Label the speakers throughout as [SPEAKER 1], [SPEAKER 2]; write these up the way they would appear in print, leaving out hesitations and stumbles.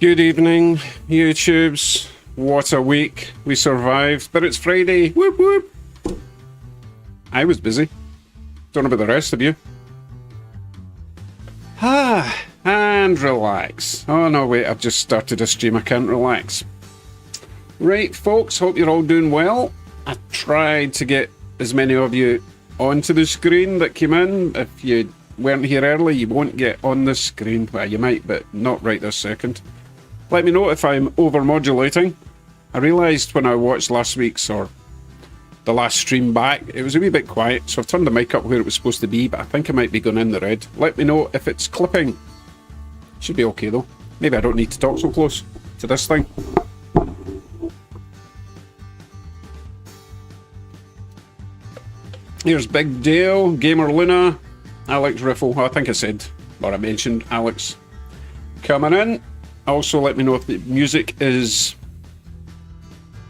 [SPEAKER 1] Good evening, YouTubes. What a week. We survived, but it's Friday. Whoop whoop. I was busy. Don't know about the rest of you. And relax. Oh no, wait, I've just started a stream. I can't relax. Right, folks, hope you're all doing well. I tried to get as many of you onto the screen that came in. If you weren't here early, you won't get on the screen. Well, you might, but not right this second. Let me know if I'm over-modulating. I realised when I watched last week's, or the last stream back, it was a wee bit quiet, so I've turned the mic up where it was supposed to be, but I think I might be going in the red. Let me know if it's clipping. Should be okay though. Maybe I don't need to talk so close to this thing. Here's Big Dale, Gamer Luna, Alex Riffle. I think I said, or I mentioned Alex coming in. Also, let me know if the music is,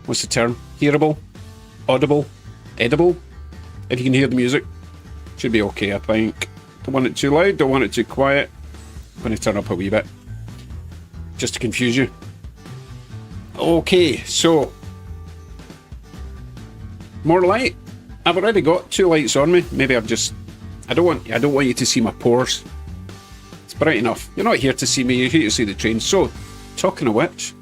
[SPEAKER 1] what's the term? Hearable? Audible? Edible? If you can hear the music. Should be okay, I think. Don't want it too loud, don't want it too quiet. I'm going to turn up a wee bit, just to confuse you. Okay, so more light. I've already got 2 lights on me. Maybe I've just, I don't want you to see my pores. It's bright enough. You're not here to see me, you're here to see the train. So, talking of which,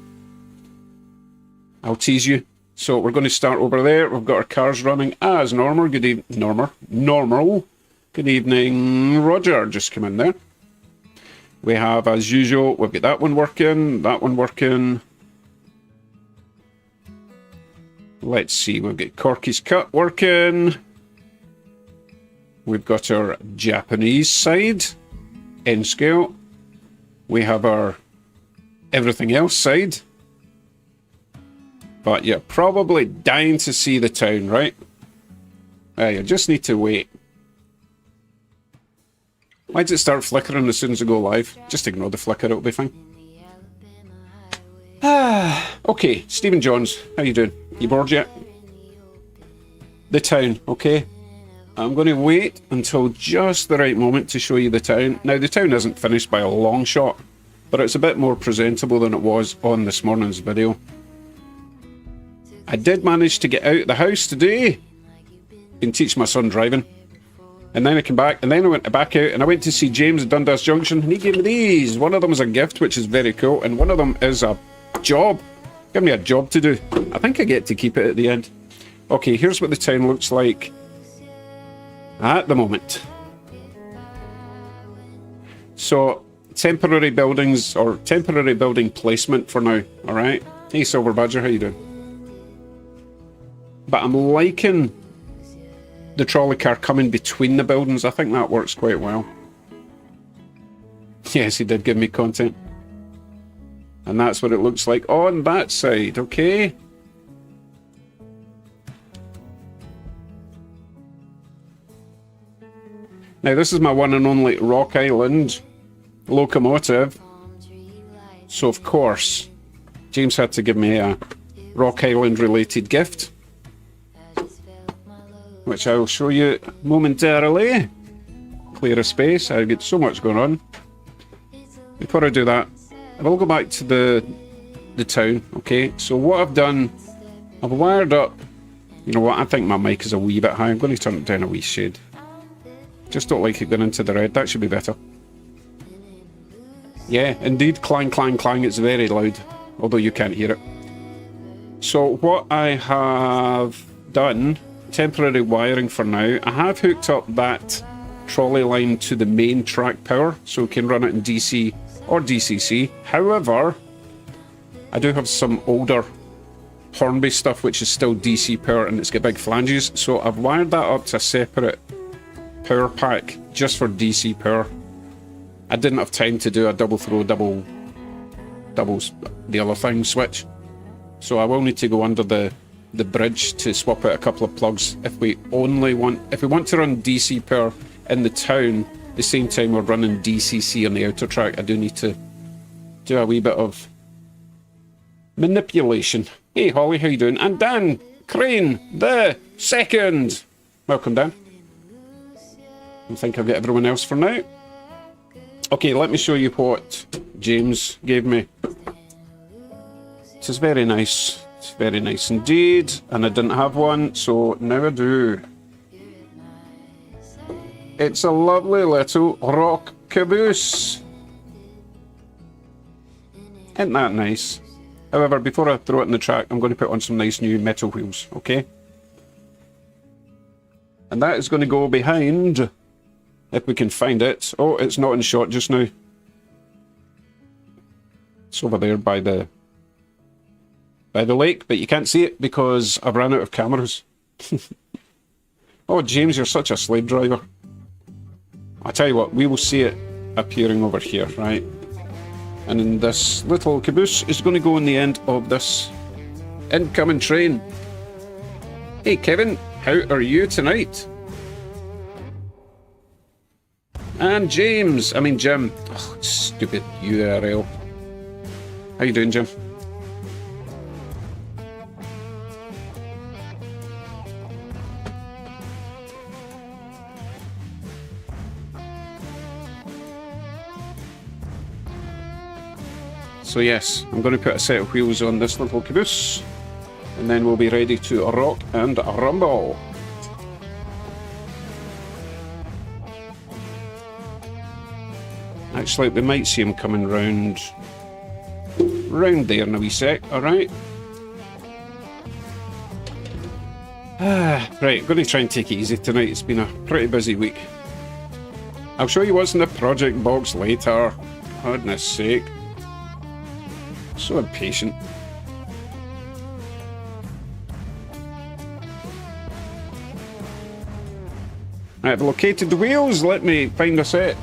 [SPEAKER 1] I'll tease you. So we're going to start over there. We've got our cars running as normal. Good evening, normal. Good evening, Roger. Just come in there. We have, as usual, we've got that one working, that one working. Let's see, we've got Corky's Cut working. We've got our Japanese side, N-scale. We have our everything else side. But you're probably dying to see the town, right? You just need to wait. Why does it start flickering as soon as I go live? Just ignore the flicker, it'll be fine. Okay, Stephen Johns, how you doing? You bored yet? The town, okay. I'm going to wait until just the right moment to show you the town. Now, the town isn't finished by a long shot, but it's a bit more presentable than it was on this morning's video. I did manage to get out of the house today and teach my son driving. And then I came back, and then I went back out, and I went to see James at Dundas Junction, and he gave me these. One of them is a gift, which is very cool, and one of them is a job. Give me a job to do. I think I get to keep it at the end. Okay, here's what the town looks like at the moment. So, temporary buildings, or temporary building placement for now, alright? Hey Silver Badger, how you doing? But I'm liking the trolley car coming between the buildings. I think that works quite well. Yes, he did give me content. And that's what it looks like on that side, okay? Now, this is my one and only Rock Island locomotive. So, of course, James had to give me a Rock Island related gift, which I will show you momentarily. Clear a space. I've got so much going on. Before I do that, I will go back to the town, okay? So what I've done, I've wired up, you know what, I think my mic is a wee bit high. I'm going to turn it down a wee shade. Just don't like it going into the red. That should be better. Yeah, indeed, clang, clang, clang. It's very loud, although you can't hear it. So what I have done, temporary wiring for now, I have hooked up that trolley line to the main track power, so we can run it in DC or DCC. However, I do have some older Hornby stuff which is still DC power and it's got big flanges, so I've wired that up to a separate power pack just for DC power. I didn't have time to do a double throw, double the other thing switch, so I will need to go under the bridge to swap out a couple of plugs if we want to run DC power in the town the same time we're running DCC on the outer track. I do need to do a wee bit of manipulation. Hey Holly, how you doing? And Dan Crane the second. Welcome Dan. I think I've got everyone else for now. Okay, let me show you what James gave me. It is very nice. It's very nice indeed. And I didn't have one, so now I do. It's a lovely little rock caboose. Isn't that nice? However, before I throw it in the track, I'm going to put on some nice new metal wheels, okay? And that is going to go behind, if we can find it. Oh, it's not in shot just now. It's over there by the lake, but you can't see it because I've run out of cameras. Oh, James, you're such a slave driver. I tell you what, we will see it appearing over here, right? And then this little caboose is going to go in the end of this incoming train. Hey, Kevin, how are you tonight? And James, Jim. Oh, stupid URL. How you doing, Jim? So yes, I'm going to put a set of wheels on this little caboose, and then we'll be ready to rock and rumble. Actually, we might see him coming round there in a wee sec, alright? Right, I'm going to try and take it easy tonight. It's been a pretty busy week. I'll show you what's in the project box later. Goodness sake. So impatient. I've located the wheels. Let me find a set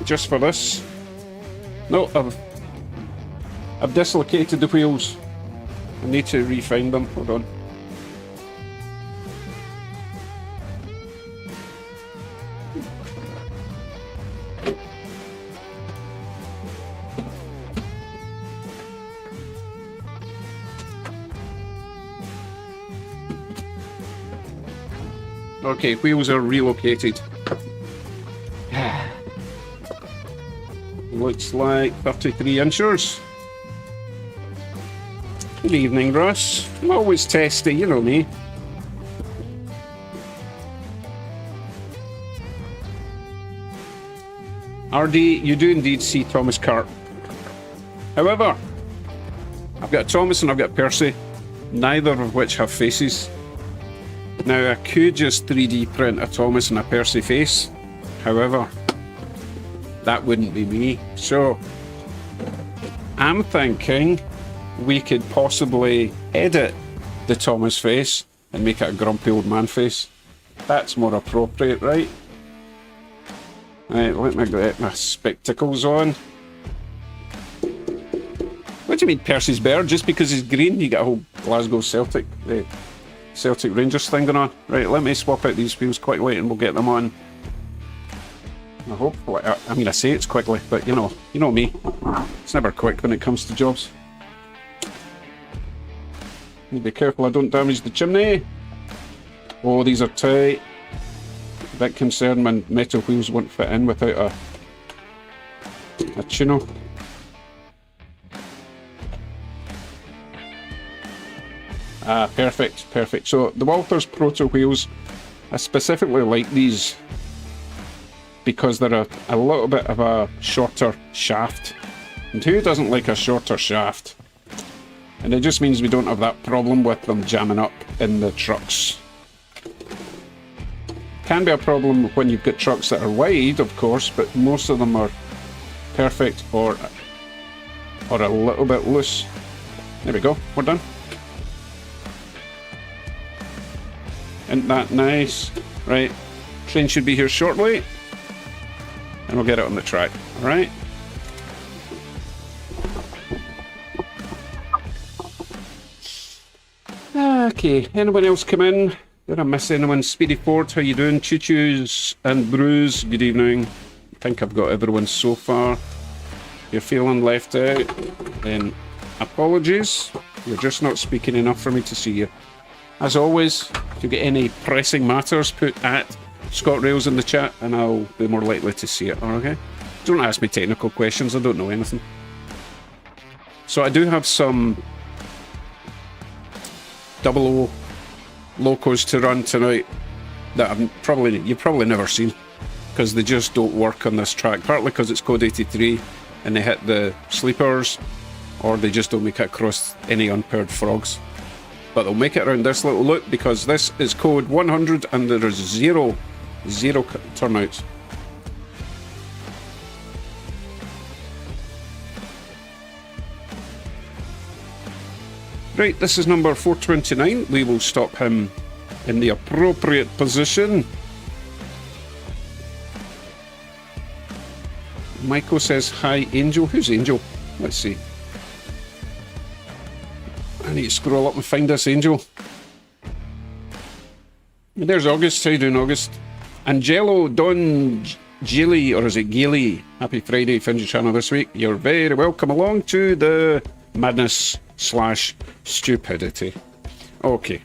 [SPEAKER 1] just for this. No, I've dislocated the wheels. I need to re-find them. Hold on. Okay, wheels are relocated. Looks like 33 inches. Good evening, Russ. I'm always testy, you know me. RD, you do indeed see Thomas Cart. However, I've got Thomas and I've got Percy, neither of which have faces. Now, I could just 3D print a Thomas and a Percy face. However, that wouldn't be me. So, I'm thinking we could possibly edit the Thomas face and make it a grumpy old man face. That's more appropriate, right? Right, let me get my spectacles on. What do you mean Percy's better? Just because he's green, you get a whole Glasgow Celtic Rangers thing going on. Right, let me swap out these wheels quickly and we'll get them on. I hope. I say it's quickly, but you know me. It's never quick when it comes to jobs. Need to be careful I don't damage the chimney. Oh, these are tight. A bit concerned my metal wheels won't fit in without a tunnel. Ah, perfect, perfect. So the Walters Proto wheels, I specifically like these because they're a little bit of a shorter shaft. And who doesn't like a shorter shaft? And it just means we don't have that problem with them jamming up in the trucks. Can be a problem when you've got trucks that are wide, of course, but most of them are perfect or a little bit loose. There we go, we're done. Isn't that nice? Right, train should be here shortly. And we'll get it on the track, alright? Okay, anyone else come in? Did I miss anyone? Speedy Ford, how you doing? Choo-choos and Bruce, good evening. I think I've got everyone so far. If you're feeling left out, then apologies. You're just not speaking enough for me to see you. As always, if you get any pressing matters, put at Scott Rails in the chat and I'll be more likely to see it, okay? Don't ask me technical questions, I don't know anything. So I do have some double O locos to run tonight that you've probably never seen, because they just don't work on this track, partly because it's code 83 and they hit the sleepers, or they just don't make it across any unpaired frogs. But they'll make it around this little loop because this is code 100 and there is zero turnouts. Right, this is number 429. We will stop him in the appropriate position. Michael says, hi, Angel. Who's Angel? Let's see. I need to scroll up and find this Angel. And there's August. How you doing, August? Angelo Don Gilly, or is it Gilly? Happy Friday. Found your channel this week. You're very welcome along to the madness / stupidity. Okay.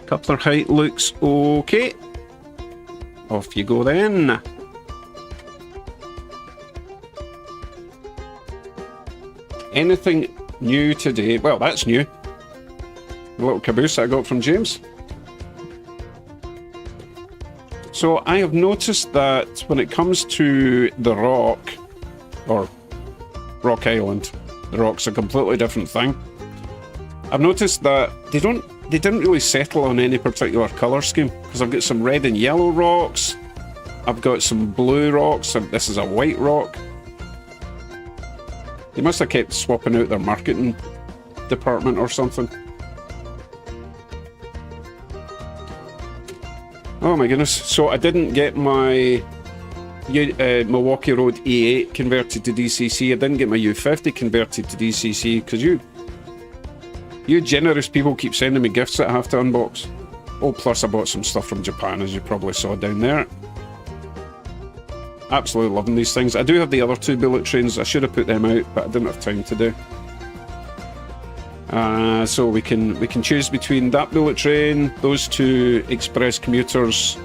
[SPEAKER 1] Coupler height looks okay. Off you go then. Anything new today? Well, that's new. A little caboose I got from James. So I have noticed that when it comes to the Rock, or Rock Island, the Rock's a completely different thing. I've noticed that they didn't really settle on any particular colour scheme, because I've got some red and yellow rocks, I've got some blue rocks, and this is a white rock. They must have kept swapping out their marketing department or something. Oh my goodness. So I didn't get my Milwaukee Road E8 converted to DCC. I didn't get my U50 converted to DCC because you generous people keep sending me gifts that I have to unbox. Oh, plus I bought some stuff from Japan, as you probably saw down there. Absolutely loving these things. I do have the other two bullet trains. I should have put them out, but I didn't have time to do. So we can choose between that bullet train, those two express commuters,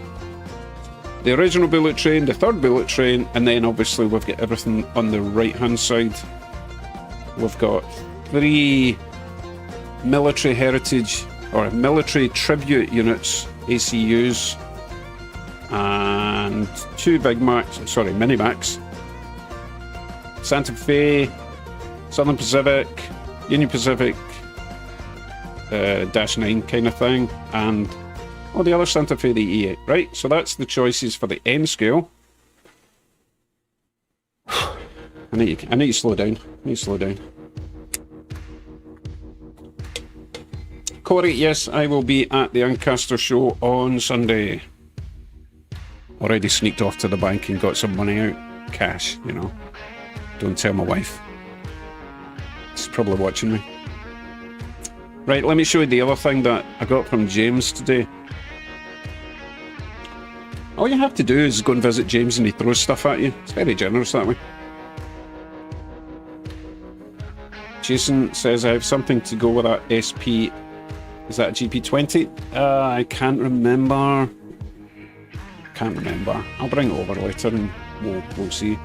[SPEAKER 1] the original bullet train, the third bullet train, and then obviously we've got everything on the right hand side. We've got 3 military heritage or military tribute units, ACUs, and 2 mini Macs, Santa Fe, Southern Pacific, Union Pacific, -9 kind of thing, and the other Santa Fe, the E8. Right, so that's the choices for the N scale. I need to slow down. Corey, yes, I will be at the Ancaster show on Sunday. Already sneaked off to the bank and got some money out. Cash, you know. Don't tell my wife. She's probably watching me. Right, let me show you the other thing that I got from James today. All you have to do is go and visit James and he throws stuff at you. It's very generous that way. Jason says I have something to go with that SP. Is that a GP20? I can't remember. I'll bring it over later and we'll see.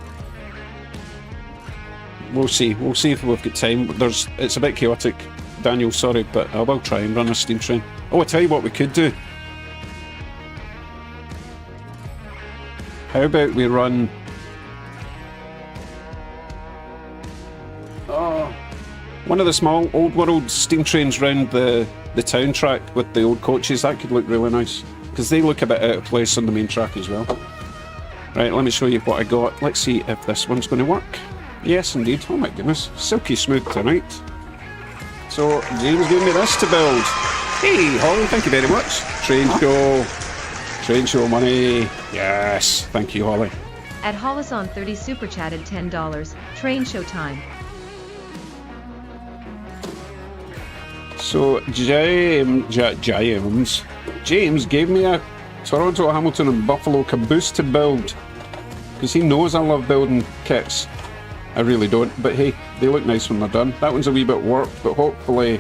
[SPEAKER 1] We'll see if we've got time. It's a bit chaotic, Daniel, sorry, but I will try and run a steam train. Oh, I tell you what we could do. How about we run... one of the small old world steam trains round the town track with the old coaches. That could look really nice, because they look a bit out of place on the main track as well. Right, let me show you what I got. Let's see if this one's going to work. Yes, indeed. Oh my goodness. Silky smooth tonight. So, James gave me this to build. Hey, Holly, thank you very much. Train show money. Yes, thank you, Holly.
[SPEAKER 2] At Hollis on 30 super chatted $10. Train show time.
[SPEAKER 1] So, James gave me a Toronto, Hamilton and Buffalo Caboose to build, because he knows I love building kits. I really don't, but hey, they look nice when they're done. That one's a wee bit warped, but hopefully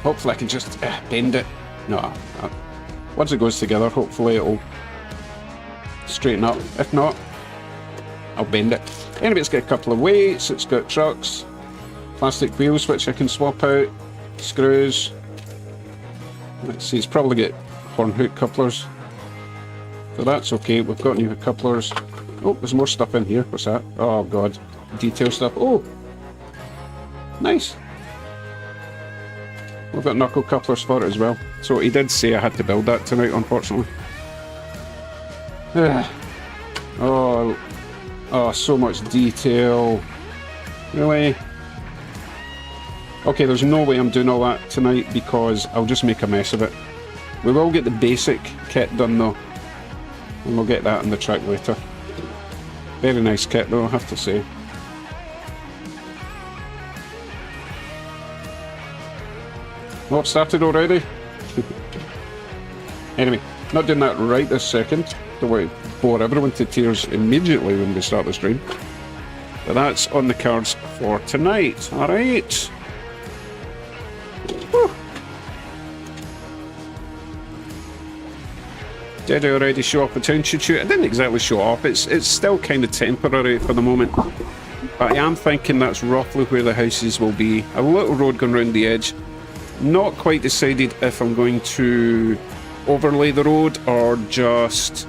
[SPEAKER 1] I can just bend it. No, once it goes together, hopefully it'll straighten up. If not, I'll bend it. Anyway, it's got a couple of weights, it's got trucks, plastic wheels which I can swap out, screws. Let's see, it's probably got horn hook couplers. So that's okay, we've got new couplers. Oh, there's more stuff in here. What's that? Oh god, detail stuff. Oh, nice. We've got knuckle couplers for it as well. So he did say I had to build that tonight, unfortunately. Oh, so much detail. Really? Okay, there's no way I'm doing all that tonight because I'll just make a mess of it. We will get the basic kit done though, and we'll get that on the track later. Very nice kit though, I have to say. Oh, it started already? Anyway, not doing that right this second. Don't want to bore everyone to tears immediately when we start the stream. But that's on the cards for tonight. Alright. Did I already show off the town shoot? I didn't exactly show off. It's still kind of temporary for the moment. But I am thinking that's roughly where the houses will be. A little road going round the edge. Not quite decided if I'm going to overlay the road or just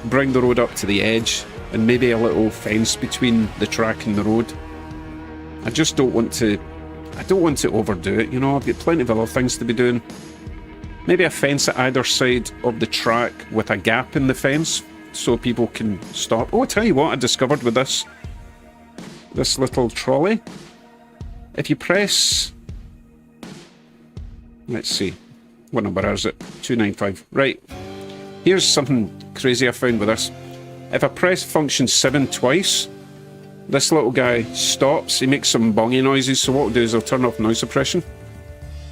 [SPEAKER 1] bring the road up to the edge and maybe a little fence between the track and the road. I just don't want to overdo it, you know. I've got plenty of other things to be doing. Maybe a fence at either side of the track with a gap in the fence so people can stop. Oh, I'll tell you what I discovered with this little trolley. If you press, let's see, what number is it? 295. Right. Here's something crazy I found with this. If I press function 7 twice, this little guy stops. He makes some bongy noises. So what I'll do is I'll turn off noise suppression.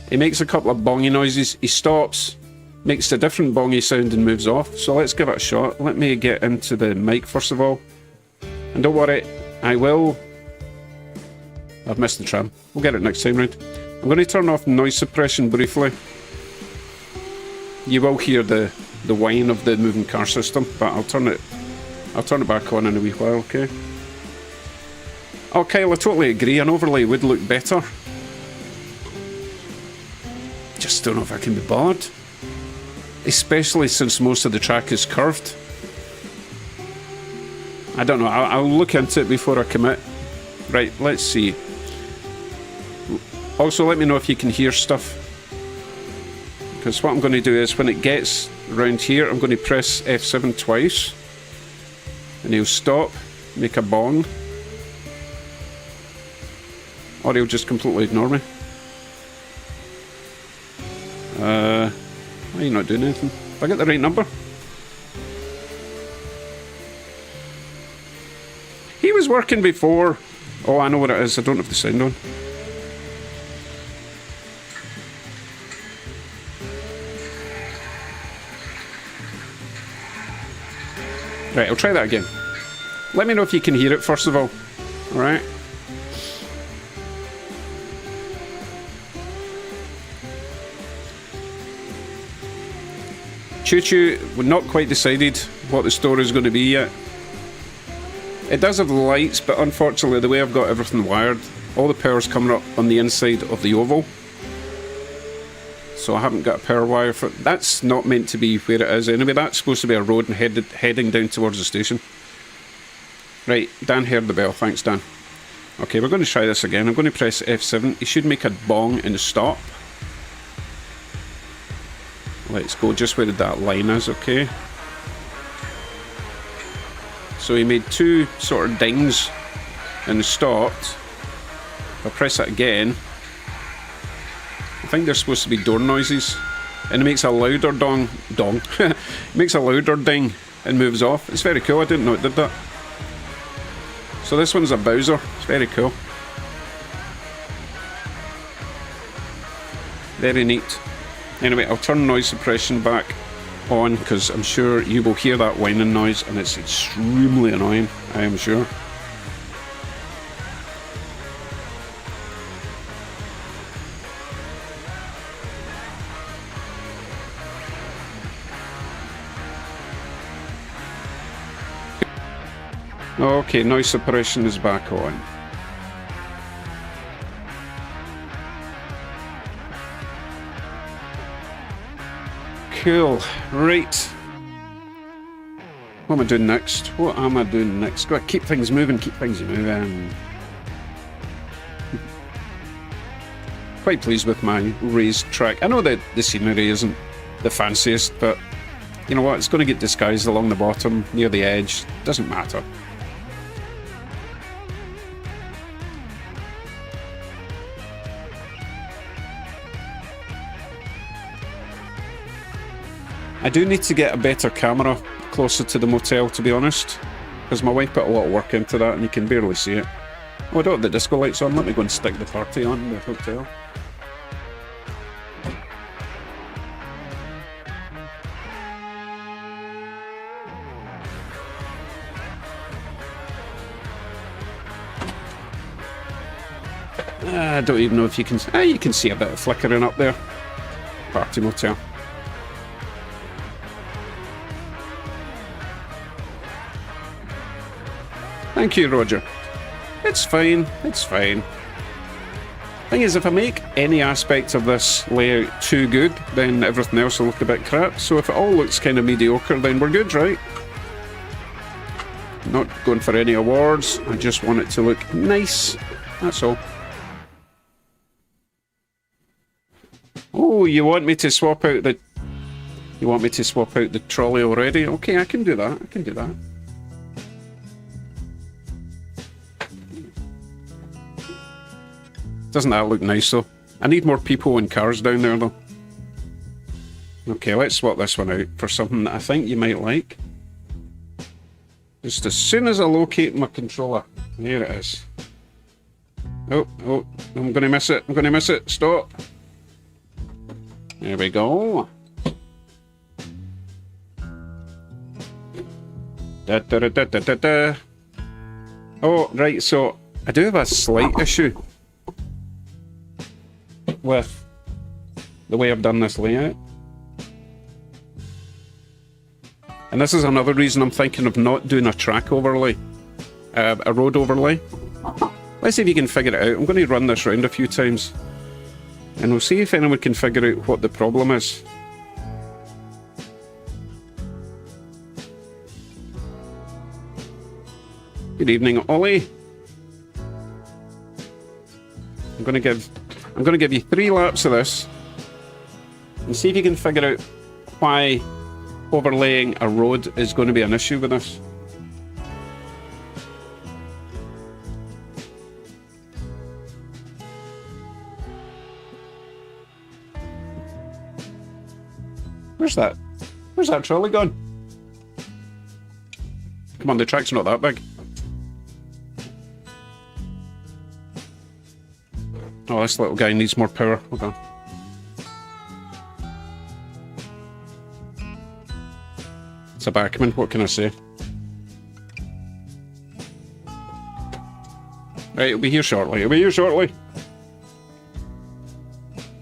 [SPEAKER 1] He makes a couple of bongy noises. He stops, makes a different bongy sound and moves off. So let's give it a shot. Let me get into the mic first of all. And don't worry, I've missed the tram. We'll get it next time round. I'm going to turn off noise suppression briefly. You will hear the whine of the moving car system, but I'll turn it back on in a wee while, okay? Oh, Kyle, I totally agree. An overlay would look better. Just don't know if I can be bothered. Especially since most of the track is curved. I don't know. I'll look into it before I commit. Right, let's see. Also, let me know if you can hear stuff. Because what I'm going to do is when it gets around here, I'm going to press F7 twice. And he'll stop, make a bong. Or he'll just completely ignore me. Why are you not doing anything? Have I got the right number? He was working before. Oh, I know what it is. I don't have the sound on. Right, I'll try that again. Let me know if you can hear it first of all. Alright. Choo Choo, we're not quite decided what the story is going to be yet. It does have the lights, but unfortunately the way I've got everything wired, all the power's coming up on the inside of the oval. So I haven't got a power wire for it. That's not meant to be where it is anyway. That's supposed to be a road and heading down towards the station. Right, Dan heard the bell. Thanks, Dan. Okay, we're going to try this again. I'm going to press F7. You should make a bong and stop. Let's go just where that line is, okay? So he made two sort of dings and stopped. If I press that again, I think they're supposed to be door noises. And it makes a louder dong. It makes a louder ding and moves off. It's very cool. I didn't know it did that. So this one's a Bowser. It's very cool. Very neat. Anyway, I'll turn noise suppression back on because I'm sure you will hear that whining noise and it's extremely annoying, I am sure. Okay, noise suppression is back on. Cool. Right. What am I doing next? What am I doing next? Gotta keep things moving, keep things moving. Quite pleased with my raised track. I know that the scenery isn't the fanciest, but you know what? It's going to get disguised along the bottom, near the edge. Doesn't matter. I do need to get a better camera closer to the motel, to be honest, because my wife put a lot of work into that and you can barely see it. Oh, I don't have the disco lights on. Let me go and stick the party on in the hotel. I don't even know if you can... you can see a bit of flickering up there. Party motel. Thank you, Roger. It's fine, it's fine. Thing is, if I make any aspect of this layout too good, then everything else will look a bit crap. So if it all looks kind of mediocre, then we're good, right? Not going for any awards, I just want it to look nice. That's all. Oh, you want me to swap out the... You want me to swap out the trolley already? Okay, I can do that, I can do that. Doesn't that look nice though? I need more people and cars down there though. Okay, let's swap this one out for something that I think you might like. Just as soon as I locate my controller. There it is. Oh, I'm gonna miss it, I'm gonna miss it, stop. There we go. Da, da, da, da, da, da. Oh, right, so I do have a slight issue with the way I've done this layout. And this is another reason I'm thinking of not doing a track overlay, a road overlay. Let's see if you can figure it out. I'm going to run this round a few times and we'll see if anyone can figure out what the problem is. Good evening, Ollie. I'm going to give you 3 laps of this and see if you can figure out why overlaying a road is going to be an issue with this. Where's that trolley gone? Come on, the track's not that big. Oh, this little guy needs more power. Hold on. It's a backman, what can I say? Right, it'll be here shortly. It'll be here shortly.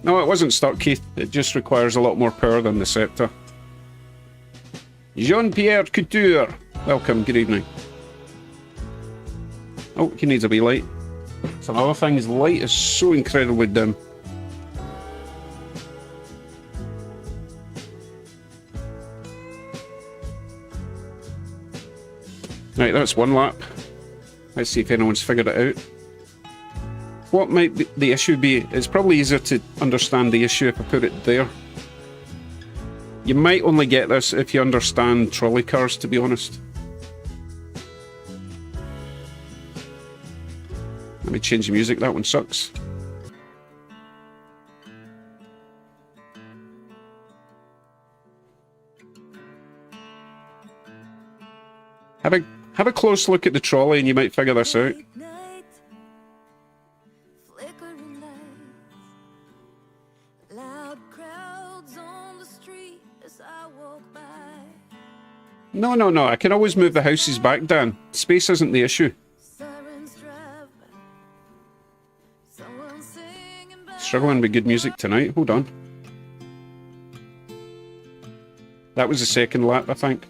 [SPEAKER 1] No, it wasn't stuck, Keith. It just requires a lot more power than the Scepter. Jean-Pierre Couture. Welcome, good evening. Oh, he needs a wee light. So another thing, his light is so incredibly dim. Right, that's 1 lap. Let's see if anyone's figured it out. What might the issue be? It's probably easier to understand the issue if I put it there. You might only get this if you understand trolley cars, to be honest. Let me change the music, that one sucks. Have a close look at the trolley and you might figure this out. No, I can always move the houses back, Dan. Space isn't the issue. Struggling with good music tonight, hold on. That was the second lap, I think.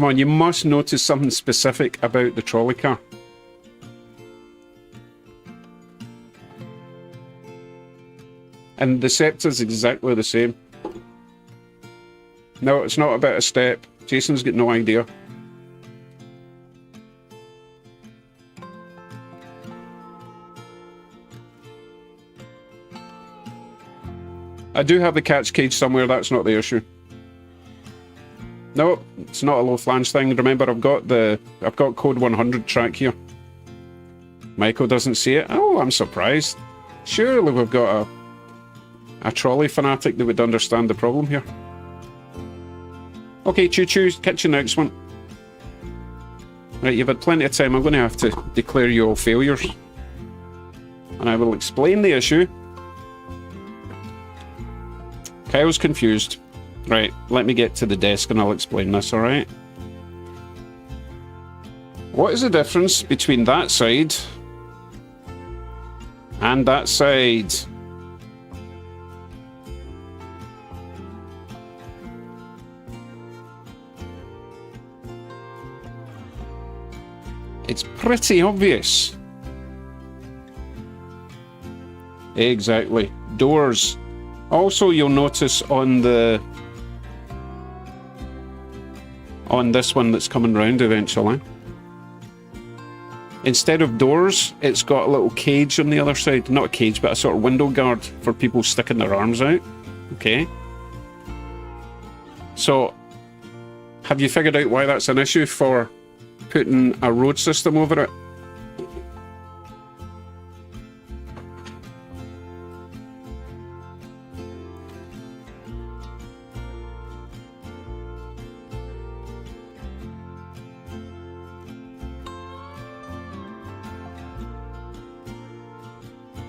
[SPEAKER 1] Come on, you must notice something specific about the trolley car. And the Scepter's exactly the same. No, it's not about a step. Jason's got no idea. I do have the catch cage somewhere, that's not the issue. No, it's not a low flange thing. Remember, I've got code 100 track here. Michael doesn't see it. Oh, I'm surprised. Surely we've got a trolley fanatic that would understand the problem here. Okay, choo-choo, catch you next one. Right, you've had plenty of time. I'm going to have to declare you all failures. And I will explain the issue. Kyle's confused. Right, let me get to the desk and I'll explain this, alright? What is the difference between that side and that side? It's pretty obvious. Exactly. Doors. Also, you'll notice on this one that's coming round eventually, instead of doors, it's got a little cage on the other side. Not a cage, but a sort of window guard for people sticking their arms out. Okay. So, have you figured out why that's an issue for putting a road system over it?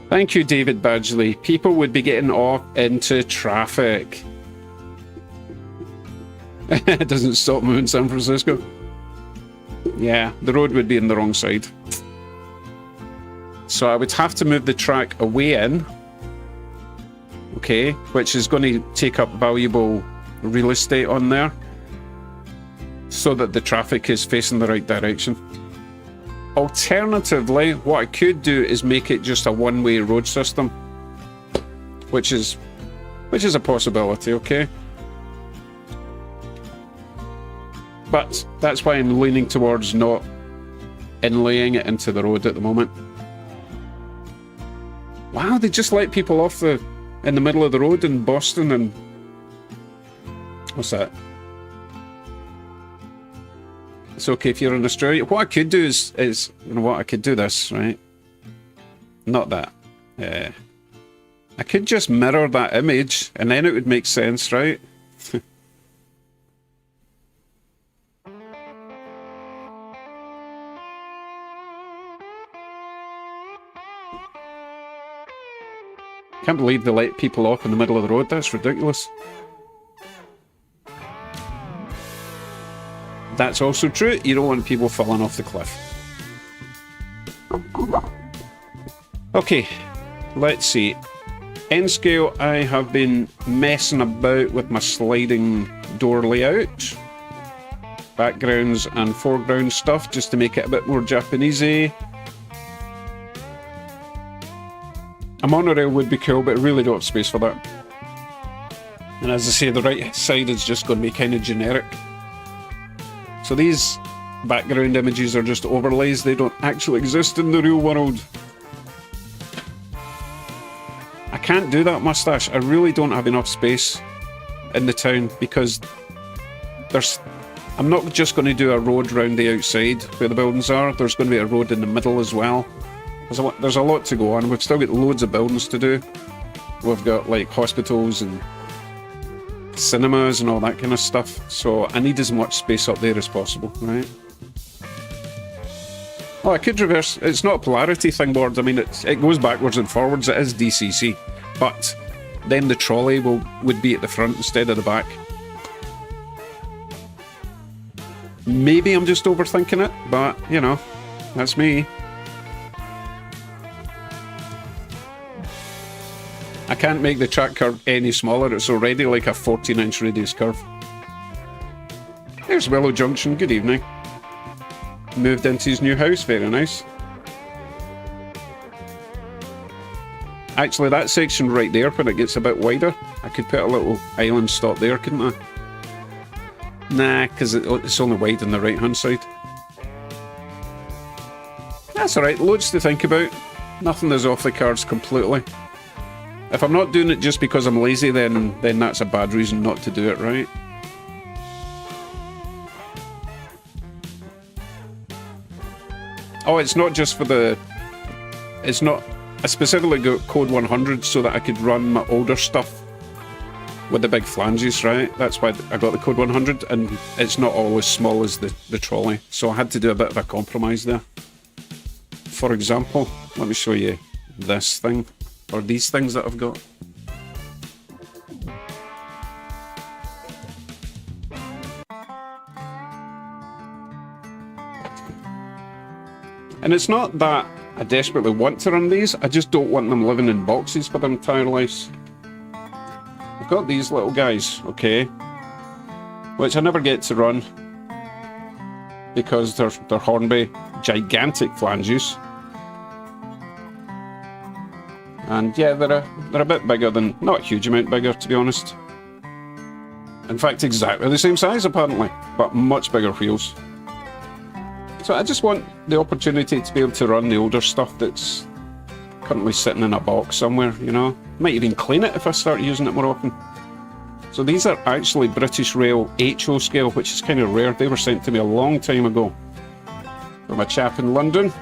[SPEAKER 1] Thank you, David Badgley. People would be getting off into traffic. It doesn't stop moving in San Francisco. Yeah, the road would be on the wrong side. So I would have to move the track away in. Okay, which is going to take up valuable real estate on there, so that the traffic is facing the right direction. Alternatively, what I could do is make it just a one-way road system, which is a possibility, okay? But that's why I'm leaning towards not inlaying it into the road at the moment. Wow, they just let people off in the middle of the road in Boston and... What's that? It's okay if you're in Australia. What I could do is you know what, I could do this, right? Not that. I could just mirror that image and then it would make sense, right? Can't believe they let people off in the middle of the road. That's ridiculous. That's also true. You don't want people falling off the cliff. Okay, let's see. N scale, I have been messing about with my sliding door layout. Backgrounds and foreground stuff just to make it a bit more Japanesey. A monorail would be cool, but I really don't have space for that. And as I say, the right side is just going to be kind of generic. So these background images are just overlays, they don't actually exist in the real world. I can't do that, Mustache. I really don't have enough space in the town because I'm not just going to do a road round the outside where the buildings are, there's going to be a road in the middle as well. There's a lot to go on. We've still got loads of buildings to do. We've got like hospitals and cinemas and all that kind of stuff, so I need as much space up there as possible, right? Oh, I could reverse. It's not a polarity thing, Board. I mean, it goes backwards and forwards. It is DCC, but then the trolley would be at the front instead of the back. Maybe I'm just overthinking it, but you know, that's me. I can't make the track curve any smaller, it's already like a 14-inch radius curve. There's Willow Junction, good evening. Moved into his new house, very nice. Actually, that section right there, when it gets a bit wider, I could put a little island stop there, couldn't I? Nah, because it's only wide on the right-hand side. That's alright, loads to think about. Nothing is off the cards completely. If I'm not doing it just because I'm lazy, then that's a bad reason not to do it, right? Oh, it's not just for the... It's not... I specifically got code 100 so that I could run my older stuff with the big flanges, right? That's why I got the code 100, and it's not all as small as the trolley. So I had to do a bit of a compromise there. For example, let me show you this thing, or these things that I've got. And it's not that I desperately want to run these, I just don't want them living in boxes for their entire lives. I've got these little guys, okay, which I never get to run because they're Hornby gigantic flanges. And yeah, they're a bit bigger than, not a huge amount bigger to be honest. In fact, exactly the same size apparently, but much bigger wheels. So I just want the opportunity to be able to run the older stuff that's currently sitting in a box somewhere, you know. Might even clean it if I start using it more often. So these are actually British Rail HO scale, which is kind of rare. They were sent to me a long time ago from a chap in London.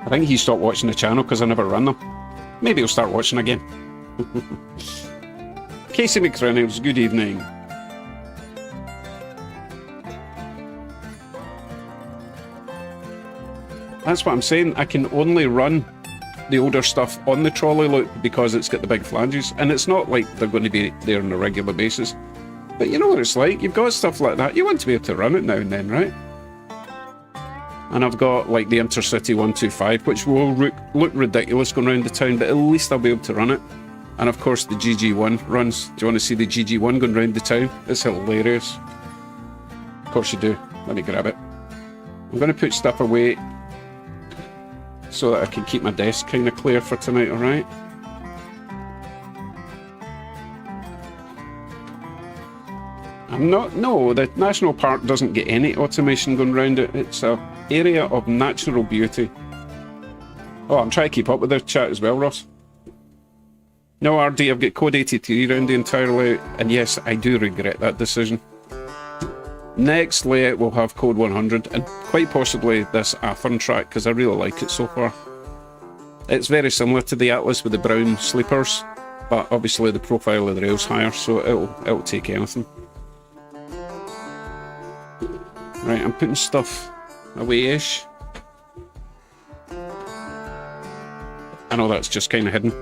[SPEAKER 1] I think he stopped watching the channel because I never ran them. Maybe he'll start watching again. Casey McReynolds, good evening. That's what I'm saying, I can only run the older stuff on the trolley loop because it's got the big flanges, and it's not like they're going to be there on a regular basis. But you know what it's like, you've got stuff like that, you want to be able to run it now and then, right? And I've got like the Intercity 125, which will look ridiculous going around the town, but at least I'll be able to run it. And of course the GG1 runs. Do you want to see the GG1 going around the town? It's hilarious. Of course you do. Let me grab it. I'm going to put stuff away so that I can keep my desk kind of clear for tonight, alright? No, the national park doesn't get any automation going around it. It's an area of natural beauty. Oh, I'm trying to keep up with the chat as well, Ross. No, RD, I've got code 83 around the entire layout, and yes, I do regret that decision. Next layout will have code 100, and quite possibly this Athern track, because I really like it so far. It's very similar to the Atlas with the brown sleepers, but obviously the profile of the rail's higher, so it'll take anything. Right, I'm putting stuff away-ish. I know that's just kind of hidden.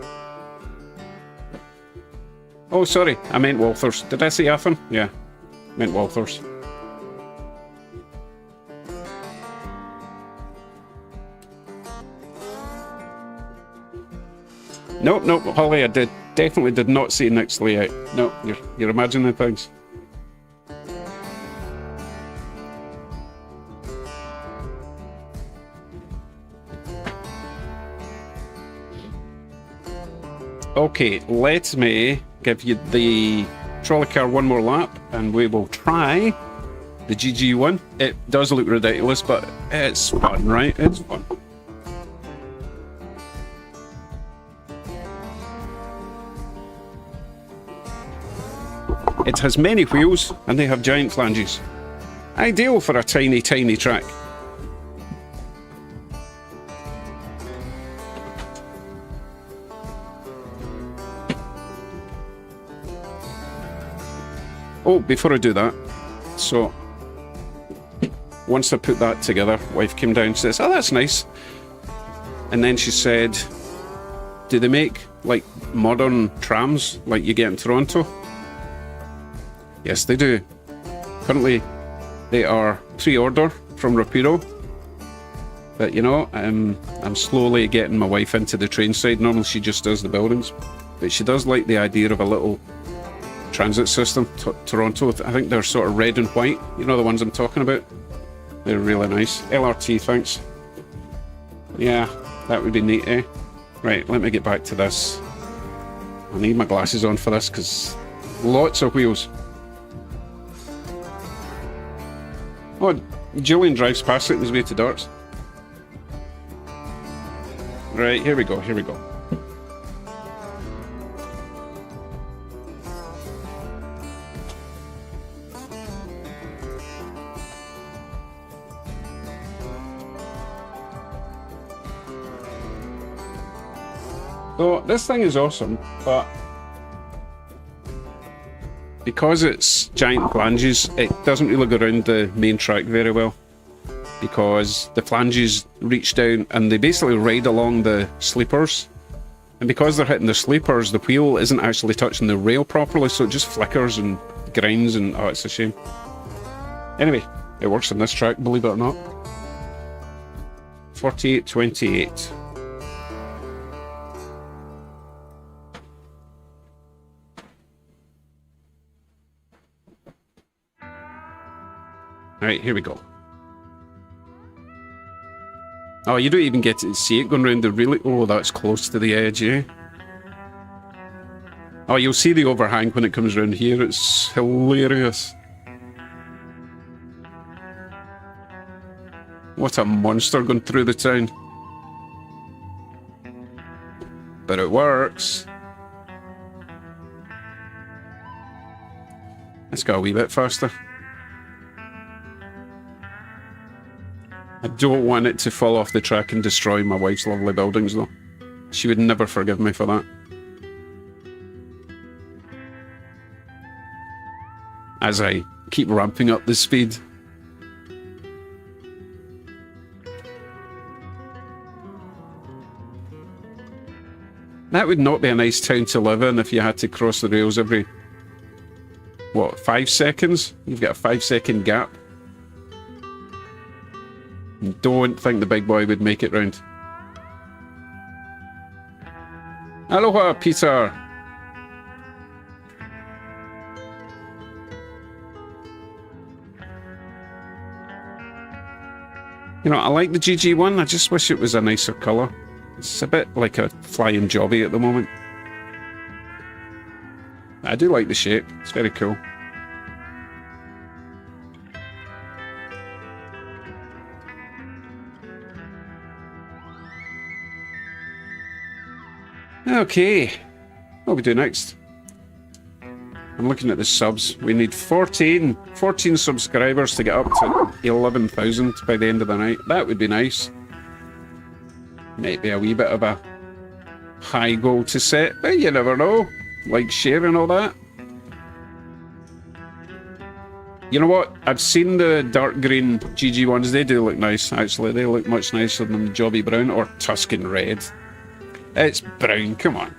[SPEAKER 1] Oh, sorry, I meant Walthers. Did I say Athern? Yeah, meant Walthers. Nope, Holly, I definitely did not see next layout. No, you're imagining things. Okay, let me give you the trolley car one more lap, and we will try the GG1. It does look ridiculous, but it's fun, right? It's fun. It has many wheels, and they have giant flanges. Ideal for a tiny, tiny track. Oh, before I do that, so once I put that together, wife came down and says, oh, that's nice. And then she said, do they make like modern trams like you get in Toronto? Yes, they do. Currently, they are pre-order from Rapido. But you know, I'm slowly getting my wife into the train side. Normally she just does the buildings. But she does like the idea of a little transit system, Toronto. I think they're sort of red and white. You know the ones I'm talking about? They're really nice. LRT, thanks. Yeah, that would be neat, eh? Right, let me get back to this. I need my glasses on for this, because lots of wheels. Oh, Julian drives past it on his way to Darts. Right, here we go, here we go. So this thing is awesome, but because it's giant flanges, it doesn't really go around the main track very well, because the flanges reach down and they basically ride along the sleepers, and because they're hitting the sleepers, the wheel isn't actually touching the rail properly, so it just flickers and grinds, and oh, it's a shame. Anyway, it works on this track, believe it or not. 4828. Alright, here we go. Oh, you don't even get to see it going around the really... Oh, that's close to the edge, eh? Oh, you'll see the overhang when it comes around here. It's hilarious. What a monster going through the town. But it works. Let's go a wee bit faster. I don't want it to fall off the track and destroy my wife's lovely buildings, though. She would never forgive me for that. As I keep ramping up the speed. That would not be a nice town to live in if you had to cross the rails every, what, 5 seconds? You've got a 5-second gap. Don't think the big boy would make it round. Aloha, Peter! You know, I like the GG one, I just wish it was a nicer colour. It's a bit like a flying jobby at the moment. I do like the shape, it's very cool. Okay, what we do next? I'm looking at the subs. We need 14 subscribers to get up to 11,000 by the end of the night. That would be nice. Maybe a wee bit of a high goal to set, but you never know. Like, share and all that. You know what? I've seen the dark green GG ones. They do look nice, actually. They look much nicer than the Jobby Brown or Tuscan Red. It's brown, come on.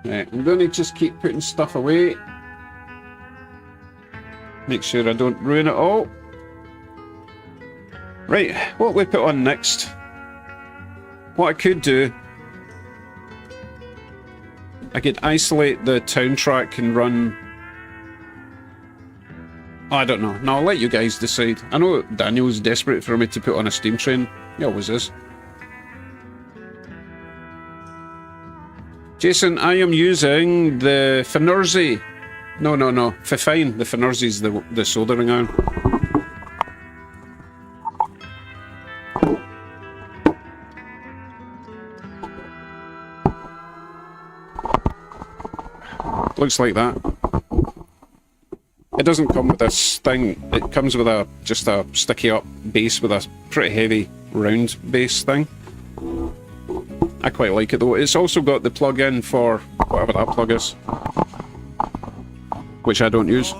[SPEAKER 1] Right, I'm going to just keep putting stuff away. Make sure I don't ruin it all. Right, what we put on next? What I could do, I could isolate the town track and run... Oh, I don't know. No, I'll let you guys decide. I know Daniel's desperate for me to put on a steam train. He always is. Jason, I am using the Finerzi. No, Fifine. The Finerzi's the soldering iron. Looks like that. It doesn't come with this thing. It comes with just a sticky up base with a pretty heavy round base thing. I quite like it though. It's also got the plug-in for whatever that plug is, which I don't use.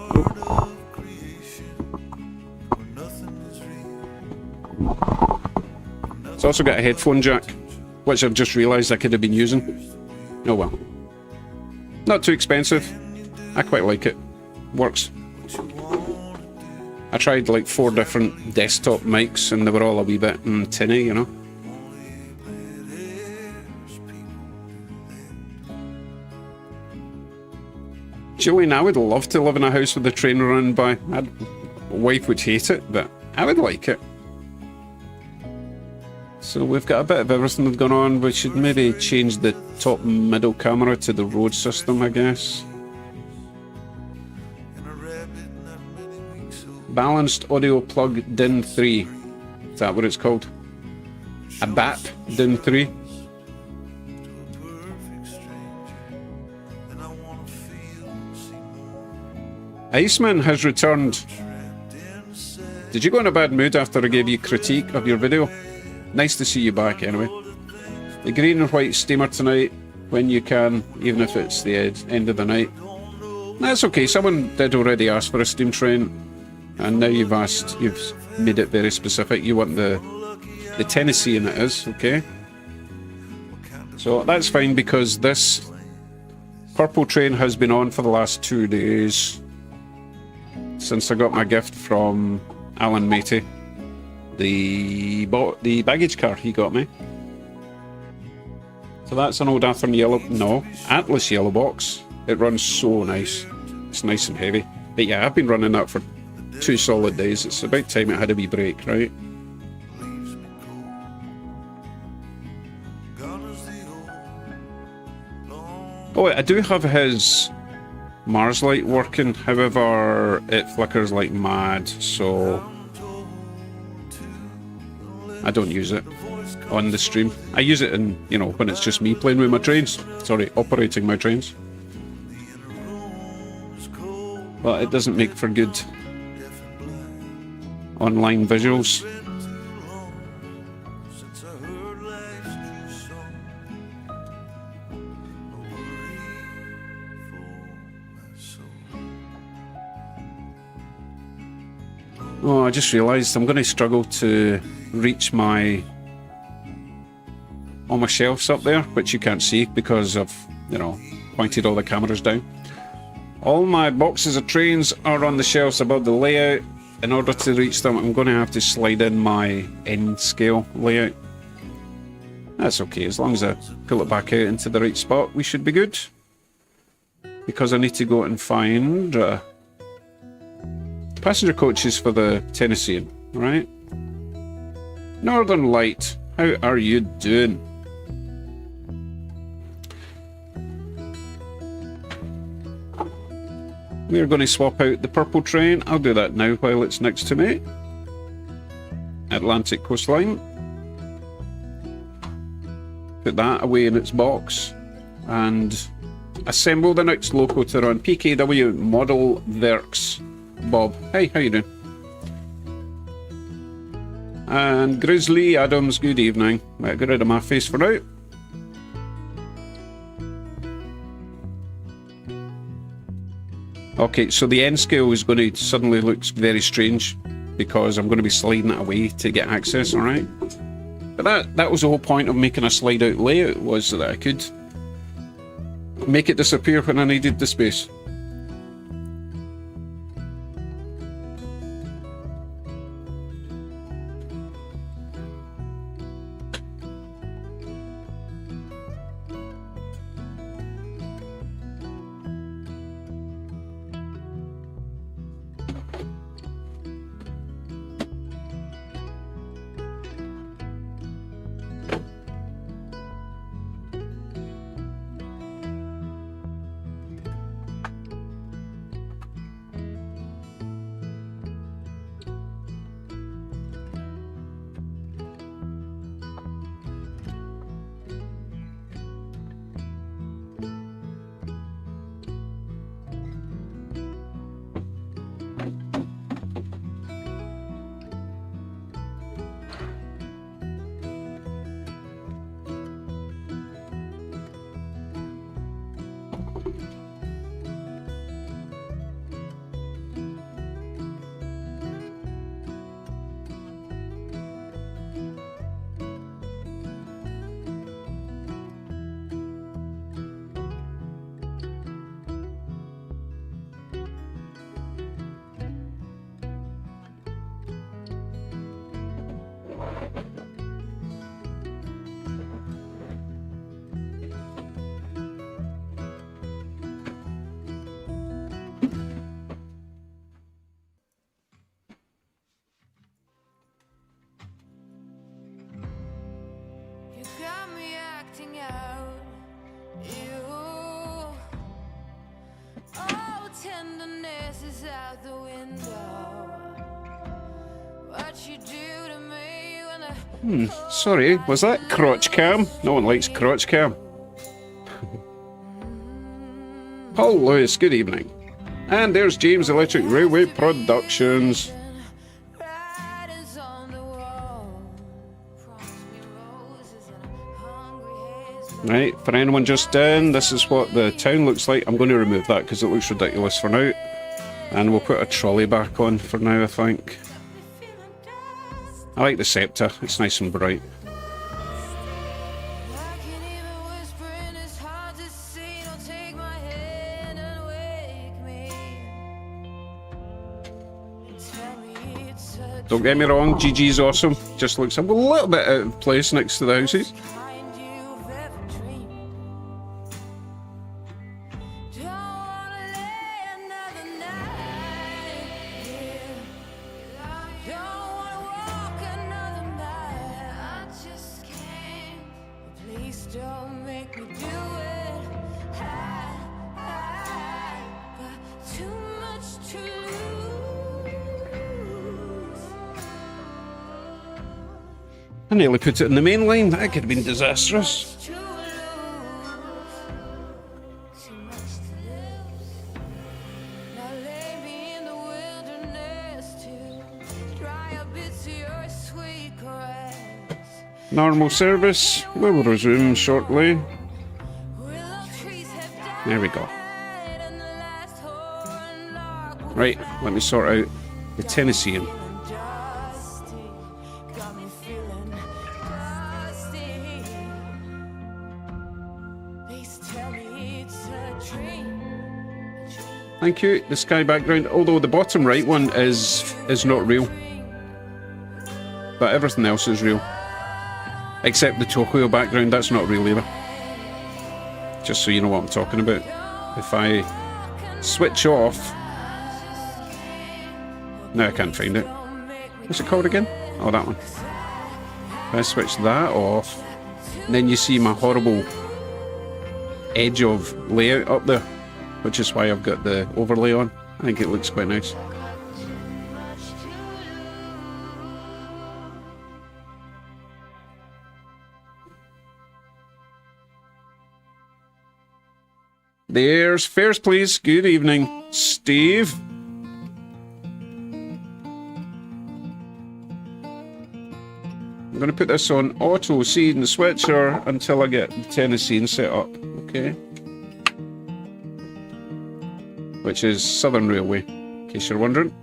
[SPEAKER 1] It's also got a headphone jack, which I've just realised I could have been using. Oh well. Not too expensive. I quite like it. Works. I tried like 4 different desktop mics and they were all a wee bit tinny, you know. Julian, I would love to live in a house with a train run by. My wife would hate it, but I would like it. So we've got a bit of everything that's gone on. We should maybe change the top middle camera to the road system, I guess. Balanced audio plug DIN 3. Is that what it's called? A BAP DIN 3. Iceman has returned. Did you go in a bad mood after I gave you critique of your video? Nice to see you back anyway. The green and white steamer tonight when you can, even if it's the end of the night. That's okay, someone did already ask for a steam train, and now you've made it very specific. You want the Tennessee in it is, okay? So that's fine because this purple train has been on for the last 2 days. Since I got my gift from Alan Matey, the baggage car he got me. So that's an old Atlas yellow box. It runs so nice. It's nice and heavy. But yeah, I've been running that for 2 solid days. It's about time it had a wee break, right? Oh, I do have his Mars light working, however it flickers like mad, so I don't use it on the stream. I use it in, you know, when it's just me playing with my trains. Sorry, operating my trains. But it doesn't make for good online visuals. Oh, I just realised I'm going to struggle to reach all my shelves up there, which you can't see because I've, you know, pointed all the cameras down. All my boxes of trains are on the shelves above the layout. In order to reach them, I'm going to have to slide in my end scale layout. That's okay, as long as I pull it back out into the right spot, we should be good. Because I need to go and find passenger coaches for the Tennessean, right? Northern Light, how are you doing? We're going to swap out the purple train. I'll do that now while it's next to me. Atlantic Coastline. Put that away in its box. And assemble the next loco to run PKW Model Works. Bob, hey, how you doing? And Grizzly Adams, good evening. Right, get rid of my face for now. Okay, so the end scale is going to suddenly look very strange because I'm going to be sliding it away to get access, alright? But that was the whole point of making a slide out layout, was that I could make it disappear when I needed the space.
[SPEAKER 3] tenderness is out the window. What you do to me when the
[SPEAKER 1] Sorry, was that crotch cam? No one likes crotch cam. Paul Lewis, good evening. And there's James Electric Railway Productions.
[SPEAKER 3] writings on the wall promise me roses and a hungry haze.
[SPEAKER 1] Right, for anyone just in, this is what the town looks like. I'm going to remove that because it looks ridiculous for now. And we'll put a trolley back on for now, I think. I like the scepter, it's nice and bright.
[SPEAKER 3] I can't even whisper and it's hard to see. Don't take my hand and wake me. Tell me it's a
[SPEAKER 1] Don't get me wrong, GG's awesome. Just looks a little bit out of place next to the houses.
[SPEAKER 3] kind you've ever dreamed. Don't wanna lay another night here. Don't wanna walk another mile. I just can't. Please don't make me do it. I got too much to lose.
[SPEAKER 1] I nearly put it in the main line, that could have been disastrous.
[SPEAKER 3] To lose. Too much to lose. Now lay me in the wilderness to dry a bit to your sweet caress.
[SPEAKER 1] Normal service will resume shortly.
[SPEAKER 3] Willow trees have died
[SPEAKER 1] There we go.
[SPEAKER 3] and the last horn lark
[SPEAKER 1] Right, let me sort out the Tennessean.
[SPEAKER 3] dusty. Got me feeling dusty. Please tell me it's a dream.
[SPEAKER 1] Thank you, the sky background, although the bottom right one is not real. But everything else is real. Except the Tokyo background, that's not real either. Just so you know what I'm talking about. If I switch off... No, I can't find it. What's it called again? Oh, that one. If I switch that off, then you see my horrible edge of layout up there, which is why I've got the overlay on. I think it looks quite nice. There's fares, please. Good evening, Steve. I'm going to put this on auto seed and switcher until I get the Tennessean set up, okay? Which is Southern Railway, in case you're wondering.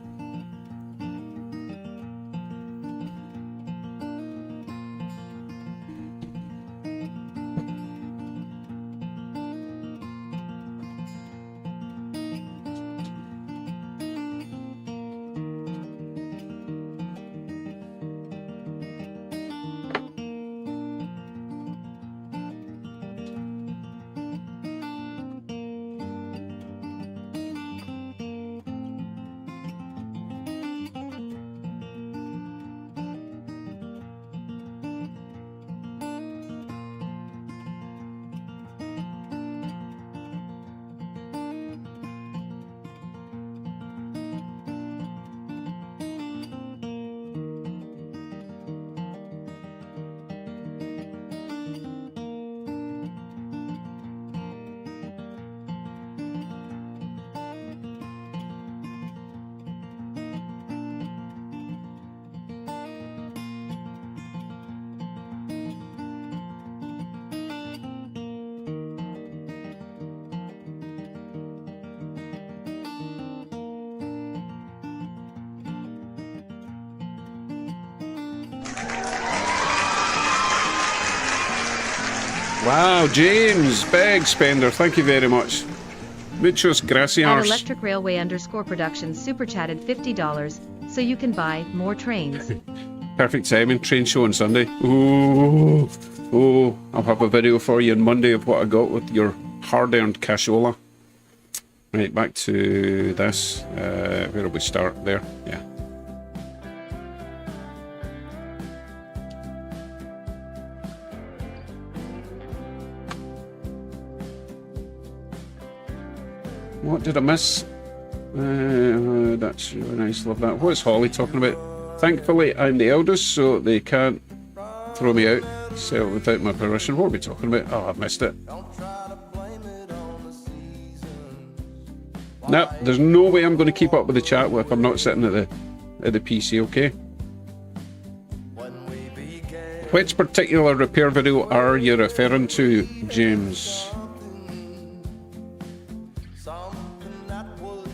[SPEAKER 1] Wow, James, bag spender, thank you very much. Muchos
[SPEAKER 2] At
[SPEAKER 1] gracias.
[SPEAKER 2] Electric Railway _ Productions super chatted $50 so you can buy more trains.
[SPEAKER 1] Perfect timing, train show on Sunday. Ooh, oh, I'll have a video for you on Monday of what I got with your hard-earned cashola. Right, back to this. Where do we start? There, yeah. What did I miss? That's really nice, love that. What's Holly talking about? Thankfully, I'm the eldest, so they can't throw me out, sell without my permission. What are we talking about? Oh, I've missed it. No, there's no way I'm going to keep up with the chat if I'm not sitting at the PC, okay? Which particular repair video are you referring to, James?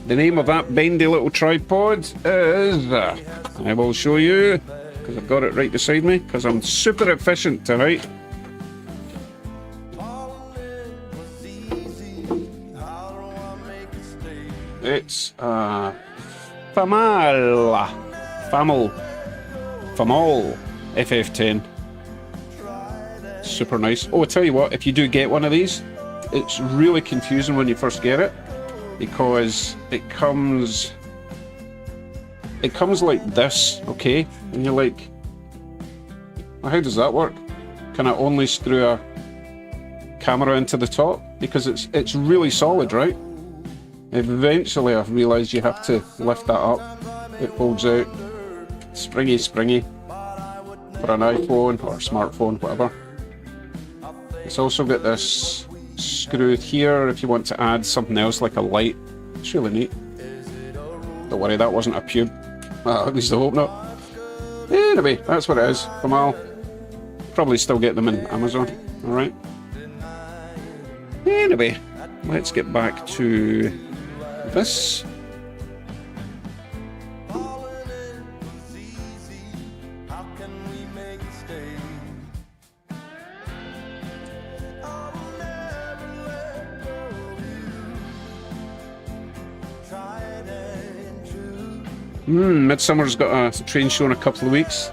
[SPEAKER 1] The name of that bendy little tripod is... I will show you, because I've got it right beside me, because I'm super efficient tonight. It's Famal FF10. Super nice. Oh, I tell you what, if you do get one of these, it's really confusing when you first get it, because it comes like this, okay? And you're like, well, how does that work? Can I only screw a camera into the top? Because it's really solid, right? Eventually I've realised you have to lift that up. It folds out. Springy for an iPhone or smartphone, whatever. It's also got this screw here if you want to add something else like a light. It's really neat. Don't worry, that wasn't a pube. At least I hope not. Anyway, that's what it is. Kamal. Probably still get them in Amazon. Alright. Anyway, let's get back to this. Midsummer's got a train show in a couple of weeks.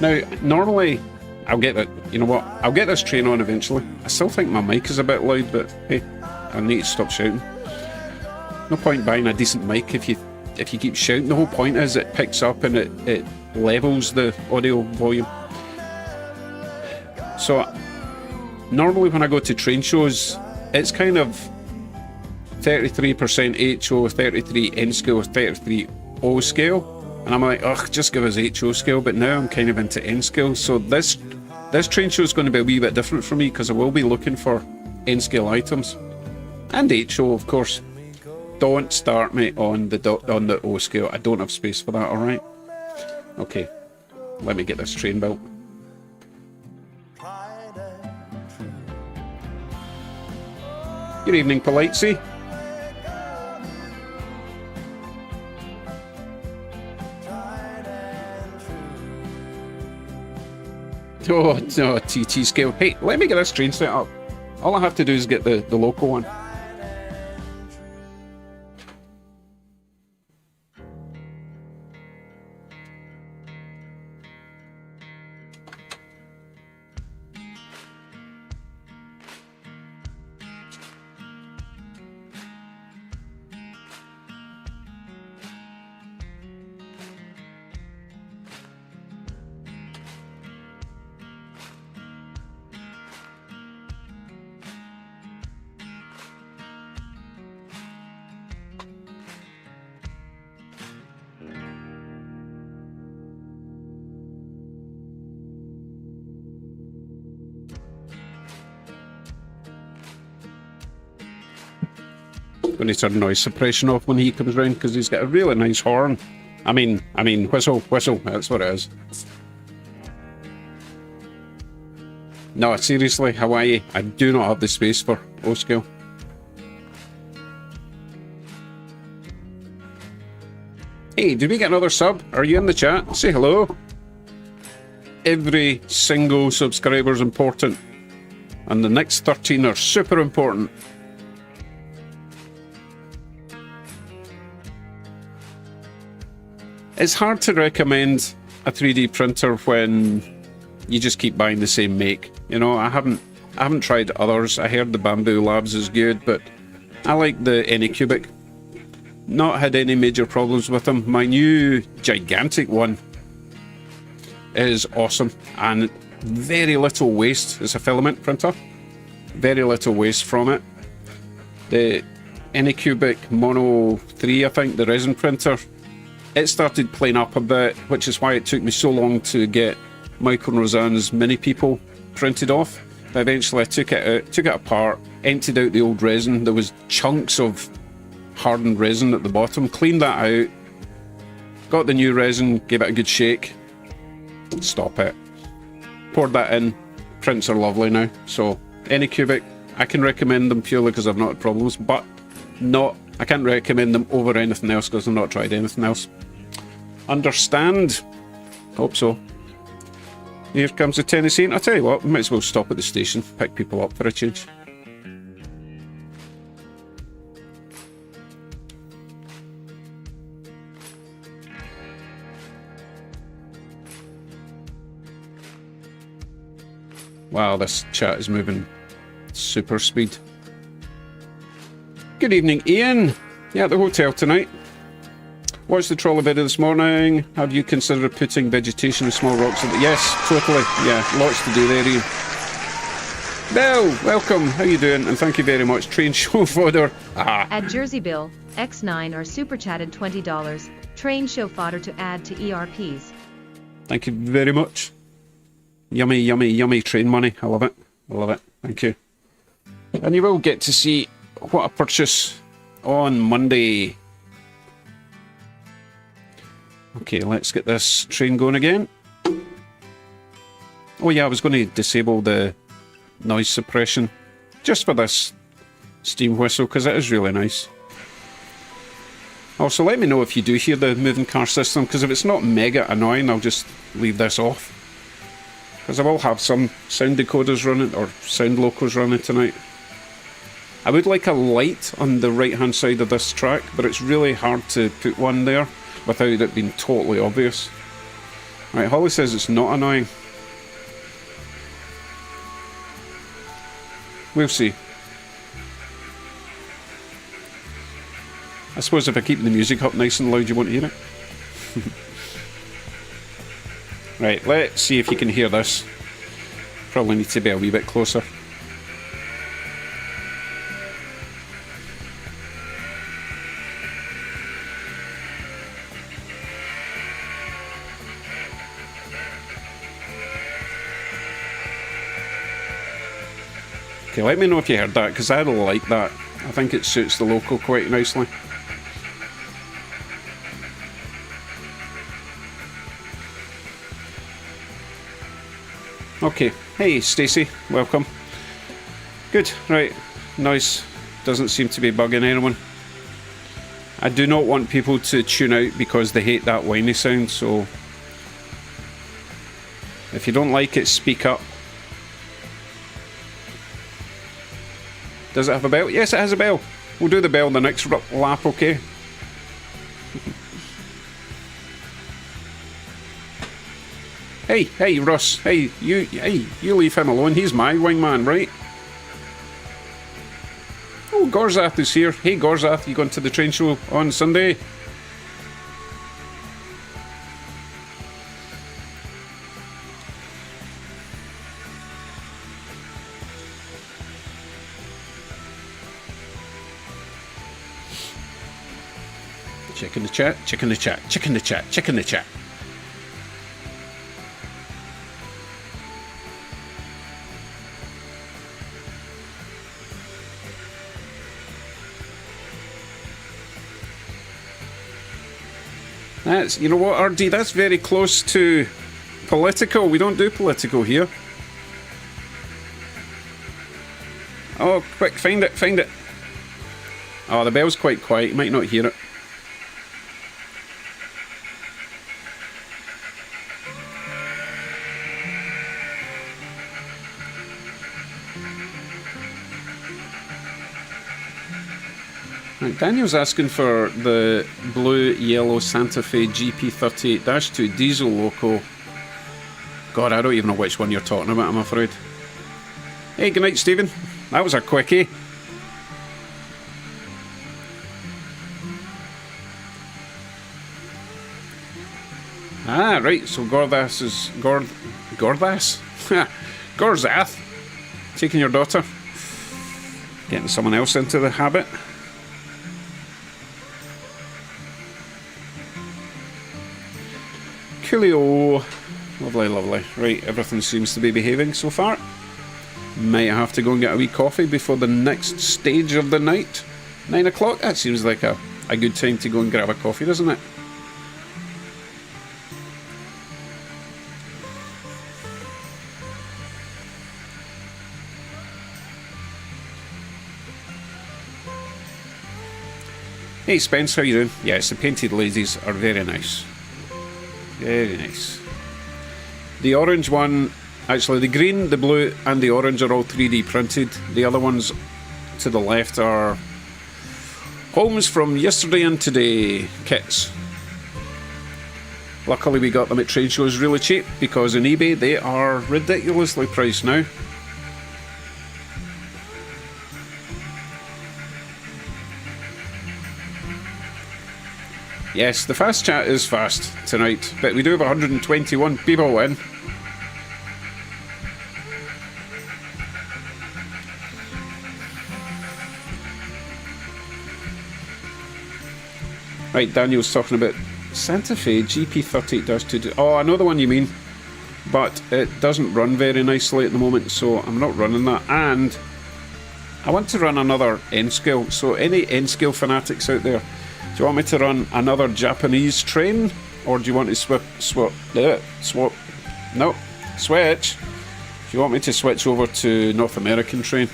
[SPEAKER 1] Now, normally, I'll get it. You know what? I'll get this train on eventually. I still think my mic is a bit loud, but hey, I need to stop shouting. No point buying a decent mic if you keep shouting. The whole point is it picks up and it levels the audio volume. So, normally when I go to train shows, it's kind of 33% HO, 33 N scale, 33 O scale, and I'm like, ugh, just give us HO scale. But now I'm kind of into N scale, so this train show is going to be a wee bit different for me because I will be looking for N scale items and HO, of course. Don't start me on the O scale. I don't have space for that. All right. Okay, let me get this train built. Good evening, Politesy. Oh, no, TT scale. Hey, let me get this train set up. All I have to do is get the local one. Going to turn noise suppression off when he comes round because he's got a really nice horn. I mean, whistle, that's what it is. No, seriously, Hawaii, I do not have the space for O-scale. Hey, did we get another sub? Are you in the chat? Say hello. Every single subscriber is important, and the next 13 are super important. It's hard to recommend a 3D printer when you just keep buying the same make. You know, I haven't tried others. I heard the Bamboo Labs is good, but I like the Anycubic. Not had any major problems with them. My new gigantic one is awesome, and very little waste. It's a filament printer. Very little waste from it. Anycubic Mono 3, I think, the resin printer. It started playing up a bit, which is why it took me so long to get Michael and Roseanne's Mini People printed off. But eventually I took it apart, emptied out the old resin. There was chunks of hardened resin at the bottom. Cleaned that out, got the new resin, gave it a good shake. Stop it. Poured that in. Prints are lovely now. So Anycubic, I can recommend them purely because I've not had problems, but I can't recommend them over anything else because I've not tried anything else. Understand? Hope so. Here comes the Tennessee. I'll tell you what, we might as well stop at the station, pick people up for a change. Wow, this chat is moving super speed. Good evening, Ian. Yeah, at the hotel tonight. Watched the trolley video this morning. Have you considered putting vegetation and small rocks in it? Yes, totally. Yeah, lots to do there, Ian. Bell, welcome. How you doing? And thank you very much. Train show fodder.
[SPEAKER 2] At Jersey Bill, X9 or super chatted $20. Train show fodder to add to ERPs.
[SPEAKER 1] Thank you very much. Yummy, yummy, yummy train money. I love it. I love it. Thank you. And you will get to see what I purchase on Monday. Okay, let's get this train going again. Oh yeah, I was going to disable the noise suppression just for this steam whistle because it is really nice. Also, let me know if you do hear the moving car system, because if it's not mega annoying, I'll just leave this off. Because I will have some sound decoders running, or sound locos running tonight. I would like a light on the right hand side of this track, but it's really hard to put one there without it being totally obvious. Right, Holly says it's not annoying. We'll see. I suppose if I keep the music up nice and loud, you won't hear it. Right, let's see if you can hear this. Probably need to be a wee bit closer. Okay, let me know if you heard that, because I like that. I think it suits the local quite nicely. Okay, hey Stacey, welcome. Good, right, noise doesn't seem to be bugging anyone. I do not want people to tune out because they hate that whiny sound, so if you don't like it, speak up. Does it have a bell? Yes, it has a bell. We'll do the bell the next lap, okay? Hey, Russ. Hey, you leave him alone. He's my wingman, right? Oh, Gorzath is here. Hey, Gorzath, you going to the train show on Sunday? Check in the chat, check in the chat, check in the chat, check in the chat. That's, you know what, RD, that's very close to political. We don't do political here. Oh, quick, find it, find it. Oh, the bell's quite quiet, you might not hear it. Right, Daniel's asking for the blue-yellow Santa Fe GP38-2 diesel loco. God, I don't even know which one you're talking about, I'm afraid. Hey, good night, Stephen. That was a quickie. Ah, right, so Gordas is... Gordas? Gorzath. Taking your daughter. Getting someone else into the habit. coolio. Lovely, lovely. Right, everything seems to be behaving so far. Might have to go and get a wee coffee before the next stage of the night. 9 o'clock? That seems like a good time to go and grab a coffee, doesn't it? Hey Spence, how you doing? Yes, the painted ladies are very nice. Very nice. The orange one, actually the green, the blue and the orange are all 3D printed. The other ones to the left are homes from yesterday and today kits. Luckily we got them at trade shows really cheap, because on eBay they are ridiculously priced now. Yes, the fast chat is fast tonight, but we do have 121 people in. Right, Daniel's talking about Santa Fe GP38-2. Oh, I know the one you mean, but it doesn't run very nicely at the moment, so I'm not running that. And I want to run another N-scale, so any N-scale fanatics out there, do you want me to run another Japanese train, or do you want to switch? Do you want me to switch over to North American train?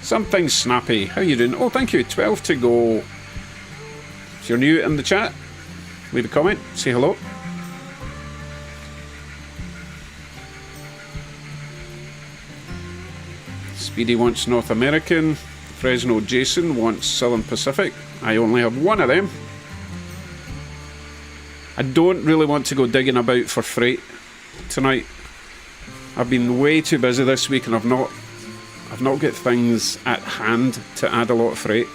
[SPEAKER 1] Something snappy. How you doing? Oh, thank you. 12 to go. If you're new in the chat, leave a comment, say hello. Speedy wants North American. Fresno Jason wants Southern Pacific. I only have one of them. I don't really want to go digging about for freight tonight. I've been way too busy this week, and I've not got things at hand to add a lot of freight,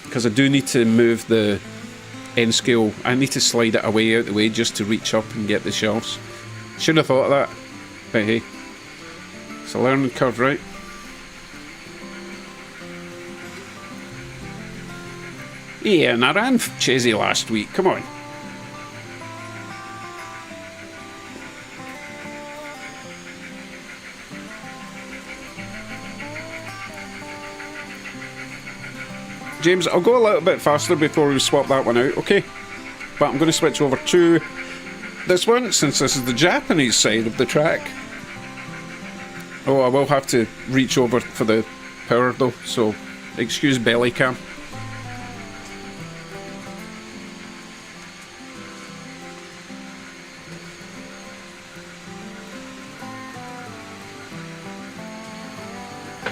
[SPEAKER 1] because I do need to move the N scale. I need to slide it away out the way just to reach up and get the shelves. Should have thought of that, but hey, it's a learning curve, right? Yeah, and I ran Chesy last week, come on. James, I'll go a little bit faster before we swap that one out, okay? But I'm going to switch over to this one, since this is the Japanese side of the track. Oh, I will have to reach over for the power though, so excuse belly cam.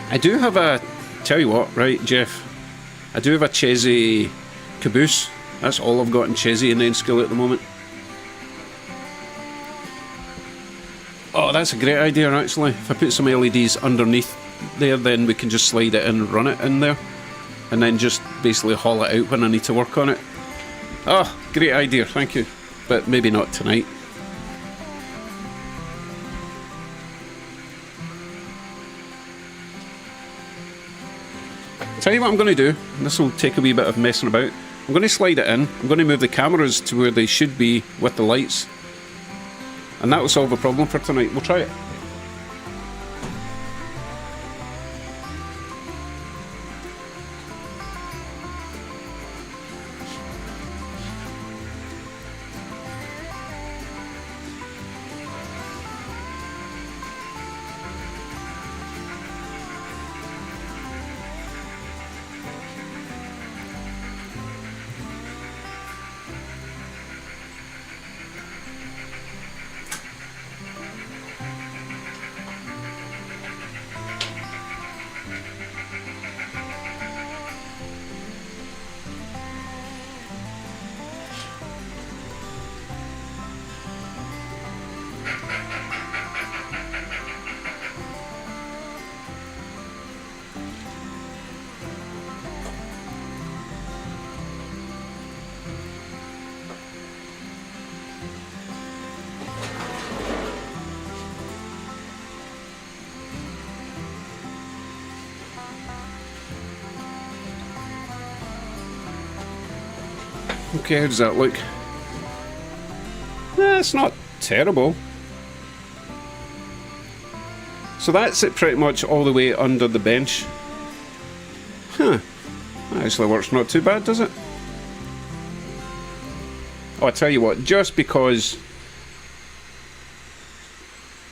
[SPEAKER 1] I do have a, tell you what, right, Jeff, I do have a Chesy Caboose. That's all I've got in Chesy and N-scale at the moment. Oh, that's a great idea, actually. If I put some LEDs underneath there, then we can just slide it in and run it in there, and then just basically haul it out when I need to work on it. Oh, great idea, thank you. But maybe not tonight. Tell you what I'm going to do, this will take a wee bit of messing about. I'm going to slide it in, I'm going to move the cameras to where they should be with the lights, and that will solve the problem for tonight. We'll try it. Okay, how does that look? It's not terrible. So that's it pretty much all the way under the bench. Huh. That actually works not too bad, does it? Oh, I tell you what, just because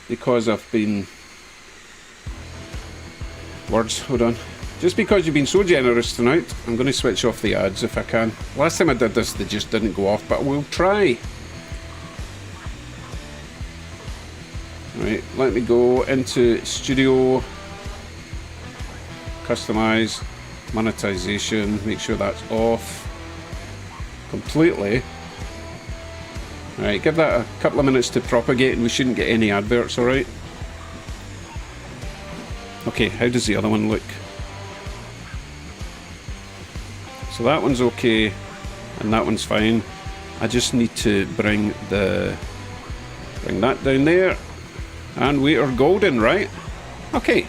[SPEAKER 1] I've been... Words, hold on. Just because you've been so generous tonight, I'm going to switch off the ads if I can. Last time I did this, they just didn't go off, but we'll try. Right, let me go into Studio, Customize, Monetization, make sure that's off completely. Alright, give that a couple of minutes to propagate and we shouldn't get any adverts, alright? Okay, how does the other one look? So that one's okay, and that one's fine. I just need to bring that down there, and we are golden, right? Okay,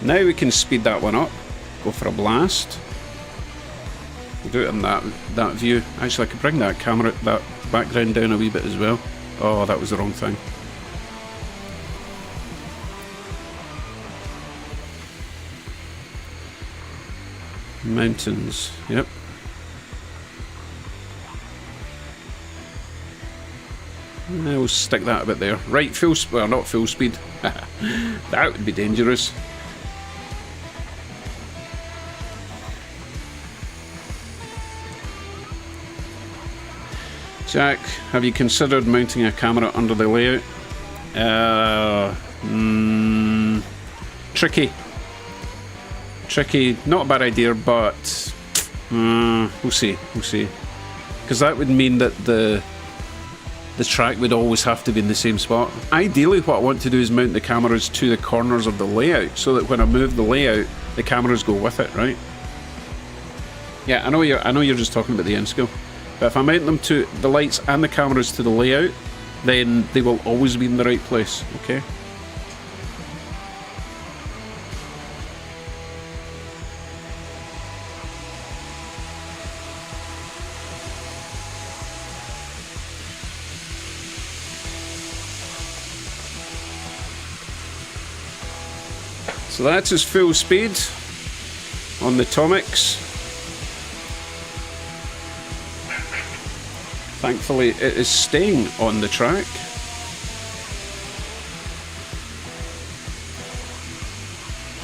[SPEAKER 1] now we can speed that one up. Go for a blast. We'll do it in that view. Actually, I could bring that background down a wee bit as well. Oh, that was the wrong thing. Mountains, yep. We'll stick that a bit there. Right, well, not full speed. That would be dangerous. Jack, have you considered mounting a camera under the layout? Tricky. Tricky, not a bad idea, but we'll see. Because that would mean that the track would always have to be in the same spot. Ideally, what I want to do is mount the cameras to the corners of the layout, so that when I move the layout, the cameras go with it, right? Yeah, I know you're just talking about the end scale, but if I mount them to the lights and the cameras to the layout, then they will always be in the right place, okay? So that's his full speed on the Atomics. Thankfully, it is staying on the track.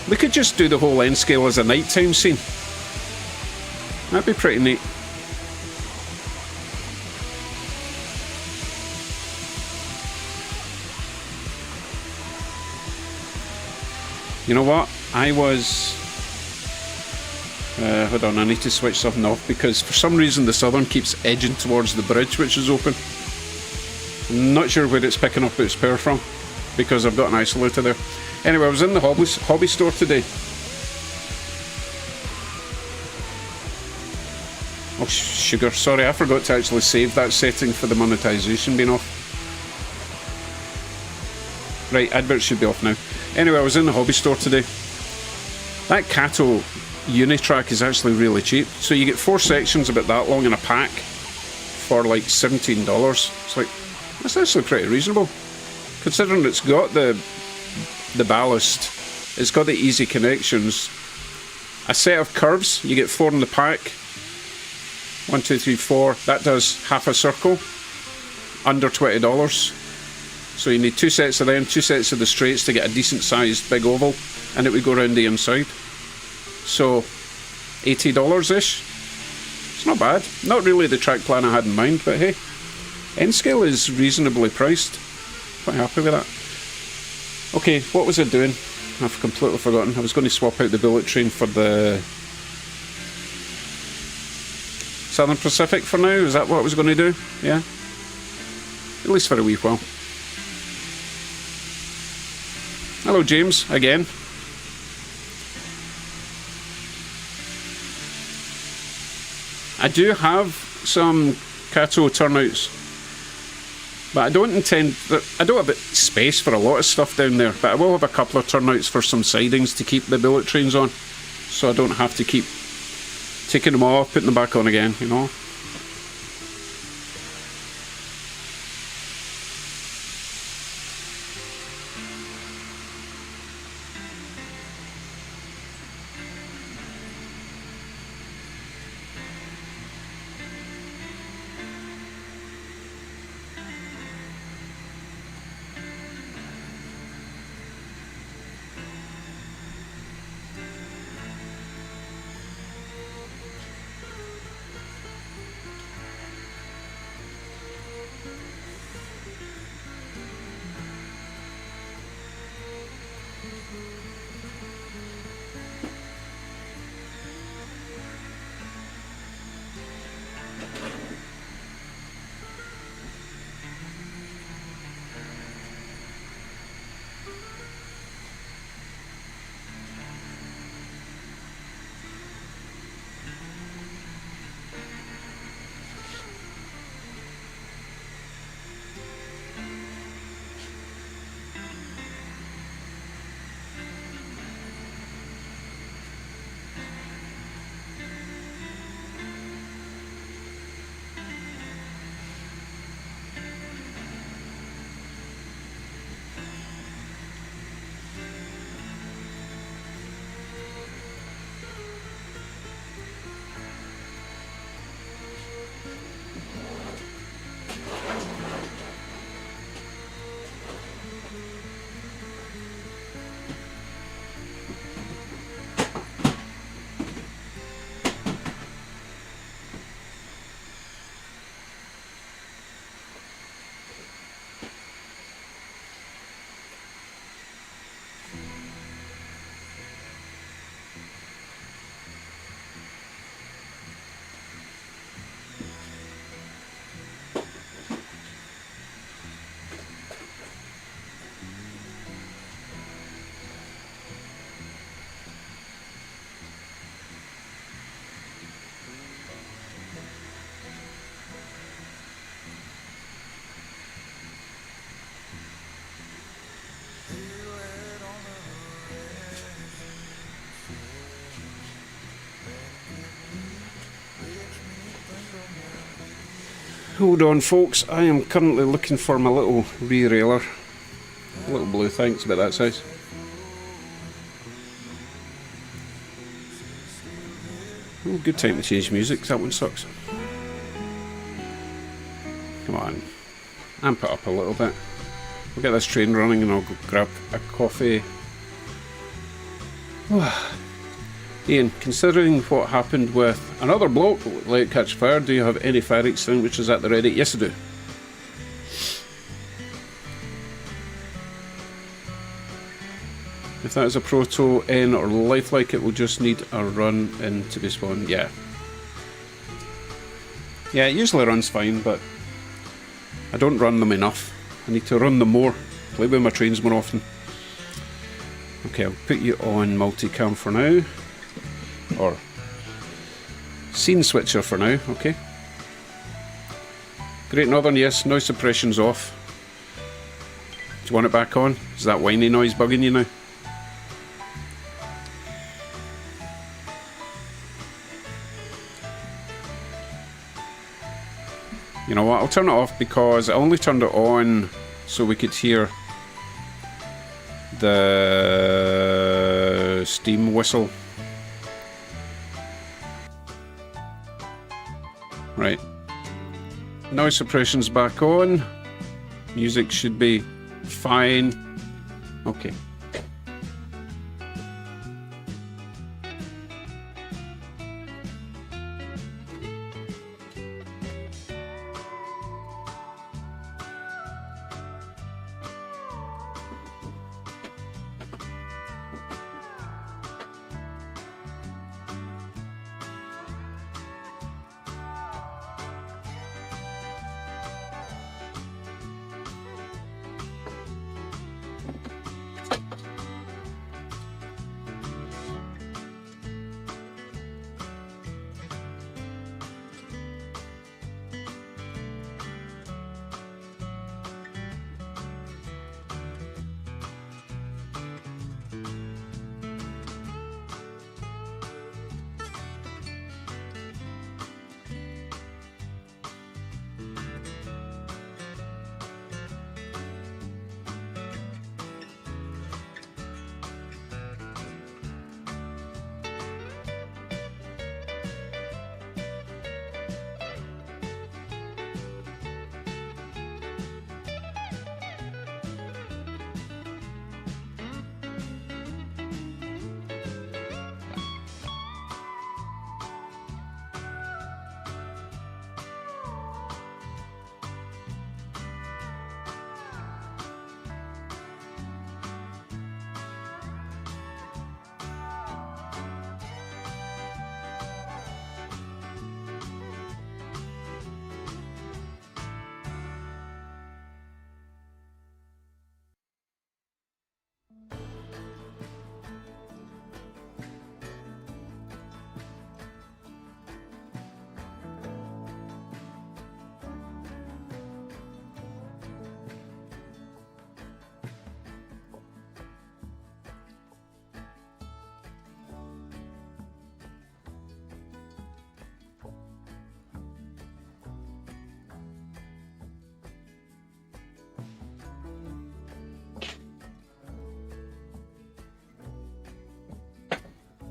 [SPEAKER 1] We could just do the whole end scale as a nighttime scene. That'd be pretty neat. You know what? I was... hold on, I need to switch something off because for some reason the Southern keeps edging towards the bridge which is open. I'm not sure where it's picking up its power from because I've got an isolator there. Anyway, I was in the hobby store today. Oh, sugar, sorry, I forgot to actually save that setting for the monetization being off. Right, adverts should be off now. Anyway, I was in the hobby store today. That Cato Unitrack is actually really cheap. So you get 4 sections about that long in a pack for like $17. It's like, that's actually pretty reasonable. Considering it's got the ballast, it's got the easy connections. A set of curves, you get 4 in the pack. 1, 2, 3, 4. That does half a circle. Under $20. So you need 2 sets of them, 2 sets of the straights to get a decent sized big oval, and it would go around the inside. So $80-ish. It's not bad. Not really the track plan I had in mind, but hey, N scale is reasonably priced. Quite happy with that. Okay, what was I doing? I've completely forgotten. I was going to swap out the bullet train for the Southern Pacific for now. Is that what I was going to do? Yeah. At least for a wee while. Hello James, again. I do have some Cato turnouts, but I don't have space for a lot of stuff down there, but I will have a couple of turnouts for some sidings to keep the bullet trains on, so I don't have to keep taking them off, putting them back on again, you know. Hold on folks, I am currently looking for my little re-railer. Little blue thing, it's about that size. Oh, good time to change music, that one sucks. Come on, amp it up a little bit. We'll get this train running and I'll go grab a coffee. Ian, considering what happened with another bloke let it catch fire, do you have any fire extinguishers at the ready? Yes I do. If that is a Proto N or lifelike, it will just need a run in to be spawned. Yeah. Yeah, it usually runs fine, but I don't run them enough. I need to run them more. Play with my trains more often. Okay, I'll put you on multicam for now. Or scene switcher for now, okay. Great Northern, yes, noise suppression's off. Do you want it back on? Is that whiny noise bugging you now? You know what, I'll turn it off because I only turned it on so we could hear the steam whistle. Right. Noise suppression's back on. Music should be fine. Okay.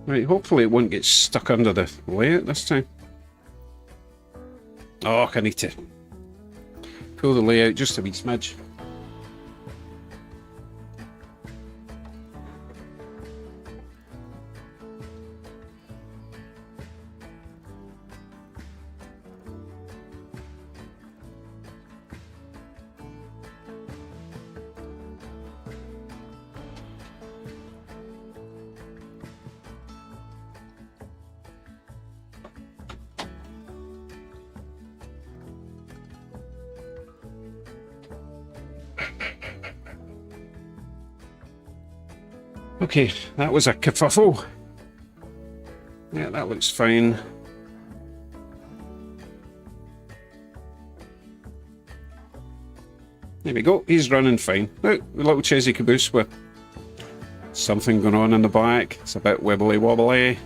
[SPEAKER 1] Right, hopefully it won't get stuck under the layout this time. Oh, I need to pull the layout just a wee smidge. Okay, that was a kerfuffle. Yeah, that looks fine. There we go, he's running fine. Now, the little chesy caboose with something going on in the back. It's a bit wibbly wobbly.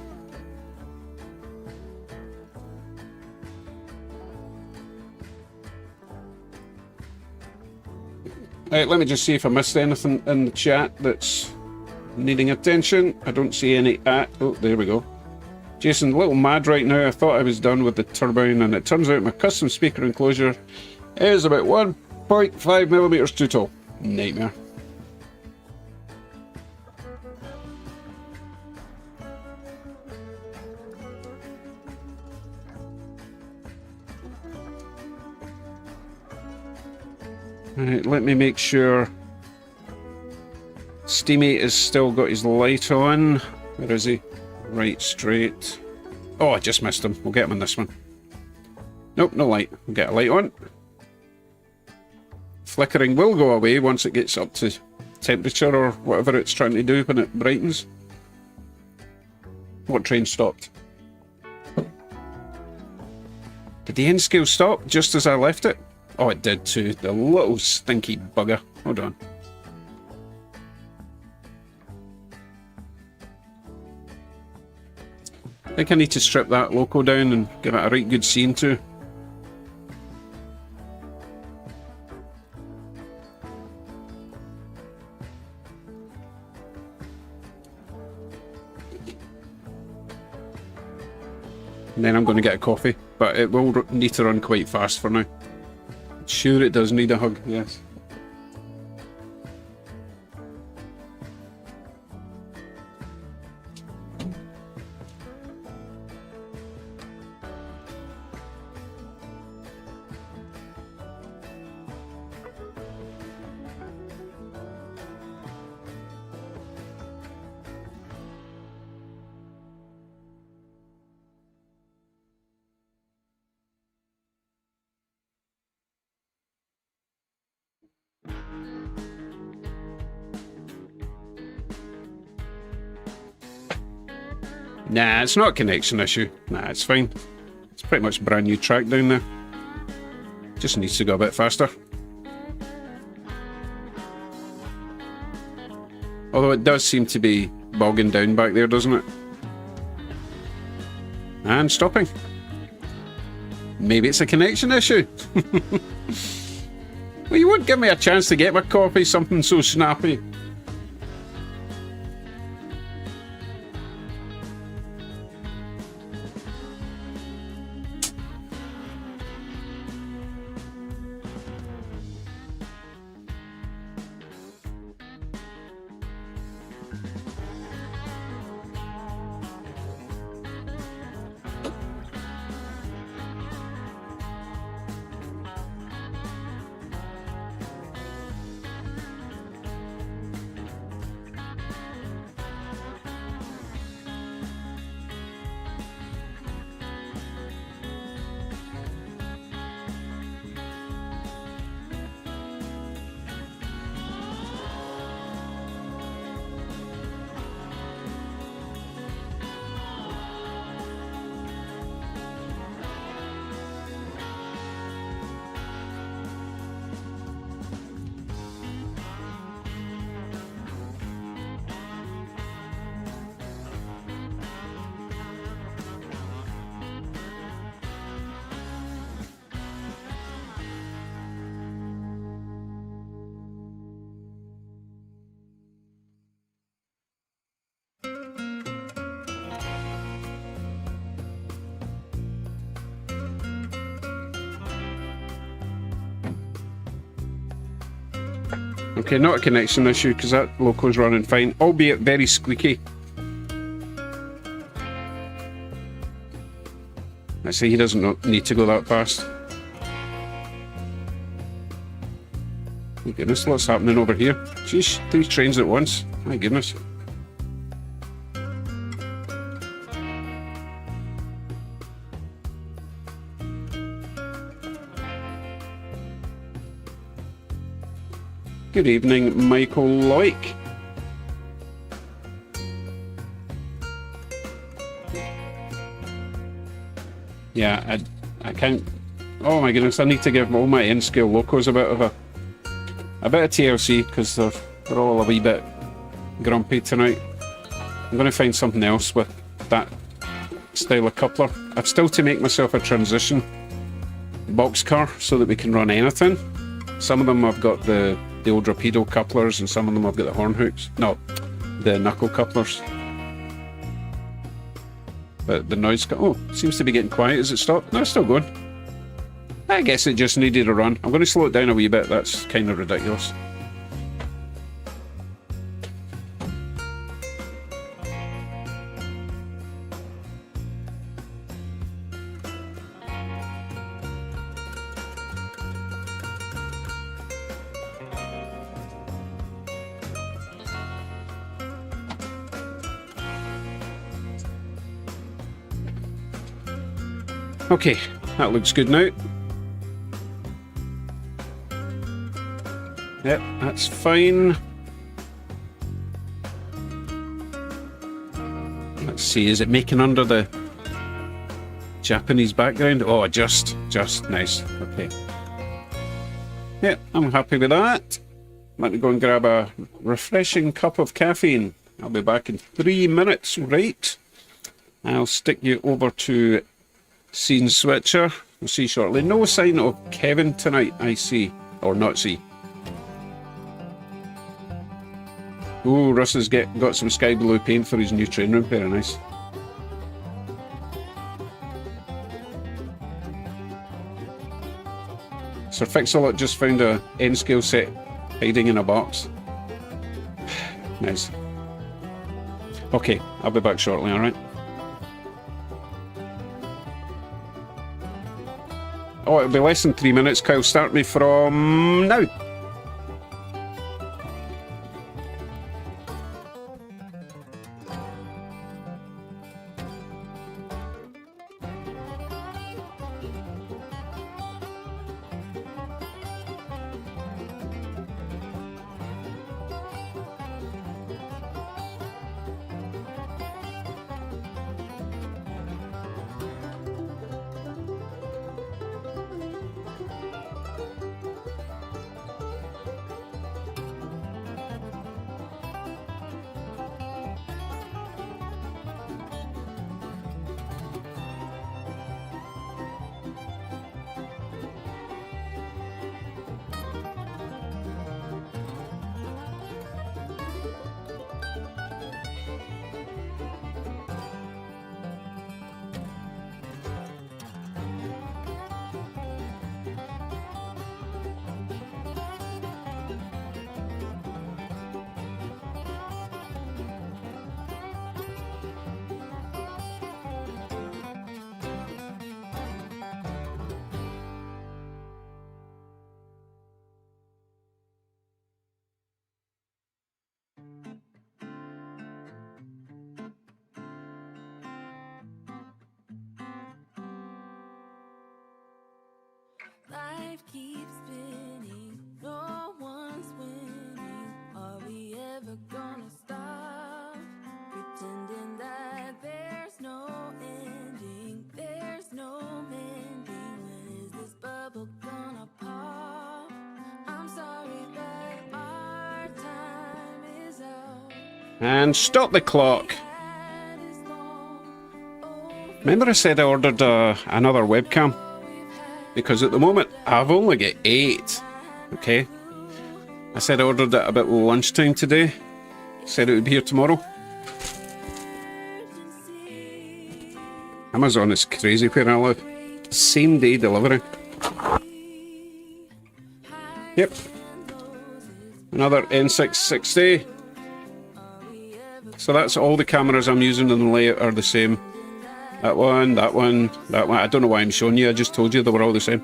[SPEAKER 1] Right, let me just see if I missed anything in the chat that's needing attention. I don't see any. Oh, there we go. Jason, a little mad right now. I thought I was done with the turbine, and it turns out my custom speaker enclosure is about 1.5 millimeters too tall. Nightmare. Right, let me make sure Steamy has still got his light on. Where is he? Right, straight. Oh, I just missed him. We'll get him on this one. Nope, no light. We'll get a light on. Flickering will go away once it gets up to temperature or whatever it's trying to do when it brightens. What train stopped? Did the end scale stop just as I left it? Oh, it did too. The little stinky bugger. Hold on. I think I need to strip that loco down and give it a right good scene too. And then I'm going to get a coffee, but it will need to run quite fast for now. Sure, it does need a hug, yes. Nah, it's not a connection issue. Nah, it's fine. It's pretty much a brand new track down there. Just needs to go a bit faster. Although it does seem to be bogging down back there, doesn't it? And stopping. Maybe it's a connection issue. Well, you wouldn't give me a chance to get my copy, something so snappy. Okay, not a connection issue because that loco's running fine, albeit very squeaky. I say he doesn't need to go that fast. Oh goodness, what's happening over here? Jeez, 3 trains at once. My goodness. Good evening, Michael Loic. Yeah, I can't. Oh my goodness, I need to give all my N-scale locos a bit of TLC because they're all a wee bit grumpy tonight. I'm going to find something else with that style of coupler. I've still to make myself a transition boxcar so that we can run anything. Some of them I've got the old Rapido couplers, and some of them I've got the horn hooks. No, the knuckle couplers. But the noise, oh, seems to be getting quiet. Is it stopped? No, it's still going. I guess it just needed a run. I'm going to slow it down a wee bit. That's kind of ridiculous. Okay, that looks good now. Yep, that's fine. Let's see, is it making under the Japanese background? Oh, just nice. Okay. Yep, I'm happy with that. Let me go and grab a refreshing cup of caffeine. I'll be back in 3 minutes, right? I'll stick you over to Scene Switcher. We'll see shortly. No sign of Kevin tonight, I see. Or not see. Ooh, Russ has got some sky blue paint for his new train room. Very nice. Sir Fix-a-Lot just found a N-scale set hiding in a box. Nice. Okay, I'll be back shortly, alright? Oh, it'll be less than 3 minutes, Kyle. Start me from now.
[SPEAKER 3] Life keeps spinning, no one's winning. Are we ever gonna stop pretending that there's no ending? There's no mending. When is this bubble gonna pop? I'm sorry that our time is up.
[SPEAKER 1] And stop the clock. Remember I said I ordered another webcam? Because at the moment, I've only got 8. Okay? I said I ordered it about lunchtime today. Said it would be here tomorrow. Amazon is crazy where I live. Same day delivery. Yep. Another N660. So that's all the cameras I'm using in the layout are the same. That one, that one, that one. I don't know why I'm showing you, I just told you they were all the same.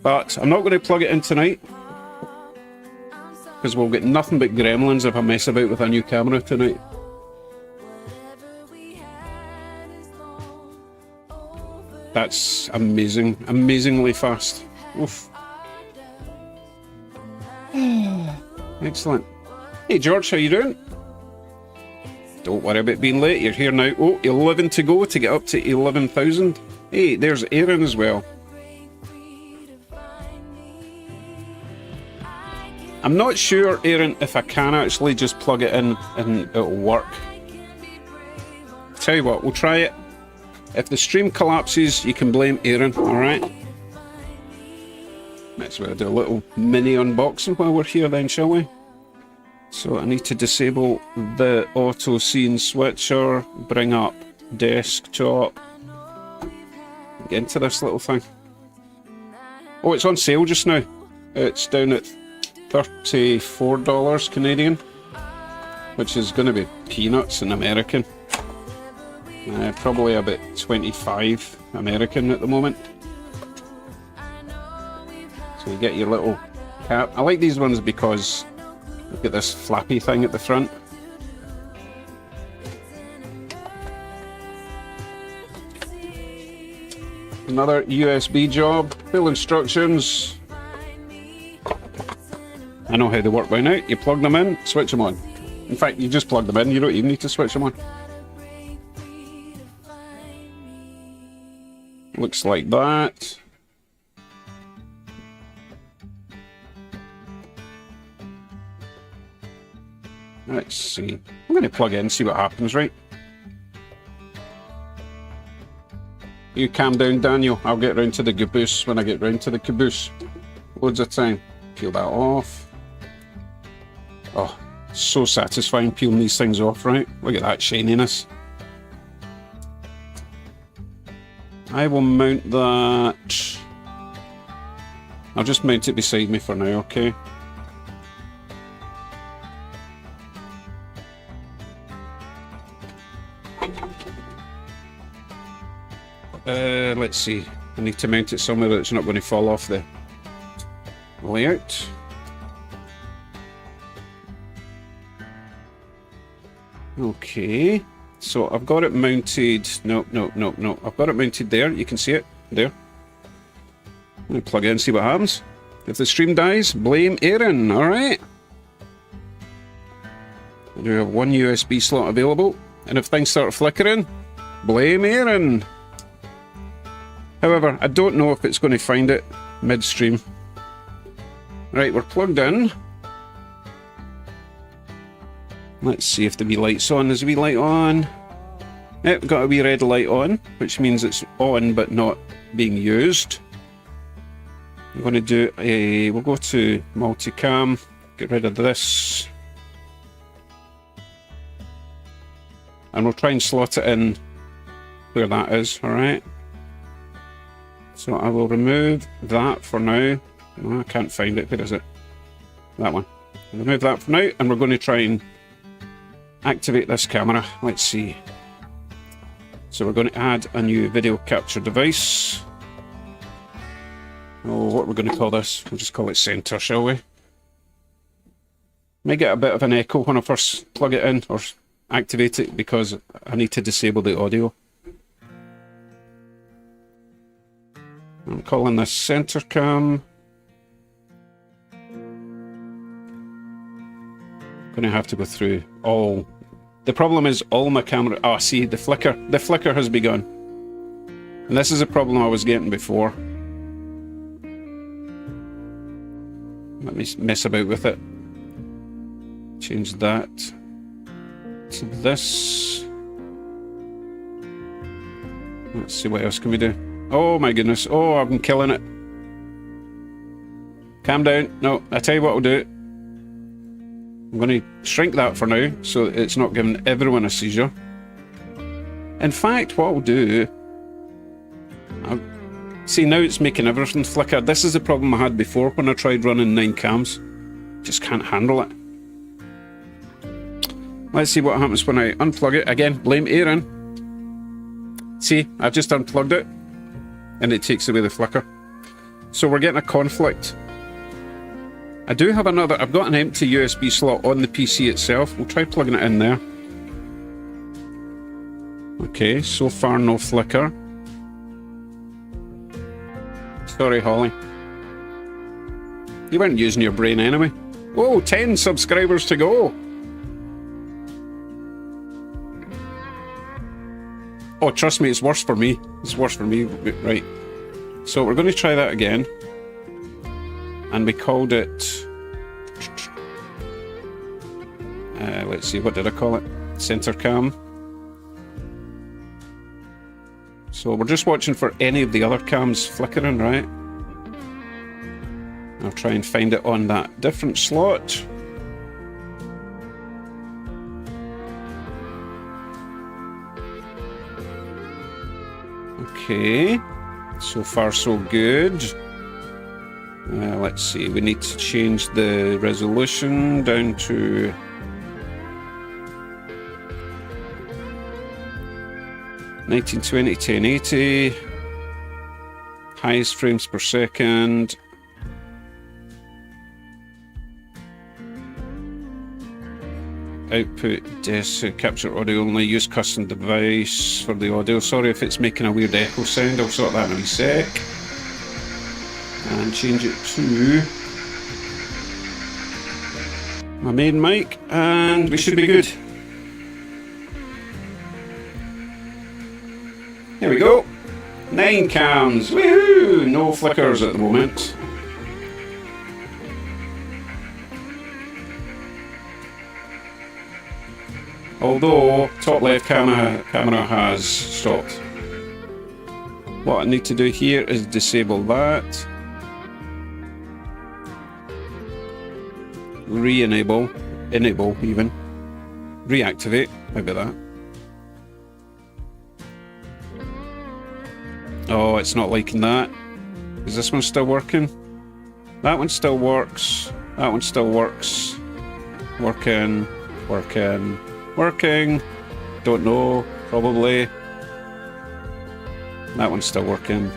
[SPEAKER 1] But I'm not going to plug it in tonight, because we'll get nothing but gremlins if I mess about with a new camera tonight. That's amazing, amazingly fast. Oof. Excellent. Hey George, how you doing? Don't worry about being late, you're here now. Oh, 11 to go to get up to 11,000. Hey, there's Aaron as well. I'm not sure, Aaron, if I can actually just plug it in and it'll work. Tell you what, we'll try it. If the stream collapses, you can blame Aaron, alright? Let's do a little mini unboxing while we're here then, shall we? So I need to disable the auto scene switcher, bring up desktop, get into this little thing. Oh, it's on sale just now. It's down at $34 Canadian, which is going to be peanuts in American. Probably about 25 American at the moment. So you get your little cap. I like these ones because you've got this flappy thing at the front. Another USB job, full instructions. I know how they work by now. You plug them in, switch them on. In fact, you just plug them in, you don't even need to switch them on. Looks like that. Let's see. I'm going to plug in, see what happens, right? You calm down, Daniel. I'll get round to the Caboose when I get round to the Caboose. Loads of time. Peel that off. Oh, so satisfying peeling these things off, right? Look at that shininess. I will mount that. I'll just mount it beside me for now, okay? Let's see. I need to mount it somewhere that's not going to fall off the layout. Okay. So I've got it mounted. No. I've got it mounted there. You can see it there. I'm going to plug in and see what happens. If the stream dies, blame Aaron. Alright. I do have one USB slot available. And if things start flickering, blame Aaron. However, I don't know if it's going to find it midstream. Right, we're plugged in. Let's see if the wee light's on. Is the wee light on? Yep, got a wee red light on, which means it's on but not being used. I'm going to do a... We'll go to multicam, get rid of this. And we'll try and slot it in where that is, alright? So I will remove that for now. Oh, I can't find it. Where is it? That one. I'll remove that for now, and we're going to try and activate this camera. Let's see. So we're going to add a new video capture device. Oh, what we're going to call this? We'll just call it center, shall we? May get a bit of an echo when I first plug it in or activate it because I need to disable the audio. I'm calling this center cam. Going to have to go through all. The problem is all my camera. Oh, see the flicker. The flicker has begun, and this is a problem I was getting before. Let me mess about with it. Change that to this. Let's see what else can we do. Oh my goodness. Oh, I'm killing it. Calm down. No, I tell you what I'll do. I'm going to shrink that for now so it's not giving everyone a seizure. In fact, what I'll do... see, now it's making everything flicker. This is the problem I had before when I tried running 9 cams. just can't handle it. Let's see what happens when I unplug it. Again, blame Aaron. See, I've just unplugged it and it takes away the flicker. So we're getting a conflict. I do have another, I've got an empty USB slot on the PC itself. We'll try plugging it in there. Okay, so far no flicker. Sorry, Holly. You weren't using your brain anyway. Whoa, 10 subscribers to go. Oh, trust me, it's worse for me. It's worse for me. Right. So we're going to try that again. And we called it... let's see, what did I call it? Center cam. So we're just watching for any of the other cams flickering, right? I'll try and find it on that different slot. Okay, so far so good. Let's see, we need to change the resolution down to 1920 1080, highest frames per second. Output desk capture audio only, use custom device for the audio. Sorry if it's making a weird echo sound, I'll sort that in a wee sec. And change it to my main mic, and we should be good. Here we go. 9 cams. Woohoo! No flickers at the moment. Although top left camera has stopped. What I need to do here is disable that. Re-enable, enable even. Reactivate, maybe that. Oh, it's not liking that. Is this one still working? That one still works. That one still works. Working, working, working. Don't know, probably. That one's still working.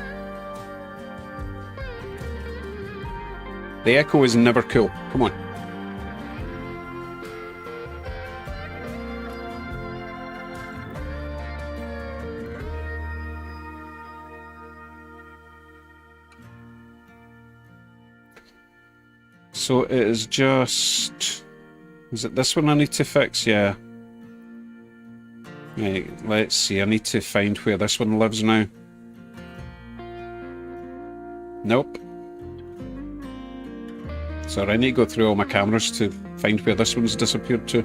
[SPEAKER 1] The echo is never cool. Come on. So it is just... Is it this one I need to fix? Yeah. Right, let's see. I need to find where this one lives now. Nope. So I need to go through all my cameras to find where this one's disappeared to.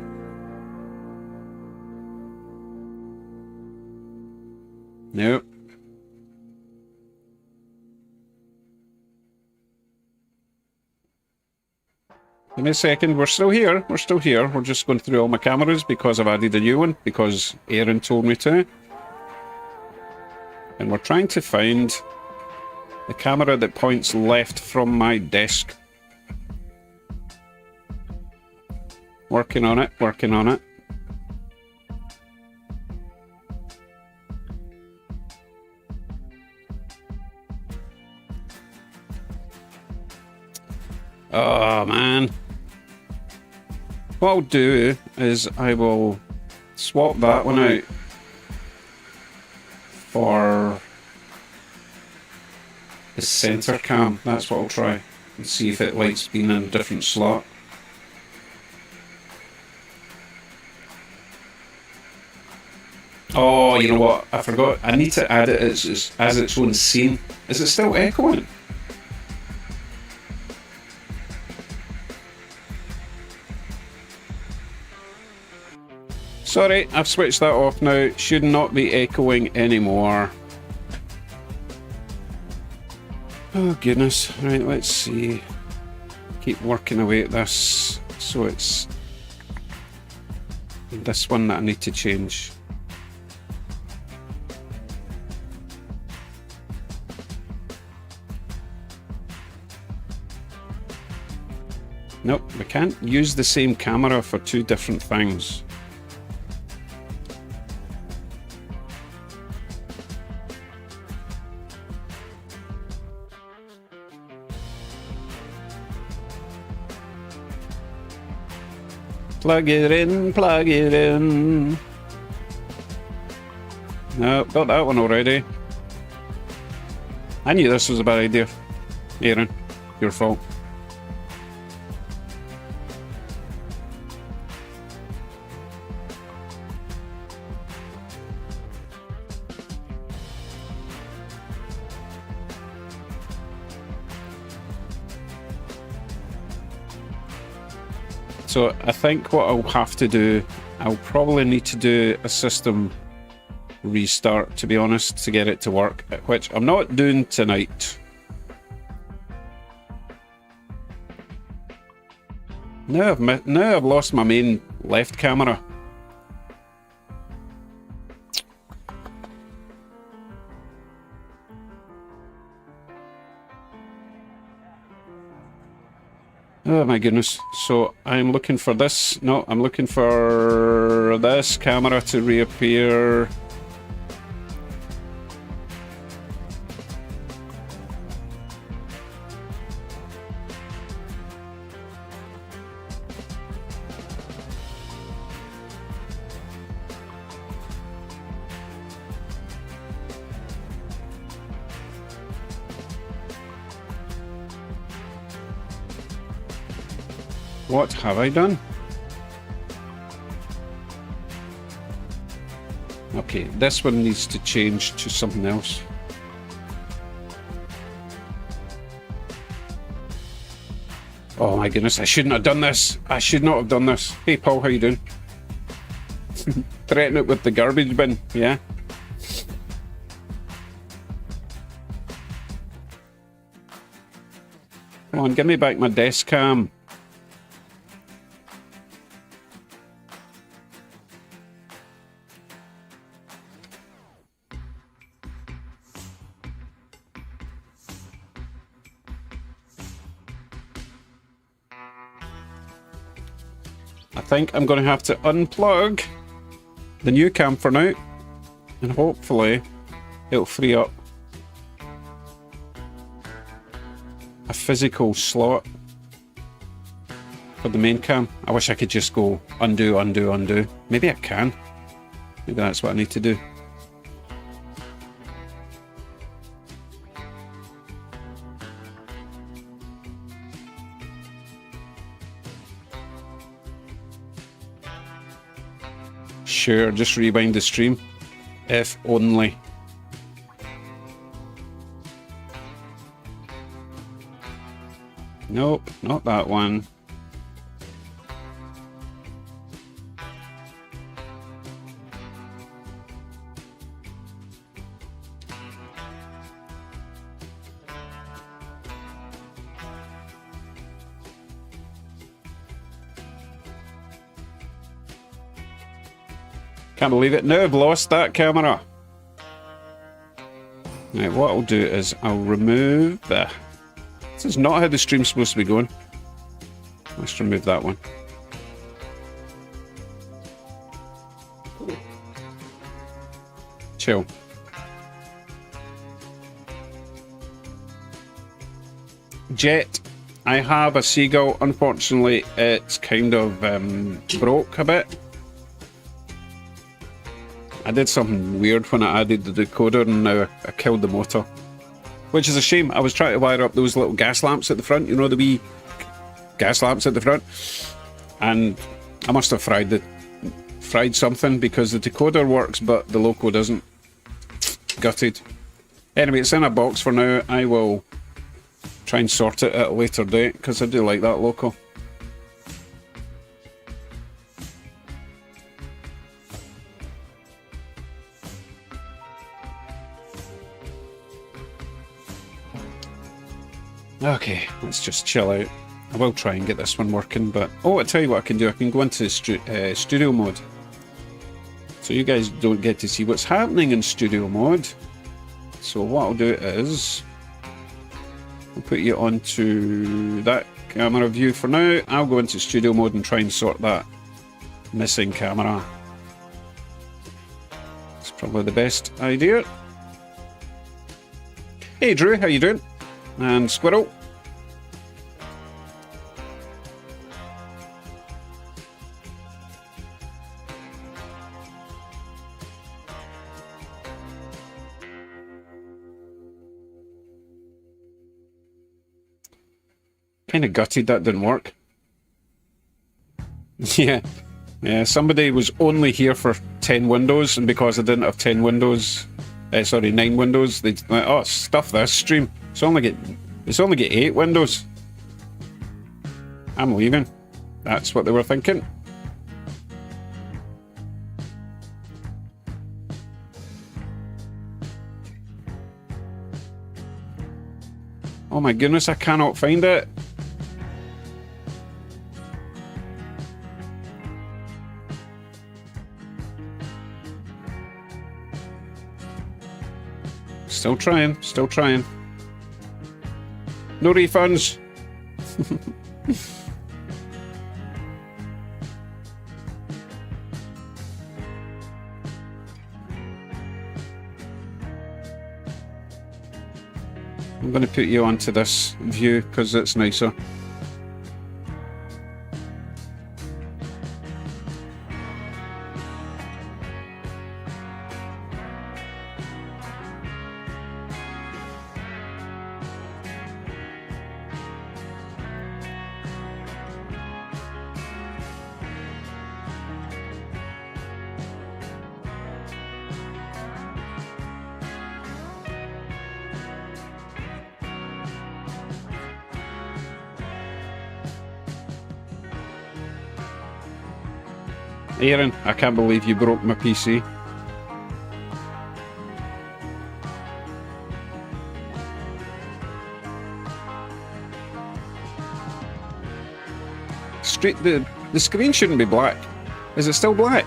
[SPEAKER 1] Nope. Give me a second, we're still here, we're still here. We're just going through all my cameras because I've added a new one, because Aaron told me to. And we're trying to find the camera that points left from my desk. Working on it, working on it. Oh man. What I'll do is I will swap that one out for the center cam. That's what I'll try and see if it likes being in a different slot. Oh, you know what? I forgot. I need to add it as its own scene. Is it still echoing? Sorry, I've switched that off now. It should not be echoing anymore. Oh goodness. Right, let's see. Keep working away at this. So it's this one that I need to change. Nope, we can't use the same camera for two different things. Plug it in, plug it in. No, got that one already. I knew this was a bad idea. Aaron, your fault. So I think what I'll have to do, I'll probably need to do a system restart, to be honest, to get it to work, which I'm not doing tonight. Now I've lost my main left camera. Oh my goodness. So I'm looking for this. No, I'm looking for this camera to reappear. What have I done? Okay, this one needs to change to something else. Oh my goodness, I shouldn't have done this. I should not have done this. Hey Paul, how you doing? Threaten it with the garbage bin, yeah? Come on, give me back my desk cam. I think I'm going to have to unplug the new cam for now, and hopefully it'll free up a physical slot for the main cam. I wish I could just go undo, undo, undo. Maybe I can. Maybe that's what I need to do. Sure, just rewind the stream. If only. Nope, not that one. Can't believe it. Now I've lost that camera. Right, what I'll do is I'll remove the... This is not how the stream's supposed to be going. Let's remove that one. Chill. Jet. I have a Seagull. Unfortunately, it's kind of broke a bit. I did something weird when I added the decoder and now I killed the motor. Which is a shame. I was trying to wire up those little gas lamps at the front, you know, the wee gas lamps at the front. And I must have fried something because the decoder works but the loco doesn't. Gutted. Anyway, it's in a box for now. I will try and sort it at a later date because I do like that loco. Okay, let's just chill out. I will try and get this one working, but... Oh, I'll tell you what I can do. I can go into studio mode. So you guys don't get to see what's happening in studio mode. So what I'll do is... I'll put you onto that camera view for now. I'll go into studio mode and try and sort that missing camera. It's probably the best idea. Hey Drew, how you doing? And Squirrel. Kind of gutted that didn't work. Yeah, somebody was only here for 10 windows, and because I didn't have 10 windows, 9 windows, they like, oh, stuff this stream. It's only get 8 windows. I'm leaving. That's what they were thinking. Oh my goodness, I cannot find it. Still trying. No refunds. I'm going to put you onto this view because it's nicer. Aaron, I can't believe you broke my PC. The screen shouldn't be black. Is it still black?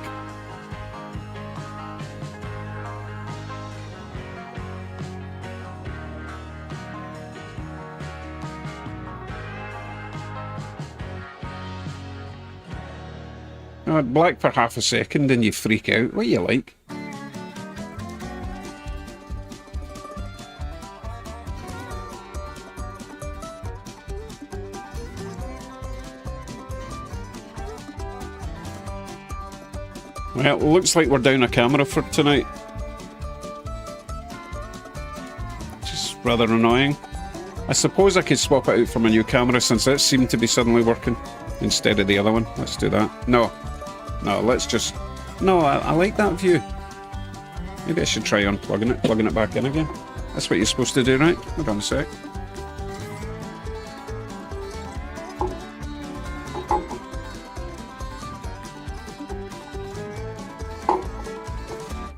[SPEAKER 1] Black for half a second and you freak out. What you like? Well, it looks like we're down a camera for tonight. Just rather annoying. I suppose I could swap it out for my new camera since it seemed to be suddenly working instead of the other one. Let's do that. No, let's just... No, I like that view. Maybe I should try unplugging it, plugging it back in again. That's what you're supposed to do, right? Hold on a sec.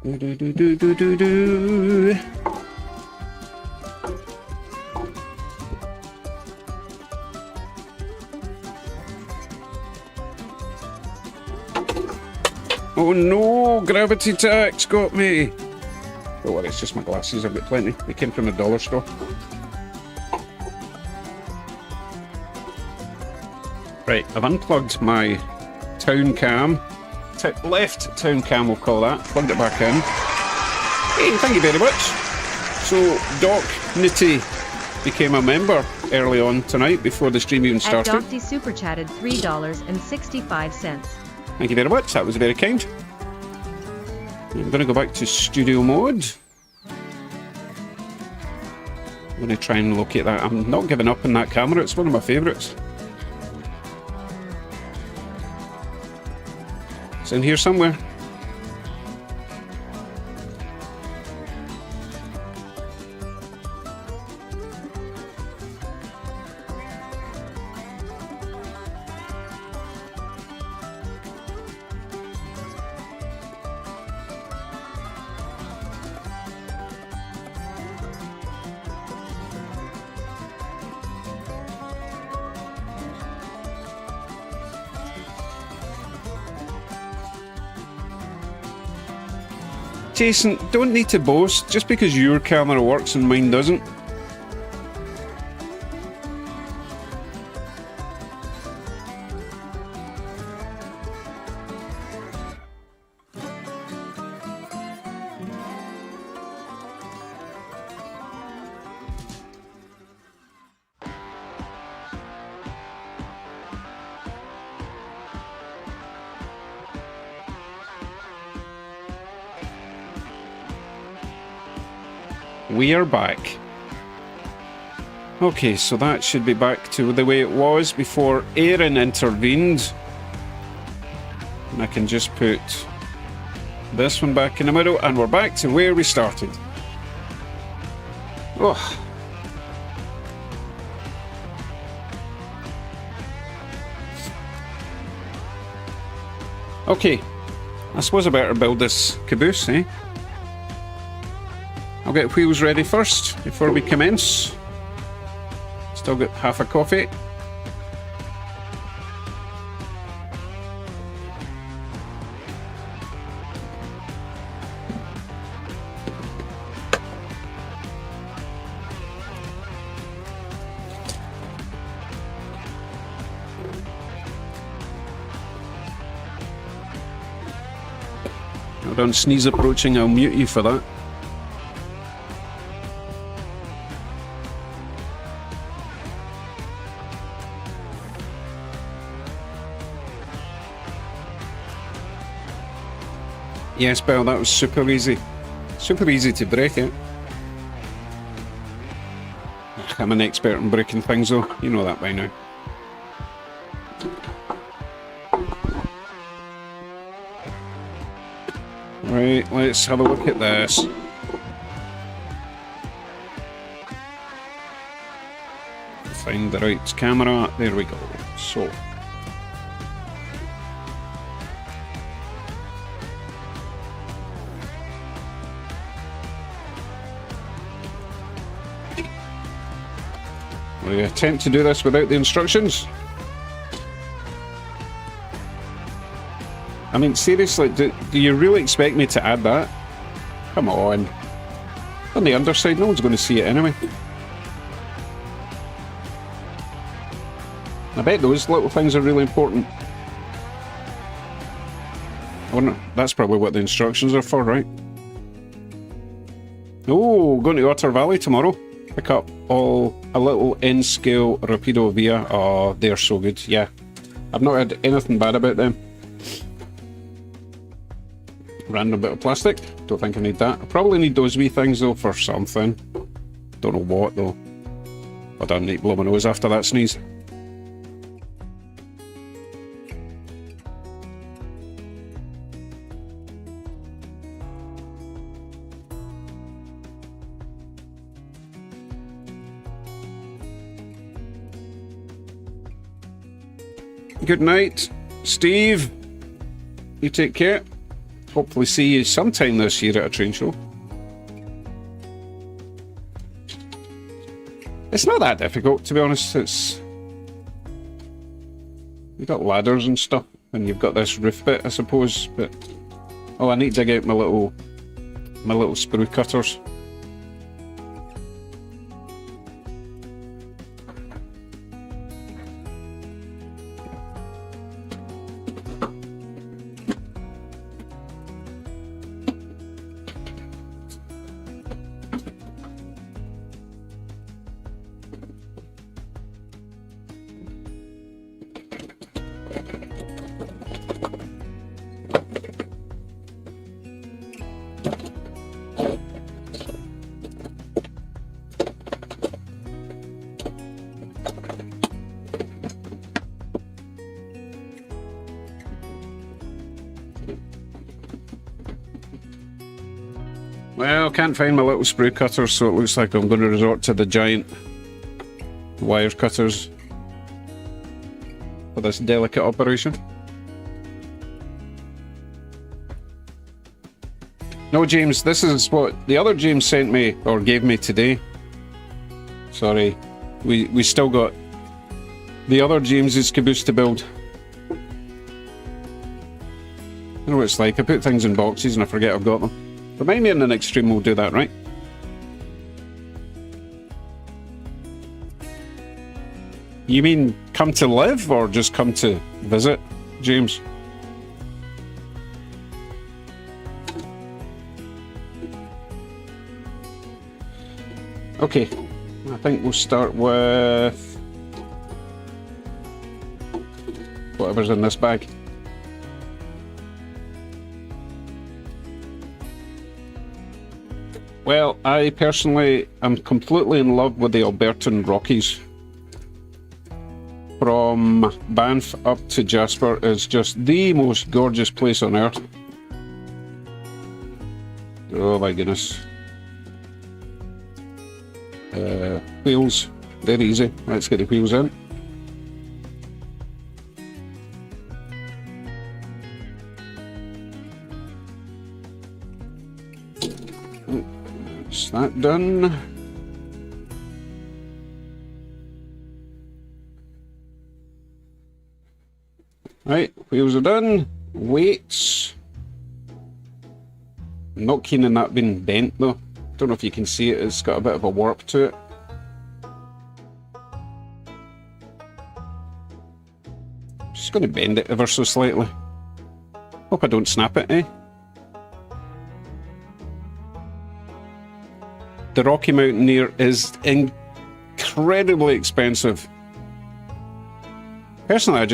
[SPEAKER 1] Do. Oh no, gravity tax got me. Don't worry, it's just my glasses, I've got plenty. They came from the dollar store. Right, I've unplugged my town cam. Left town cam, we'll call that. Plugged it back in. Hey, thank you very much. So, Doc Nitty became a member early on tonight before the stream even started.
[SPEAKER 2] Docty super chatted $3.65.
[SPEAKER 1] Thank you very much, that was very kind. I'm going to go back to studio mode. I'm going to try and locate that. I'm not giving up on that camera, it's one of my favourites. It's in here somewhere. Jason, don't need to boast just because your camera works and mine doesn't. We are back. Okay, so that should be back to the way it was before Aaron intervened. And I can just put this one back in the middle, and we're back to where we started. Oh. Okay, I suppose I better build this caboose, eh? I'll get wheels ready first before we commence. Still got half a coffee. Hold on, sneeze approaching, I'll mute you for that. Yes, Belle, that was super easy. Super easy to break it. I'm an expert in breaking things though, you know that by now. Right, let's have a look at this. Find the right camera, there we go. So. We attempt to do this without the instructions. I mean, seriously, do you really expect me to add that? Come on. On the underside, no one's going to see it anyway. I bet those little things are really important. I wonder, that's probably what the instructions are for, right? Oh, going to Otter Valley tomorrow. Pick up a little N-scale Rapido Via. Oh, they're so good, yeah. I've not heard anything bad about them. Random bit of plastic. Don't think I need that. I probably need those wee things though for something. Don't know what though. I don't need to blow my nose after that sneeze. Good night, Steve. You take care. Hopefully see you sometime this year at a train show. It's not that difficult, to be honest. It's... You've got ladders and stuff, and you've got this roof bit, I suppose, but... Oh, I need to dig out my little sprue cutters. Well, can't find my little spray cutters, so it looks like I'm going to resort to the giant wire cutters for this delicate operation. No, James, this is what the other James sent me, or gave me today. Sorry, we still got the other James's caboose to build. You know what it's like, I put things in boxes and I forget I've got them. Remind me in the next stream we'll do that, right? You mean come to live or just come to visit, James? Okay, I think we'll start with whatever's in this bag. Well, I personally am completely in love with the Albertan Rockies. From Banff up to Jasper is just the most gorgeous place on earth. Oh my goodness. Wheels, they're easy. Let's get the wheels in. Is that done? Right, wheels are done. Weights. I'm not keen on that being bent though. Don't know if you can see it, it's got a bit of a warp to it. Just going to bend it ever so slightly. Hope I don't snap it, eh? The Rocky Mountaineer is incredibly expensive. Personally,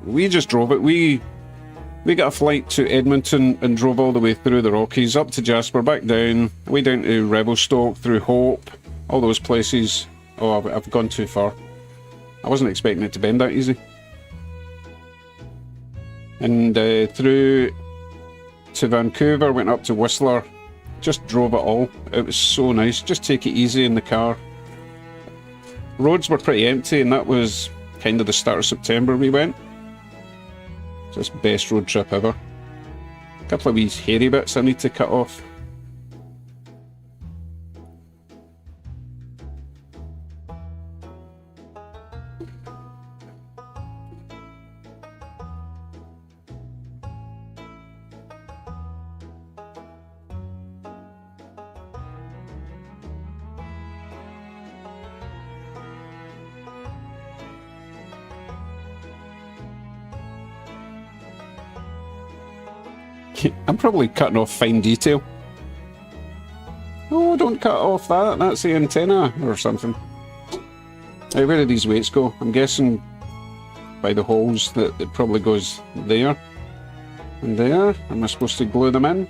[SPEAKER 1] we just drove it. We got a flight to Edmonton and drove all the way through the Rockies, up to Jasper, back down, way down to Revelstoke, through Hope, all those places. Oh, I've gone too far. I wasn't expecting it to bend that easy. And through to Vancouver, went up to Whistler, just drove it all. It was so nice. Just take it easy in the car. Roads were pretty empty, and that was kind of the start of September we went. Just best road trip ever. A couple of wee hairy bits I need to cut off. I'm probably cutting off fine detail. Oh, don't cut off that. That's the antenna or something. Right, where do these weights go? I'm guessing by the holes that it probably goes there and there. Am I supposed to glue them in?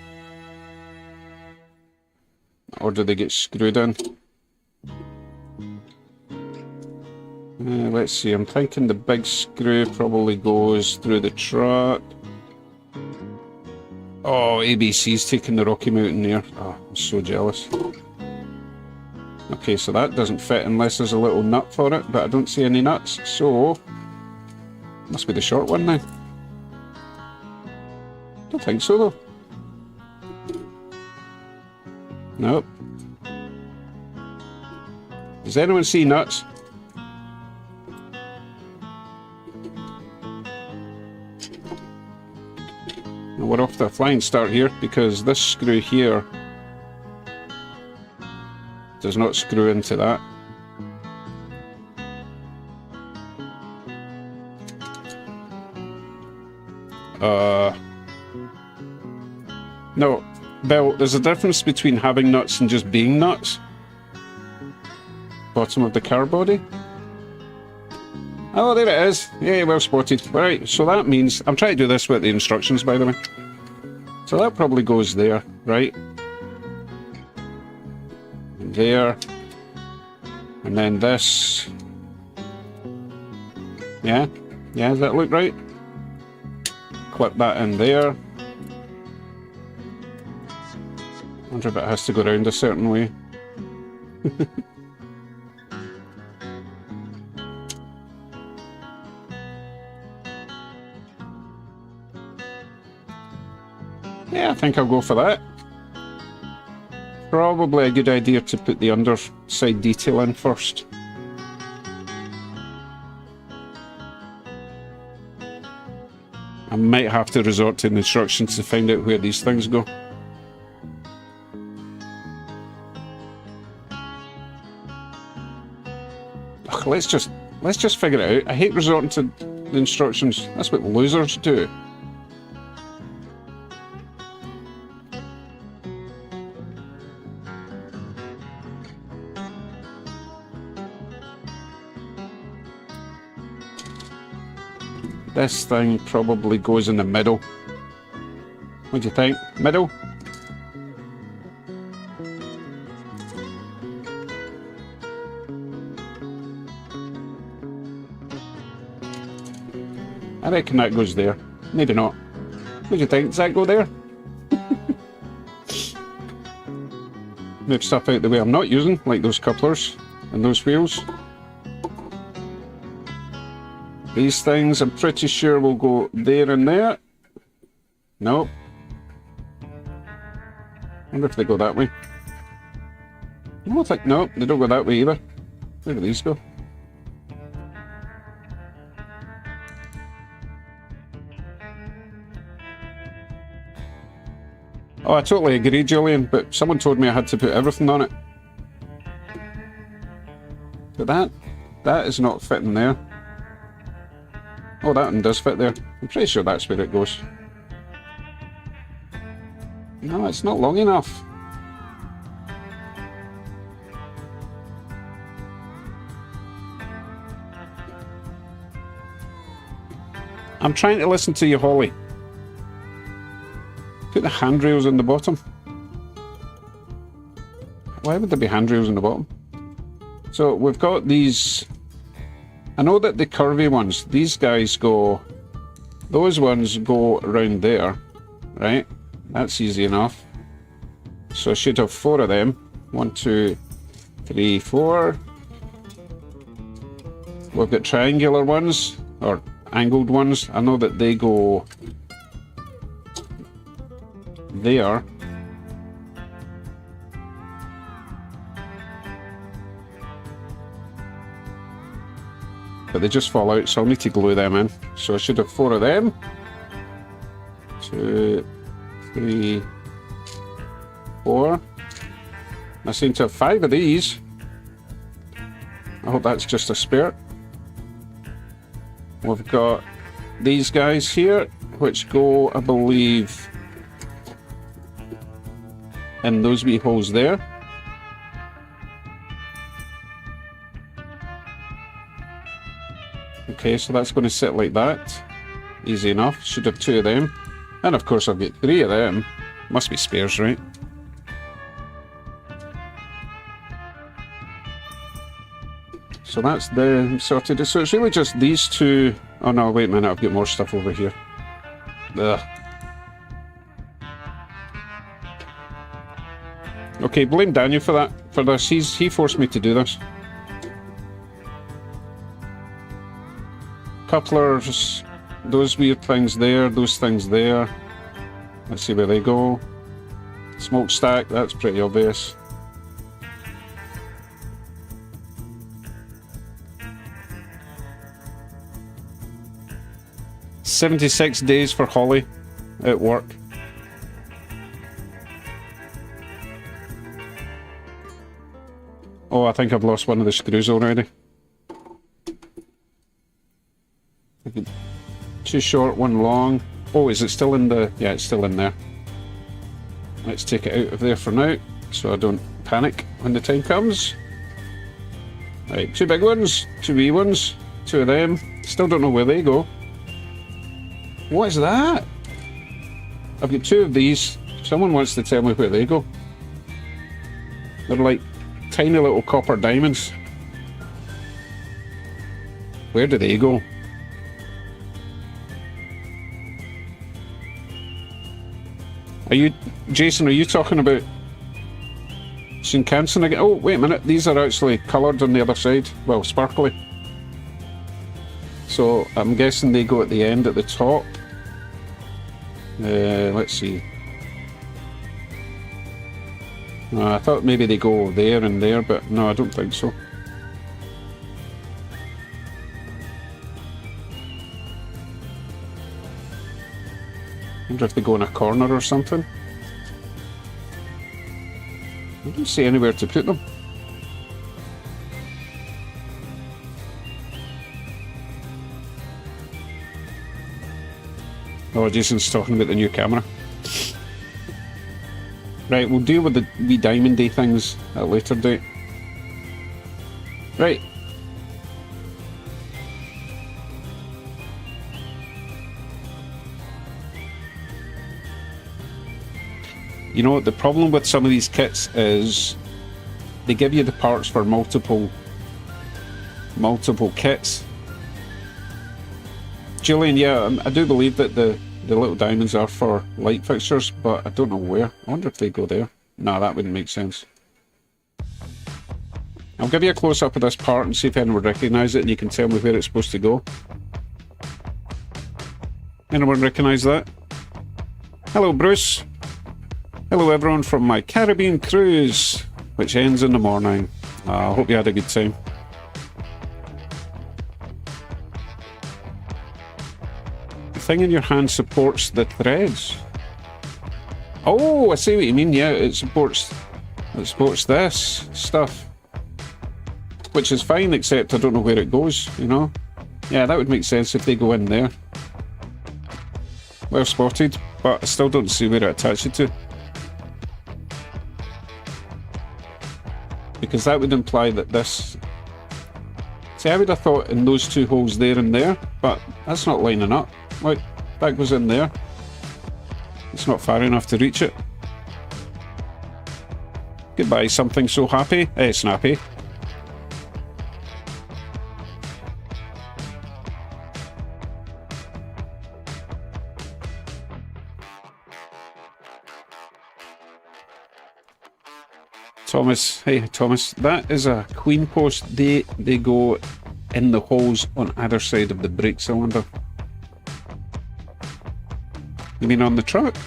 [SPEAKER 1] Or do they get screwed in? Let's see, I'm thinking the big screw probably goes through the truck. Oh, ABC's taking the Rocky Mountaineer. Oh, I'm so jealous. Okay, so that doesn't fit unless there's a little nut for it, but I don't see any nuts, so... Must be the short one now. Don't think so, though. Nope. Does anyone see nuts? We're off to a flying start here because this screw here does not screw into that. No, Bill, there's a difference between having nuts and just being nuts. Bottom of the car body. Oh, there it is. Yeah, well spotted. Right, so that means... I'm trying to do this with the instructions, by the way. So that probably goes there, right? And there. And then this. Yeah? Yeah, does that look right? Clip that in there. I wonder if it has to go around a certain way. Yeah, I think I'll go for that. Probably a good idea to put the underside detail in first. I might have to resort to the instructions to find out where these things go. Ugh, let's just figure it out. I hate resorting to the instructions. That's what losers do. This thing probably goes in the middle. What do you think? Middle? I reckon that goes there. Maybe not. What do you think? Does that go there? Move stuff out the way I'm not using, like those couplers and those wheels. These things I'm pretty sure will go there and there. Nope. Wonder if they go that way. I don't think, no, they don't go that way either. Where do these go? Oh, I totally agree, Julian, but someone told me I had to put everything on it. But that is not fitting there. Oh, that one does fit there. I'm pretty sure that's where it goes. No, it's not long enough. I'm trying to listen to you, Holly. Put the handrails on the bottom. Why would there be handrails on the bottom? So we've got these. I know that the curvy ones, these guys go, those ones go around there, right? That's easy enough. So I should have 4 of them. 1, 2, 3, 4. We've got triangular ones, or angled ones. I know that they go there. But they just fall out, so I'll need to glue them in. So I should have 4 of them. 2, 3, 4. I seem to have 5 of these. I hope that's just a spare. We've got these guys here, which go, I believe, in those wee holes there. Okay, so that's going to sit like that. Easy enough. Should have 2 of them. And of course I've got 3 of them. Must be spares, right? So that's them sorted. So it's really just these 2. Oh no, wait a minute, I've got more stuff over here. Ugh. Okay, blame Daniel for that. For this. He forced me to do this. Couplers, those weird things there, those things there. Let's see where they go. Smokestack, that's pretty obvious. "76 days for Holly at work." Oh, I think I've lost one of the screws already. Too short, one long. Oh, is it still in the... Yeah, it's still in there. Let's take it out of there for now, so I don't panic when the time comes. Right, 2 big ones, 2 wee ones, 2 of them. Still don't know where they go. What is that? I've got 2 of these. Someone wants to tell me where they go. They're like tiny little copper diamonds. Where do they go? Are you, Jason, are you talking about Shinkansen again? Oh, wait a minute, these are actually coloured on the other side. Well, sparkly. So, I'm guessing they go at the end, at the top. Let's see. I thought maybe they go there and there, but no, I don't think so. Wonder if they go in a corner or something. I don't see anywhere to put them. Oh, Jason's talking about the new camera. Right, we'll deal with the wee diamondy things at a later date. Right. You know, the problem with some of these kits is they give you the parts for multiple kits. Julian, yeah, I do believe that the little diamonds are for light fixtures, but I don't know where. I wonder if they go there. Nah, that wouldn't make sense. I'll give you a close-up of this part and see if anyone would recognise it, and you can tell me where it's supposed to go. Anyone recognise that? Hello, Bruce. Hello, everyone from my Caribbean cruise, which ends in the morning. I hope you had a good time. The thing in your hand supports the threads. Oh, I see what you mean. Yeah, it supports this stuff. Which is fine, except I don't know where it goes, you know? Yeah, that would make sense if they go in there. Well spotted, but I still don't see where it attaches to. Because that would imply that this... See, I would have thought in those two holes there and there, but that's not lining up. Look, that goes in there. It's not far enough to reach it. Goodbye, something so happy. Snappy. Thomas, hey Thomas, that is a queen post. They go in the holes on either side of the brake cylinder. You mean on the truck?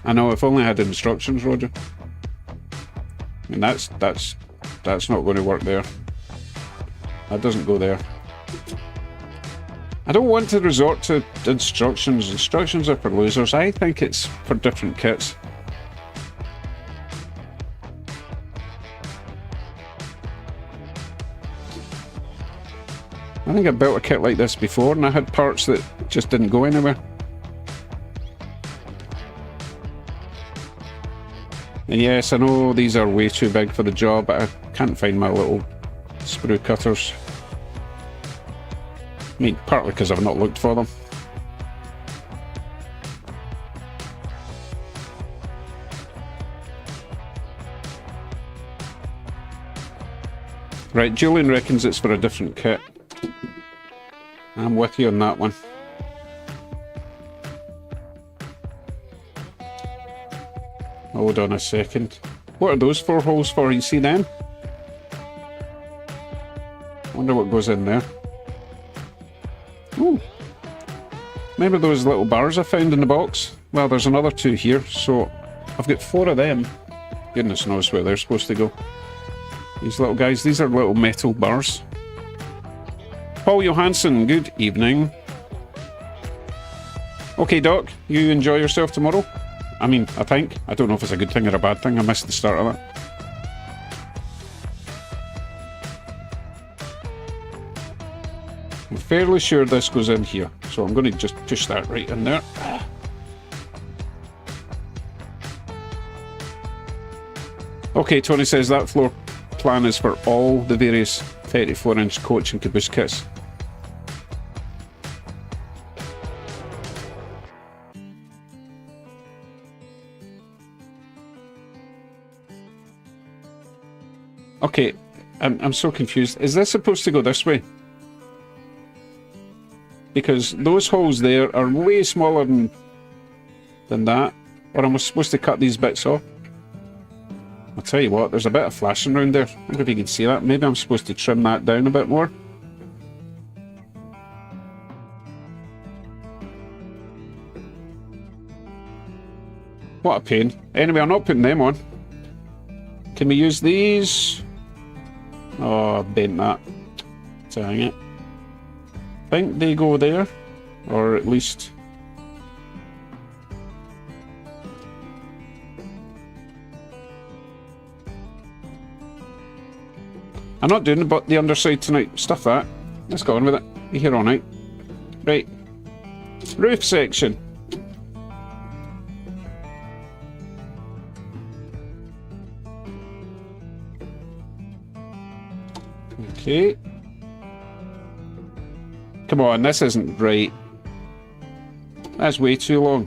[SPEAKER 1] I know, if only I had instructions, Roger. I mean, that's not going to work there. That doesn't go there. I don't want to resort to instructions. Instructions are for losers. I think it's for different kits. I think I built a kit like this before and I had parts that just didn't go anywhere. And yes, I know these are way too big for the job, but I can't find my little sprue cutters. I mean, partly because I've not looked for them. Right, Julian reckons it's for a different kit. I'm with you on that one. Hold on a second. What are those 4 holes for? You see them? Wonder what goes in there. Ooh. Remember those little bars I found in the box? Well, there's another 2 here, so I've got 4 of them. Goodness knows where they're supposed to go. These little guys, these are little metal bars. Paul Johansson, good evening. Okay, Doc, you enjoy yourself tomorrow? I mean, I think. I don't know if it's a good thing or a bad thing. I missed the start of that. I'm fairly sure this goes in here, so I'm going to just push that right in there. Okay, Tony says that floor plan is for all the various 34-inch coach and caboose kits. Okay, I'm so confused. Is this supposed to go this way? Because those holes there are way smaller than that. Or am I supposed to cut these bits off? I'll tell you what, there's a bit of flashing around there. I wonder if you can see that. Maybe I'm supposed to trim that down a bit more. What a pain. Anyway, I'm not putting them on. Can we use these? Oh, I bent that. Dang it. I think they go there. Or at least... I'm not doing the underside tonight. Stuff that. Let's go on with it. Be here all night. Right. Roof section. Okay. Come on, this isn't right. That's way too long.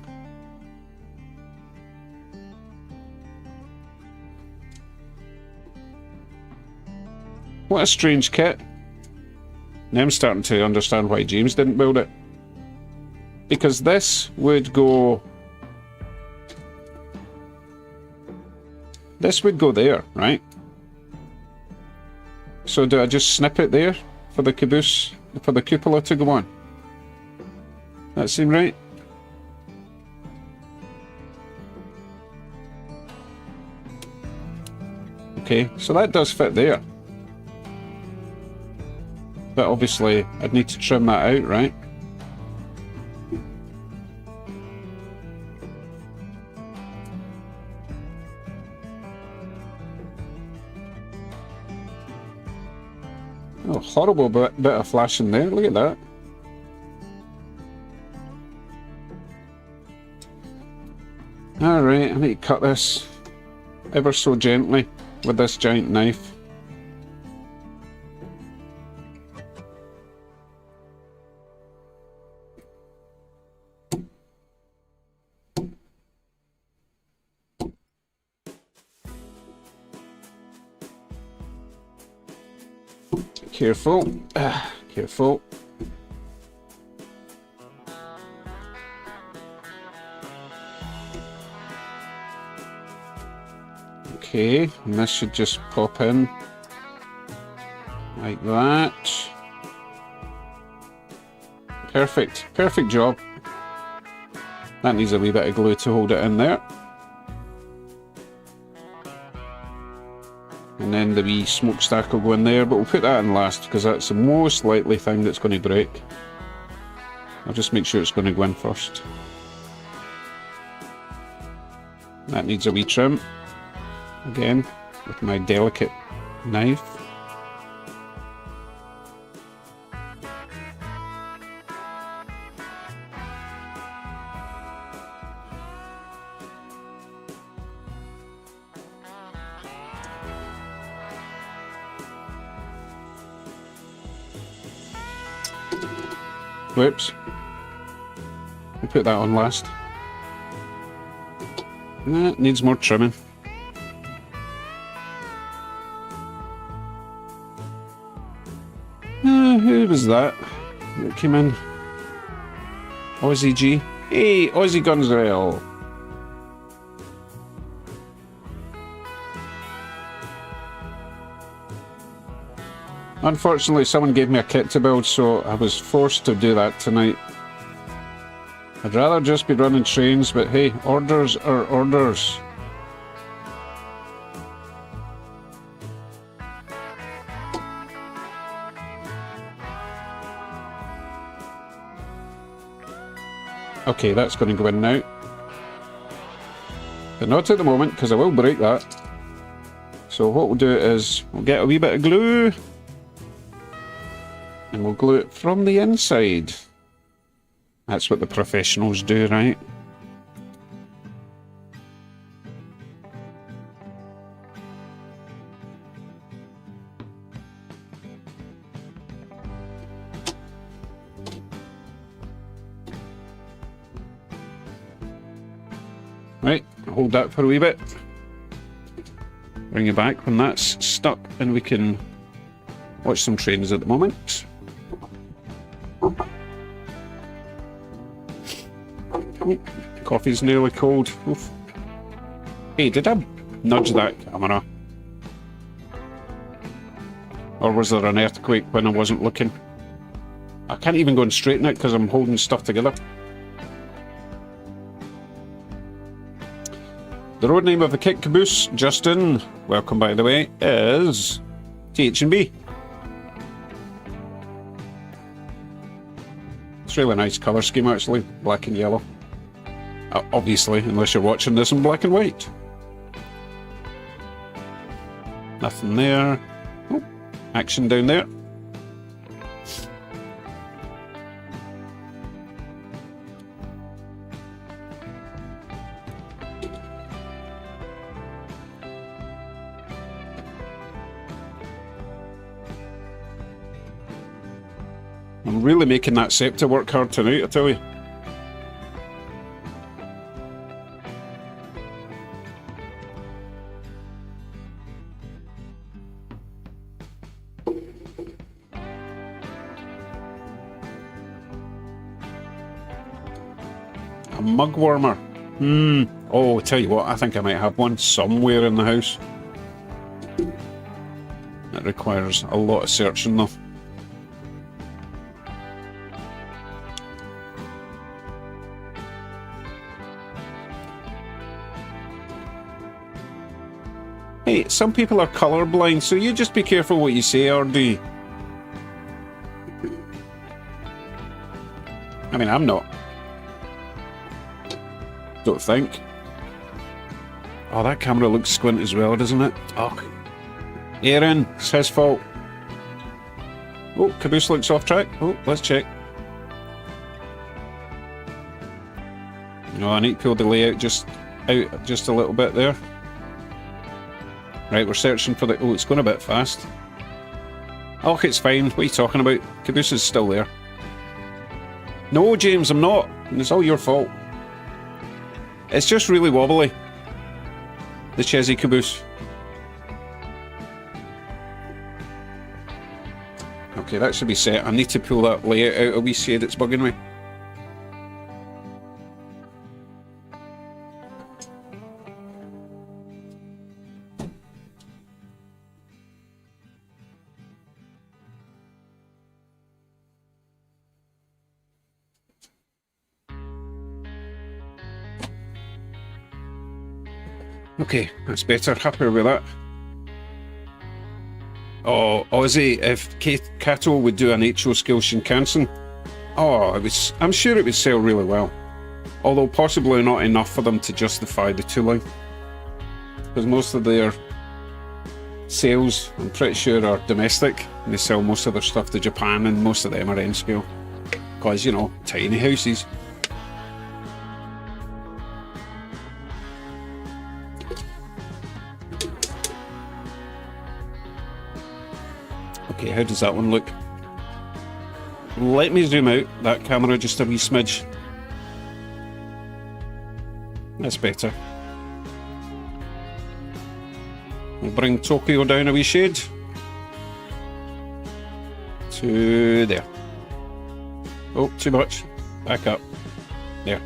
[SPEAKER 1] What a strange kit. Now I'm starting to understand why James didn't build it. Because this would go... This would go there, right? So do I just snip it there for the caboose, for the cupola to go on? That seem right? Okay, so that does fit there. But obviously, I'd need to trim that out, right? Oh, horrible bit of flashing there. Look at that. Alright, I need to cut this ever so gently with this giant knife. Careful. Careful. Okay, and this should just pop in like that. Perfect. Perfect job. That needs a wee bit of glue to hold it in there. And then the wee smokestack will go in there, but we'll put that in last because that's the most likely thing that's going to break. I'll just make sure it's going to go in first. That needs a wee trim. Again, with my delicate knife. Whoops. I'll put that on last. That needs more trimming. Who was that came in? Aussie G. Hey, Aussie Gunzrail. Unfortunately, someone gave me a kit to build, so I was forced to do that tonight. I'd rather just be running trains, but hey, orders are orders. Okay, that's going to go in now. But not at the moment, because I will break that. So what we'll do is, we'll get a wee bit of glue. And we'll glue it from the inside. That's what the professionals do, right? Right, hold that for a wee bit. Bring it back when that's stuck and we can watch some trains at the moment. Oh, coffee's nearly cold. Oof. Hey, did I nudge that camera? Or was there an earthquake when I wasn't looking? I can't even go and straighten it because I'm holding stuff together. The road name of the kit caboose, Justin, welcome by the way, is TH&B. It's really nice colour scheme actually, black and yellow. Obviously, unless you're watching this in black and white. Nothing there. Oh, action down there. I'm really making that scepter work hard tonight, I tell you. mug warmer. Oh, tell you what, I think I might have one somewhere in the house. That requires a lot of searching though. Hey, some people are colourblind, so you just be careful what you say, RD. I mean, I'm not. Don't think. Oh, that camera looks squint as well, doesn't it? Oh, Aaron, it's his fault. Oh, Caboose looks off track. Oh, let's check. No, I need to pull the layout out just a little bit there. Right, we're searching for the... Oh, it's going a bit fast. Oh, it's fine. What are you talking about? Caboose is still there. No, James, I'm not. It's all your fault. It's just really wobbly. The Chesy Caboose. Okay, that should be set. I need to pull that layout out a wee shade. It's bugging me. Okay, that's better. Happier with that. Oh, Aussie, if Kato would do an HO scale Shinkansen, I'm sure it would sell really well. Although possibly not enough for them to justify the tooling. Because most of their sales, I'm pretty sure, are domestic. And they sell most of their stuff to Japan, and most of them are N scale. Because, you know, tiny houses. Okay, how does that one look? Let me zoom out that camera just a wee smidge. That's better. We'll bring Tokyo down a wee shade. To there. Oh, too much. Back up. There.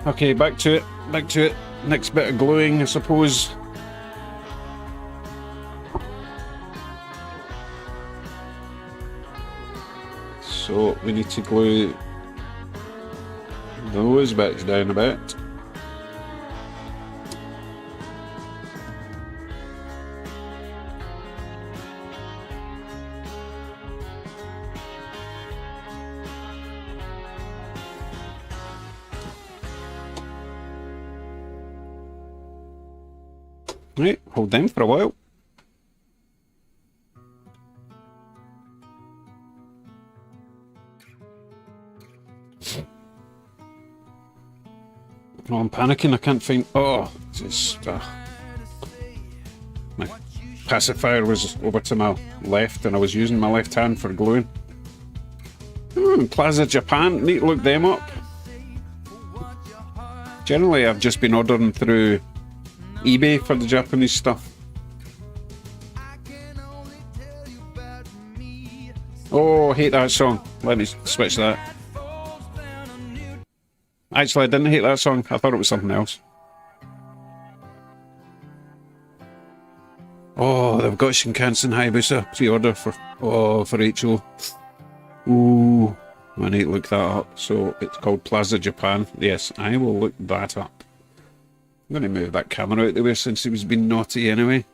[SPEAKER 1] Okay, back to it. Next bit of gluing, I suppose. So we need to glue those bits down a bit. Right, hold them for a while. Oh, I'm panicking, I can't find... Oh, just... my pacifier was over to my left and I was using my left hand for gluing. Plaza Japan, need to look them up. Generally, I've just been ordering through eBay for the Japanese stuff. Oh, I hate that song. Let me switch that. Actually, I didn't hate that song. I thought it was something else. Oh, they've got Shinkansen Hayabusa pre-order for HO. Ooh, I need to look that up. So it's called Plaza Japan. Yes, I will look that up. I'm going to move that camera out the way since he was being naughty anyway.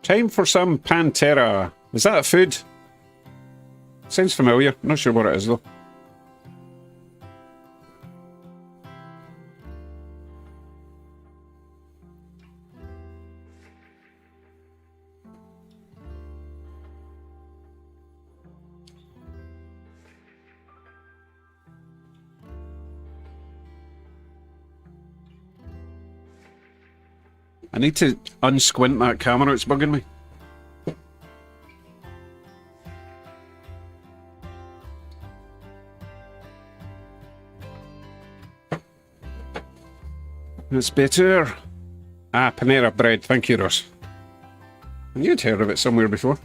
[SPEAKER 1] Time for some Pantera. Is that a food? Sounds familiar. Not sure what it is though. I need to unsquint that camera, it's bugging me. It's better. Ah, Panera bread, thank you, Ross. You'd heard of it somewhere before.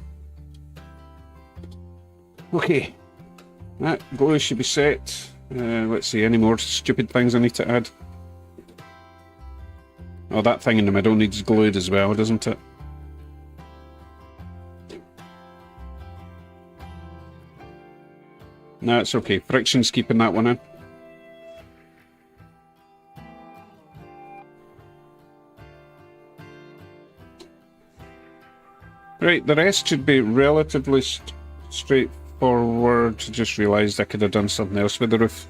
[SPEAKER 1] Okay, that glue should be set. Let's see, any more stupid things I need to add? Oh, that thing in the middle needs glued as well, doesn't it? No, it's okay. Friction's keeping that one in. Right, the rest should be relatively straightforward. Just realised I could have done something else with the roof.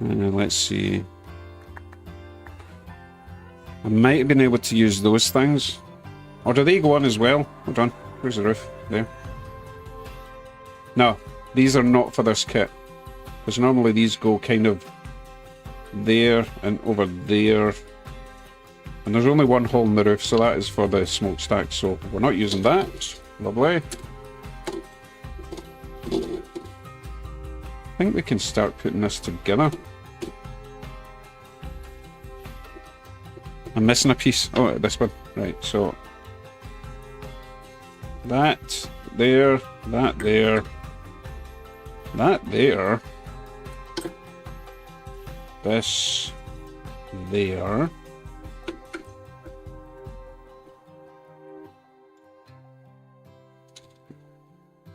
[SPEAKER 1] Let's see. I might have been able to use those things. Or do they go on as well? Hold on. Where's the roof? There. No, these are not for this kit. Because normally these go kind of there and over there. And there's only one hole in the roof, so that is for the smokestack, so we're not using that. Lovely. I think we can start putting this together. I'm missing a piece. Oh, this one. Right, so that there, that there, that there, this there.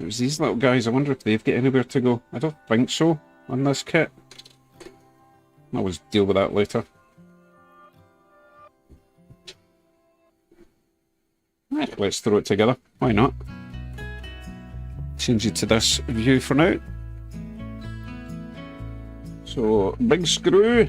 [SPEAKER 1] It was these little guys. I wonder if they've got anywhere to go. I don't think so on this kit. I'll always deal with that later. Let's throw it together. Why not? Change it to this view for now. So, big screw.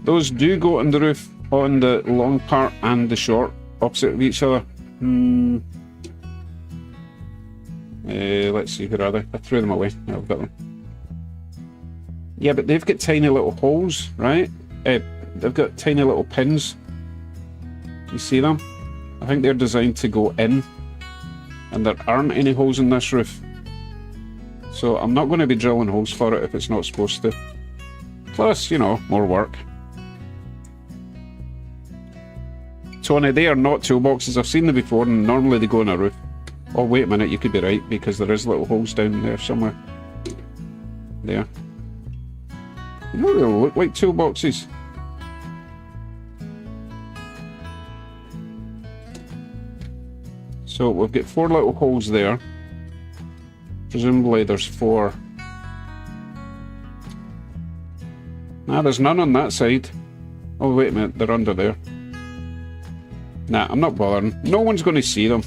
[SPEAKER 1] Those do go on the roof on the long part and the short, opposite of each other. Let's see, where are they? I threw them away. I've got them. Yeah, but they've got tiny little holes, right? They've got tiny little pins. You see them? I think they're designed to go in. And there aren't any holes in this roof. So I'm not going to be drilling holes for it if it's not supposed to. Plus, you know, more work. Tony, they are not toolboxes. I've seen them before and normally they go on a roof. Oh, wait a minute, you could be right, because there is little holes down there somewhere. There. You know, they look like toolboxes. So we've got 4 little holes there. Presumably there's 4. Nah, there's none on that side. Oh, wait a minute, they're under there. Nah, I'm not bothering. No one's going to see them.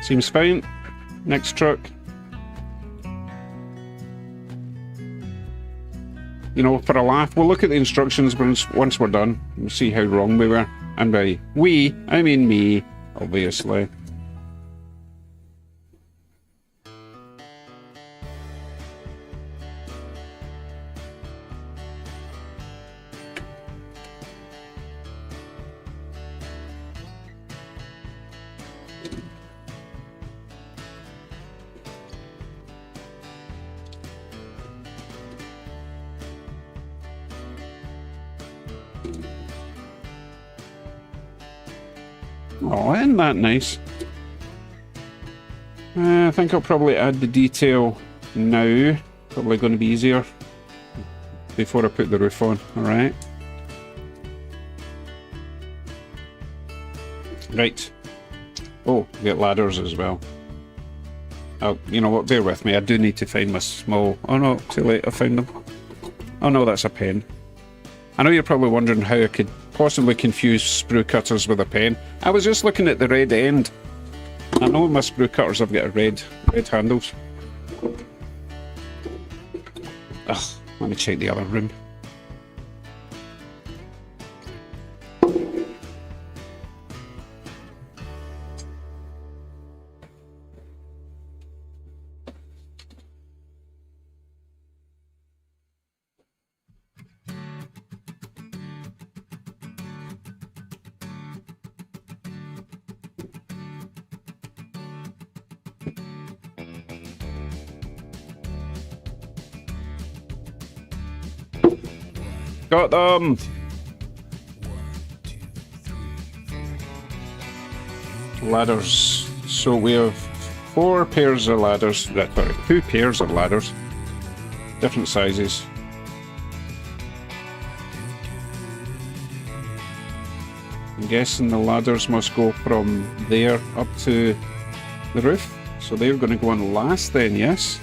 [SPEAKER 1] Seems fine. Next truck. You know, for a laugh, we'll look at the instructions once we're done. We'll see how wrong we were. And by we, I mean me, obviously. Oh, isn't that nice? I think I'll probably add the detail now. Probably going to be easier before I put the roof on. Alright. Oh, get ladders as well. Oh, you know what? Bear with me. I do need to find my small... Oh no, too late. I found them. Oh no, that's a pen. I know you're probably wondering how I could possibly confuse sprue cutters with a pen. I was just looking at the red end. I know my sprue cutters have got a red handles. Ugh, let me check the other room. Got them! Ladders. So we have 4 pairs of ladders. Sorry, 2 pairs of ladders. Different sizes. I'm guessing the ladders must go from there up to the roof. So they're going to go on last then, yes?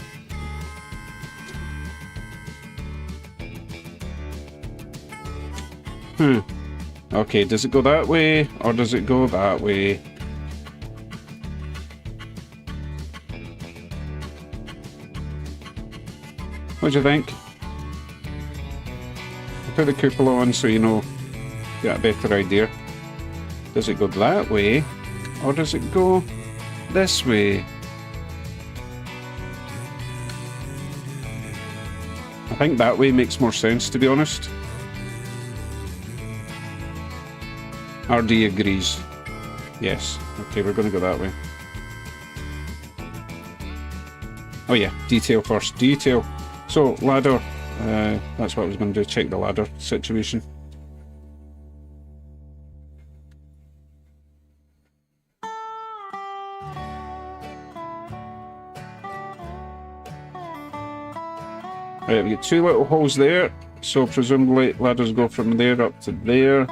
[SPEAKER 1] Okay, does it go that way, or does it go that way? What do you think? I'll put the cupola on so you know, get a better idea. Does it go that way, or does it go this way? I think that way makes more sense, to be honest. RD agrees. Yes. Okay, we're going to go that way. Oh yeah, detail first. Detail. So, ladder. That's what I was going to do. Check the ladder situation. Right, we get 2 little holes there. So presumably ladders go from there up to there.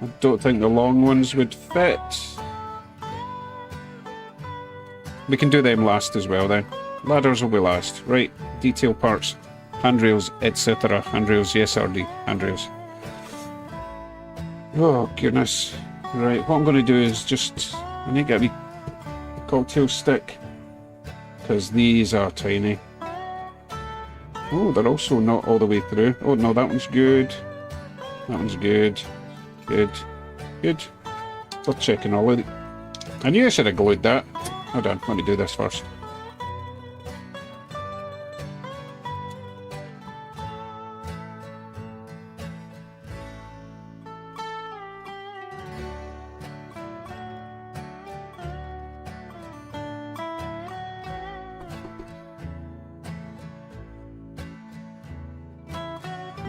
[SPEAKER 1] I don't think the long ones would fit. We can do them last as well then. Ladders will be last. Right, detail parts, handrails, etc. Handrails, yes RD, handrails. Oh goodness. Right, what I'm going to do is just, I need to get a wee cocktail stick, because these are tiny. Oh, they're also not all the way through. Oh no, that one's good. That one's good. Good. Good. We're checking all of it. I knew I should have glued that. Hold on, let me do this first.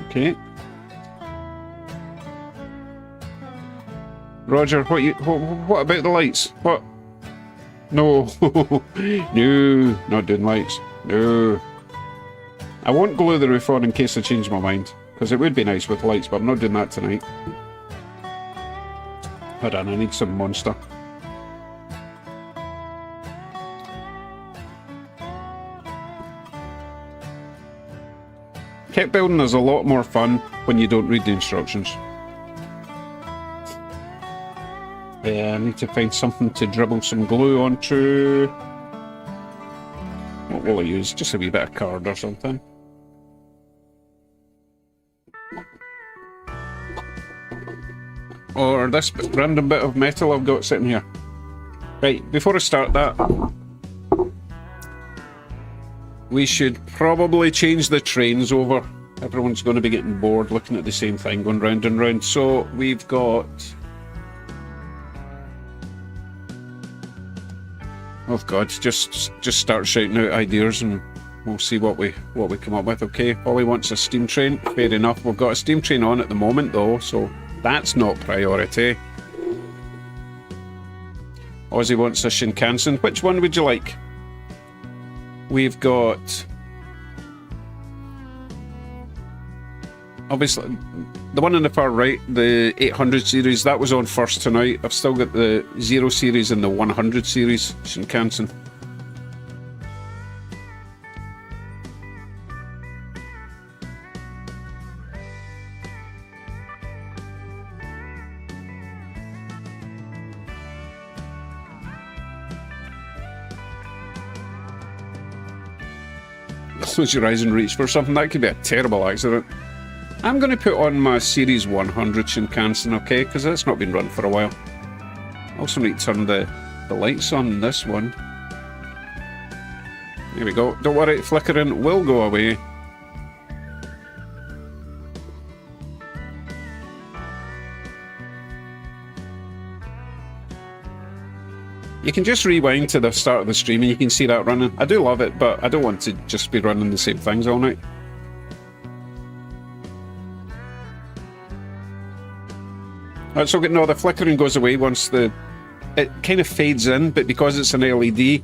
[SPEAKER 1] Okay. Roger, what about the lights? What? No. No, not doing lights. No. I won't glue the roof on in case I change my mind, because it would be nice with lights, but I'm not doing that tonight. Hold on, I need some monster. Kit building is a lot more fun when you don't read the instructions. Yeah, I need to find something to dribble some glue onto. What will I use? Just a wee bit of card or something. Or this random bit of metal I've got sitting here. Right, before I start that, we should probably change the trains over. Everyone's going to be getting bored looking at the same thing going round and round. So we've got... Oh God, just start shouting out ideas and we'll see what we come up with. Okay, Ollie wants a steam train. Fair enough. We've got a steam train on at the moment though, so that's not priority. Ozzy wants a Shinkansen. Which one would you like? We've got obviously, the one on the far right, the 800 series, that was on first tonight. I've still got the 0 series and the 100 series Shinkansen. Close your eyes and reach for something. That could be a terrible accident. I'm going to put on my Series 100 Shinkansen, okay? Because that's not been run for a while. Also need to turn the lights on this one. There we go. Don't worry, flickering will go away. You can just rewind to the start of the stream and you can see that running. I do love it, but I don't want to just be running the same things all night. Alright, so no, the flickering goes away once it kind of fades in, but because it's an LED,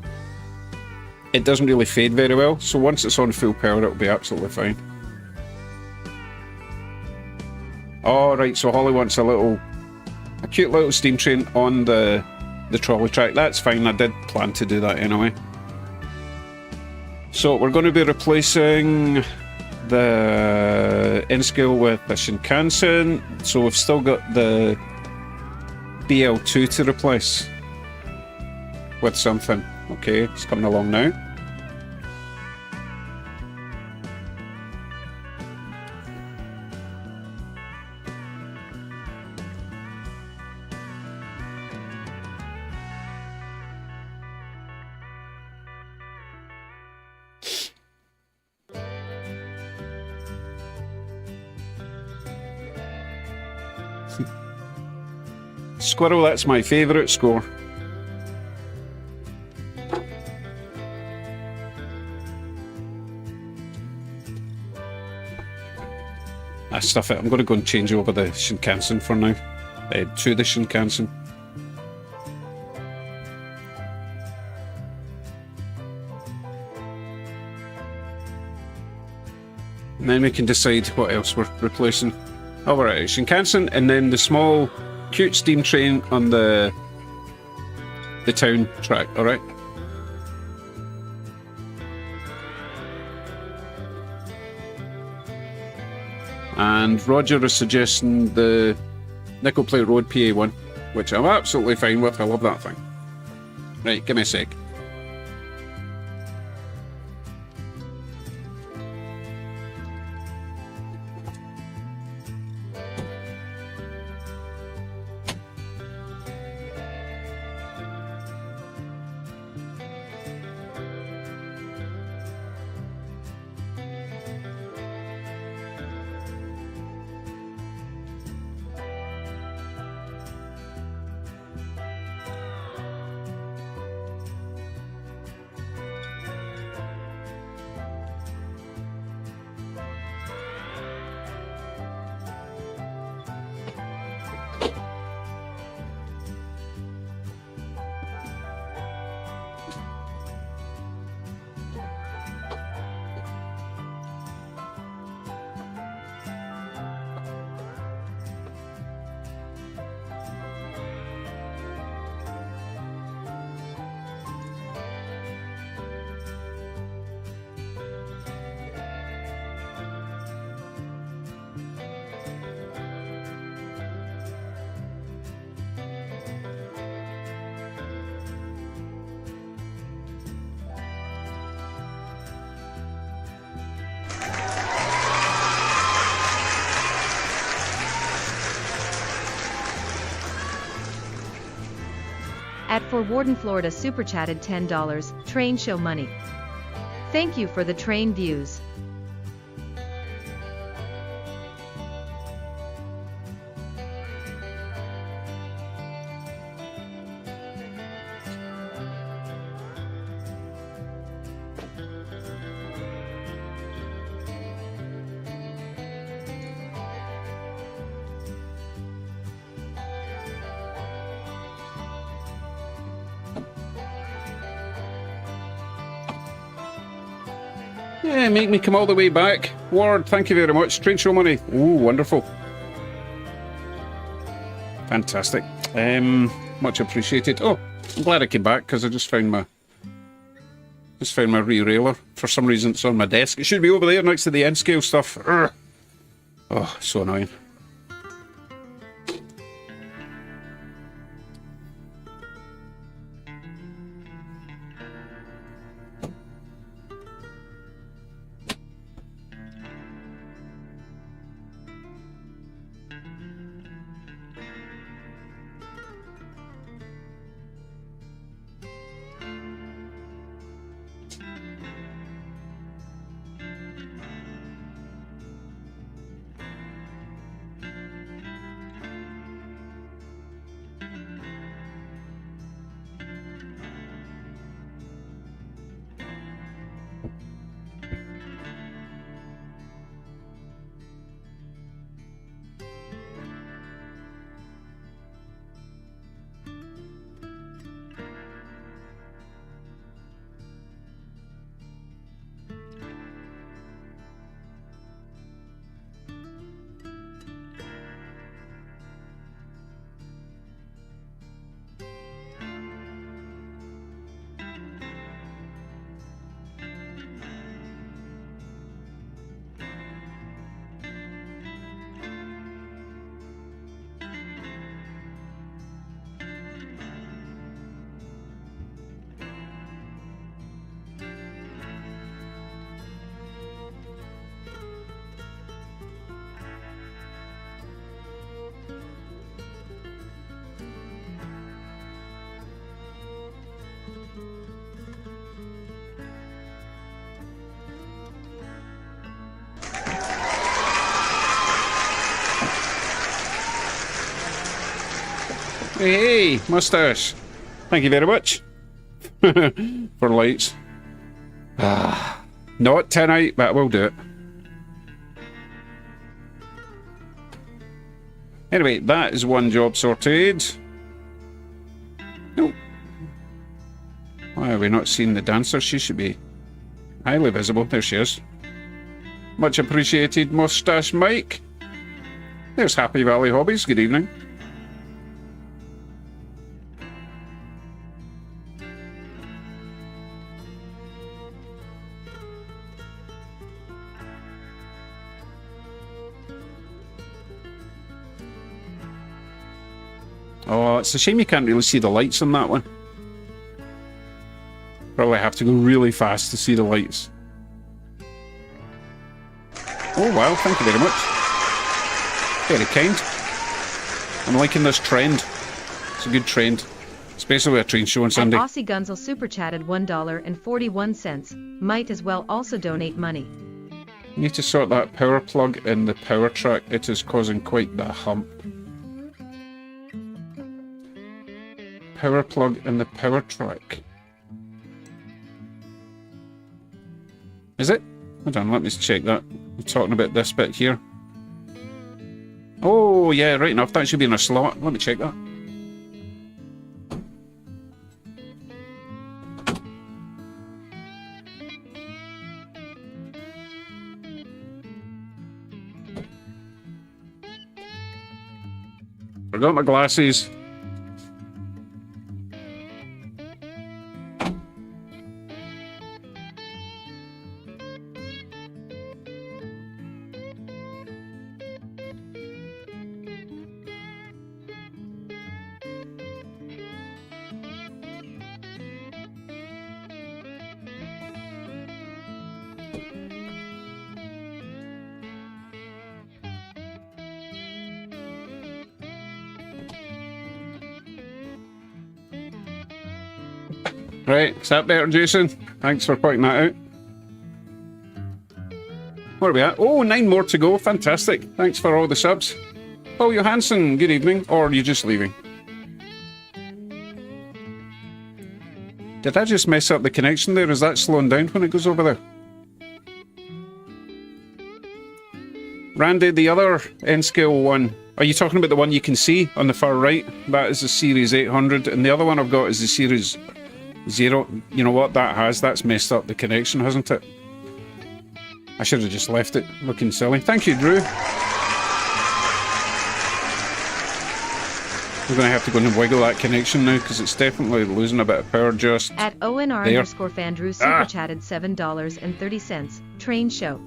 [SPEAKER 1] it doesn't really fade very well. So once it's on full power, it'll be absolutely fine. Alright, so Holly wants a cute little steam train on the trolley track. That's fine, I did plan to do that anyway. So we're going to be replacing the N-scale with the Shinkansen. So we've still got the BL2 to replace with something. Okay, it's coming along now. Squirrel, that's my favourite score. Stuff it. I'm going to go and change over the Shinkansen for now. To the Shinkansen. And then we can decide what else we're replacing. Alright, Shinkansen, and then the small cute steam train on the town track, alright? And Roger is suggesting the Nickel Plate Road PA1, which I'm absolutely fine with. I love that thing. Right, give me a sec.
[SPEAKER 2] At For Warden Florida super chatted $10, train show money. Thank you for the train views.
[SPEAKER 1] Yeah, make me come all the way back. Ward, thank you very much. Trade show money. Ooh, wonderful. Fantastic. Much appreciated. Oh, I'm glad I came back because I just found my re-railer. For some reason it's on my desk. It should be over there next to the N scale stuff. Urgh. Oh, so annoying. Hey, mustache. Thank you very much for lights. Not tonight, but I will do it. Anyway, that is one job sorted. Nope. Why are we not seeing the dancer? She should be highly visible. There she is. Much appreciated, Mustache Mike. There's Happy Valley Hobbies. Good evening. Oh, it's a shame you can't really see the lights on that one. Probably have to go really fast to see the lights. Oh wow, thank you very much. Very kind. I'm liking this trend. It's a good trend. Especially with a train show on Sunday.
[SPEAKER 2] And Aussie Gunzel super chatted $1.41. Might as well also donate money.
[SPEAKER 1] Need to sort that power plug in the power track. It is causing quite the hump. Power plug in the power track. Is it? Hold on, let me check that. We're talking about this bit here. Oh, yeah, right enough. That should be in a slot. Let me check that. Forgot my glasses. Right, is that better, Jason? Thanks for pointing that out. Where are we at? Oh, 9 more to go. Fantastic. Thanks for all the subs. Paul Johansson, good evening. Or are you just leaving? Did I just mess up the connection there? Is that slowing down when it goes over there? Randy, the other N-scale one. Are you talking about the one you can see on the far right? That is the Series 800. And the other one I've got is the Series 0. You know what that has? That's messed up the connection, hasn't it? I should have just left it looking silly. Thank you, Drew. We're going to have to go and wiggle that connection now because it's definitely losing a bit of power just
[SPEAKER 2] At ONR
[SPEAKER 1] there.
[SPEAKER 2] underscore Fandrew super chatted $7.30. Train show.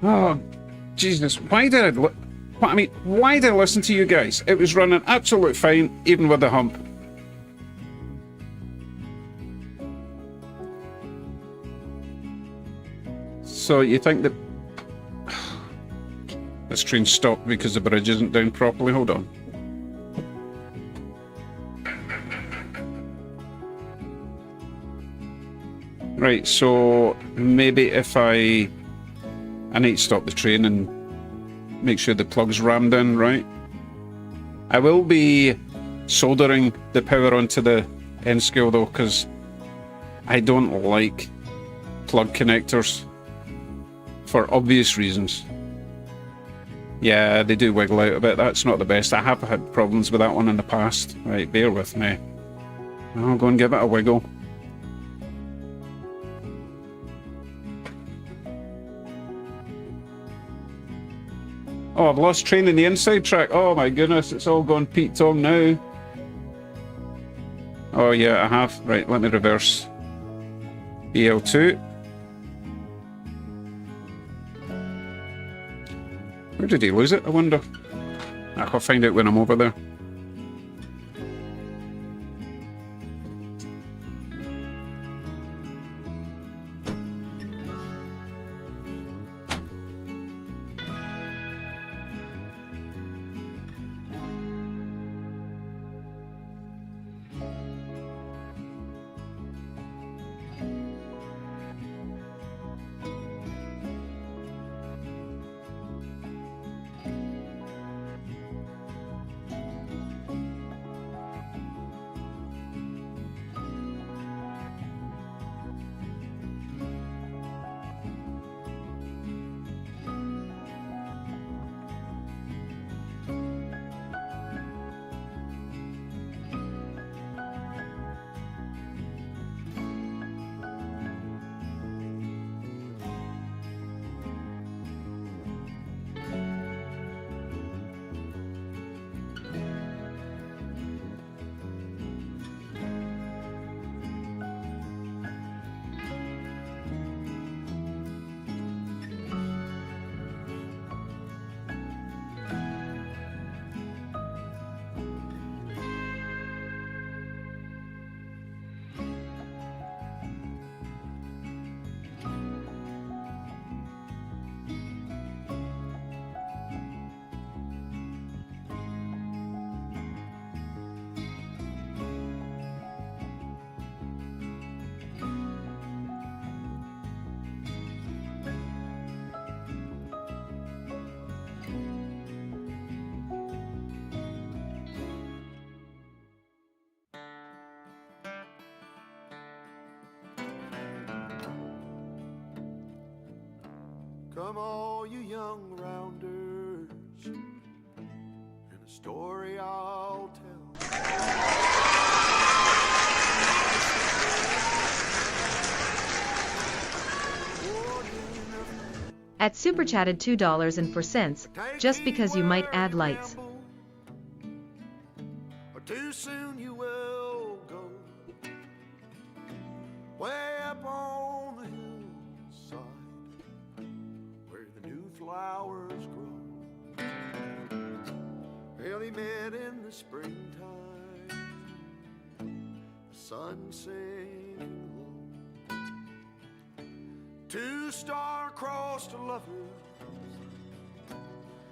[SPEAKER 1] Oh, Jesus. Why did why did I listen to you guys? It was running absolutely fine, even with the hump. So you think that this train stopped because the bridge isn't down properly? Hold on. Right, so maybe if I need to stop the train and make sure the plug's rammed in, right? I will be soldering the power onto the end scale though, because I don't like plug connectors for obvious reasons. Yeah, they do wiggle out a bit. That's not the best. I have had problems with that one in the past. Right, bear with me. I'll go and give it a wiggle. Oh, I've lost train in the inside track. Oh my goodness, it's all gone Pete Tong now. Oh yeah, I have. Right, let me reverse. BL2. Where did he lose it, I wonder? I'll find out when I'm over there.
[SPEAKER 4] Come all you young rounders, and a story I'll tell.
[SPEAKER 2] At super chatted $2.04, just because you might add lights.
[SPEAKER 4] Or too soon you will go, way up on the hillside, where the new flowers grow. Well, he met in the springtime, the sun sinking low. Two star-crossed lovers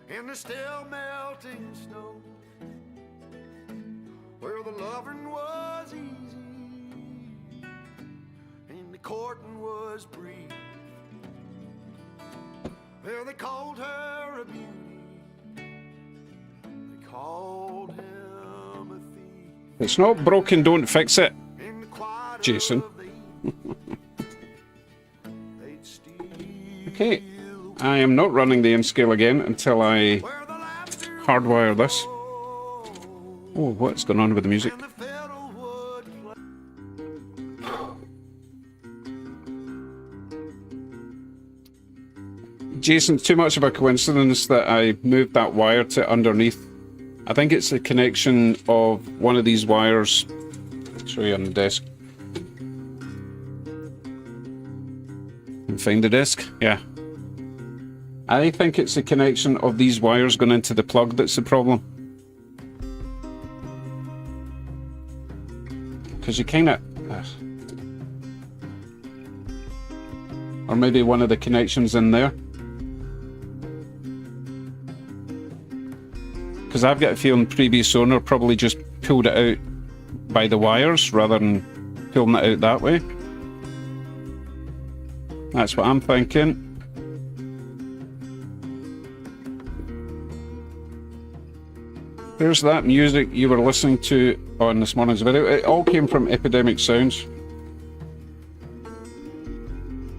[SPEAKER 4] in the still melting snow. where the loving was easy and the courting was brief. Well, they called her a beauty, they called him a thief.
[SPEAKER 1] It's not broken, don't fix it,
[SPEAKER 4] In the quiet
[SPEAKER 1] Jason.
[SPEAKER 4] of the evening, they'd steal
[SPEAKER 1] Okay, I am not running the N-scale again until I
[SPEAKER 4] where the laughter
[SPEAKER 1] hardwire this. Oh, what's going on with the music?
[SPEAKER 4] and the fiddle would play.
[SPEAKER 1] Jason, too much of a coincidence that I moved that wire to underneath. I think it's the connection of one of these wires. I'll show you on the desk. And find the desk? Yeah. I think it's the connection of these wires going into the plug that's the problem. Because you kind of... or maybe one of the connections in there. Because I've got a feeling previous owner probably just pulled it out by the wires rather than pulling it out that way. That's what I'm thinking. There's that music you were listening to on this morning's video. It all came from Epidemic Sounds.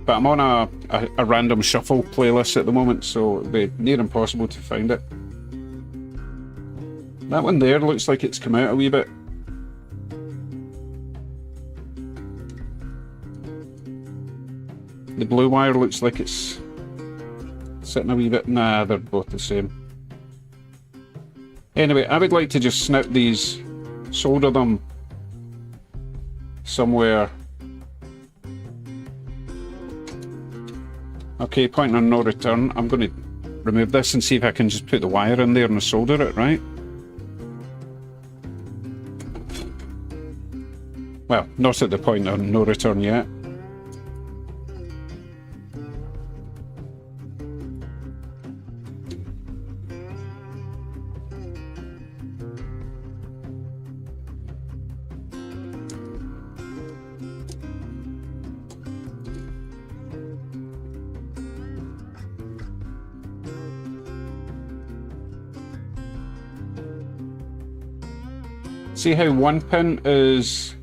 [SPEAKER 1] But I'm on a random shuffle playlist at the moment, so it'd be near impossible to find it. That one there looks like it's come out a wee bit. The blue wire looks like it's sitting a wee bit. Nah, they're both the same. Anyway, I would like to just snip these, solder them somewhere. Okay, point of no return. I'm going to remove this and see if I can just put the wire in there and solder it, right? Well, not at the point of no return yet. See how one pin is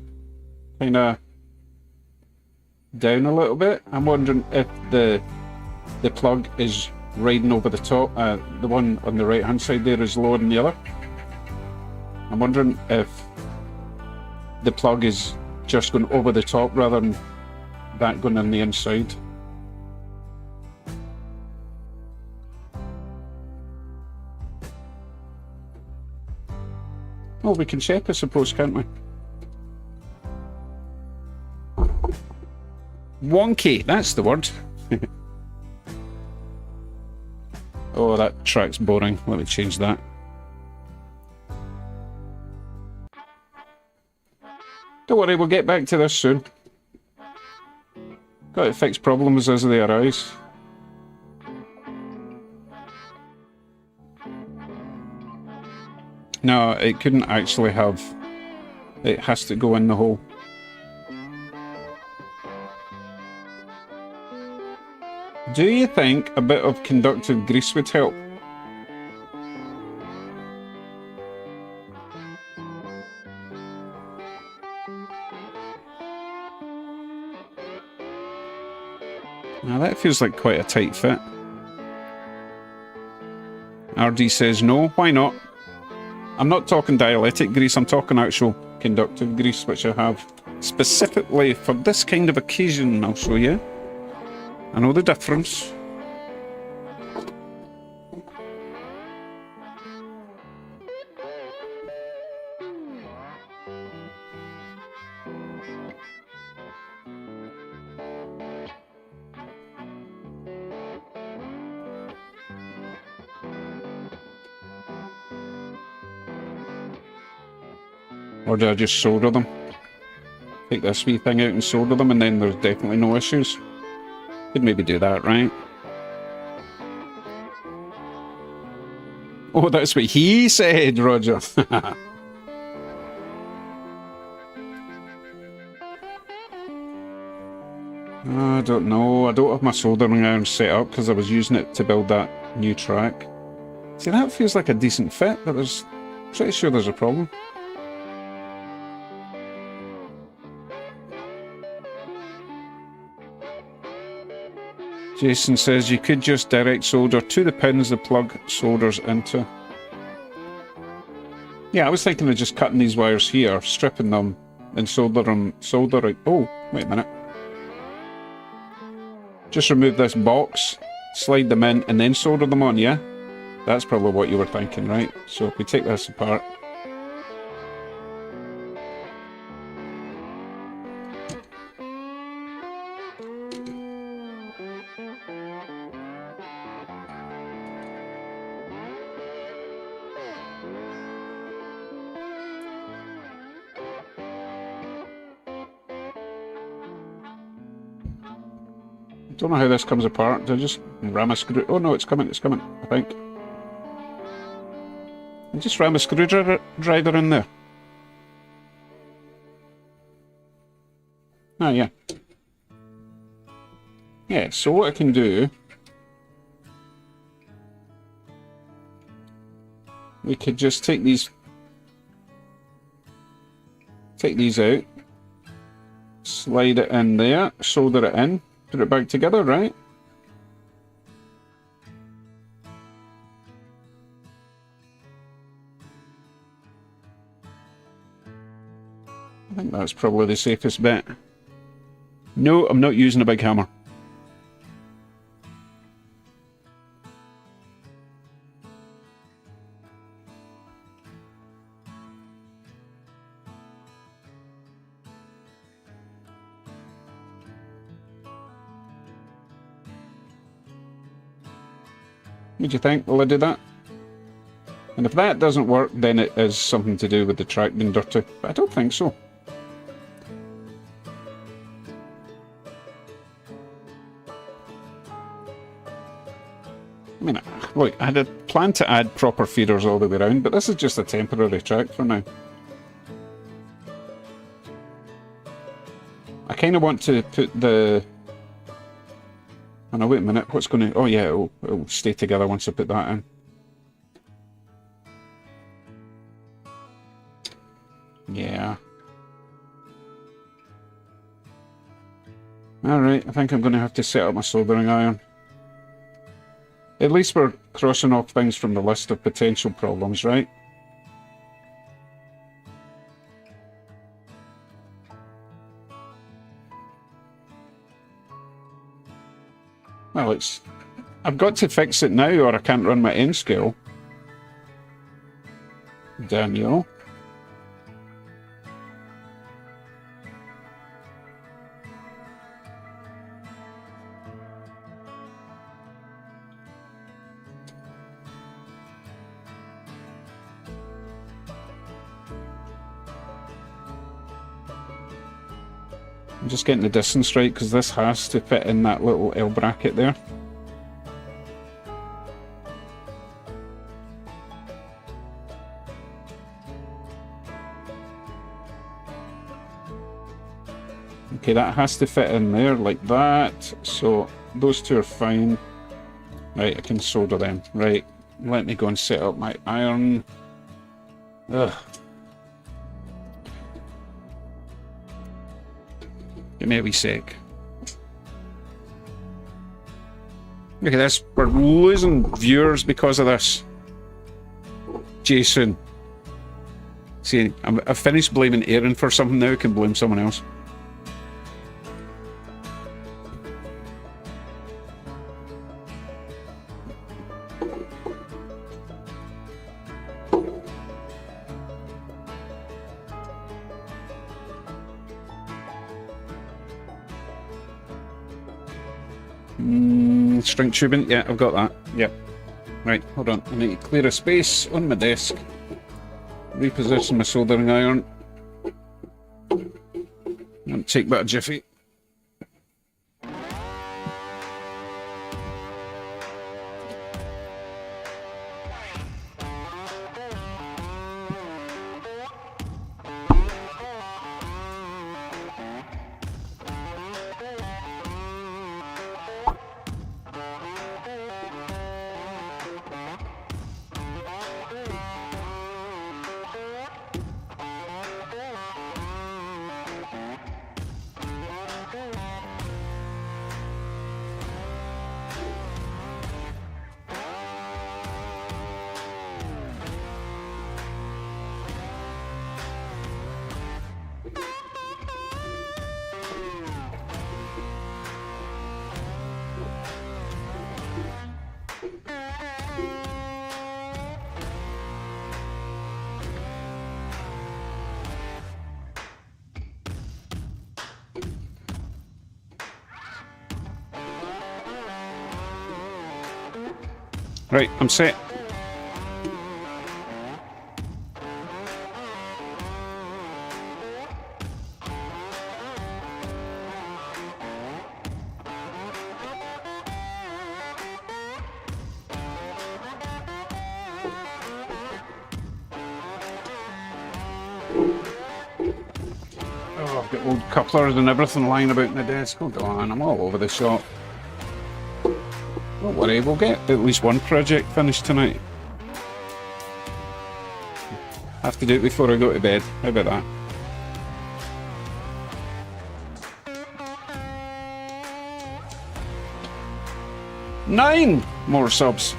[SPEAKER 1] kind of down a little bit? I'm wondering if the plug is riding over the top. The one on the right hand side there is lower than the other. I'm wondering if the plug is just going over the top rather than that going on the inside. Oh, we can check, I suppose, can't we? Wonky, that's the word. Oh, that track's boring. Let me change that. Don't worry, we'll get back to this soon. Got to fix problems as they arise. No, it couldn't actually have... It has to go in the hole. Do you think a bit of conductive grease would help? Now that feels like quite a tight fit. RD says no, why not? I'm not talking dielectric grease, I'm talking actual conductive grease, which I have specifically for this kind of occasion. I'll show you. I know the difference. Or do I just solder them? Take this wee thing out and solder them and then there's definitely no issues. Could maybe do that, right? Oh, that's what he said, Roger. I don't know. I don't have my soldering iron set up because I was using it to build that new track. See, that feels like a decent fit, but there's pretty sure there's a problem. Jason says you could just direct solder to the pins the plug solders into. Yeah, I was thinking of just cutting these wires here, stripping them, and soldering. Oh, wait a minute. Just remove this box, slide them in, and then solder them on, yeah? That's probably what you were thinking, right? So if we take this apart. Don't know how this comes apart. Do I just ram a screw? Oh no, it's coming, I think. I just ram a screwdriver in there. Ah, yeah. Yeah, so what I can do... We could just take these out. Slide it in there, solder it in. Put it back together, right? I think that's probably the safest bet. No, I'm not using a big hammer. What do you think? Will I do that? And if that doesn't work, then it is something to do with the track being dirty. But I don't think so. I mean, look, I had planned to add proper feeders all the way around, but this is just a temporary track for now. I kind of want to put the... Oh no, wait a minute, what's going to... Oh yeah, it'll stay together once I put that in. Yeah. Alright, I think I'm going to have to set up my soldering iron. At least we're crossing off things from the list of potential problems, right? Well, it's... I've got to fix it now or I can't run my N scale. Daniel. I'm just getting the distance right because this has to fit in that little L bracket there. Okay, that has to fit in there like that, so those two are fine. Right, I can solder them. Right, let me go and set up my iron. Ugh. Give me a wee sec. Look at this, we're losing viewers because of this. Jason. See, I've finished blaming Aaron for something now, I can blame someone else. String tubing, yeah, I've got that. Yep. Right, hold on. I need to clear a space on my desk. Reposition my soldering iron. And take that a jiffy. Right, I'm set. Oh, I've got old couplers and everything lying about in the desk. Hold on, I'm all over the shop. Don't worry, we'll get at least one project finished tonight. Have to do it before I go to bed. How about that? Nine more subs.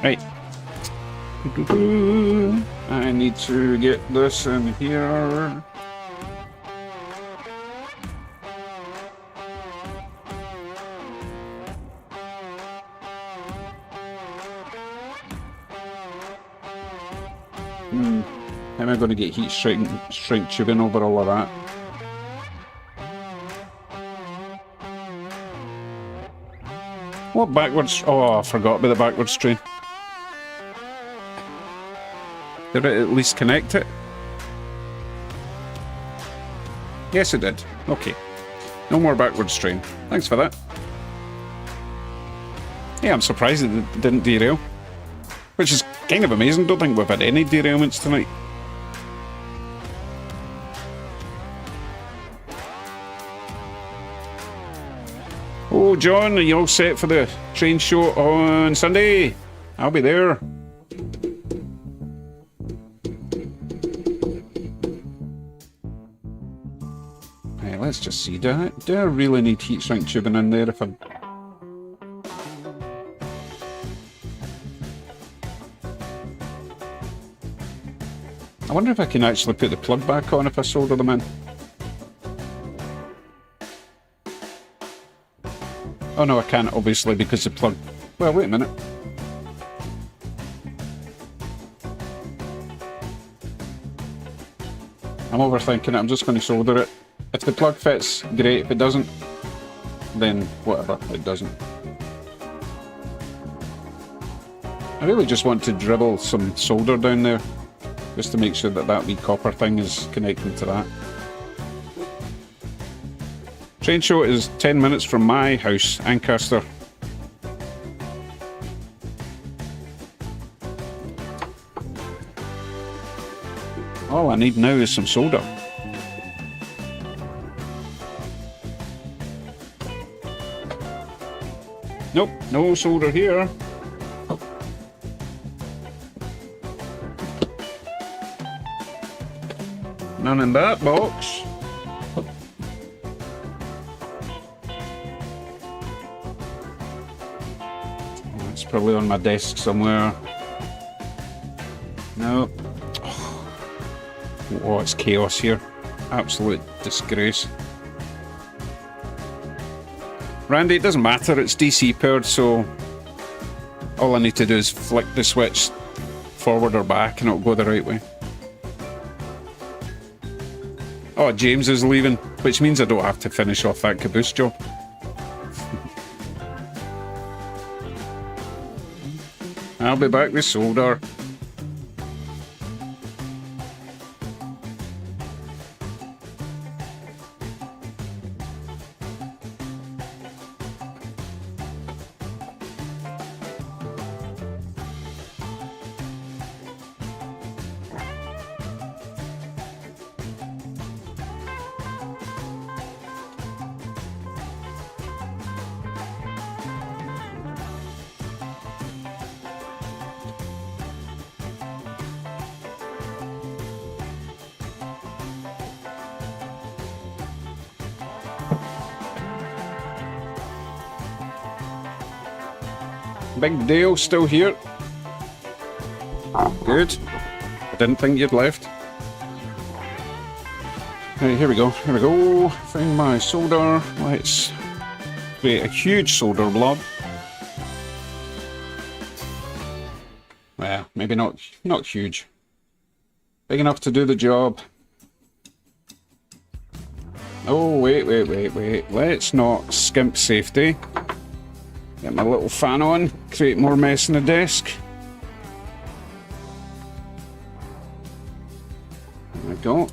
[SPEAKER 1] Right. I need to get this in here. How am I going to get heat shrink tubing over all of that? What backwards? Oh, I forgot about the backwards train. Did it at least connect it? Yes, it did. Okay. No more backwards train. Thanks for that. Yeah, I'm surprised it didn't derail. Which is kind of amazing. Don't think we've had any derailments tonight. Oh, John, are you all set for the train show on Sunday? I'll be there. Hey, let's just see. Do I really need heat shrink tubing in there if I'm... I wonder if I can actually put the plug back on if I solder them in. Oh no, I can't, obviously, because the plug... Well, wait a minute. I'm overthinking it, I'm just going to solder it. If the plug fits, great. If it doesn't, then whatever, it doesn't. I really just want to dribble some solder down there, just to make sure that that wee copper thing is connected to that. Train show is 10 minutes from my house, Ancaster. All I need now is some solder. Nope, no solder here. None in that box. It's probably on my desk somewhere. No. Oh, it's chaos here. Absolute disgrace. Randy, it doesn't matter, it's DC powered, so all I need to do is flick the switch forward or back and it'll go the right way. Oh, James is leaving, which means I don't have to finish off that Caboose job. I'll be back with solder. Big Dale still here. Good. I didn't think you'd left. Right, here we go. Here we go. Find my solder. Let's create a huge solder blob. Well, maybe not huge. Big enough to do the job. Oh, wait. Let's not skimp safety. Get my little fan on, create more mess in the desk. There we go.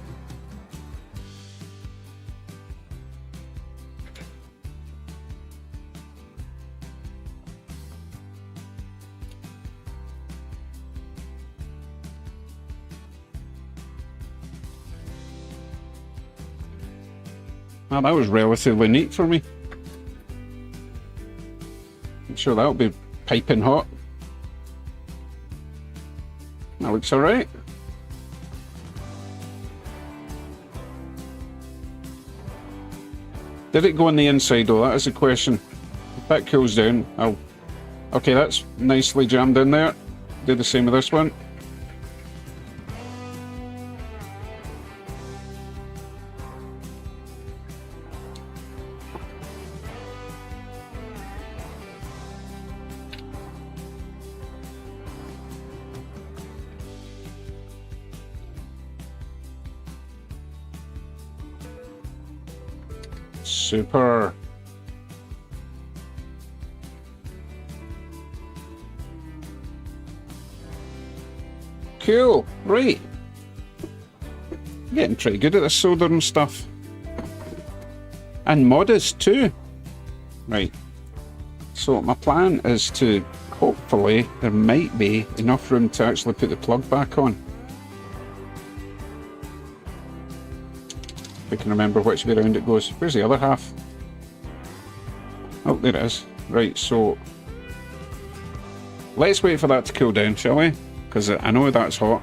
[SPEAKER 1] Well, that was relatively neat for me. I'm sure that'll be piping hot. That looks alright. Did it go on the inside though? That is the question. If that cools down, I'll... Okay, that's nicely jammed in there. Do the same with this one. Super. Cool. Right. Getting pretty good at this soldering stuff. And modest too. Right. So my plan is to, hopefully, there might be enough room to actually put the plug back on. If I can remember which way around it goes. Where's the other half? Oh, there it is. Right, so let's wait for that to cool down, shall we? Because I know that's hot.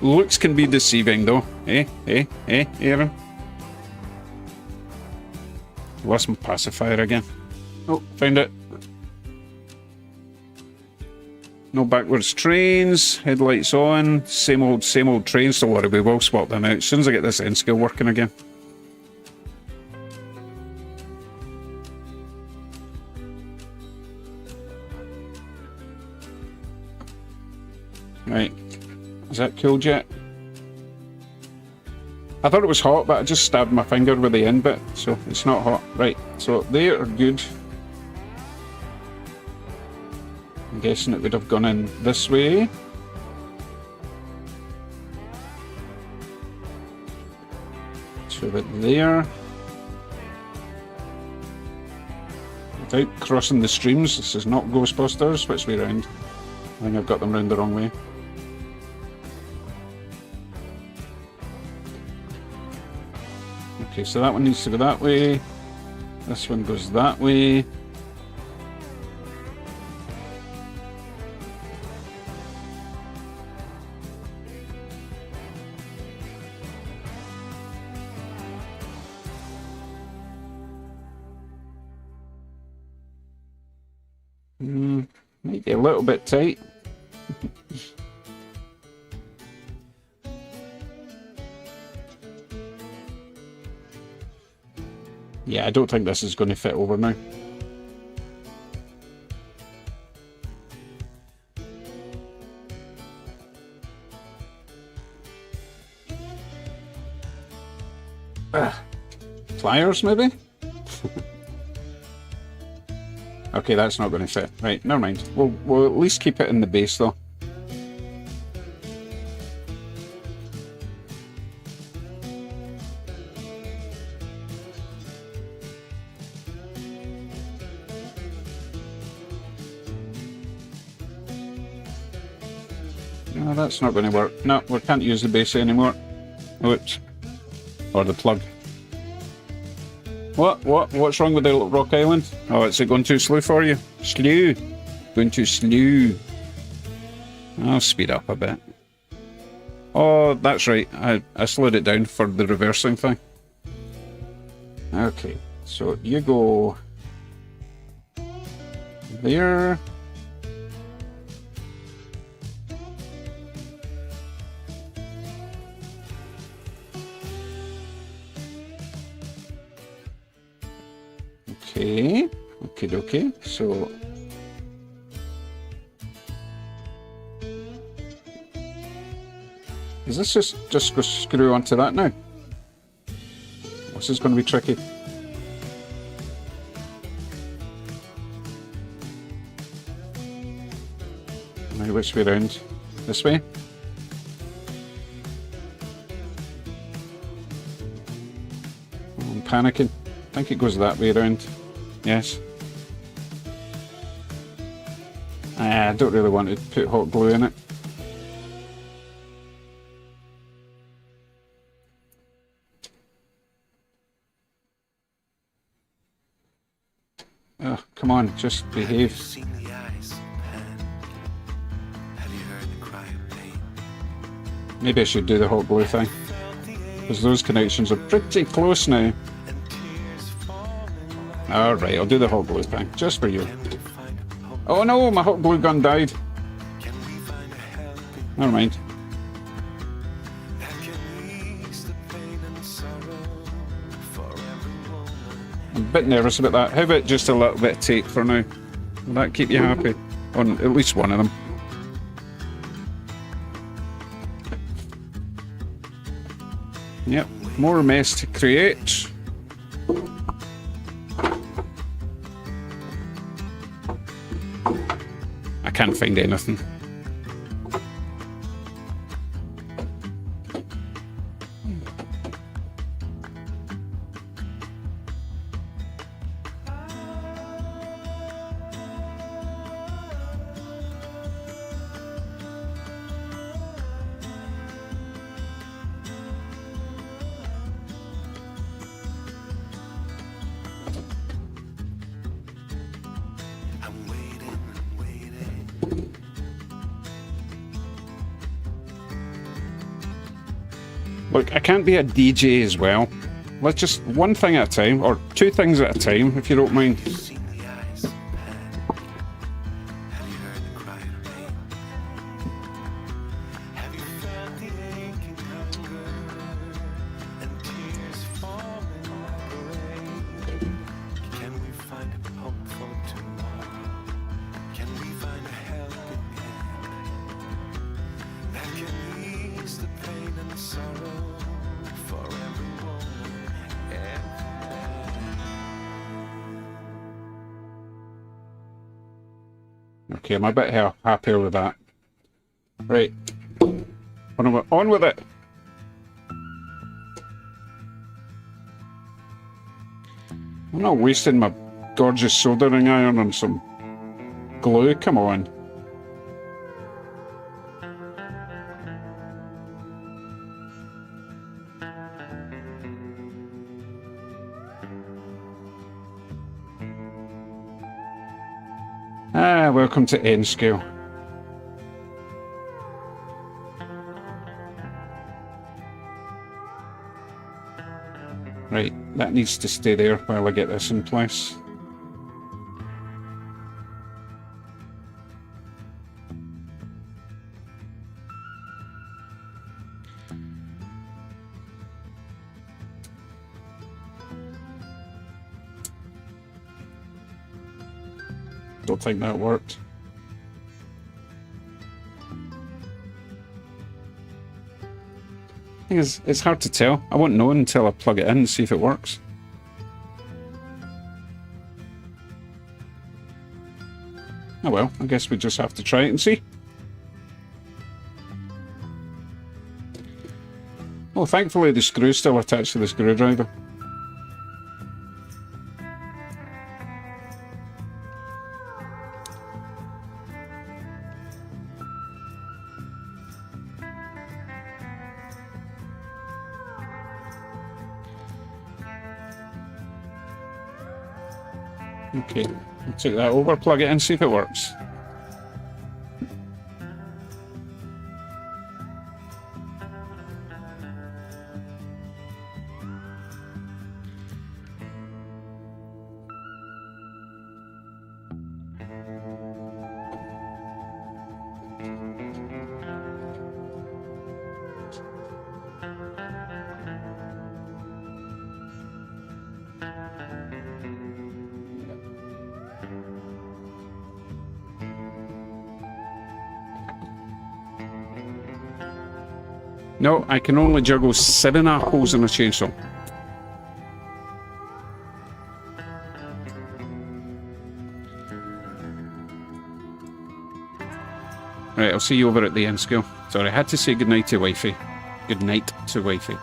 [SPEAKER 1] Looks can be deceiving though. Aaron? Lost my pacifier again. Oh, found it. No backwards trains, headlights on, same old trains. Don't worry, we will swap them out as soon as I get this end skill working again. Right, is that cooled yet? I thought it was hot, but I just stabbed my finger with the end bit, so it's not hot. Right, so they are good. I'm guessing it would have gone in this way. So that there. Without crossing the streams, this is not Ghostbusters. Which way round? I think I've got them round the wrong way. Okay, so that one needs to go that way. This one goes that way. Might be a little bit tight. Yeah, I don't think this is going to fit over now. Pliers, maybe? Okay, that's not going to fit. Right, never mind. We'll at least keep it in the base, though. No, that's not going to work. No, we can't use the base anymore. Oops. Or the plug. What's wrong with the Rock Island? Oh, is it going too slow for you? Slow. Going too slow. I'll speed up a bit. Oh, that's right. I slowed it down for the reversing thing. Okay, so you go there. Okay, okay, so is this just go screw onto that now? This is going to be tricky. Right, which way round? This way? I'm panicking. I think it goes that way around. Yes. I don't really want to put hot glue in it. Oh, come on, just behave.
[SPEAKER 4] Seen the eyes pan? Have you heard the cry of pain?
[SPEAKER 1] Maybe I should do the hot glue thing. Because those connections are pretty close now. Alright, I'll do the hot glue thing. Just for you. Oh no, my hot glue gun died. Never mind. I'm a bit nervous about that. How about just a little bit of tape for now? Will that keep you happy? On at least one of them. Yep, more mess to create. I can't find anything. Look, I can't be a DJ as well. Let's just one thing at a time, or two things at a time, if you don't mind. Okay, I'm a bit happier with that. Right. On with it! I'm not wasting my gorgeous soldering iron on some glue, come on. Welcome to N scale. Right, that needs to stay there while I get this in place. Don't think that worked. Thing is, it's hard to tell. I won't know until I plug it in and see if it works. Oh well, I guess we just have to try it and see. Oh, thankfully the screw's still attached to the screwdriver. Okay, I'll take that over, plug it in, see if it works. No, I can only juggle 7 apples in a chainsaw. Right, I'll see you over at the end school. Sorry, I had to say goodnight to wifey. Good night to wifey.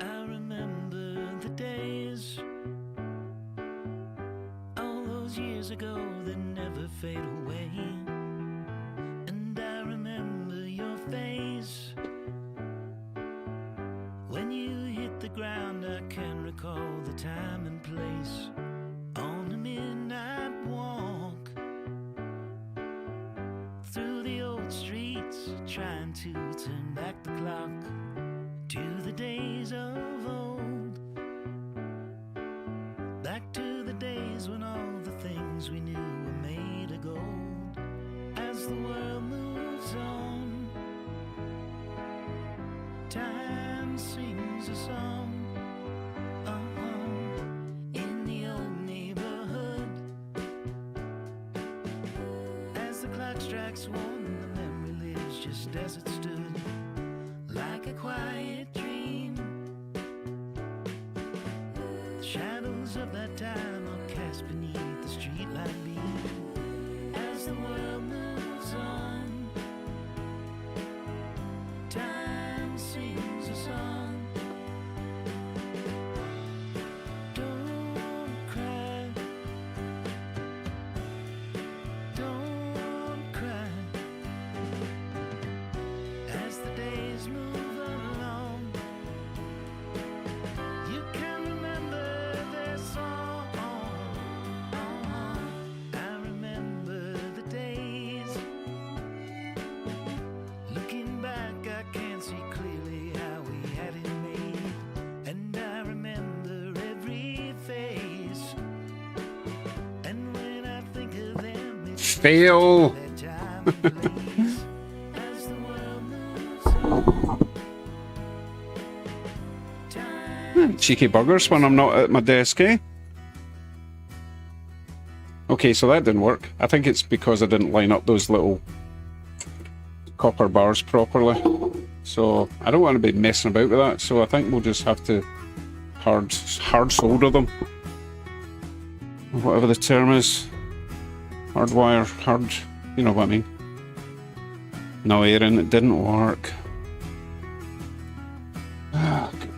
[SPEAKER 5] I remember the days, all those years ago that never fade away. And I remember your face when you hit the ground. I can recall the time and place on a midnight walk through the old streets, trying to turn back the clock to the days of old, back to the days when all the things we knew were made of gold. As the world moves on, time sings a song. In the old neighborhood, as the clock strikes one, the memory lives just as it stood, like a quiet dream. The shadows of that time are cast beneath the streetlight beam. As the world moves on, time sings a song. Don't cry, don't cry. As the days move along, you can remember their song. I remember the days. Looking back, I can see clearly how we had it made. And I remember every face. And when I think of them, it's
[SPEAKER 1] Fail!
[SPEAKER 5] that time and place. As the world moves on, time
[SPEAKER 1] Cheeky buggers when I'm not at my desk, eh? Okay, so that didn't work. I think it's because I didn't line up those little copper bars properly. So I don't want to be messing about with that, so I think we'll just have to hard solder them. Whatever the term is. Hardwire, you know what I mean. No, Aaron, it didn't work. Ah, good.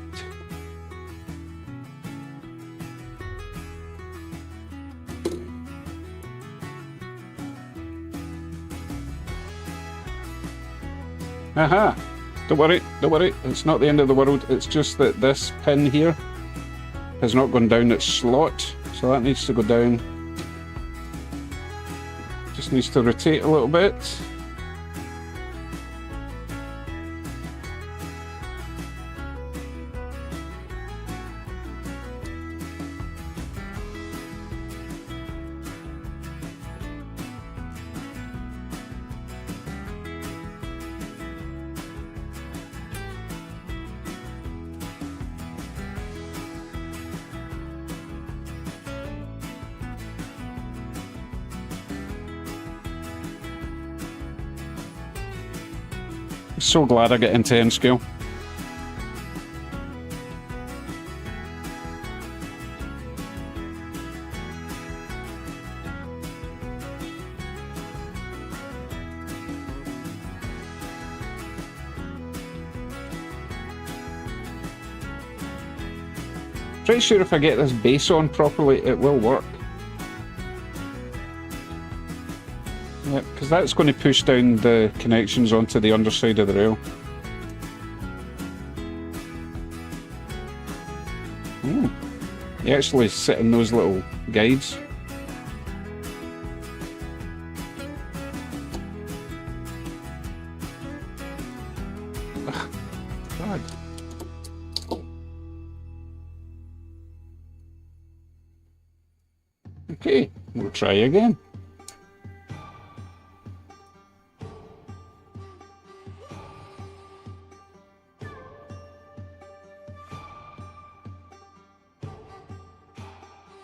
[SPEAKER 1] Aha! Don't worry, it's not the end of the world, it's just that this pin here has not gone down its slot, so that needs to go down. Just needs to rotate a little bit. So glad I get into N scale. Pretty sure if I get this bass on properly, it will work. Yep, because that's going to push down the connections onto the underside of the rail. Ooh. You actually sit in those little guides. Ugh, God. Okay, we'll try again.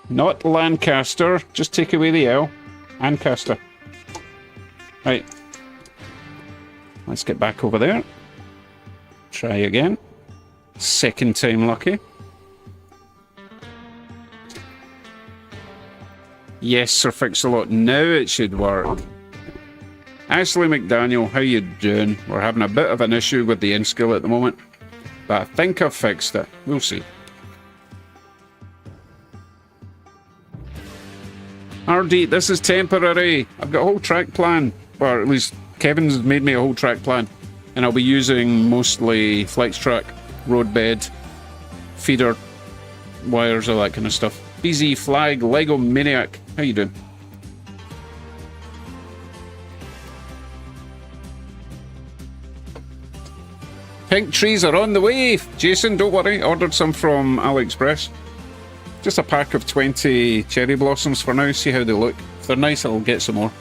[SPEAKER 1] Not Lancaster, just take away the L. Lancaster. Right. Let's get back over there. Try again. Second time lucky. Yes, Sir Fix-a-Lot. Now it should work. Ashley McDaniel, how you doing? We're having a bit of an issue with the in-skill at the moment, but I think I've fixed it. We'll see. RD, this is temporary. I've got a whole track plan, or at least Kevin's made me a whole track plan, and I'll be using mostly flex track, roadbed, feeder, wires, all that kind of stuff. BZ Flag, Lego Maniac, how you doing? Pink trees are on the way. Jason, don't worry, ordered some from AliExpress. Just a pack of 20 cherry blossoms for now, see how they look. If they're nice, I'll get some more.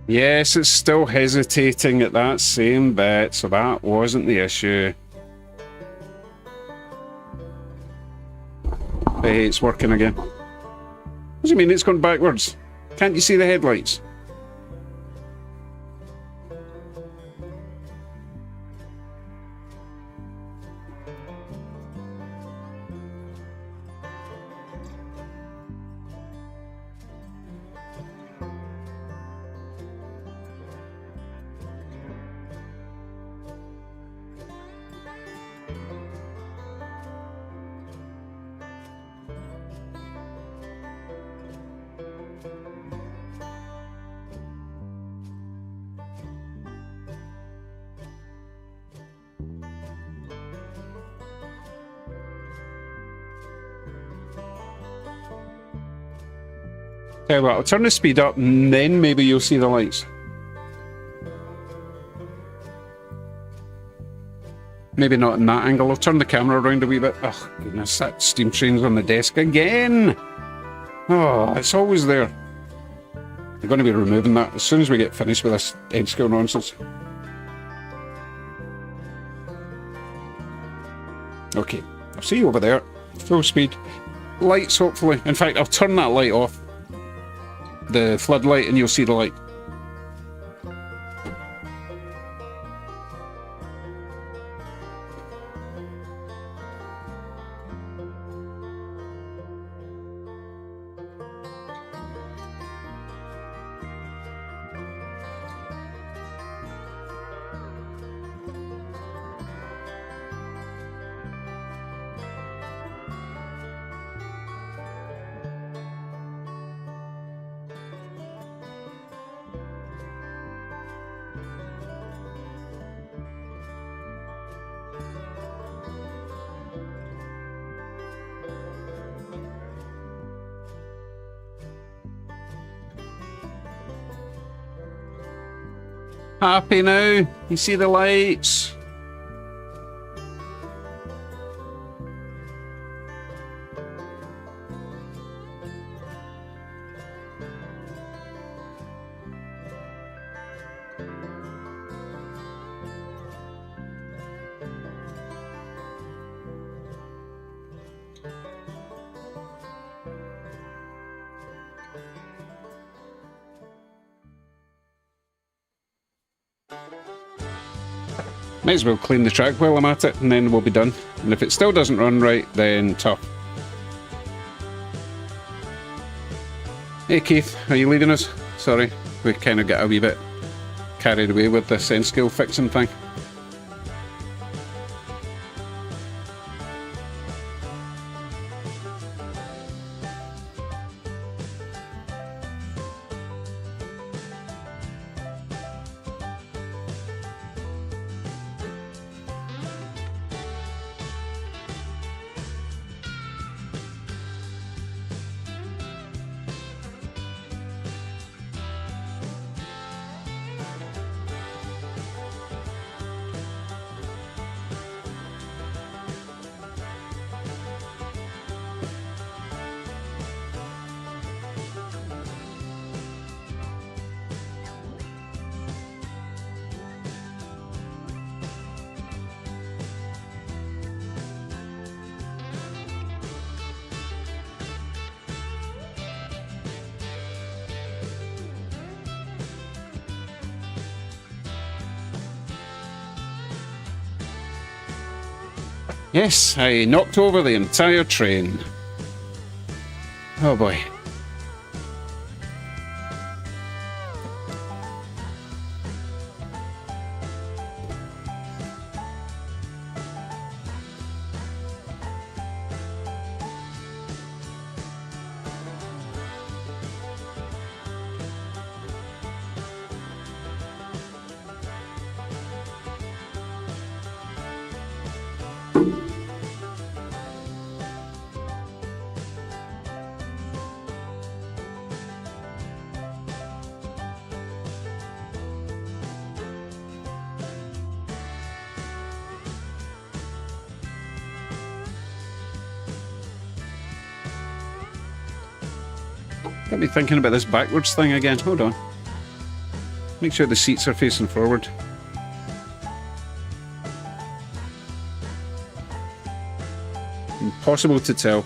[SPEAKER 1] Yes, it's still hesitating at that same bit, so that wasn't the issue. Hey, it's working again. What do you mean it's gone backwards? Can't you see the headlights? Tell you what, I'll turn the speed up and then maybe you'll see the lights. Maybe not in that angle. I'll turn the camera around a wee bit. Oh, goodness, that steam train's on the desk again. Oh, it's always there. I'm going to be removing that as soon as we get finished with this end-scale nonsense. Okay, I'll see you over there. Full speed. Lights, hopefully. In fact, I'll turn that light off. The floodlight, and you'll see the light. Happy now? You see the lights? Might as well clean the track while I'm at it, and then we'll be done. And if it still doesn't run right, then tough. Hey Keith, are you leaving us? Sorry, we kind of got a wee bit carried away with this end skill fixing thing. Yes, I knocked over the entire train. Oh boy. Got me thinking about this backwards thing again. Hold on. Make sure the seats are facing forward. Impossible to tell.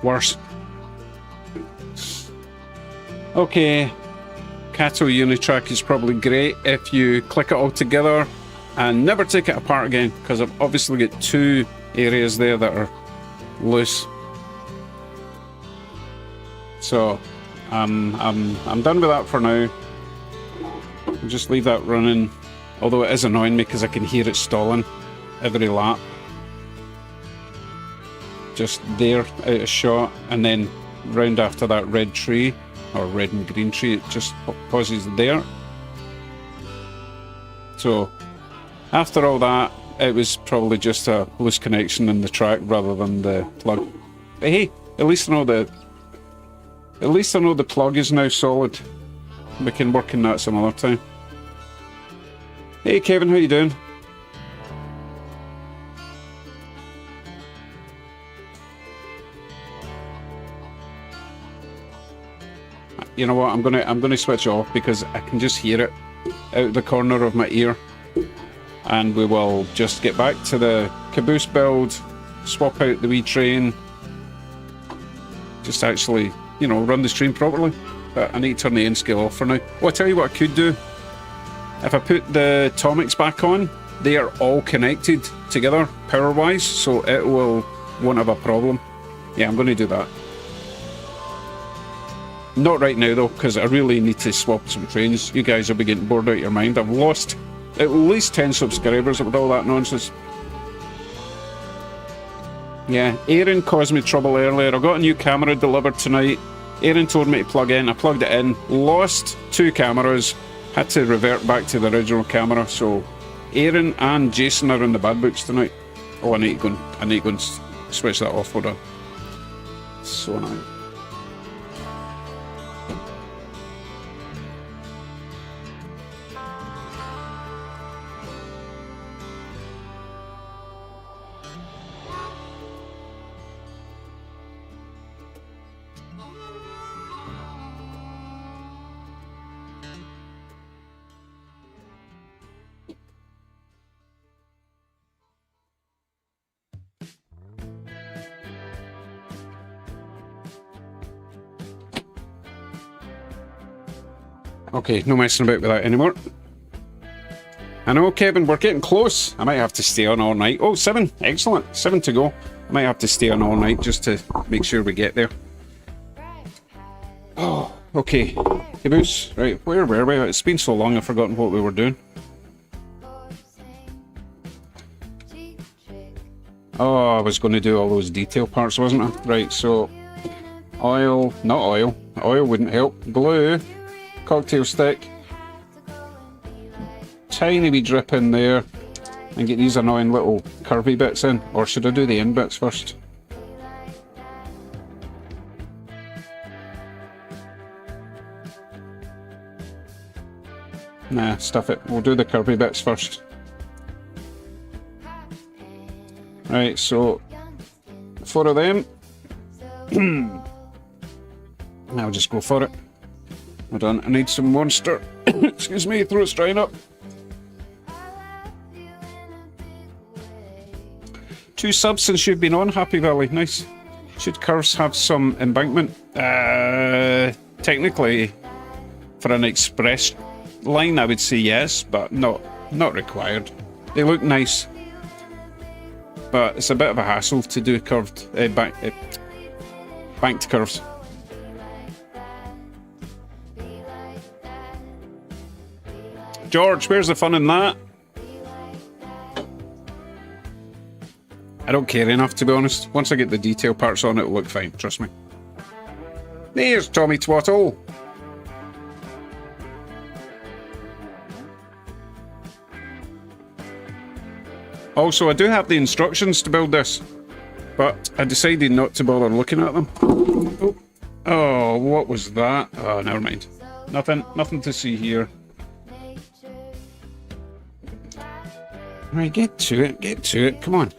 [SPEAKER 1] Worse. Okay, Cato Unitrack is probably great if you click it all together and never take it apart again, because I've obviously got two areas there that are loose. So I'm done with that for now. I'll just leave that running, although it is annoying me because I can hear it stalling every lap. Just there, out of shot, and then round after that red tree, or red and green tree, it just pauses there. So after all that, it was probably just a loose connection in the track rather than the plug. But hey, at least I know the plug is now solid. We can work on that some other time. Hey Kevin, how you doing? You know what? I'm gonna switch off because I can just hear it out the corner of my ear, and we will just get back to the Caboose build, swap out the wee train, just actually, you know, run the stream properly. But I need to turn the N scale off for now. Oh, I tell you what I could do. If I put the Atomics back on, they are all connected together power-wise, so it won't have a problem. Yeah, I'm going to do that. Not right now though, because I really need to swap some trains. You guys will be getting bored out of your mind. I've lost at least 10 subscribers with all that nonsense. Yeah, Aaron caused me trouble earlier. I got a new camera delivered tonight. Aaron told me to plug in. I plugged it in, lost 2 cameras, had to revert back to the original camera. So Aaron and Jason are in the bad books tonight. Oh, I need to go and switch that off. Hold on. So annoying. Okay, no messing about with that anymore. I know, Kevin, we're getting close. I might have to stay on all night. Oh, 7. Excellent. 7 to go. I might have to stay on all night just to make sure we get there. Oh, okay. Caboose. Right, where were we? It's been so long I've forgotten what we were doing. Oh, I was going to do all those detail parts, wasn't I? Right, so oil, not oil. Oil wouldn't help. Glue. Cocktail stick, tiny wee drip in there, and get these annoying little curvy bits in. Or should I do the end bits first? Nah, stuff it. We'll do the curvy bits first. Right, so 4 of them. I'll just go for it. Hold on, I need some Monster. Excuse me, throat's drying up. 2 subs since you've been on, Happy Valley, nice. Should curves have some embankment? Technically, for an express line, I would say yes, but not required. They look nice, but it's a bit of a hassle to do curved banked curves. George, where's the fun in that? I don't care enough, to be honest. Once I get the detail parts on, it'll look fine, trust me. There's Tommy Twaddle. Also, I do have the instructions to build this, but I decided not to bother looking at them. Oh, what was that? Oh, never mind. Nothing to see here. Right, get to it, come on.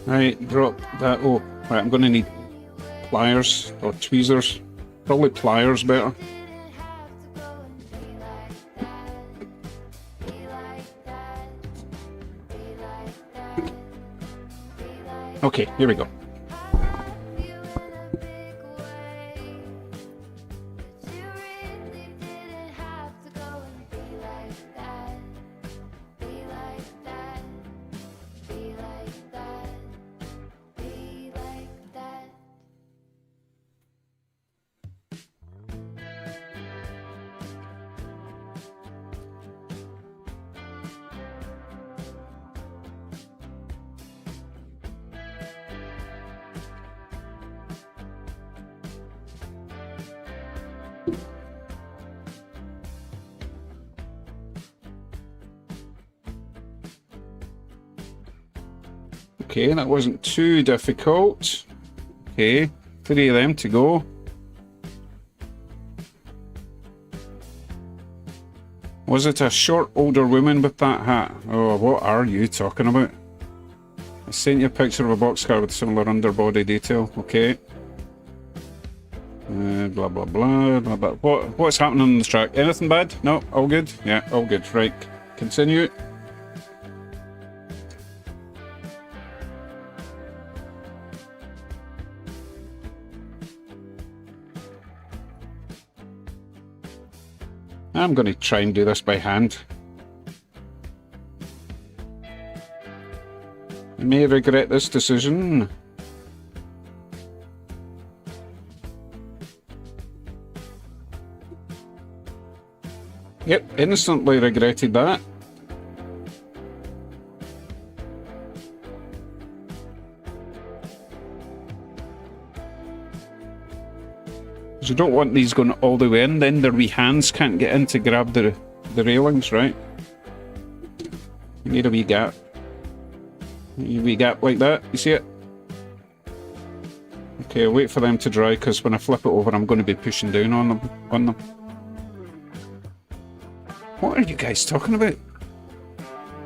[SPEAKER 1] Right, drop that. Oh, right, I'm going to need pliers or tweezers. Probably pliers better. Okay, here we go.
[SPEAKER 3] You in a big way, but you really didn't have to go and be like that. Be like that. Be like that. Be like that.
[SPEAKER 1] Okay, that wasn't too difficult. Okay, 3 of them to go. Was it a short older woman with that hat? Oh, what are you talking about? I sent you a picture of a boxcar with similar underbody detail. Okay. Blah, blah, blah, blah, blah. What's happening on the track? Anything bad? No? All good? Yeah, all good. Right. Continue. I'm going to try and do this by hand. I may regret this decision. Yep, instantly regretted that. You don't want these going all the way in, then their wee hands can't get in to grab the railings, right? You need a wee gap. A wee gap like that, you see it? Okay, I'll wait for them to dry, because when I flip it over I'm going to be pushing down on them. What are you guys talking about?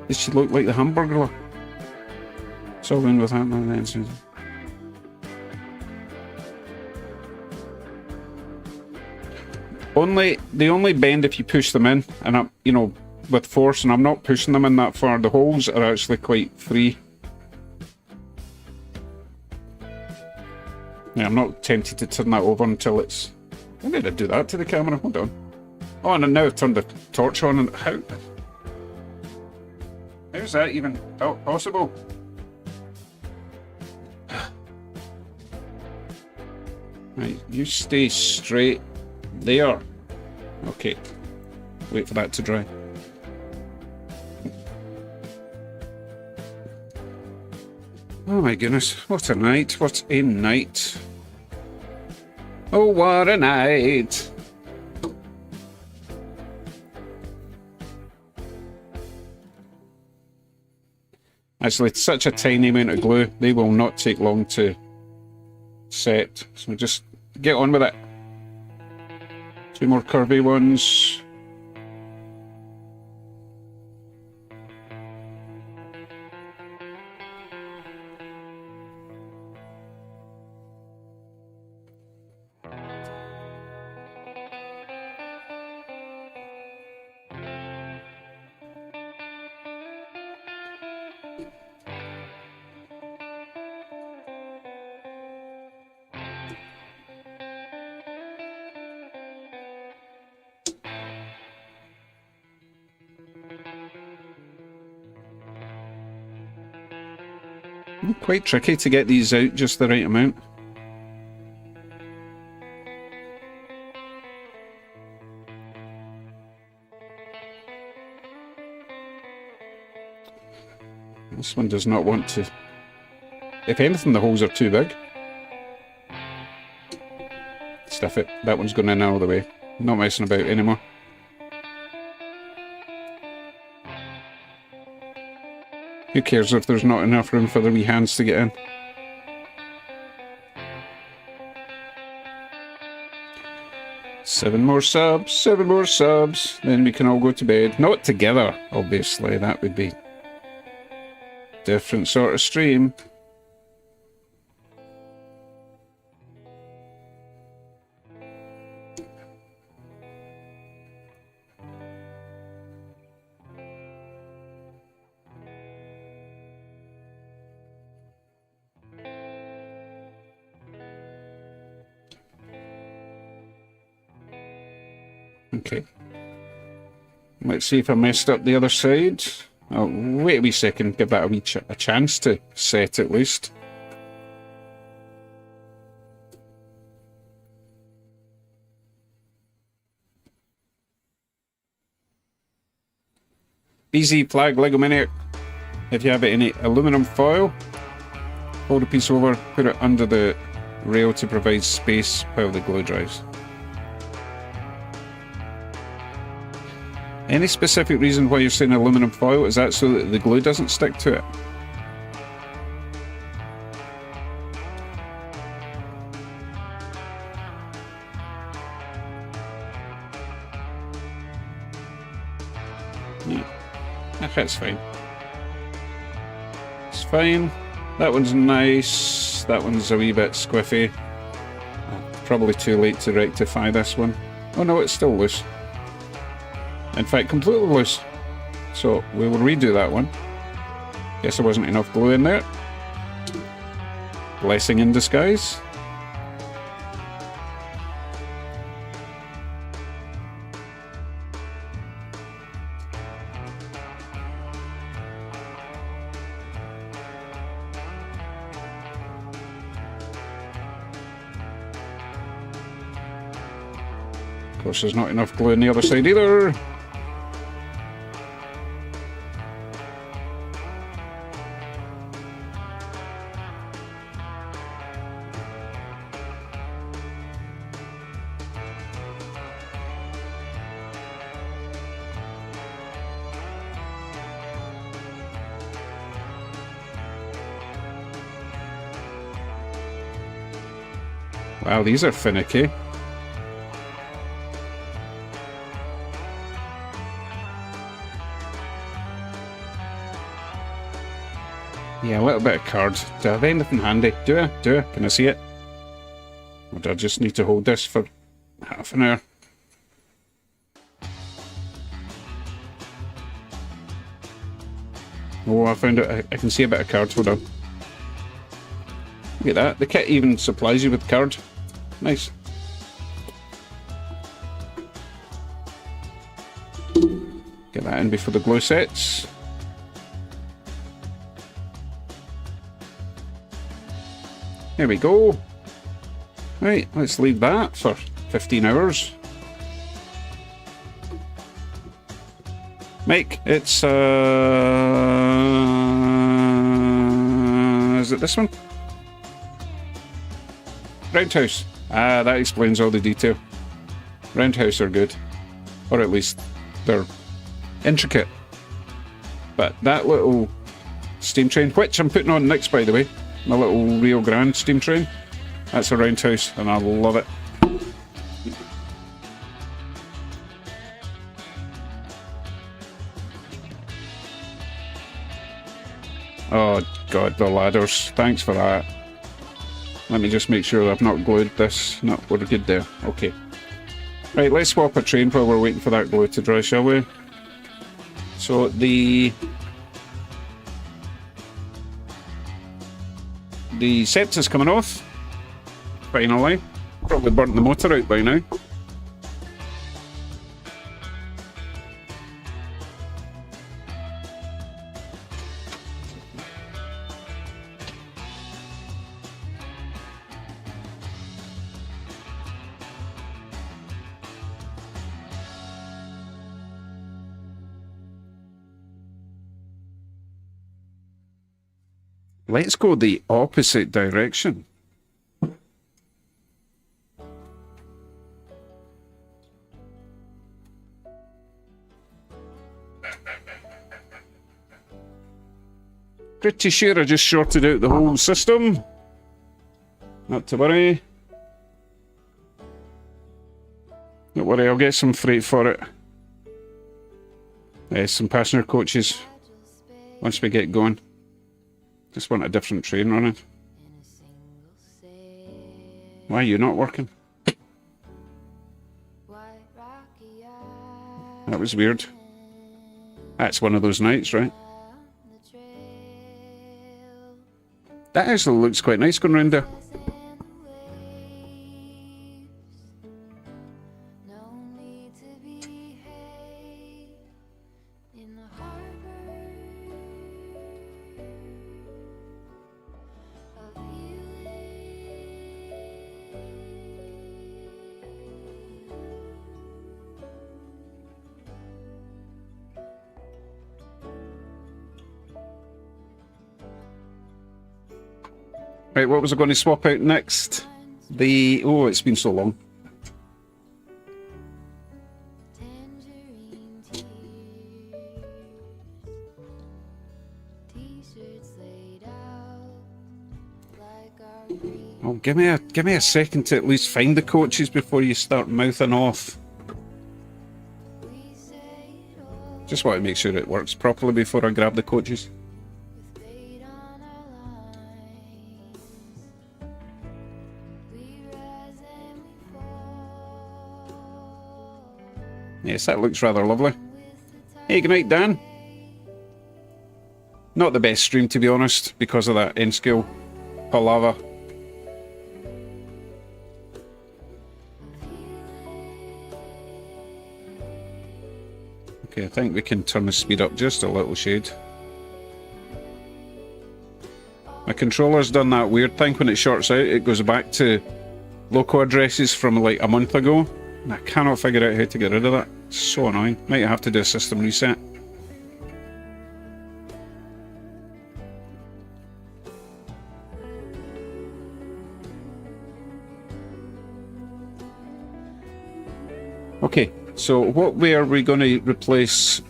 [SPEAKER 1] Does she look like the Hamburglar? It's all in with that then. They only bend if you push them in, and I'm, you know, with force, and I'm not pushing them in that far. The holes are actually quite free. Yeah, I'm not tempted to turn that over until it's... When did I do that to the camera? Hold on. Oh, and now I've turned the torch on, and how's that even possible? Right, you stay straight there. Okay, wait for that to dry. Oh my goodness, what a night, what a night. Oh, what a night. Actually, it's such a tiny amount of glue, they will not take long to set. So just get on with it. 2 more curvy ones. Quite tricky to get these out just the right amount. This one does not want to... If anything, the holes are too big. Stuff it. That one's going in all the way. Not messing about anymore. Who cares if there's not enough room for the wee hands to get in? Seven more subs, then we can all go to bed. Not together, obviously, that would be different sort of stream. Okay. Let's see if I messed up the other side. Oh, wait a wee second. Give that a chance to set at least. BZ Flag Lego Maniac. If you have any aluminum foil, fold a piece over, put it under the rail to provide space while the glue dries. Any specific reason why you're saying aluminum foil? Is that so that the glue doesn't stick to it? Yeah, that's fine. It's fine. That one's nice. That one's a wee bit squiffy. Probably too late to rectify this one. Oh no, it's still loose. In fact, completely loose. So we will redo that one. Guess there wasn't enough glue in there. Blessing in disguise. Of course, there's not enough glue on the other side either. Wow, these are finicky. Yeah, a little bit of card. Do I have anything handy? Do I? Can I see it? Or do I just need to hold this for half an hour? Oh, I found it. I can see a bit of card. Hold on. Look at that. The kit even supplies you with card. Nice. Get that in before the glue sets. There we go. Right, let's leave that for 15 hours. Mike, it's is it this one? Roundhouse. Ah, that explains all the detail. Roundhouse are good. Or at least they're intricate. But that little steam train, which I'm putting on next by the way, my little Rio Grande steam train, that's a roundhouse and I love it. Oh god, the ladders. Thanks for that. Let me just make sure I've not glued this. No, we're good there. Okay. Right, let's swap a train while we're waiting for that glue to dry, shall we? So the septa's coming off. Finally. Probably burnt the motor out by now. Let's go the opposite direction. Pretty sure I just shorted out the whole system. Not to worry. Don't worry, I'll get some freight for it. Some passenger coaches once we get going. Just want a different train running. Why are you not working? That was weird. That's one of those nights, right? That actually looks quite nice going around there. Right, what was I going to swap out next? The... Oh, it's been so long.
[SPEAKER 3] Tangerine tears, t-shirts laid out like our green.
[SPEAKER 1] Oh, give me a second to at least find the coaches before you start mouthing off.
[SPEAKER 3] We say it all
[SPEAKER 1] Just want to make sure it works properly before I grab the coaches.
[SPEAKER 3] with fate on our lines. We rise and we fall
[SPEAKER 1] Yes, that looks rather lovely.
[SPEAKER 3] with the tide.
[SPEAKER 1] Hey, good night, Dan. Not the best stream, to be honest, because of that N-scale palaver. Okay, I think we can turn the speed up just a little shade. My controller's done that weird thing when it shorts out, it goes back to local addresses from like a month ago, and I cannot figure out how to get rid of that. It's so annoying. Might have to do a system reset. Okay, so what way are we going to replace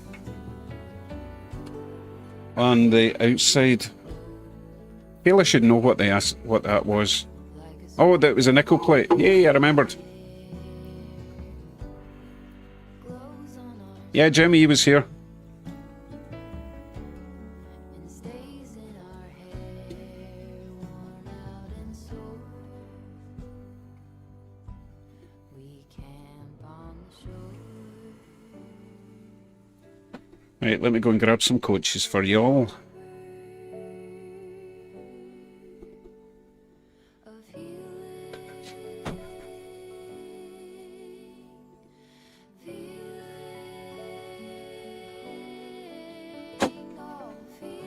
[SPEAKER 1] on the outside? I feel I should know what that was. Oh, that was a nickel plate. Yay, I remembered. Yeah, Jimmy, he was here.
[SPEAKER 3] And stays in our hair, worn out and sore. We camp on the shore
[SPEAKER 1] Right, let me go and grab some coaches for y'all.
[SPEAKER 3] of healing, feeling, oh, feeling.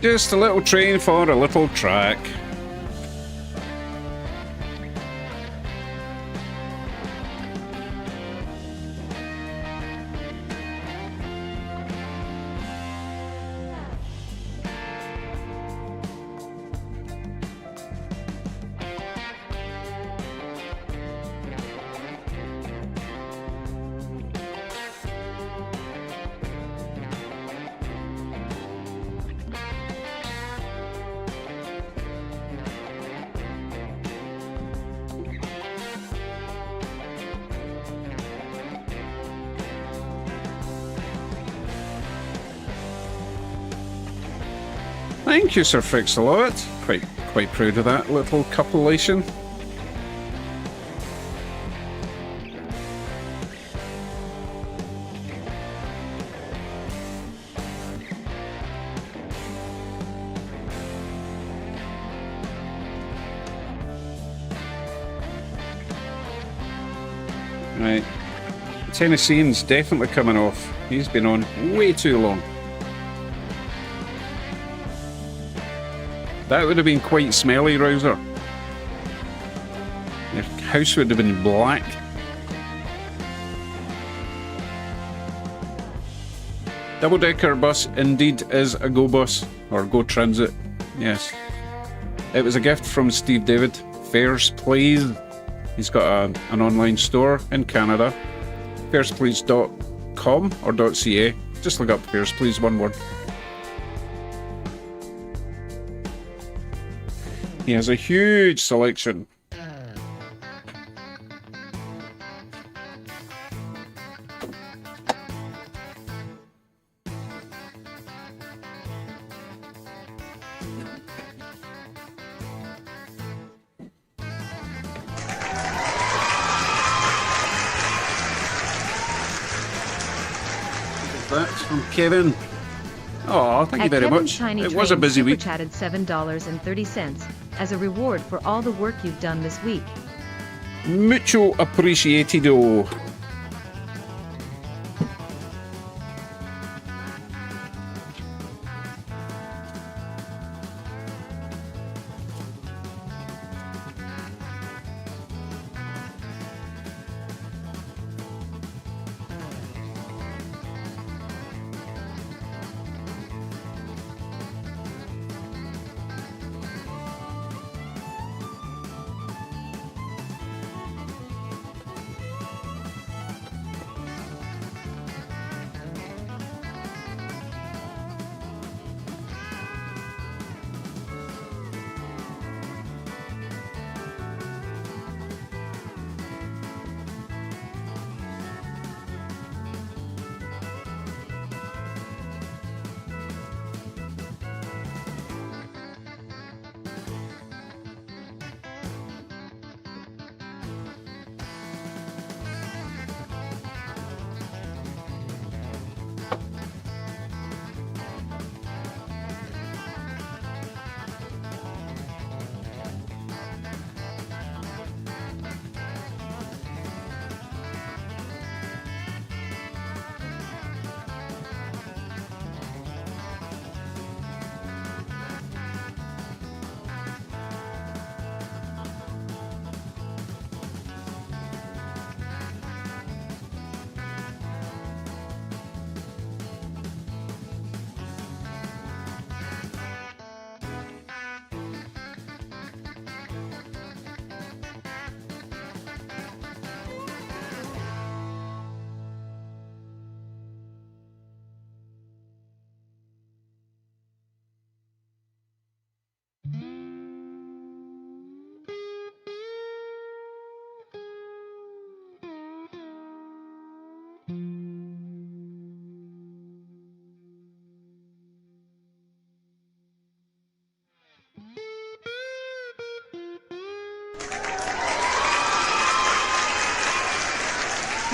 [SPEAKER 1] Just a little train for a little track. Thank you, Sir Fix a lot. Quite proud of that little copulation. Right. The Tennessean's definitely coming off. He's been on way too long. That would have been quite smelly, Rouser. Your house would have been black. Double-decker bus indeed is a Go bus, or Go Transit, yes. It was a gift from Steve David. Fares Please. He's got an online store in Canada. Fairsplease.com or .ca. Just look up Fares Please, one word. He has a huge selection. That's from Kevin. Oh, thank you very
[SPEAKER 2] Kevin's
[SPEAKER 1] much.
[SPEAKER 2] Tiny
[SPEAKER 1] It was a
[SPEAKER 2] Train
[SPEAKER 1] busy
[SPEAKER 2] super
[SPEAKER 1] week.
[SPEAKER 2] chatted $7.30 as a reward for all the work you've done this week.
[SPEAKER 1] Mucho appreciatido.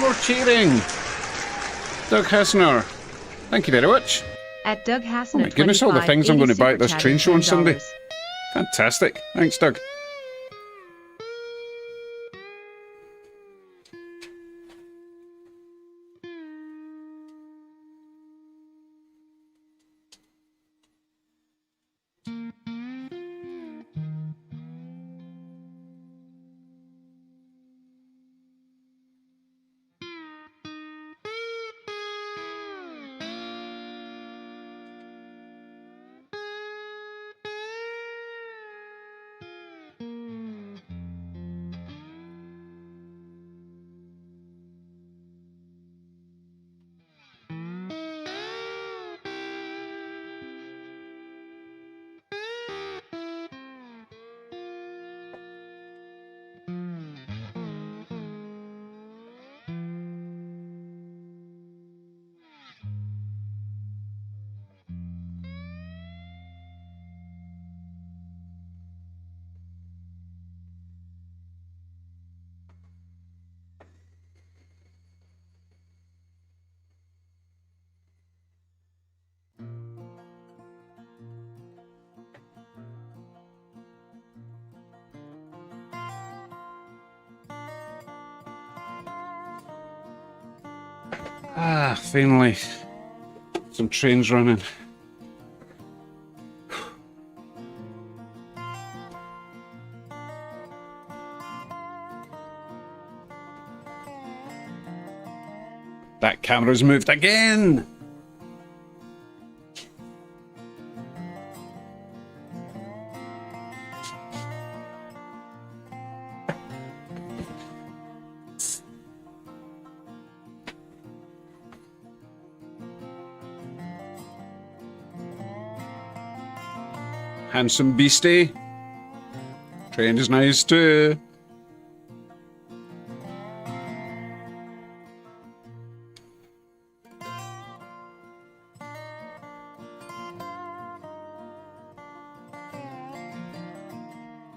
[SPEAKER 1] More cheering. Doug Hassner. Thank you very much.
[SPEAKER 2] At Doug
[SPEAKER 1] Oh
[SPEAKER 2] Hassner,
[SPEAKER 1] my goodness, all the
[SPEAKER 2] 25,
[SPEAKER 1] things I'm
[SPEAKER 2] 80
[SPEAKER 1] going to buy at
[SPEAKER 2] super
[SPEAKER 1] this train
[SPEAKER 2] chatted
[SPEAKER 1] show on Sunday.
[SPEAKER 2] $10.
[SPEAKER 1] Fantastic. Thanks, Doug. Ah, finally. Some trains running. That camera's moved again! Handsome beastie. Train is nice too.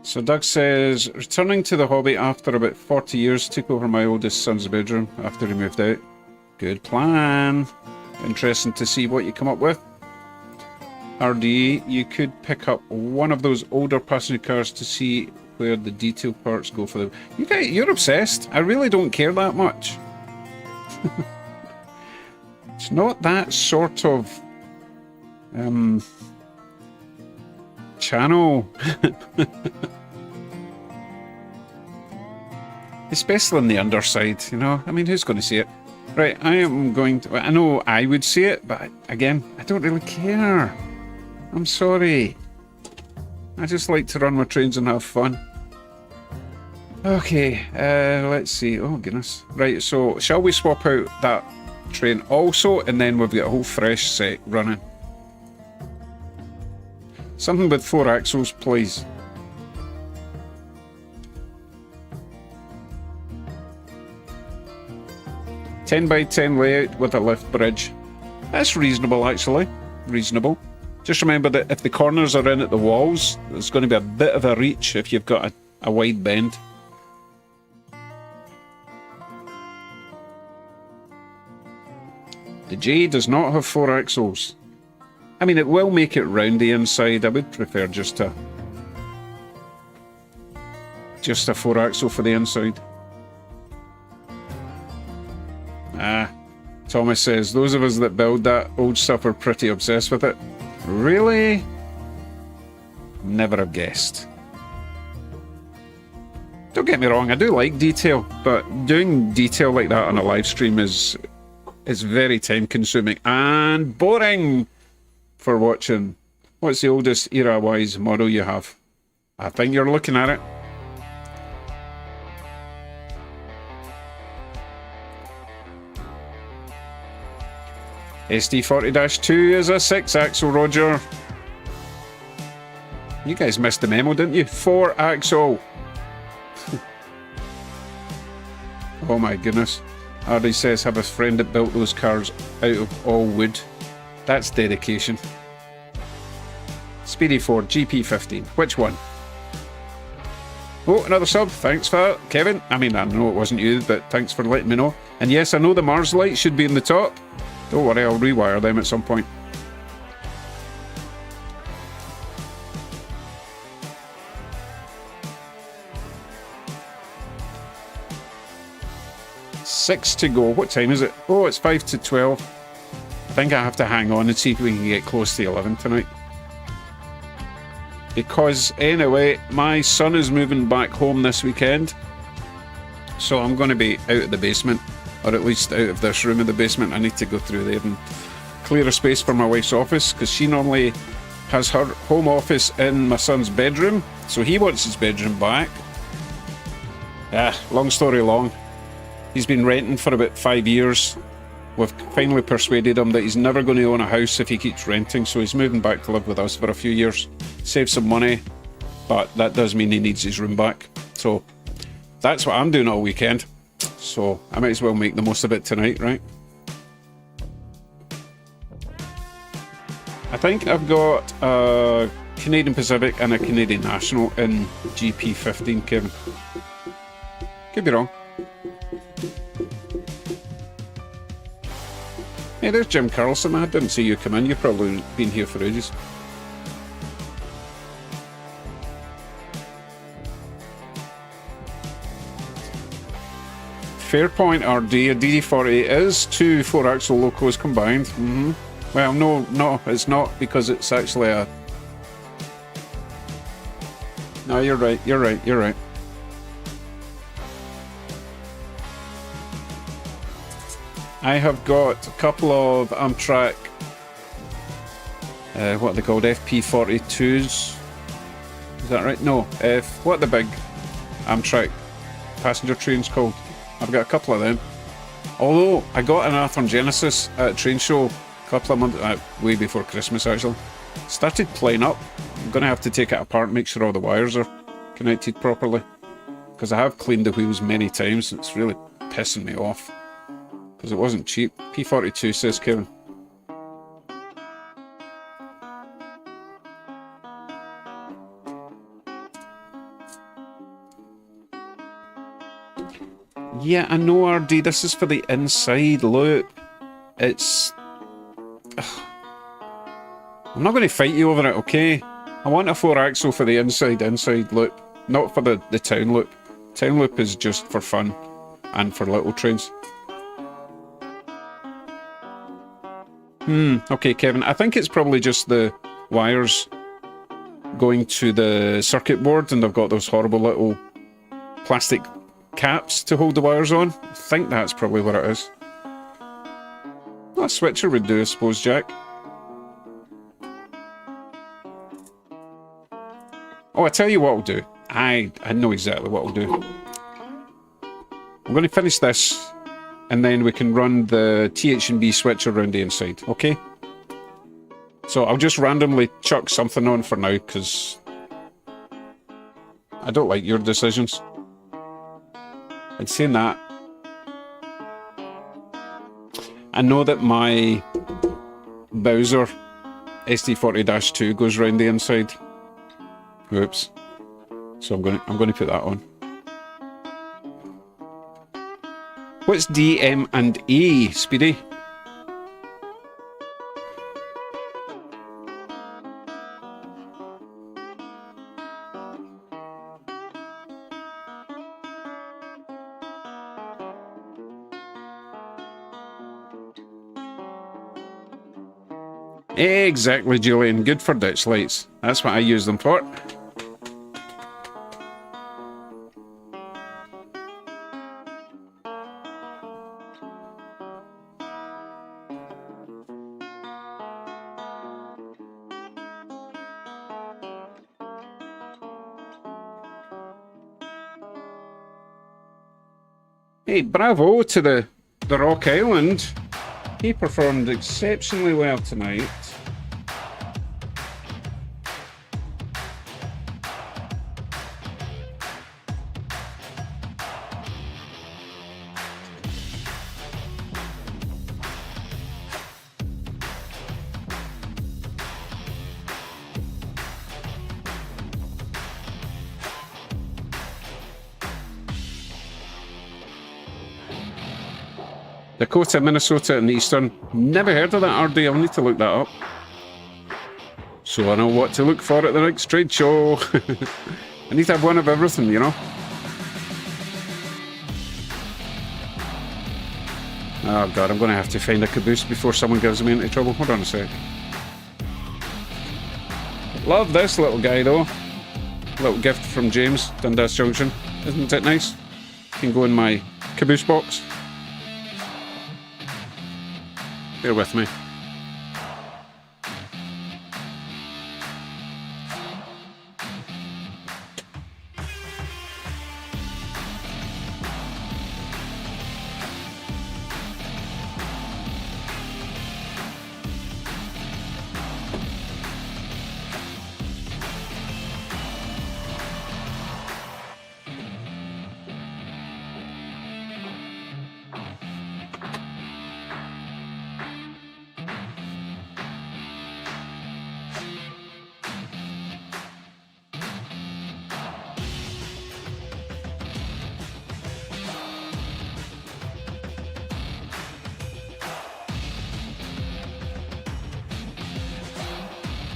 [SPEAKER 1] So Doug says, returning to the hobby after about 40 years, took over my oldest son's bedroom after he moved out. Good plan. Interesting to see what you come up with. RDE, you could pick up one of those older passenger cars to see where the detail parts go for them. You're obsessed. I really don't care that much. It's not that sort of channel. Especially on the underside, you know. I mean, who's going to see it? Right, I am going to... I know I would see it, but again, I don't really care. I'm sorry. I just like to run my trains and have fun. Okay, let's see. Oh, goodness. Right, so shall we swap out that train also, and then we've got a whole fresh set running. Something with 4 axles, please. "10 by 10 layout with a lift bridge." That's reasonable, actually. Reasonable. Just remember that if the corners are in at the walls, there's going to be a bit of a reach if you've got a wide bend. The J does not have 4 axles. I mean, it will make it round the inside. I would prefer just a 4 axle for the inside. Thomas says, those of us that build that old stuff are pretty obsessed with it. Really? Never have guessed. Don't get me wrong, I do like detail, but doing detail like that on a live stream is very time consuming and boring for watching. What's the oldest era-wise model you have? I think you're looking at it. SD40-2 is a 6-axle, Roger. You guys missed the memo, didn't you? 4-axle. Oh my goodness. Ardy says, have a friend that built those cars out of all wood. That's dedication. Speedy Ford GP15. Which one? Oh, another sub. Thanks for that, Kevin. I mean, I know it wasn't you, but thanks for letting me know. And yes, I know the Mars lights should be in the top. Don't worry, I'll rewire them at some point. Six to go. What time is it? Oh, it's 5 to 12. I think I have to hang on and see if we can get close to 11 tonight. Because, anyway, my son is moving back home this weekend. So I'm going to be out of the basement. Or at least out of this room in the basement. I need to go through there and clear a space for my wife's office, because she normally has her home office in my son's bedroom, so he wants his bedroom back. Long story long. He's been renting for about 5 years. We've finally persuaded him that he's never going to own a house if he keeps renting, so he's moving back to live with us for a few years. Save some money, but that does mean he needs his room back. So that's what I'm doing all weekend. So I might as well make the most of it tonight, right? I think I've got a Canadian Pacific and a Canadian National in GP15, Kevin. Could be wrong. Hey, there's Jim Carlson. I didn't see you come in. You've probably been here for ages. Fair point, RD. A DD40 is 2 4-axle locos combined. Well, no, it's not, because it's actually a... No, you're right. I have got a couple of Amtrak, what are they called, FP42s? Is that right? No, what are the big Amtrak passenger trains called? I've got a couple of them. Although, I got an Athearn Genesis at a train show a couple of months, way before Christmas actually. Started playing up. I'm going to have to take it apart and make sure all the wires are connected properly. Because I have cleaned the wheels many times, and it's really pissing me off. Because it wasn't cheap. P42, says Kevin. Yeah, I know, RD. This is for the inside loop. It's... Ugh. I'm not going to fight you over it, okay? I want a 4-axle for the inside loop. Not for the town loop. Town loop is just for fun. And for little trains. Okay, Kevin. I think it's probably just the wires going to the circuit board, and they've got those horrible little plastic caps to hold the wires on. I think that's probably what it is. Well, a switcher would do, I suppose, Jack. Oh, I tell you what I'll do. I know exactly what I'll do. I'm going to finish this, and then we can run the TH&B switcher around the inside, okay? So I'll just randomly chuck something on for now, because I don't like your decisions. And saying that, I know that my Bowser SD40-2 goes round the inside. Oops. So I'm going to put that on. What's D, M, and E, Speedy? Exactly, Julian. Good for ditch lights. That's what I use them for. Hey, bravo to the Rock Island. He performed exceptionally well tonight. Dakota, Minnesota, and Eastern. Never heard of that, RD. I'll need to look that up. So I know what to look for at the next trade show. I need to have one of everything, you know? Oh god, I'm going to have to find a caboose before someone gives me into trouble. Hold on a sec. Love this little guy, though. Little gift from James, Dundas Junction. Isn't it nice? Can go in my caboose box. Bear with me.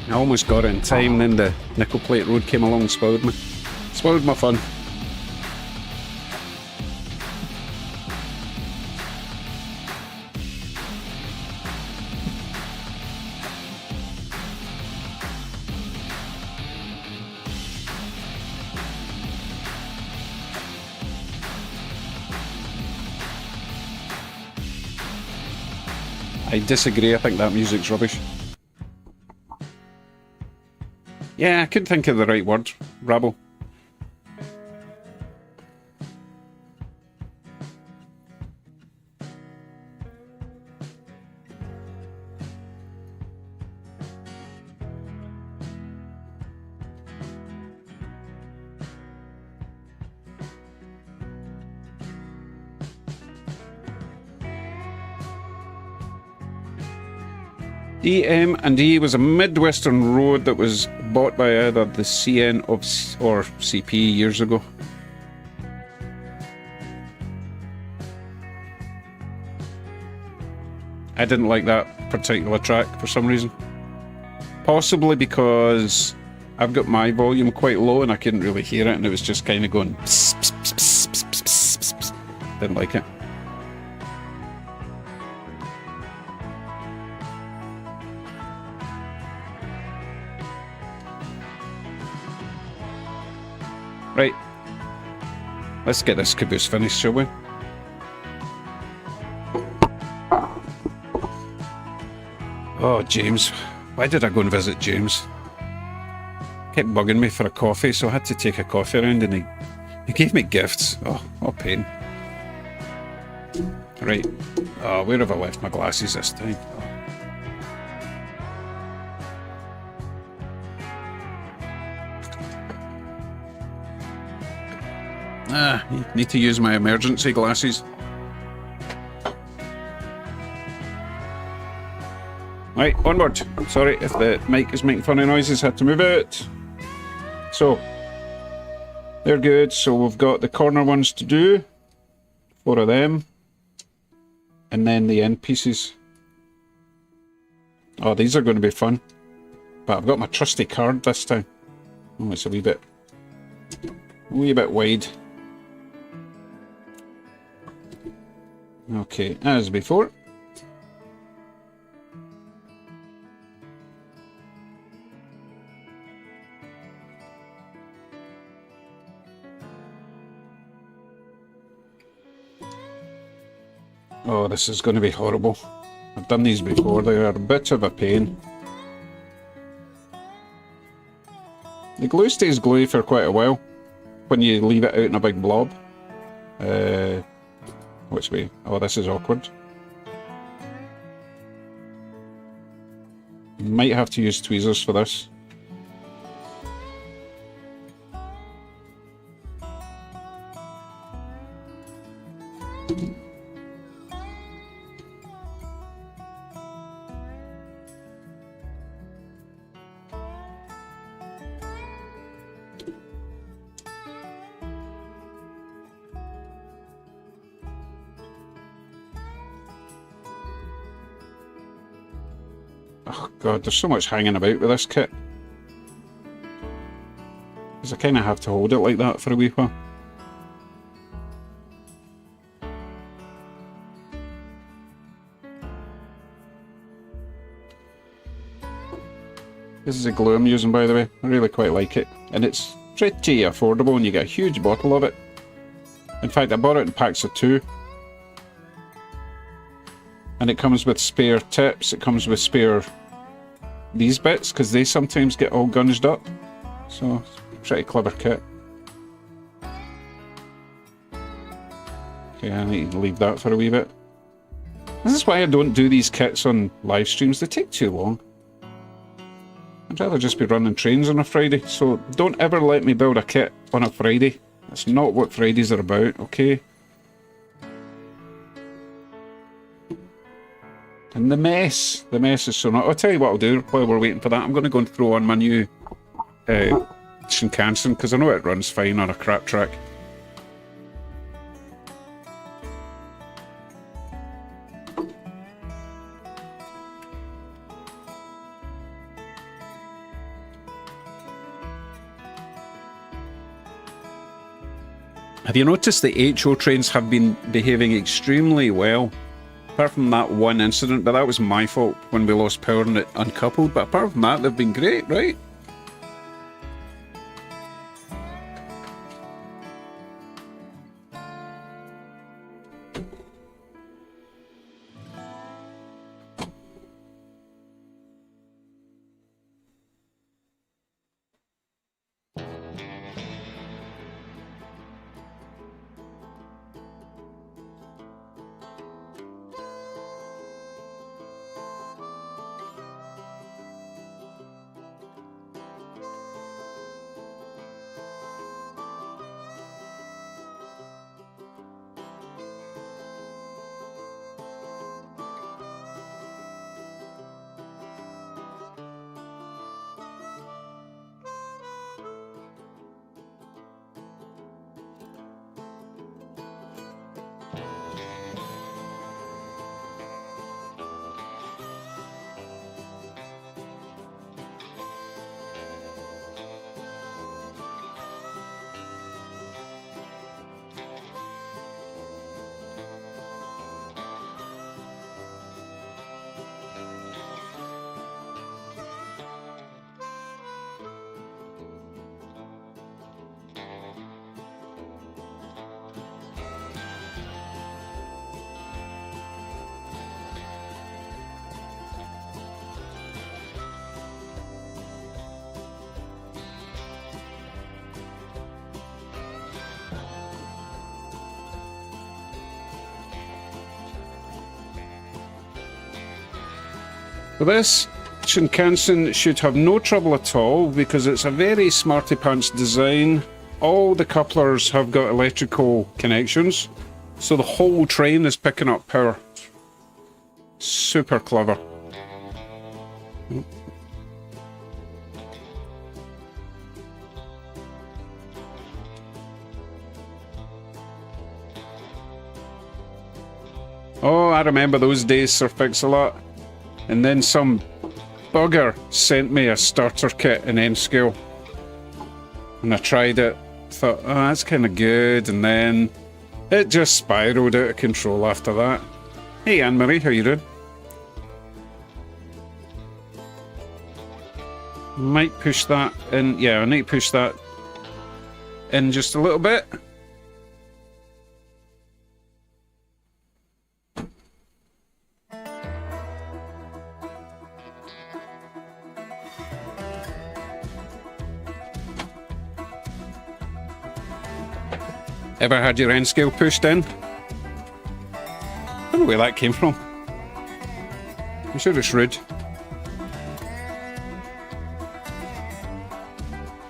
[SPEAKER 1] I almost got it in time, then the nickel plate road came along and spoiled me. Spoiled my fun. I disagree, I think that music's rubbish. Yeah, I couldn't think of the right word. Rabble. DM&E was a Midwestern road that was bought by either the CN or CP years ago. I didn't like that particular track for some reason. Possibly because I've got my volume quite low and I couldn't really hear it, and it was just kind of going pss, pss, pss, pss, pss, pss, pss, pss, pss. Didn't like it. Right, let's get this Caboose finished, shall we? Oh, James. Why did I go and visit James? Kept bugging me for a coffee, so I had to take a coffee around, and he gave me gifts. Oh, pain. Right. Oh, where have I left my glasses this time? Need to use my emergency glasses. Right, onward. Sorry if the mic is making funny noises, had to move it. So, they're good. So we've got the corner ones to do. 4 of them. And then the end pieces. Oh, these are going to be fun. But I've got my trusty card this time. Oh, it's a wee bit wide. Okay, as before. Oh, this is going to be horrible. I've done these before, they are a bit of a pain. The glue stays gluey for quite a while when you leave it out in a big blob. Which way? Oh, this is awkward. Might have to use tweezers for this. Oh god, there's so much hanging about with this kit. Because I kind of have to hold it like that for a wee while. This is a glue I'm using, by the way. I really quite like it. And it's pretty affordable and you get a huge bottle of it. In fact, I bought it in packs of 2. And it comes with spare tips, it comes with spare these bits, because they sometimes get all gunged up. So, it's a pretty clever kit. Okay, I need to leave that for a wee bit. This is why I don't do these kits on live streams, they take too long. I'd rather just be running trains on a Friday, so don't ever let me build a kit on a Friday. That's not what Fridays are about, okay? And the mess is so not. I'll tell you what I'll do while we're waiting for that. I'm going to go and throw on my new Shinkansen, because I know it runs fine on a crap track. Have you noticed the HO trains have been behaving extremely well? Apart from that one incident, but that was my fault when we lost power and it uncoupled. But apart from that, they've been great, right? But this Shinkansen should have no trouble at all because it's a very smarty pants design. All the couplers have got electrical connections, so the whole train is picking up power. Super clever. Oh, I remember those days, Sir Fix-a-Lot. And then some bugger sent me a starter kit in N-Scale. And I tried it, thought, oh, that's kind of good, and then it just spiraled out of control after that. Hey, Anne-Marie, how you doing? Might push that in, yeah, I need to push that in just a little bit. Ever had your end scale pushed in? I don't know where that came from. I'm sure it's rude.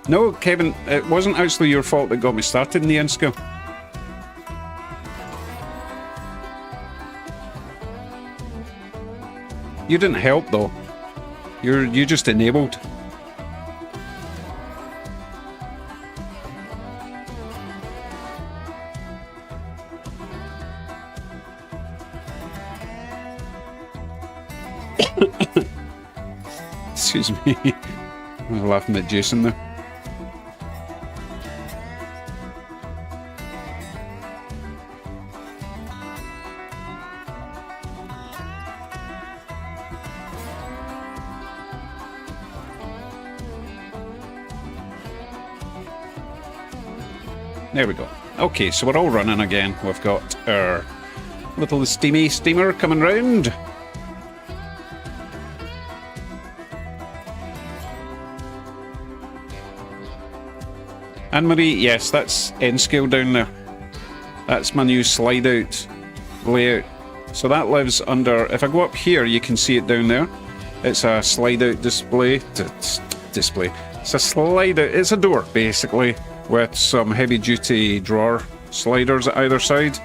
[SPEAKER 1] No, Kevin, it wasn't actually your fault that got me started in the end scale. You didn't help though. You just enabled. Excuse me. I was laughing at Jason there. There we go. Okay, so we're all running again. We've got our little steamer coming round. Anne-Marie, yes, that's N-Scale down there. That's my new slide out layout. So that lives under, if I go up here, you can see it down there. It's a slide out display. It's a slide out, it's a door basically, with some heavy duty drawer sliders at either side.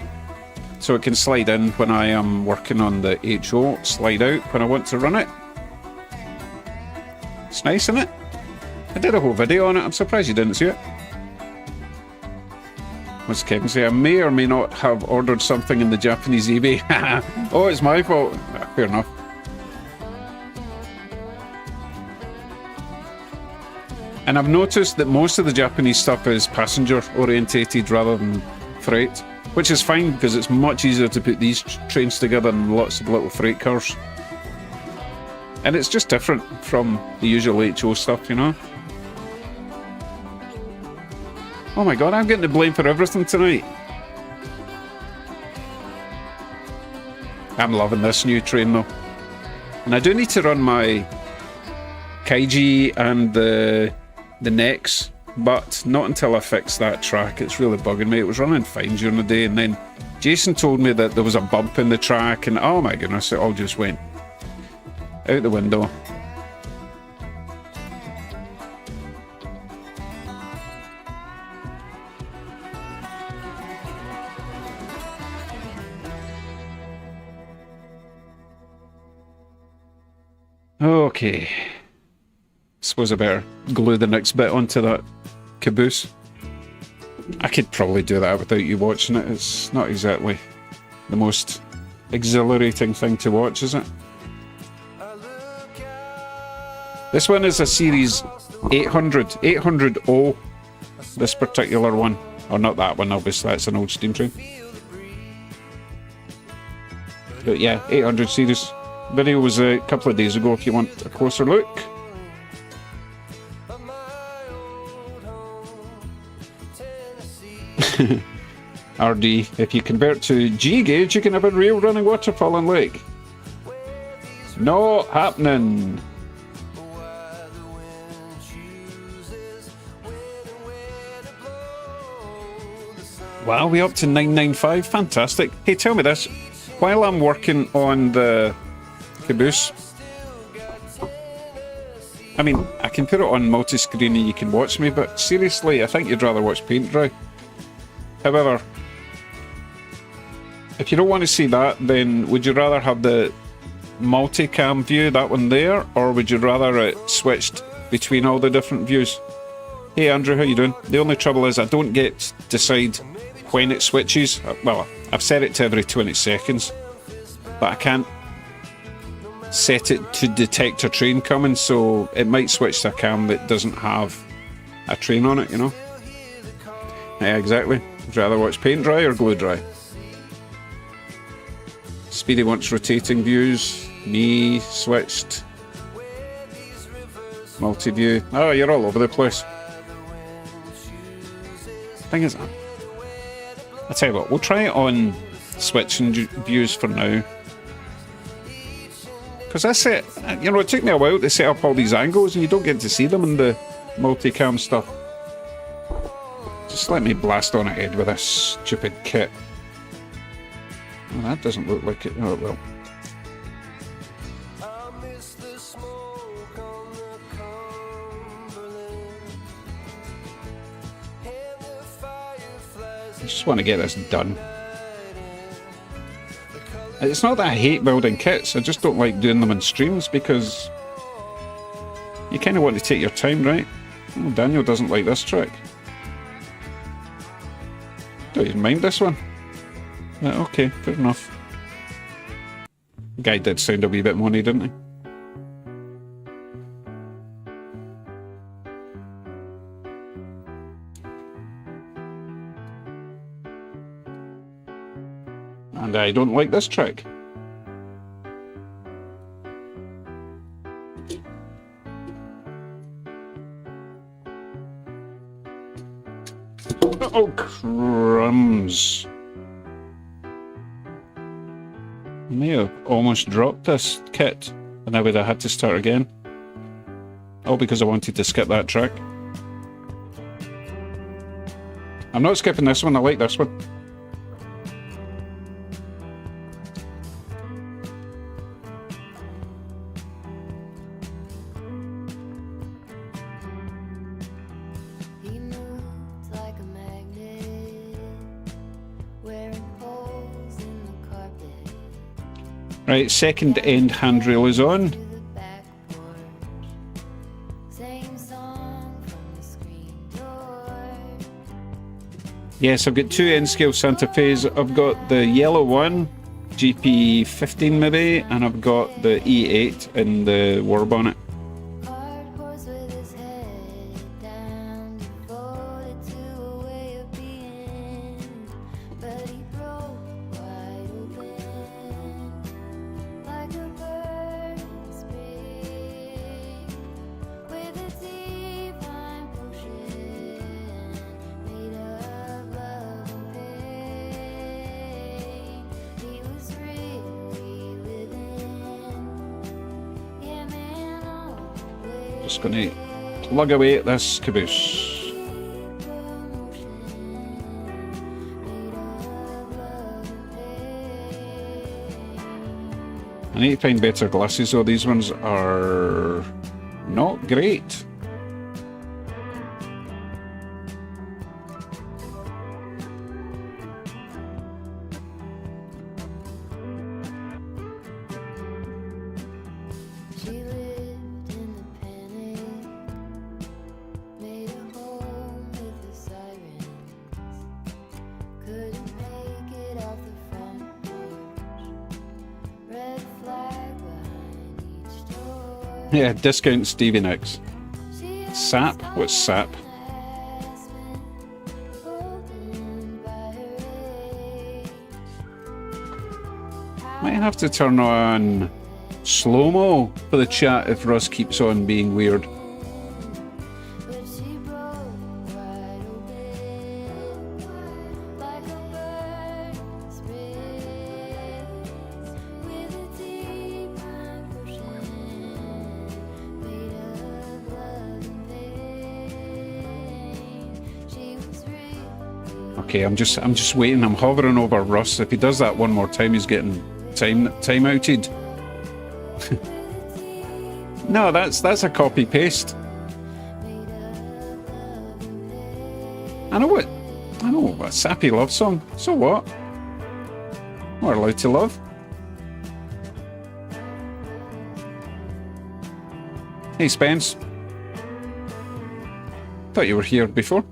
[SPEAKER 1] So it can slide in when I am working on the HO, slide out when I want to run it. It's nice, isn't it? I did a whole video on it, I'm surprised you didn't see it. What's Kevin say? I may or may not have ordered something in the Japanese eBay. Oh, it's my fault. Fair enough. And I've noticed that most of the Japanese stuff is passenger orientated rather than freight, which is fine because it's much easier to put these trains together than lots of little freight cars. And it's just different from the usual HO stuff, you know? Oh my god, I'm getting the blame for everything tonight. I'm loving this new train though. And I do need to run my Kaiji and the Nex, but not until I fix that track. It's really bugging me. It was running fine during the day, and then Jason told me that there was a bump in the track, and oh my goodness, it all just went out the window. Okay. Suppose I better glue the next bit onto that caboose. I could probably do that without you watching it. It's not exactly the most exhilarating thing to watch, is it? This one is a series 800O, this particular one. Or not that one, obviously, that's an old steam train. But yeah, 800 series. Video was a couple of days ago if you want a closer look. RD, if you convert to G gauge, you can have a real running waterfall and lake. Not happening. Wow, we up to 995. Fantastic. Hey, tell me this. While I'm working on the Caboose, I mean, I can put it on multi-screen and you can watch me, but seriously, I think you'd rather watch paint dry. However, if you don't want to see that, then would you rather have the multicam view, that one there, or would you rather it switched between all the different views? Hey Andrew, how you doing? The only trouble is I don't get to decide when it switches. Well, I've set it to every 20 seconds, but I can't set it to detect a train coming, so it might switch to a cam that doesn't have a train on it, you know? Yeah, exactly. Would you rather watch paint dry or glue dry? Speedy wants rotating views. Me switched. Multi-view. Oh, you're all over the place. Thing is, I'll tell you what, we'll try it on switching views for now. Because I set, you know, it took me a while to set up all these angles and you don't get to see them in the multicam stuff. Just let me blast on ahead with this stupid kit. Well, that doesn't look like it. Oh, well. I just want to get this done. It's not that I hate building kits, I just don't like doing them in streams because you kind of want to take your time, right? Oh, Daniel doesn't like this trick. Don't even mind this one. Okay, fair enough. The guy did sound a wee bit money, didn't he? And I don't like this trick. Oh, crumbs. I may have almost dropped this kit, and I would have had to start again. All because I wanted to skip that track. I'm not skipping this one, I like this one. Right, second end handrail is on. Yes, I've got two N-scale Santa Fe's. I've got the yellow one, GP15 maybe, and I've got the E8 in the war bonnet. Just going to plug away at this caboose. I need to find better glasses, though. These ones are not great. Yeah, discount Stevie Nicks. Sap? What's sap? Might have to turn on slow-mo for the chat if Russ keeps on being weird. Okay, I'm just waiting. I'm hovering over Russ. If he does that one more time, he's getting time outed. No, that's a copy paste. I know a sappy love song. So what? We're allowed to love. Hey Spence. Thought you were here before.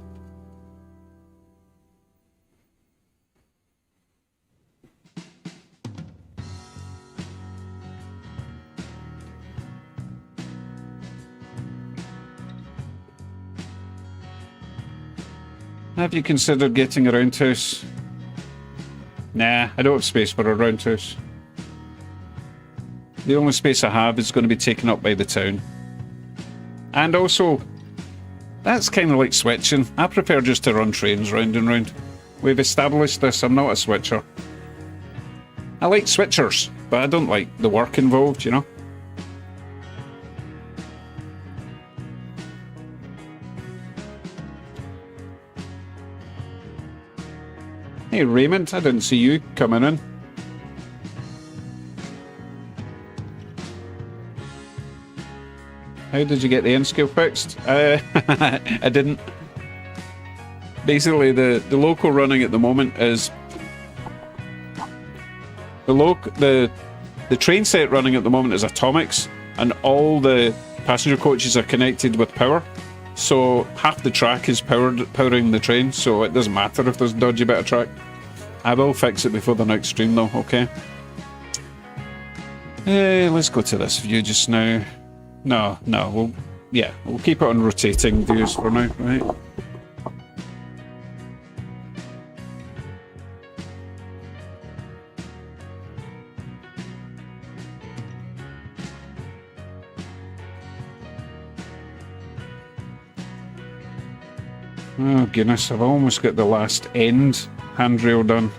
[SPEAKER 1] Have you considered getting a roundhouse? Nah, I don't have space for a roundhouse. The only space I have is going to be taken up by the town. And also, that's kind of like switching. I prefer just to run trains round and round. We've established this, I'm not a switcher. I like switchers, but I don't like the work involved, you know? Hey Raymond, I didn't see you coming in. How did you get the N scale fixed? I didn't. Basically, the local running at the moment is the train set running at the moment is atomics, and all the passenger coaches are connected with power. So half the track is powering the train, so it doesn't matter if there's a dodgy bit of track. I will fix it before the next stream though, okay? Let's go to this view just now. No, we'll keep it on rotating views for now, right? Oh goodness, I've almost got the last end handrail done.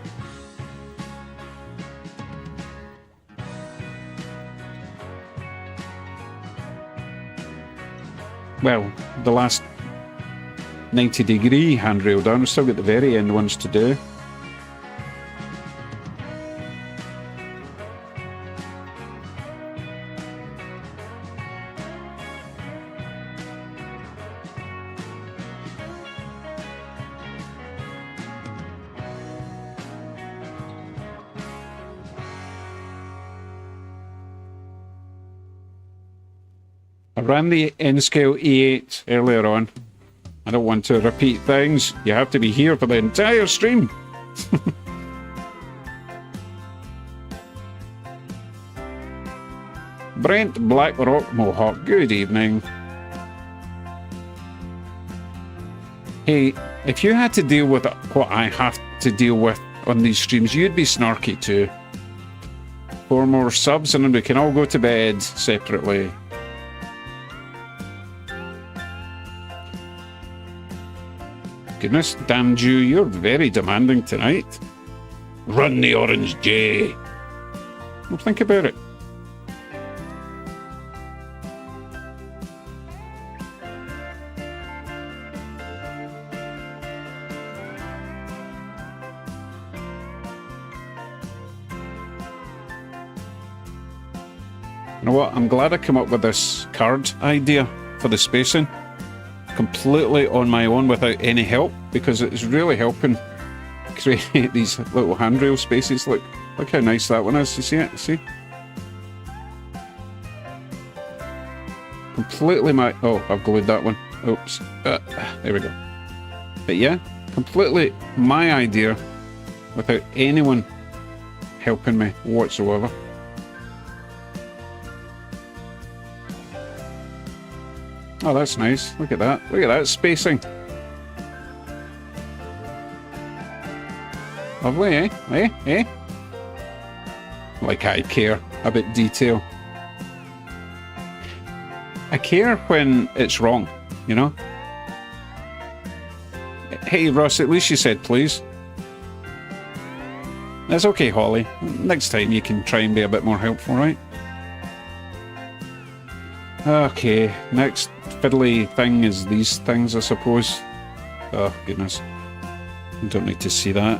[SPEAKER 1] Well, the last 90-degree handrail done. We've still got the very end ones to do. I ran the N-scale E8 earlier on. I don't want to repeat things. You have to be here for the entire stream. Brent Blackrock Mohawk, good evening. Hey, if you had to deal with what I have to deal with on these streams, you'd be snarky too. 4 more subs and then we can all go to bed separately. Goodness, damned you, you're very demanding tonight. Run the Orange J. Well, think about it. You know what, I'm glad I came up with this card idea for the spacing. Completely on my own without any help, because it's really helping create these little handrail spaces. Look how nice that one is. You see it? See? Completely my... Oh, I've glued that one. Oops. There we go. But yeah, completely my idea without anyone helping me whatsoever. Oh, that's nice. Look at that. Look at that spacing. Lovely, eh? Eh? Like I care about detail. I care when it's wrong, you know? Hey, Russ, at least you said please. That's okay, Holly. Next time you can try and be a bit more helpful, right? Okay, next fiddly thing is these things, I suppose. Oh, goodness. You don't need to see that.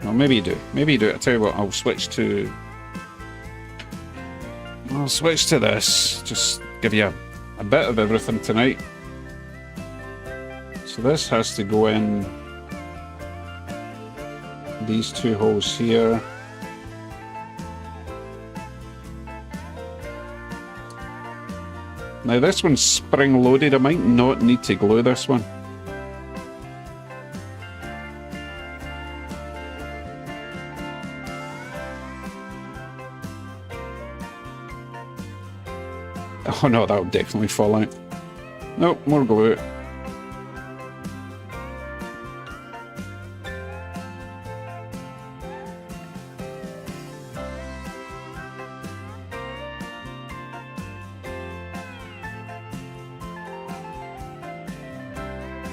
[SPEAKER 1] Well, maybe you do. Maybe you do. I'll tell you what, I'll switch to... I'll switch to this. Just give you a bit of everything tonight. So this has to go in these two holes here. Now this one's spring loaded. I might not need to glue this one. Oh no, that'll definitely fall out. Nope, more glue.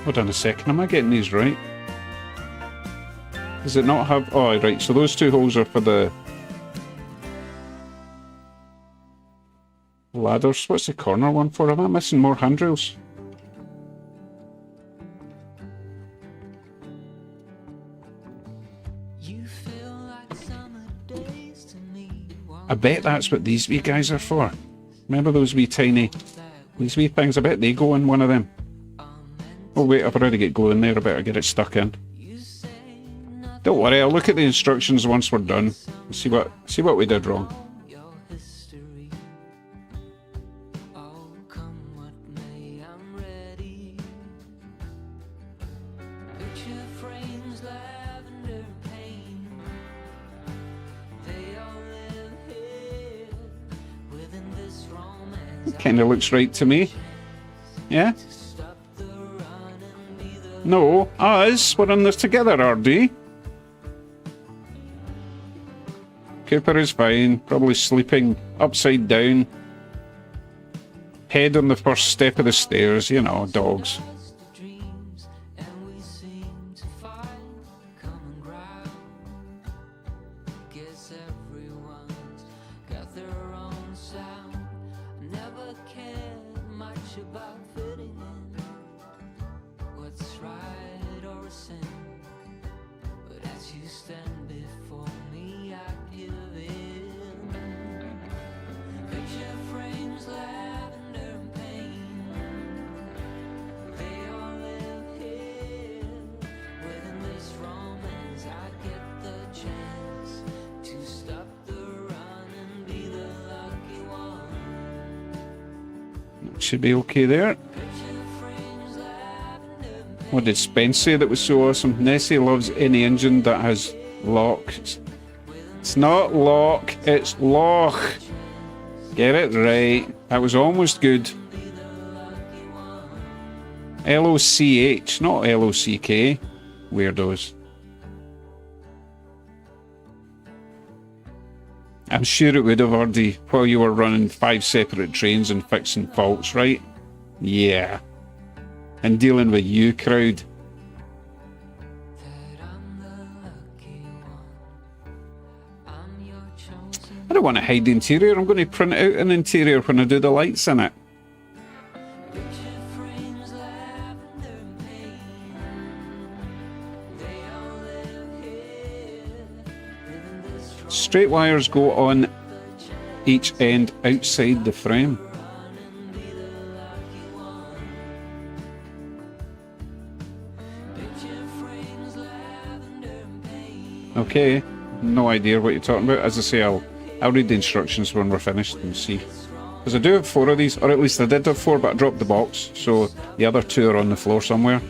[SPEAKER 1] Hold on a second, am I getting these right? Does it not have... Oh, right, so those two holes are for the ladders. What's the corner one for? Am I missing more handrails? I bet that's what these wee guys are for. Remember those wee tiny... These wee things? I bet they go in one of them. Oh wait, I've already got glue in there. I better get it stuck in. Don't worry, I'll look at the instructions once we're done. See what we did wrong. Kinda looks right to me. Yeah? No, us. We're in this together, RD. Cooper is fine. Probably sleeping upside down. Head on the first step of the stairs. You know, dogs. Should be okay there. What did Spence say that was so awesome? Nessie loves any engine that has lock. It's not lock, it's loch. Get it right. That was almost good. L-O-C-H, not L-O-C-K. Weirdos. I'm sure it would have, RD, while you were running 5 separate trains and fixing faults, right? Yeah. And dealing with you, crowd. I don't want to hide the interior. I'm going to print out an interior when I do the lights in it. Straight wires go on each end outside the frame. Okay, no idea what you're talking about. As I say, I'll read the instructions when we're finished and see. Because I do have 4 of these, or at least I did have 4, but I dropped the box, so the other 2 are on the floor somewhere.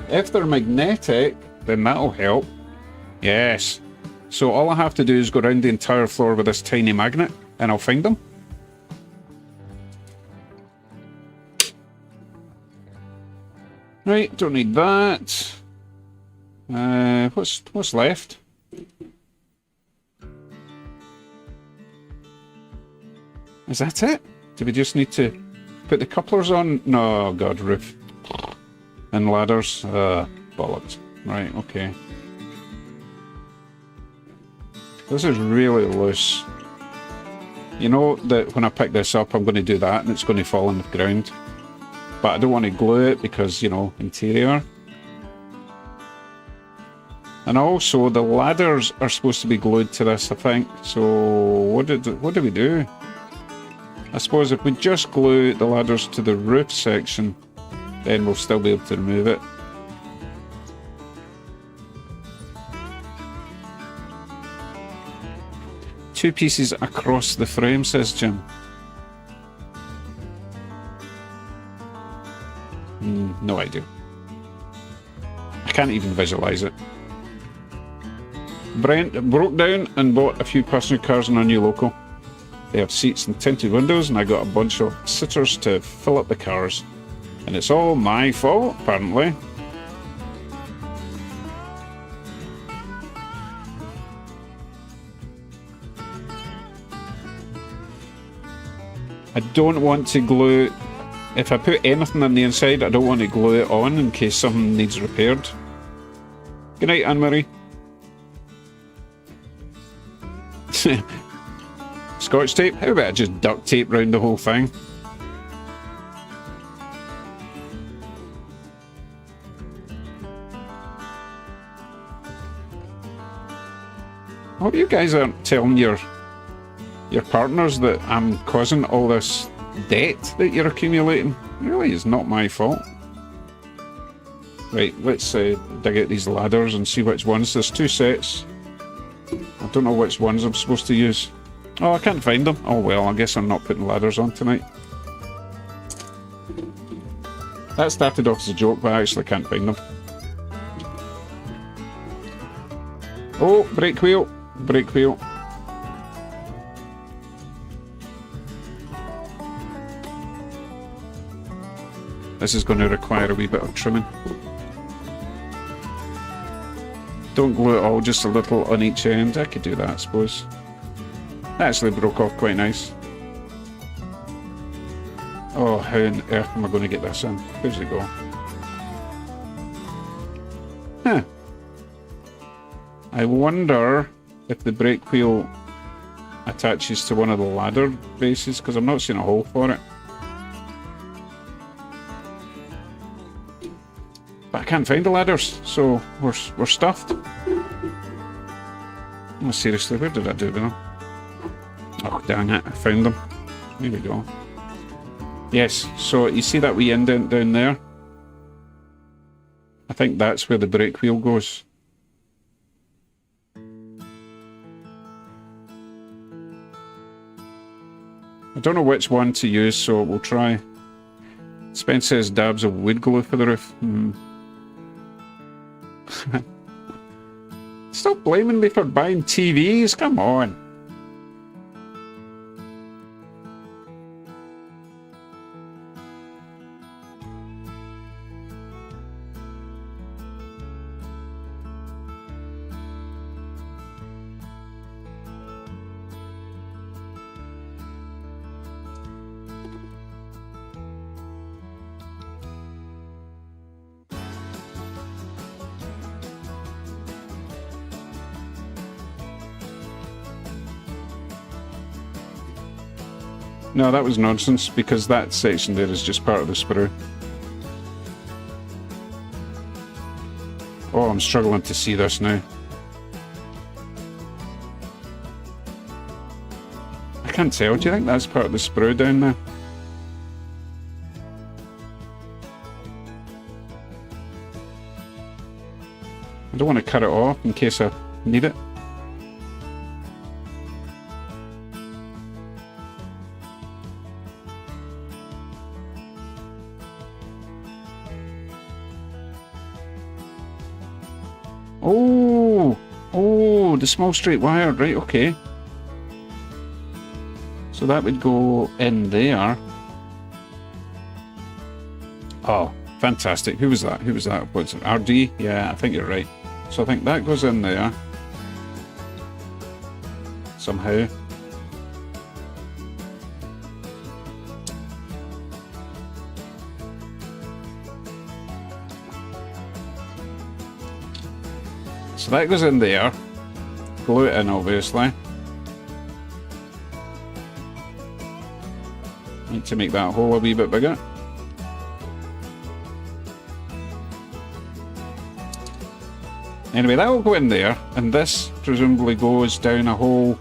[SPEAKER 1] If they're magnetic, then that'll help. Yes. So all I have to do is go around the entire floor with this tiny magnet, and I'll find them. Right, don't need that. What's left? Is that it? Do we just need to put the couplers on? No, God, roof. And ladders. Bollocks. Right, okay. This is really loose. You know that when I pick this up, I'm going to do that and it's going to fall on the ground. But I don't want to glue it because, you know, interior. And also the ladders are supposed to be glued to this, I think. So what do we do? I suppose if we just glue the ladders to the roof section, then we'll still be able to remove it. Two pieces across the frame, says Jim. No idea. I can't even visualize it. Brent broke down and bought a few passenger cars in our new local. They have seats and tinted windows, and I got a bunch of sitters to fill up the cars. And it's all my fault, apparently. I don't want to glue... If I put anything on the inside, I don't want to glue it on in case something needs repaired. Good night, Anne-Marie. Scotch tape? How about I just duct tape round the whole thing? I hope you guys aren't telling your partners that I'm causing all this debt that you're accumulating. Really, it's not my fault. Right, let's dig out these ladders and see which ones. There's two sets. I don't know which ones I'm supposed to use. Oh, I can't find them. Oh well, I guess I'm not putting ladders on tonight. That started off as a joke, but I actually can't find them. Oh, brake wheel. Brake wheel. This is going to require a wee bit of trimming. Don't glue it all, just a little on each end. I could do that, I suppose. That actually broke off quite nice. Oh, how on earth am I going to get this in? Where's it go? Huh. I wonder if the brake wheel attaches to one of the ladder bases, because I'm not seeing a hole for it. But I can't find the ladders, so we're stuffed. Oh, seriously, where did I do them? Oh, dang it, I found them. There we go. Yes, so you see that wee indent down there? I think that's where the brake wheel goes. I don't know which one to use, so we'll try. Spence says dabs of wood glue for the roof. Stop blaming me for buying TVs, come on. No, that was nonsense, because that section there is just part of the sprue. Oh, I'm struggling to see this now. I can't tell. Do you think that's part of the sprue down there? I don't want to cut it off in case I need it. Oh, the small straight wire, right, okay. So that would go in there. Oh, fantastic. Who was that? Who was that? What's it? RD? Yeah, I think you're right. So I think that goes in there. Somehow. So that goes in there. Glue it in, obviously. Need to make that hole a wee bit bigger. Anyway, that will go in there, and this presumably goes down a hole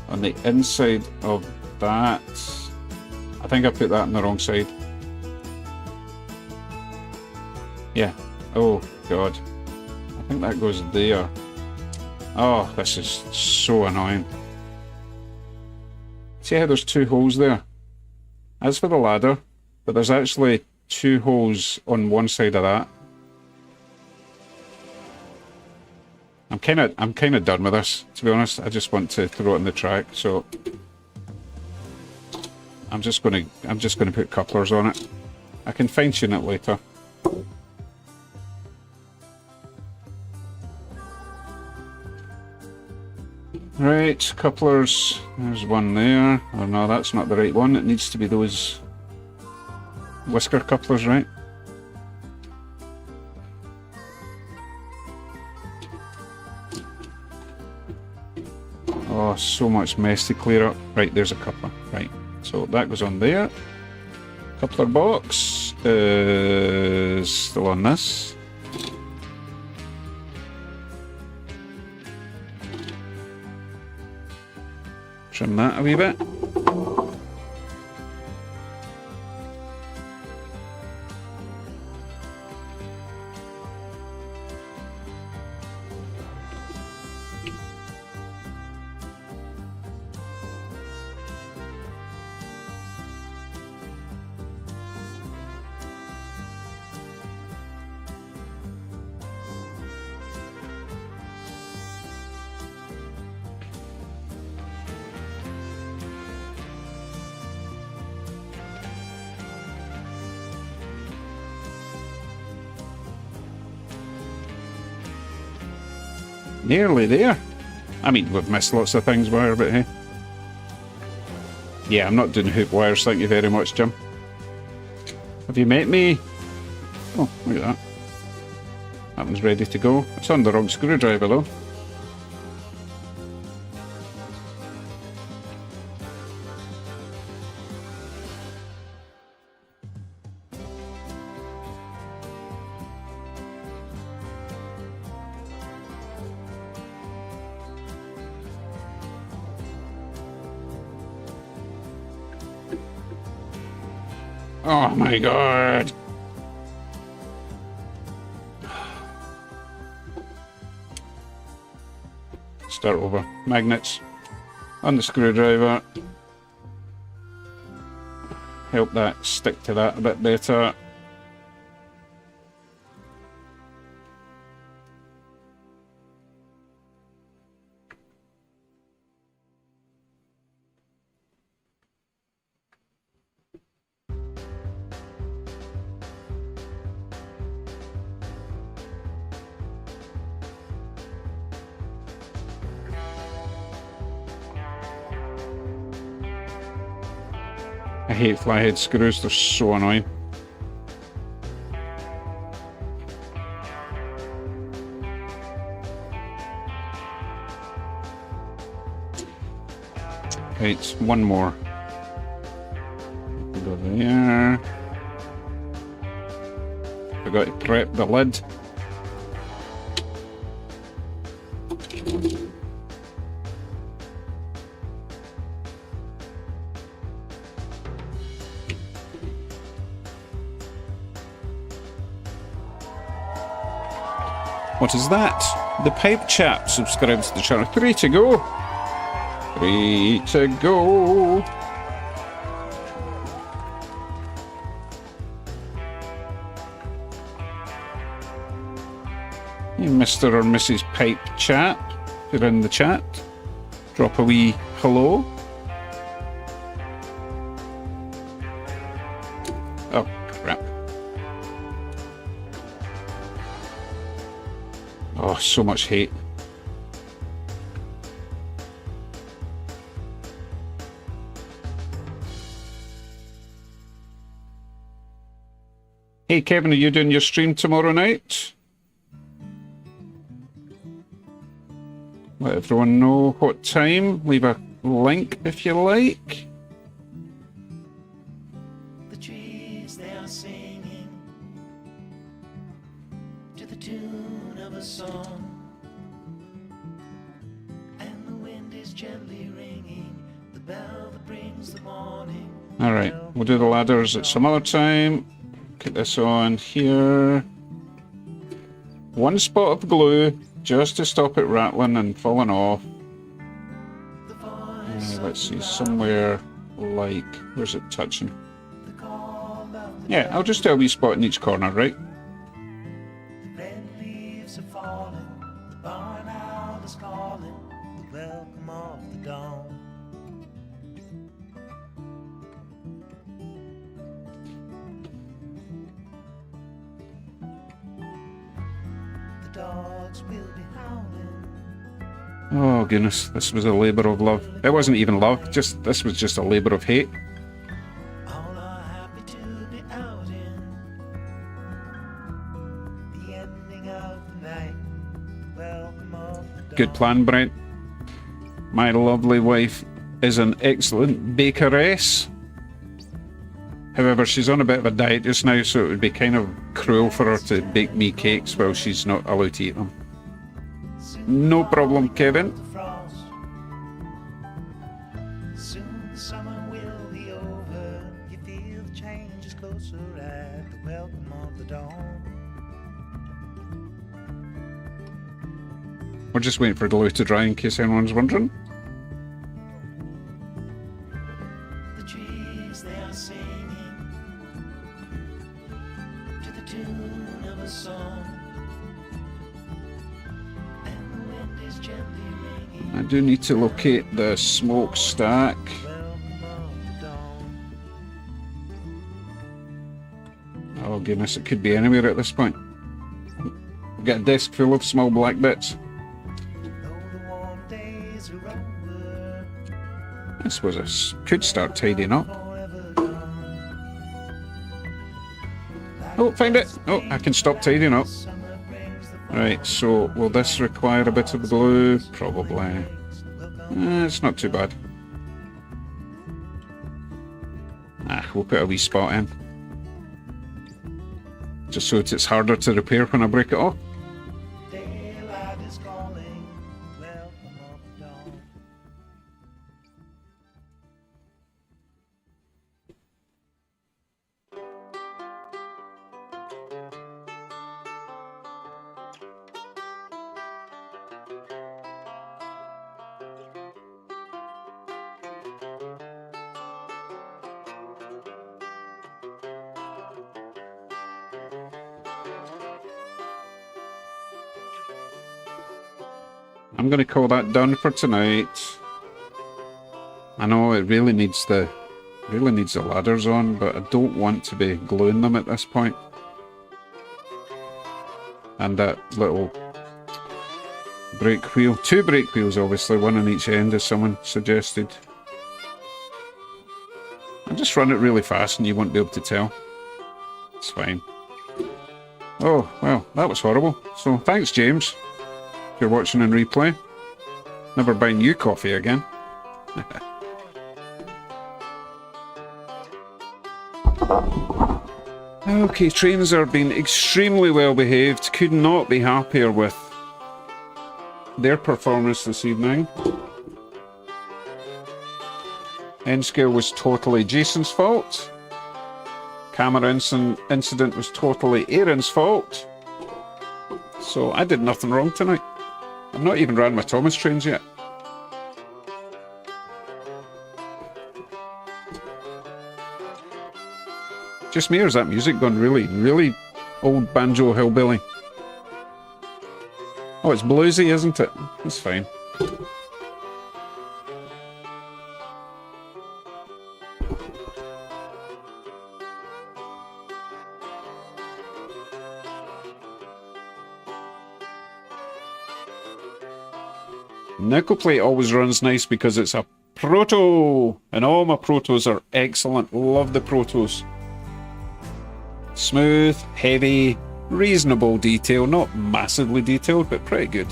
[SPEAKER 1] on the inside of that. I think I put that on the wrong side. Yeah. Oh, God. I think that goes there. Oh, this is so annoying. See how there's two holes there? That's for the ladder, but there's actually two holes on one side of that. I'm kind of done with this, to be honest. I just want to throw it in the track, so I'm just gonna put couplers on it. I can fine tune it later. Right, couplers. There's one there. Oh no, that's not the right one. It needs to be those whisker couplers, right? Oh, so much mess to clear up. Right, there's a coupler. Right, so that goes on there. Coupler box is still on this. Trim that a wee bit. Nearly there. I mean, we've missed lots of things, wire, but hey. Yeah, I'm not doing hoop wires, thank you very much, Jim. Have you met me? Oh, look at that. That one's ready to go. It's on the wrong screwdriver, though. Oh my god! Start over. Magnets on the screwdriver. Help that stick to that a bit better. I hate flyhead screws, they're so annoying. Right, one more. Go there. Forgot to prep the lid. What is that? The Pipe Chap subscribed to the channel. 3 to go. 3 to go. Hey, Mr. or Mrs. Pipe Chap, if you're in the chat, drop a wee hello. Oh, crap. Oh, so much hate. Hey Kevin, are you doing your stream tomorrow night? Let everyone know what time. Leave a link if you like.
[SPEAKER 5] The trees they are singing to brings the morning.
[SPEAKER 1] Alright, we'll do the ladders at some other time. Get this on here. One spot of glue just to stop it rattling and falling off. Let's see, somewhere like... Where's it touching? Yeah, I'll just do a wee spot in each corner, right?
[SPEAKER 5] The red leaves are falling, the barn owl is calling, the welcome of the dawn. The dogs will be howling.
[SPEAKER 1] Oh goodness, this was a labour of love. It wasn't even love, this was just a labour of hate.
[SPEAKER 5] All are happy to be out in the ending of the night. Welcome of the dawn.
[SPEAKER 1] Good plan, Brent. My lovely wife is an excellent bakeress. However, she's on a bit of a diet just now, so it would be kind of cruel for her to bake me cakes while she's not allowed to eat them. No problem, Kevin.
[SPEAKER 5] The frost. Soon the summer will be over. You feel the change is closer at the welcome of the dawn.
[SPEAKER 1] We're just waiting for the glue to dry in case anyone's wondering.
[SPEAKER 5] The trees they are singing to the tune of a song, and the wind is gently ringing.
[SPEAKER 1] I do need to locate the smokestack.
[SPEAKER 5] Welcome of the dawn.
[SPEAKER 1] Oh goodness, it could be anywhere at this point. We've got a desk full of small black bits.
[SPEAKER 5] Though the warm days are over,
[SPEAKER 1] I suppose I could start tidying up.
[SPEAKER 5] forever gone.
[SPEAKER 1] Oh, found it! Oh, I can stop tidying up.
[SPEAKER 5] Summer brings the
[SPEAKER 1] Right, so will this require a bit of glue? Probably. It's not too bad. We'll put a wee spot in. Just so it's harder to repair when I break it off.
[SPEAKER 5] daylight is calling. Welcome of the dawn.
[SPEAKER 1] I'm going to call that done for tonight. I know it really needs the ladders on, but I don't want to be gluing them at this point. And that little brake wheel, 2 brake wheels obviously, one on each end as someone suggested. I'll just run it really fast and you won't be able to tell. It's fine. Oh, well, that was horrible. So thanks, James. If you're watching in replay. Never buying you coffee again. Okay, trains are being extremely well behaved. Could not be happier with their performance this evening. End scale was totally Jason's fault. Camera incident was totally Aaron's fault. So I did nothing wrong tonight. I've not even ran my Thomas trains yet. Just me, or is that music gone really, really old banjo hillbilly? Oh, it's bluesy, isn't it? That's fine. Nickel plate always runs nice because it's a proto, and all my protos are excellent. Love the protos. Smooth, heavy, reasonable detail, not massively detailed, but pretty good.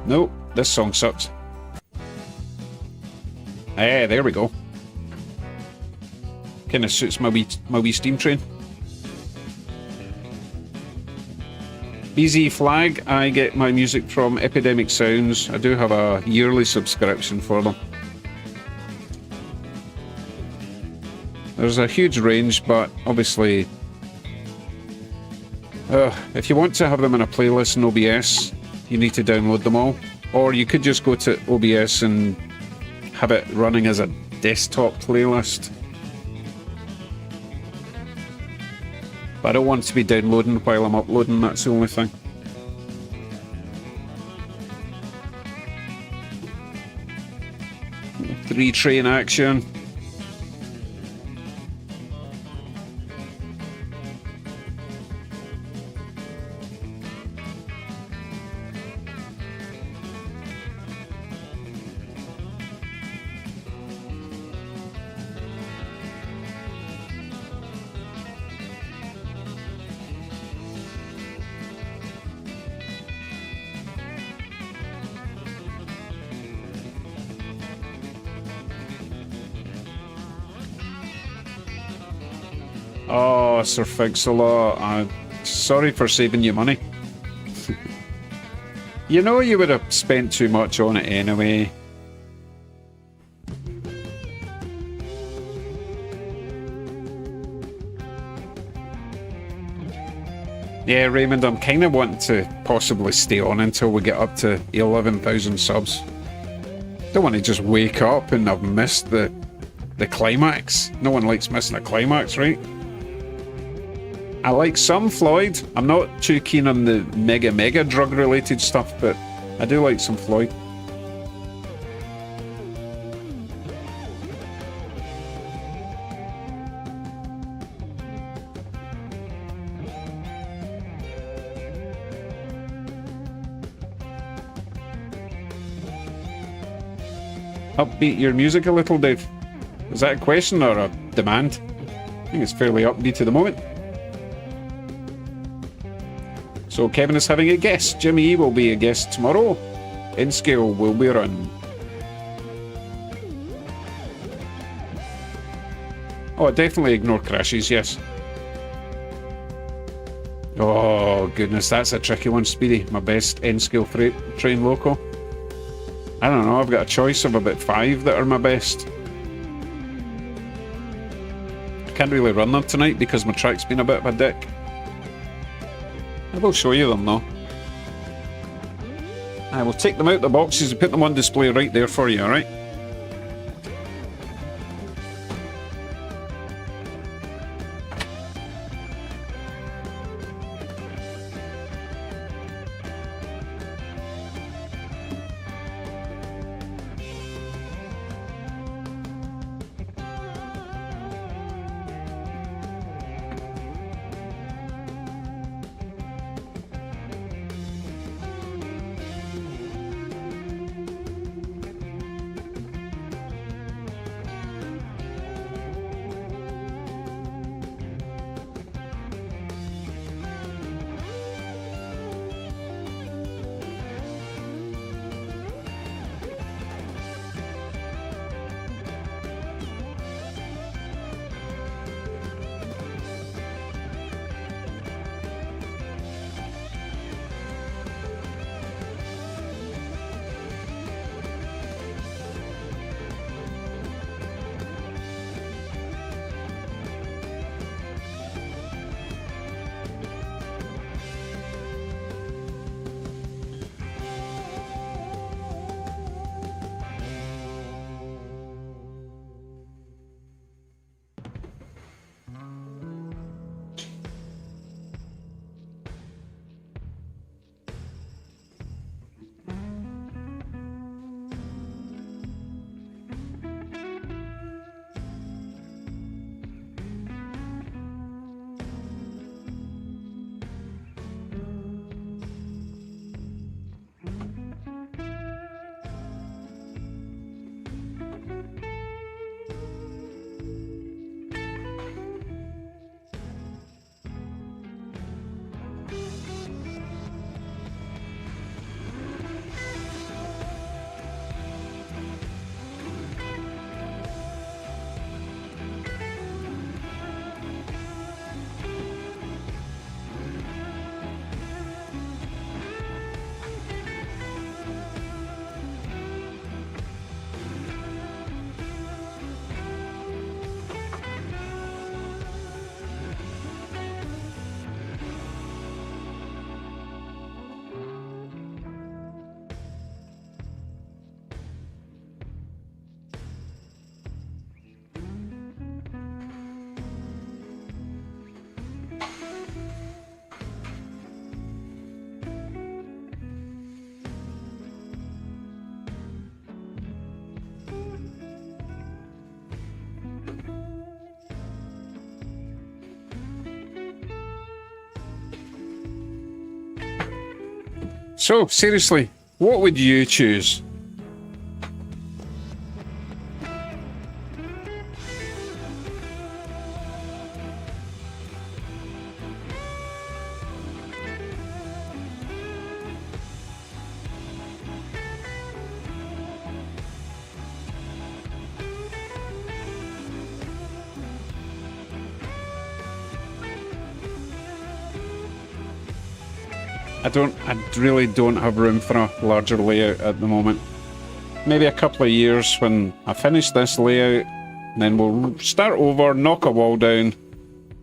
[SPEAKER 1] Nope, this song sucks. There we go. Kinda suits my wee steam train. BZ Flag, I get my music from Epidemic Sounds. I do have a yearly subscription for them. There's a huge range, but obviously, if you want to have them in a playlist in OBS, you need to download them all. Or you could just go to OBS and have it running as a desktop playlist. But I don't want to be downloading while I'm uploading, that's the only thing. Three train action. Oh, Sir Fixalot, I'm sorry for saving you money. You know you would have spent too much on it anyway. Yeah, Raymond, I'm kind of wanting to possibly stay on until we get up to 11,000 subs. Don't want to just wake up and I've missed the climax. No one likes missing a climax, right? I like some Floyd. I'm not too keen on the mega drug related stuff, but I do like some Floyd. Upbeat your music a little, Dave. Is that a question or a demand? I think it's fairly upbeat at the moment. So Kevin is having a guest. Jimmy will be a guest tomorrow. N-Scale will be run. Oh, definitely ignore crashes, yes. Oh, goodness, that's a tricky one, Speedy. My best N-Scale freight train loco. I don't know, I've got a choice of about 5 that are my best. I can't really run them tonight because my track's been a bit of a dick. I will show you them though. I will take them out the boxes and put them on display right there for you, alright? So, seriously, what would you choose? I really don't have room for a larger layout at the moment. Maybe a couple of years when I finish this layout, and then we'll start over, knock a wall down,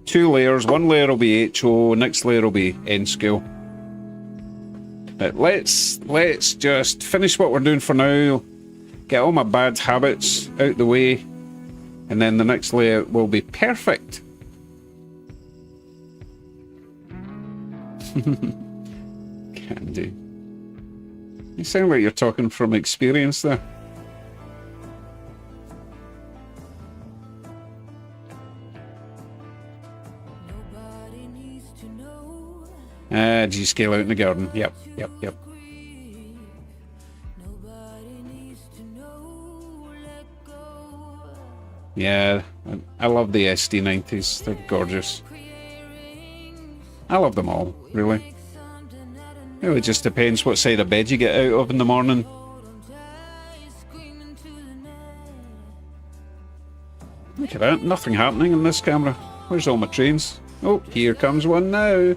[SPEAKER 1] 2 layers, 1 layer will be HO, next layer will be N scale. But let's just finish what we're doing for now, get all my bad habits out the way, and then the next layout will be perfect. Candy. You sound like you're talking from experience there.
[SPEAKER 3] Nobody needs to know.
[SPEAKER 1] G scale out in the garden. Yep.
[SPEAKER 3] Nobody needs to know. Let go.
[SPEAKER 1] Yeah, I love the SD90s. They're gorgeous. I love them all, really. It really just depends what side of bed you get out of in the morning. Look at that, nothing happening in this camera. Where's all my trains? Oh, here comes one now.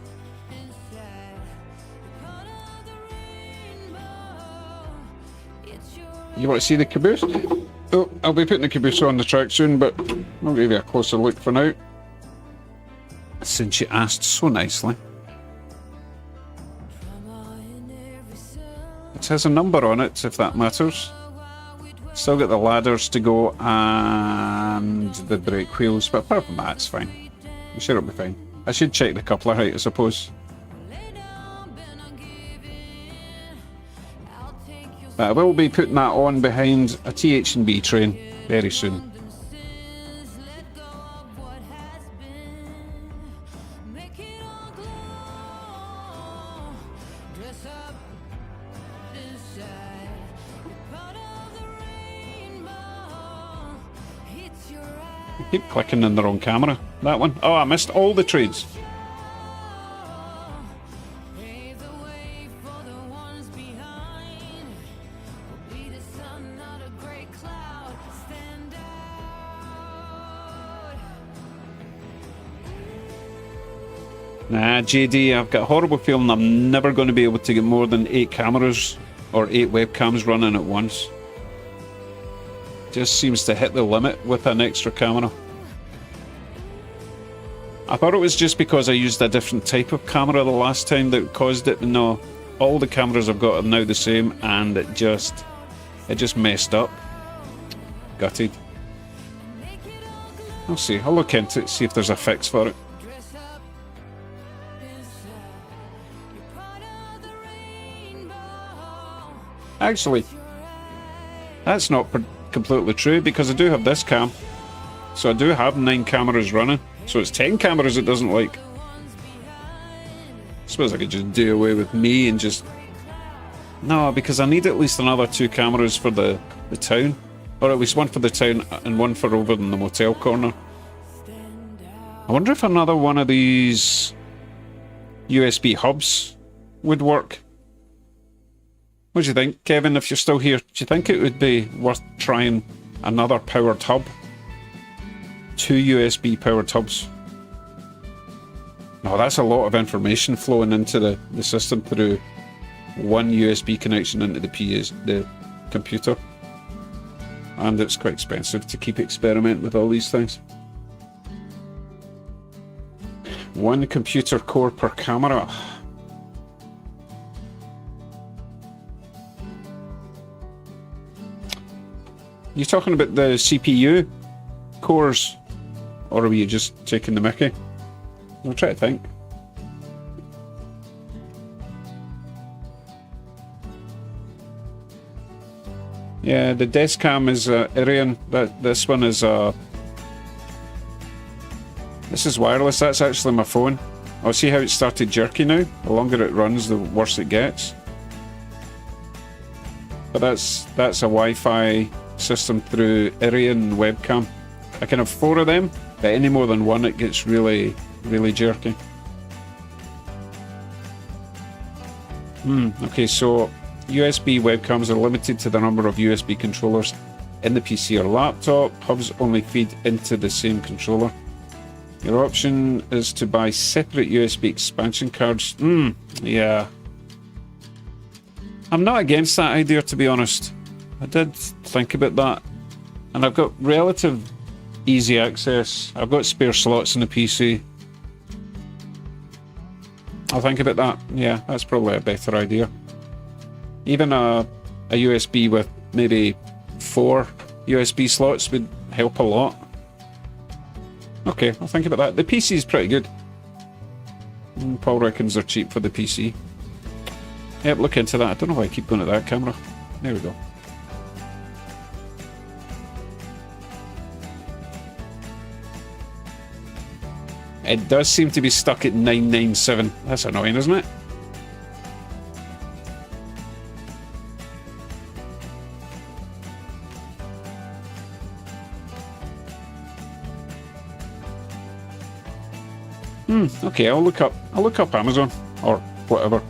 [SPEAKER 1] You want to see the Caboose? Oh, I'll be putting the Caboose on the track soon, but I'll give you a closer look for now. Since you asked so nicely. It has a number on it, if that matters. Still got the ladders to go and the brake wheels, but apart from that, it's fine. I'm sure it'll be fine. I should check the coupler height, I suppose. But I will be putting that on behind a TH&B train very soon. I keep clicking in the wrong camera. That one. Oh, I missed all the trains. Nah, JD, I've got a horrible feeling I'm never going to be able to get more than 8 cameras or 8 webcams running at once. Just seems to hit the limit with an extra camera. I thought it was just because I used a different type of camera the last time that caused it. No, all the cameras I've got are now the same, and it just messed up. Gutted. I'll see. I'll look into it, see if there's a fix for it. Actually, that's not completely true, because I do have this cam. So I do have 9 cameras running. So it's 10 cameras it doesn't like. I suppose I could just do away with me and just... No, because I need at least another 2 cameras for the town. Or at least one for the town and one for over in the motel corner. I wonder if another one of these USB hubs would work. What do you think, Kevin, if you're still here? Do you think it would be worth trying another powered hub? 2 USB powered hubs. No, that's a lot of information flowing into the system through one USB connection into the computer. And it's quite expensive to keep experimenting with all these things. 1 computer core per camera. You talking about the CPU cores, or were you just taking the mickey? I'll try to think. Yeah, the desk cam is Irian. This one is this is wireless. That's actually my phone. I'll see how it started jerky now. The longer it runs, the worse it gets. but that's a Wi-Fi system through Irian webcam. I can have 4 of them, but any more than one, it gets really, really jerky. Okay, so USB webcams are limited to the number of USB controllers in the PC or laptop. Hubs only feed into the same controller. Your option is to buy separate USB expansion cards. Yeah. I'm not against that idea, to be honest. I did think about that. And I've got relative easy access. I've got spare slots in the PC. I'll think about that. Yeah, that's probably a better idea. Even a USB with maybe 4 USB slots would help a lot. Okay, I'll think about that. The PC is pretty good. Paul reckons they're cheap for the PC. Yep, look into that. I don't know why I keep going at that camera. There we go. It does seem to be stuck at 997. That's annoying, isn't it? Okay, I'll look up Amazon or whatever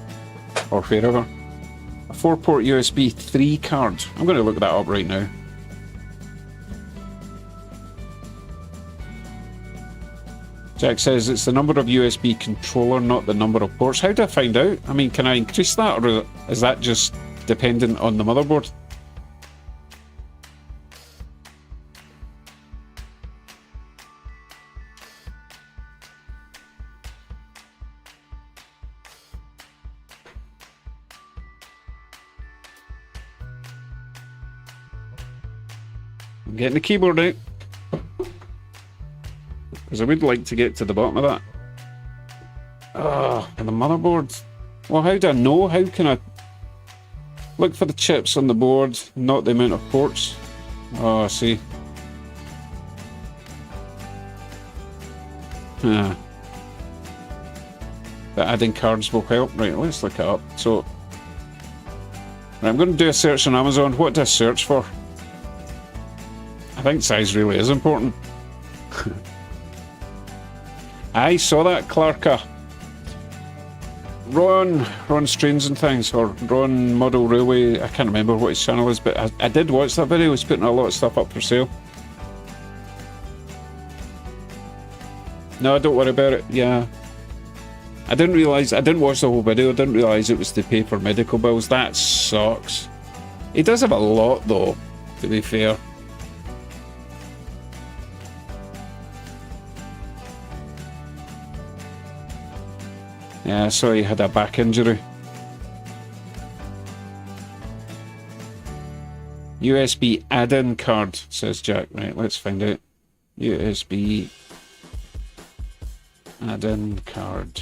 [SPEAKER 1] or wherever. A 4-port USB 3 card. I'm going to look that up right now. Jack says it's the number of USB controller, not the number of ports. How do I find out? I mean, can I increase that, or is that just dependent on the motherboard? I'm getting the keyboard out, because I would like to get to the bottom of that. Oh, and the motherboard. Well, how do I know? How can I look for the chips on the board, not the amount of ports? Oh, I see. The adding cards will help. Right, let's look it up. So, right, I'm going to do a search on Amazon. What do I search for? I think size really is important. I saw that, Clarka. Ron Strains and Things, or Ron Model Railway. I can't remember what his channel is, but I did watch that video. He's putting a lot of stuff up for sale. No, don't worry about it. Yeah. I didn't watch the whole video. I didn't realise it was to pay for medical bills. That sucks. He does have a lot, though, to be fair. Yeah, I saw he had a back injury. USB add-in card, says Jack. Right, let's find out. USB add-in card.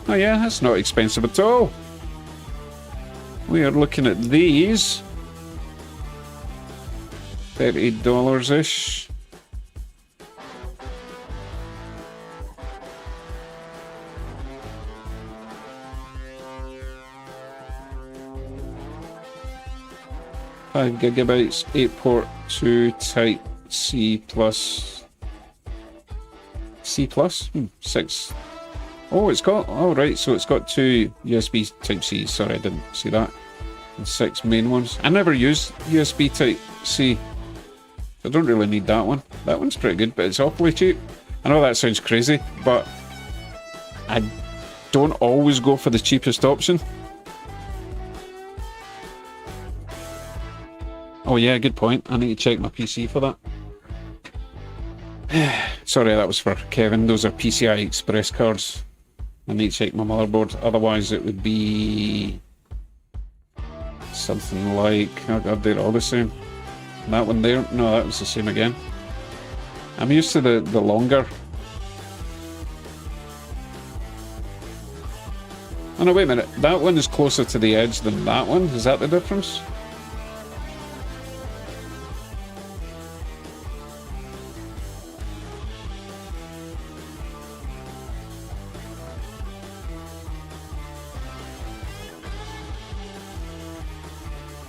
[SPEAKER 1] Oh yeah, that's not expensive at all. We are looking at these. $30-ish. Five gigabytes, 8-port, 2 Type C plus. C plus? 6. Oh, it's got. Oh, right. So it's got 2 USB Type C. Sorry, I didn't see that. And 6 main ones. I never use USB Type C. I don't really need that one. That one's pretty good, but it's awfully cheap. I know that sounds crazy, but I don't always go for the cheapest option. Oh yeah, good point. I need to check my PC for that. Sorry, that was for Kevin. Those are PCI Express cards. I need to check my motherboard. Otherwise it would be something like... Oh god, they're all the same. That one there? No, that was the same again. I'm used to the longer. Oh no, wait a minute. That one is closer to the edge than that one. Is that the difference?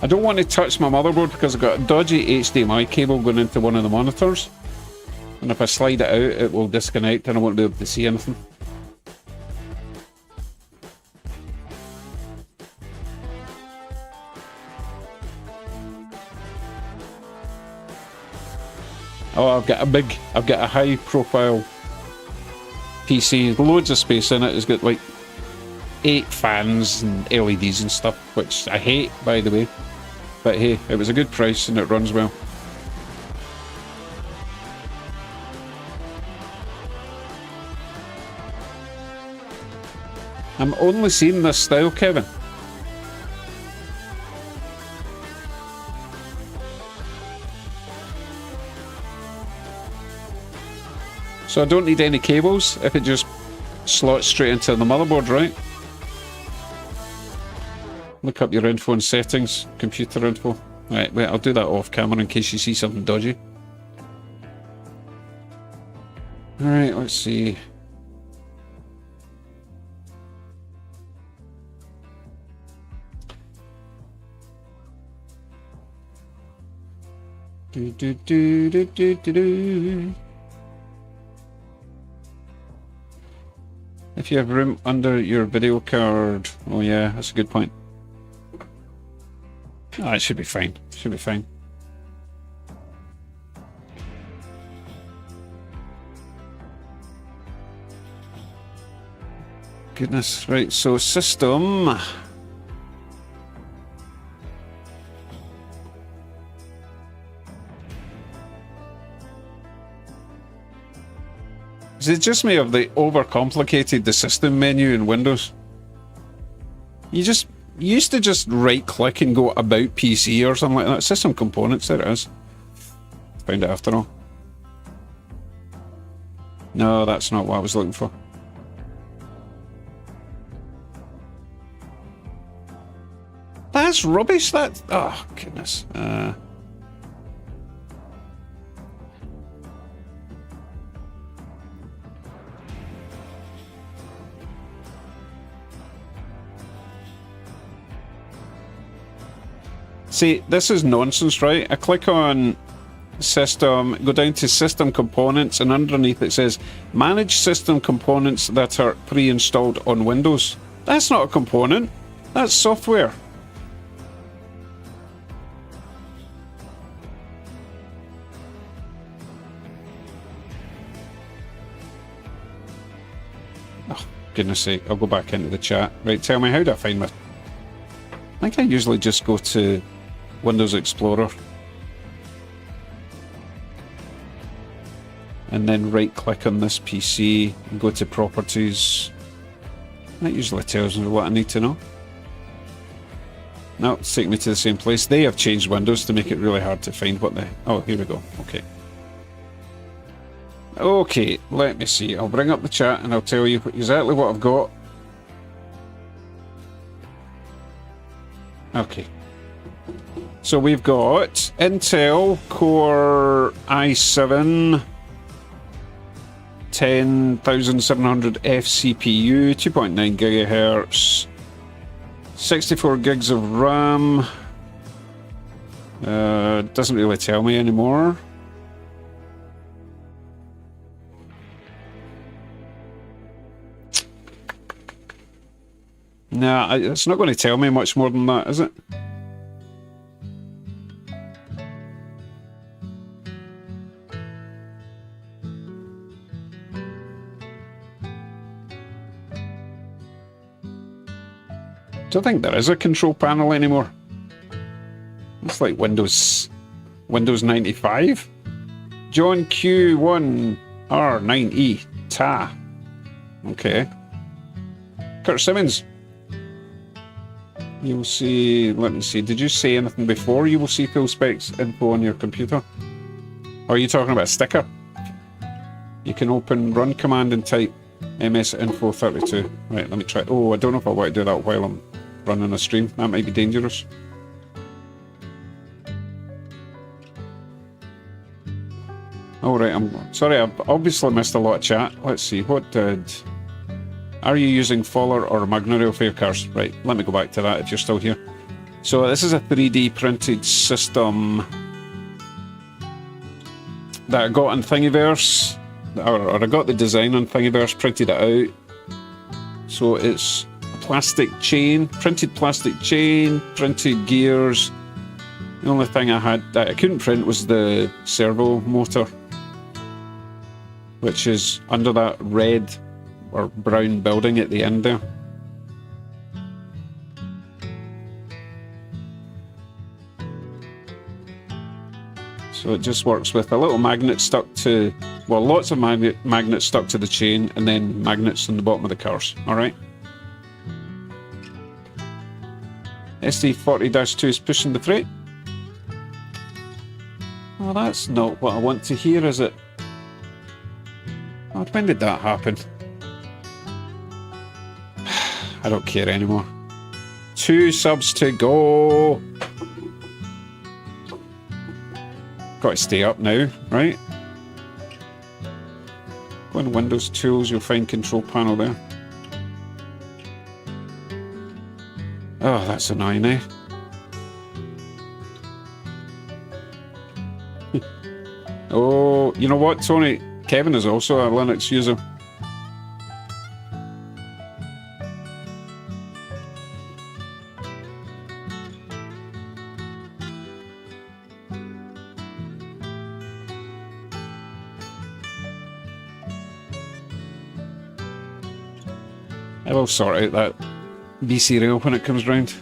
[SPEAKER 1] I don't want to touch my motherboard because I've got a dodgy HDMI cable going into one of the monitors. And if I slide it out, it will disconnect and I won't be able to see anything. Oh, I've got a high profile PC, loads of space in it. It's got like 8 fans and LEDs and stuff, which I hate, by the way. But hey, it was a good price and it runs well. I'm only seeing this style, Kevin. So I don't need any cables if it just slots straight into the motherboard, right? Look up your info and settings, computer info. Right, wait, I'll do that off camera in case you see something dodgy. Alright, let's see. Do do do do do do do. If you have room under your video card. Oh yeah, that's a good point. Oh, it should be fine. Should be fine. Goodness, right, so system. Is it just me or have they overcomplicated the system menu in Windows? You used to just right click and go about PC or something like that. System components, there it is. Found it after all. No, that's not what I was looking for. That's rubbish, that. Oh, goodness. See, this is nonsense, right? I click on system, go down to system components, and underneath it says manage system components that are pre-installed on Windows. That's not a component, that's software. Oh, goodness sake, I'll go back into the chat. Right, tell me, how do I find my... I think I usually just go to Windows Explorer and then right click on this PC and go to properties. That usually tells me what I need to know. No, it's taking me to the same place. They have changed Windows to make it really hard to find what the... Oh, here we go. Okay. Okay, let me see. I'll bring up the chat and I'll tell you exactly what I've got. Okay. So we've got Intel Core i7 10700F CPU, 2.9 gigahertz, 64 gigs of RAM. Doesn't really tell me anymore. Nah, it's not going to tell me much more than that, is it? I don't think there is a control panel anymore. It's like Windows 95. John Q1R9E TA. Okay. Kurt Simmons. You will see, let me see, did you say anything before? You will see full specs info on your computer. Or are you talking about a sticker? You can open run command and type msinfo32. Right, let me try. Oh, I don't know if I want to do that while I'm running a stream. That might be dangerous. Alright, I'm sorry, I've obviously missed a lot of chat. Let's see, what did... Are you using Faller or Magna Rail fare cars? Right, let me go back to that if you're still here. So this is a 3D printed system that I got in Thingiverse, or I got the design on Thingiverse, printed it out. So it's a plastic chain, printed plastic chain, printed gears. The only thing I had that I couldn't print was the servo motor, which is under that red or brown building at the end there. So it just works with a little magnet stuck to, well, lots of magnets stuck to the chain, and then magnets on the bottom of the cars. Alright. SD40-2 is pushing the freight. Well, that's not what I want to hear, is it? God, when did that happen? I don't care anymore. 2 subs to go. Got to stay up now, right? Go in Windows Tools, you'll find Control Panel there. Oh, that's annoying, eh? Oh, you know what, Tony? Kevin is also a Linux user. I will sort out that BC rail when it comes round.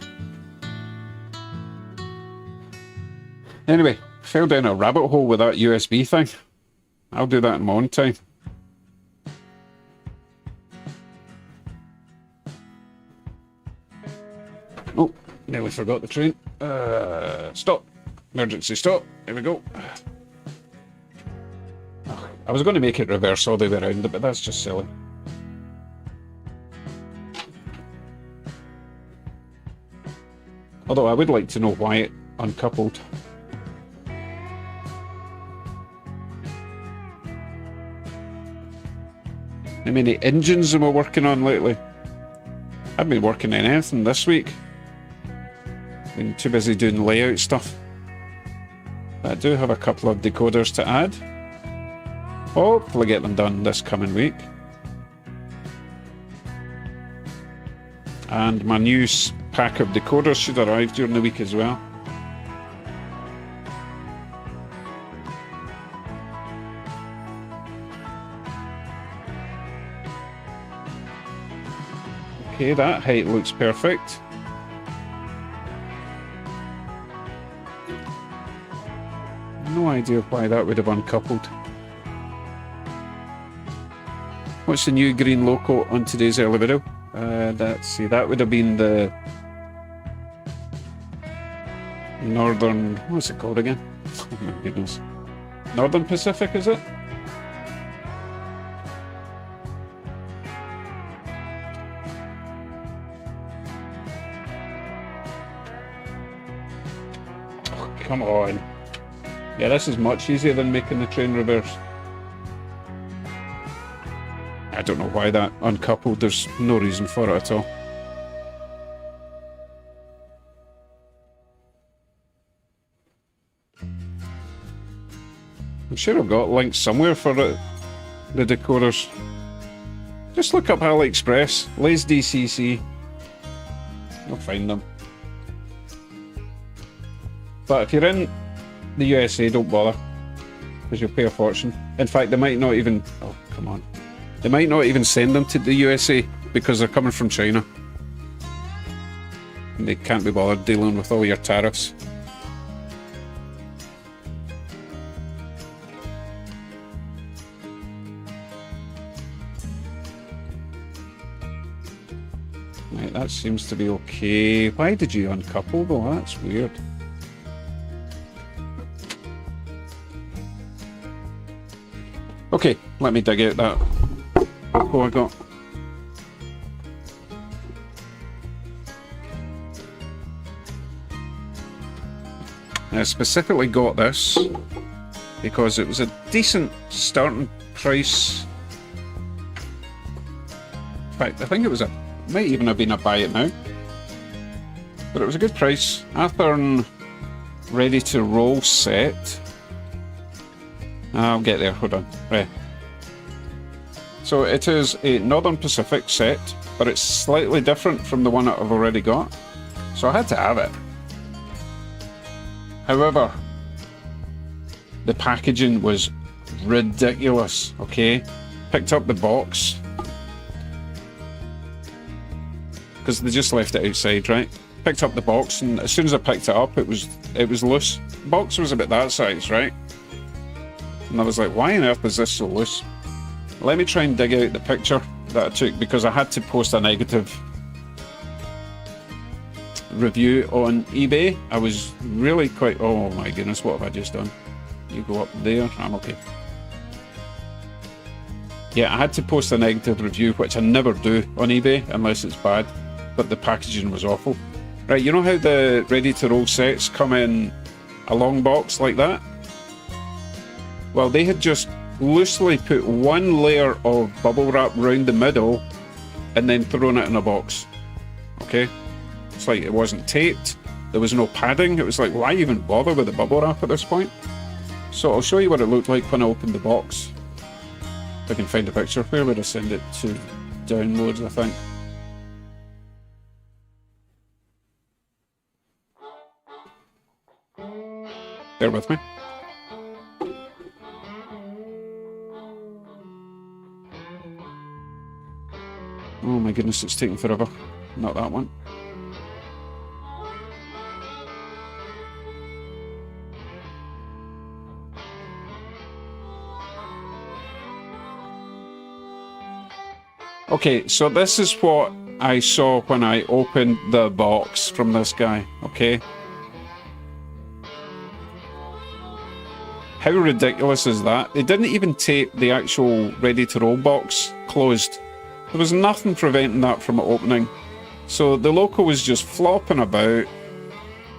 [SPEAKER 1] Anyway, fell down a rabbit hole with that USB thing. I'll do that in my own time. Oh, nearly forgot the train. Stop. Emergency stop. There we go. I was going to make it reverse all the way around, but that's just silly. Although I would like to know why it uncoupled. How many engines am I working on lately? I've been working on anything this week. Been too busy doing layout stuff. But I do have a couple of decoders to add. Hopefully get them done this coming week. And my new pack of decoders should arrive during the week as well. Okay, that height looks perfect. No idea why that would have uncoupled. What's the new green logo on today's early video? Let's see, that would have been the Northern, what's it called again? Oh my goodness. Northern Pacific, is it? Oh, come on. Yeah, this is much easier than making the train reverse. I don't know why that uncoupled, there's no reason for it at all. I'm sure I've got links somewhere for it, the decoders. Just look up AliExpress, Lays DCC. You'll find them. But if you're in the USA, don't bother, because you'll pay a fortune. In fact, they might not even... Oh, come on. They might not even send them to the USA because they're coming from China. And they can't be bothered dealing with all your tariffs. Right, that seems to be okay. Why did you uncouple though? That's weird. Okay, let me dig out that logo I got. I specifically got this because it was a decent starting price. In fact, I think it was might even have been a buy it now. But it was a good price. Athern ready to roll set. I'll get there, hold on. Right. So it is a Northern Pacific set, but it's slightly different from the one that I've already got. So I had to have it. However, the packaging was ridiculous, okay? Picked up the box. Because they just left it outside, right? Picked up the box, and as soon as I picked it up, it was loose. The box was about that size, right? And I was like, why on earth is this so loose? Let me try and dig out the picture that I took, because I had to post a negative review on eBay. I was really quite... Oh my goodness, what have I just done? You go up there, I'm okay. Yeah, I had to post a negative review, which I never do on eBay unless it's bad, but the packaging was awful. Right, you know how the ready-to-roll sets come in a long box like that? Well, they had just loosely put one layer of bubble wrap around the middle and then thrown it in a box. Okay? It's like it wasn't taped, there was no padding, it was like, why even bother with the bubble wrap at this point? So I'll show you what it looked like when I opened the box. If I can find a picture. Where would I send it to? Downloads, I think. Bear with me. Oh my goodness, it's taking forever. Not that one. Okay, so this is what I saw when I opened the box from this guy, okay? How ridiculous is that? They didn't even tape the actual ready-to-roll box closed. There was nothing preventing that from opening. So the loco was just flopping about,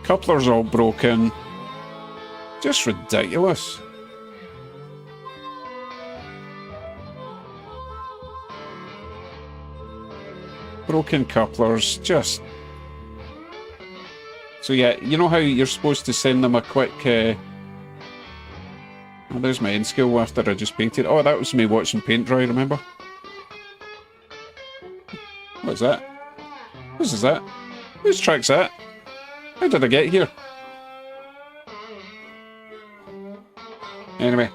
[SPEAKER 1] couplers all broken. Just ridiculous. Broken couplers, just... So yeah, you know how you're supposed to send them a quick... Oh, there's my end scale after I just painted. Oh, that was me watching paint dry, remember? What's that? What is that? Whose track's that? How did I get here? Anyway,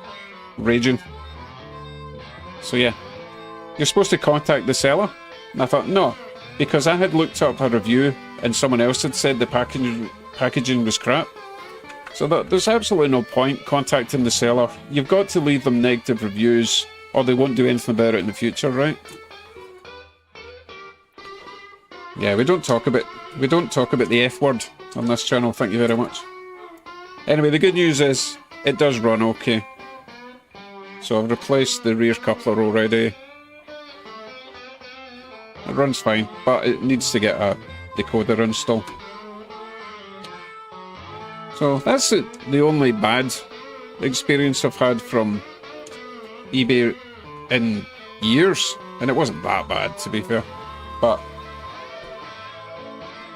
[SPEAKER 1] raging. So yeah, you're supposed to contact the seller. And I thought, no, because I had looked up a review and someone else had said the packaging was crap. So there's absolutely no point contacting the seller. You've got to leave them negative reviews or they won't do anything about it in the future, right? Yeah, we don't talk about the F word on this channel, thank you very much. Anyway, the good news is it does run okay. So I've replaced the rear coupler already. It runs fine, but it needs to get a decoder installed. So that's the only bad experience I've had from eBay in years. And it wasn't that bad, to be fair. But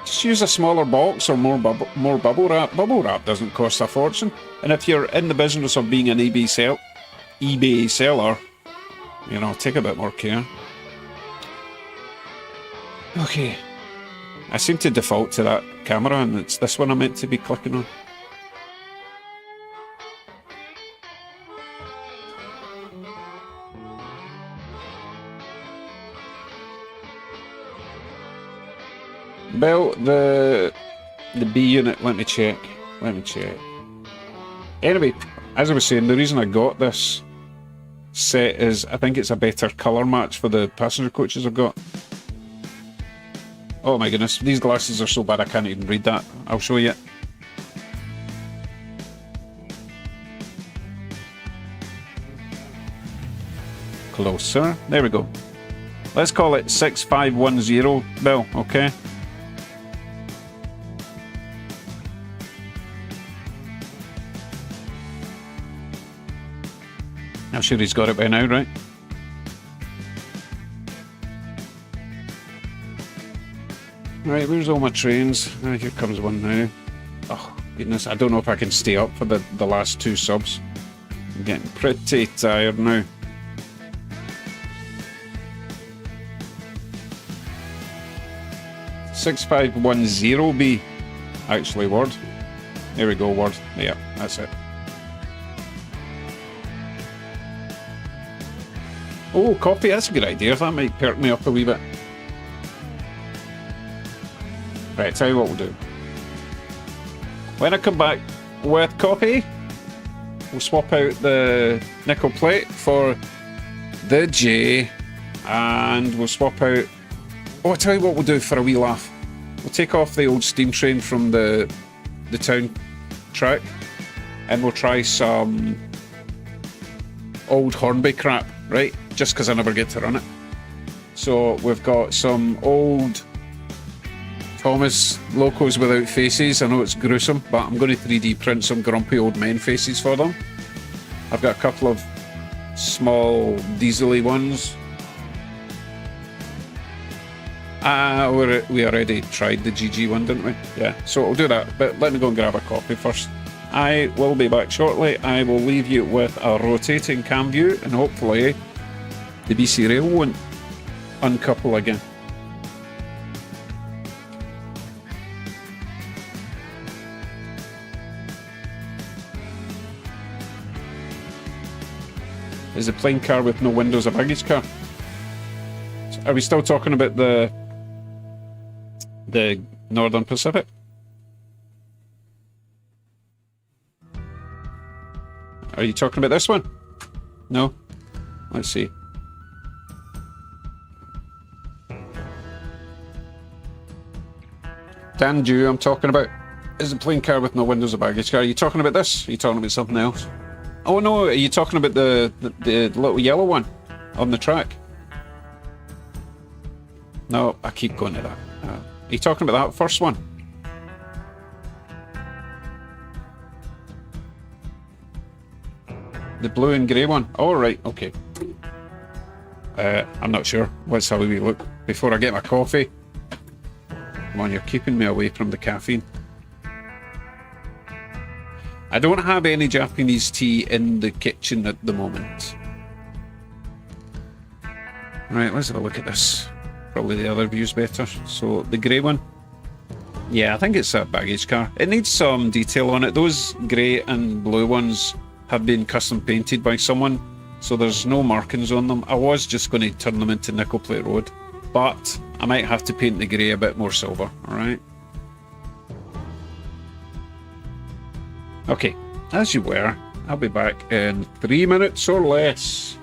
[SPEAKER 1] just use a smaller box or more bubble wrap. Bubble wrap doesn't cost a fortune. And if you're in the business of being an eBay seller, you know, take a bit more care. Okay. I seem to default to that camera and it's this one I'm meant to be clicking on. Well, the B unit, let me check. Anyway, as I was saying, the reason I got this set is I think it's a better colour match for the passenger coaches I've got. Oh my goodness, these glasses are so bad I can't even read that. I'll show you. Closer. There we go. Let's call it 6510, Bill, okay? I'm sure he's got it by now, right? Right, where's all my trains? Here comes one now. Oh, goodness, I don't know if I can stay up for the last 2 subs. I'm getting pretty tired now. $6510B. Actually, Word. There we go, Word. Yeah, that's it. Oh, coffee, that's a good idea. That might perk me up a wee bit. Right, tell you what we'll do. When I come back with coffee, we'll swap out the nickel plate for the J, and we'll swap out... Oh, I'll tell you what we'll do for a wee laugh. We'll take off the old steam train from the town track, and we'll try some old Hornby crap, right? Just because I never get to run it. So we've got some old Thomas locos without faces. I know it's gruesome, but I'm going to 3D print some grumpy old men faces for them. I've got a couple of small diesely ones. We already tried the GG one, didn't we? Yeah, so we'll do that, but let me go and grab a copy first. I will be back shortly. I will leave you with a rotating cam view, and hopefully the BC Rail won't uncouple again. Is the plain car with no windows a baggage car? Are we still talking about the Northern Pacific? Are you talking about this one? No? Let's see. Dan Dew, I'm talking about. Is the plain car with no windows a baggage car? Are you talking about this? Are you talking about something else? Oh no, are you talking about the little yellow one on the track? No, I keep going to that. Are you talking about that first one? The blue and grey one? Oh, right, okay. I'm not sure. Let's have a wee look before I get my coffee. Come on, you're keeping me away from the caffeine. I don't have any Japanese tea in the kitchen at the moment. Right, let's have a look at this. Probably the other view's better. So, the grey one. Yeah, I think it's a baggage car. It needs some detail on it. Those grey and blue ones have been custom painted by someone, so there's no markings on them. I was just going to turn them into nickel plate road, but I might have to paint the grey a bit more silver, alright? Okay, as you were, I'll be back in 3 minutes or less.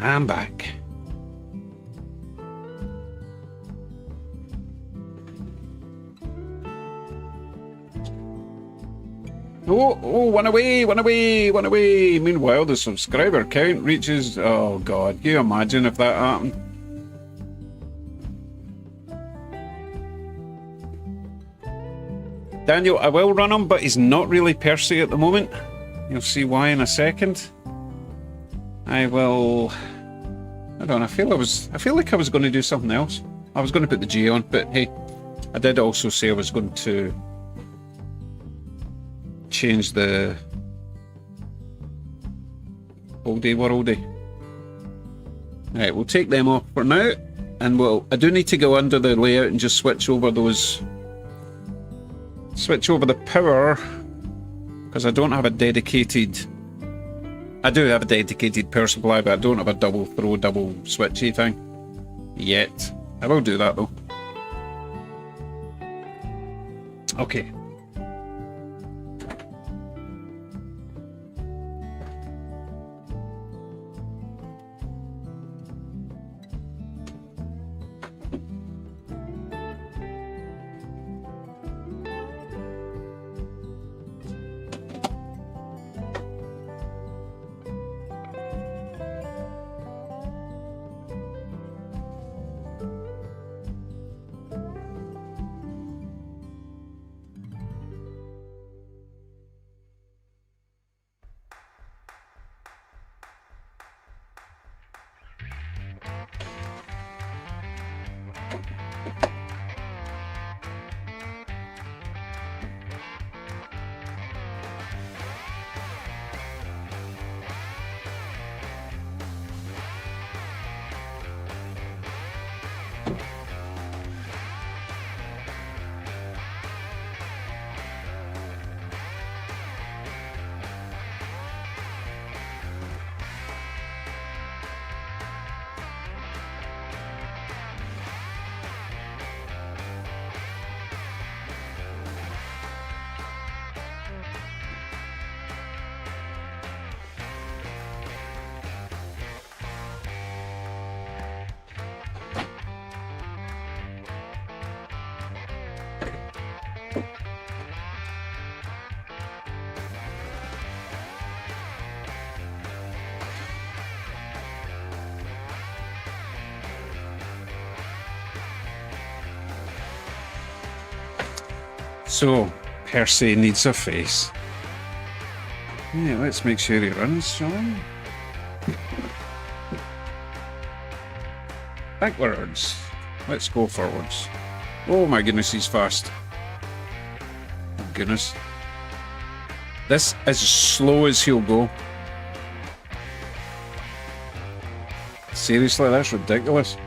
[SPEAKER 1] I'm back. Oh, one away, one away, one away. Meanwhile, the subscriber count reaches... Oh, God. Can you imagine if that happened? Daniel, I will run him, but he's not really Percy at the moment. You'll see why in a second. I will... I don't know, I feel like I was going to do something else. I was going to put the G on, but hey, I did also say I was going to change the oldie worldie. Right, we'll take them off for now, and I do need to go under the layout and just switch over the power, because I don't have a dedicated... I do have a dedicated power supply, but I don't have a double throw, double switchy thing yet. I will do that though. Okay. So, Percy needs a face. Yeah, let's make sure he runs, shall we? Backwards. Let's go forwards. Oh my goodness, he's fast. Oh goodness. This is as slow as he'll go. Seriously, that's ridiculous.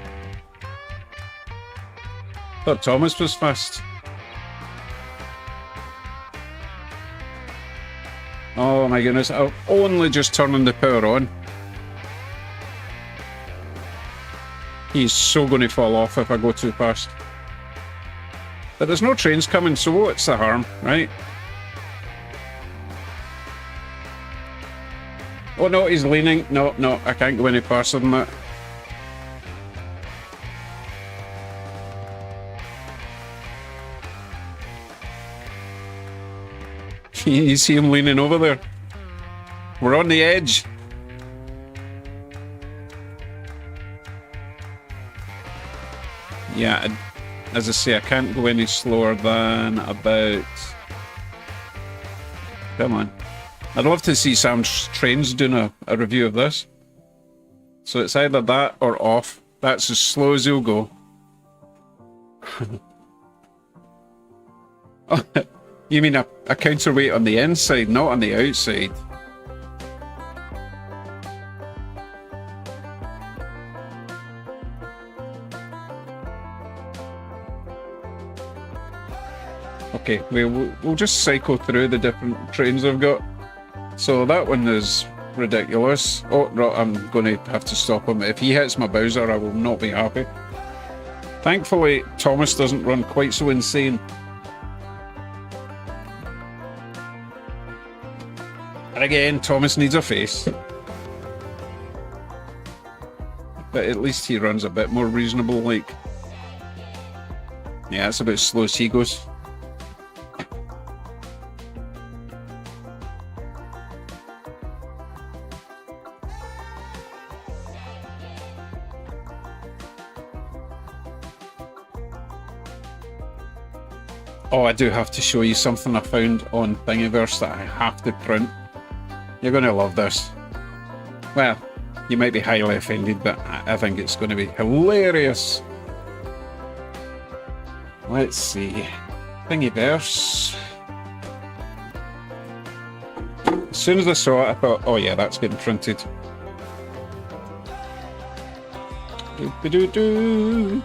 [SPEAKER 1] Thought Thomas was fast. Oh my goodness, I'm only just turning the power on. He's so going to fall off if I go too fast. But there's no trains coming, so what's the harm, right? Oh no, he's leaning. No, I can't go any faster than that. You see him leaning over there. We're on the edge. Yeah, as I say, I can't go any slower than about... Come on. I'd love to see Sam's Trains doing a review of this. So it's either that or off. That's as slow as he'll go. Oh, you mean a counterweight on the inside, not on the outside? Okay, we'll just cycle through the different trains I've got. So that one is ridiculous. Oh, no, I'm going to have to stop him. If he hits my Bowser, I will not be happy. Thankfully, Thomas doesn't run quite so insane. And again, Thomas needs a face. but at least he runs a bit more reasonable, like. Yeah, that's about as slow as he goes. Oh, I do have to show you something I found on Thingiverse that I have to print. You're going to love this. Well, you might be highly offended, but I think it's going to be hilarious. Let's see. Thingiverse. As soon as I saw it, I thought, oh yeah, that's getting printed. Do-do-do-do.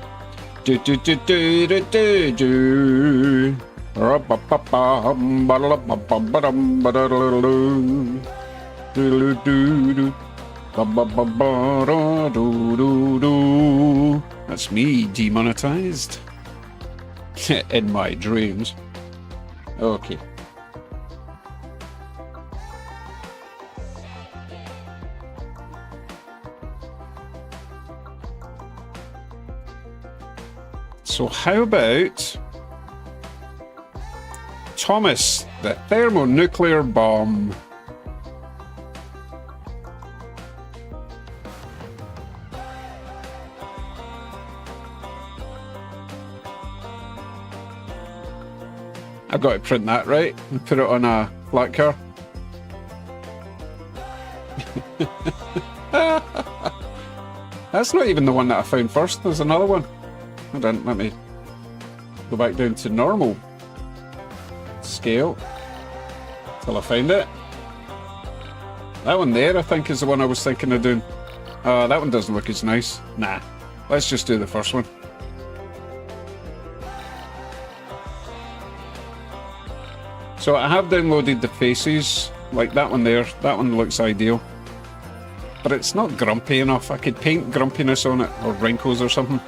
[SPEAKER 1] Do-do-do-do-do-do. That's me demonetized. In my dreams. Okay. So how about Thomas, the thermonuclear bomb? I've got to print that, right? And put it on a flat car. That's not even the one that I found first. There's another one. Hold on, let me go back down to normal scale till I find it. That one there, I think, is the one I was thinking of doing. That one doesn't look as nice. Nah, let's just do the first one. So I have downloaded the faces, like that one there. That one looks ideal. But it's not grumpy enough. I could paint grumpiness on it, or wrinkles or something.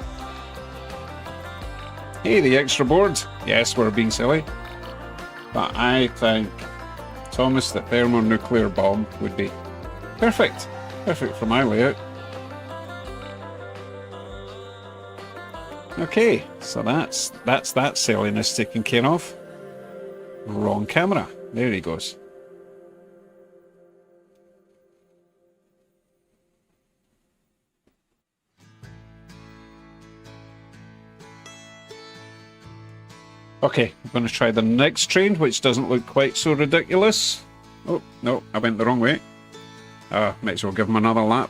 [SPEAKER 1] Hey, the extra board. Yes, we're being silly. But I think Thomas the thermonuclear bomb would be perfect. Perfect for my layout. Okay, so that's that silliness taken care of. Wrong camera. There he goes. Okay, I'm going to try the next train, which doesn't look quite so ridiculous. Oh, no, I went the wrong way. Might as well give him another lap.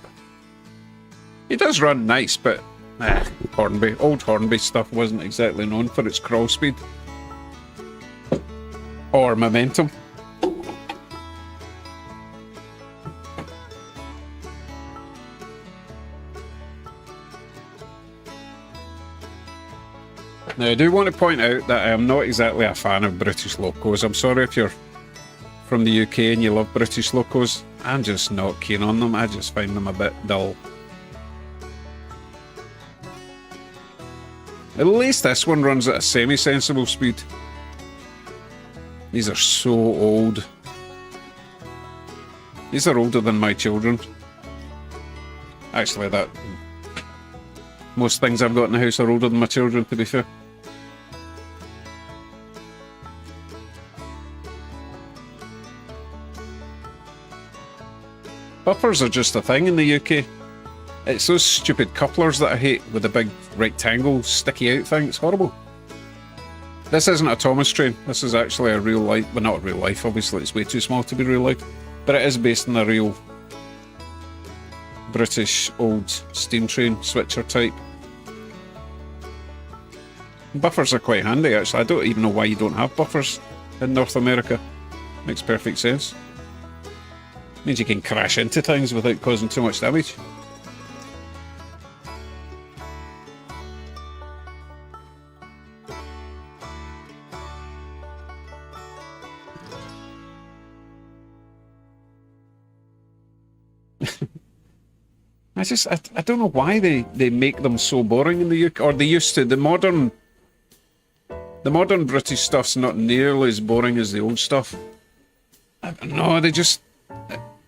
[SPEAKER 1] He does run nice, but Hornby, old Hornby stuff wasn't exactly known for its crawl speed. Or momentum. Now, I do want to point out that I am not exactly a fan of British locos. I'm sorry if you're from the UK and you love British locos. I'm just not keen on them. I just find them a bit dull. At least this one runs at a semi-sensible speed. These are so old. These are older than my children. Actually, that... most things I've got in the house are older than my children, to be fair. Buffers are just a thing in the UK. It's those stupid couplers that I hate with the big rectangle sticky out thing. It's horrible. This isn't a Thomas train. This is actually a real life. Well, not real life, obviously. It's way too small to be real life. But it is based on a real British old steam train switcher type. Buffers are quite handy, actually. I don't even know why you don't have buffers in North America. Makes perfect sense. Means you can crash into things without causing too much damage. I don't know why they make them so boring in the UK, or they used to. The modern British stuff's not nearly as boring as the old stuff. I don't know, they just,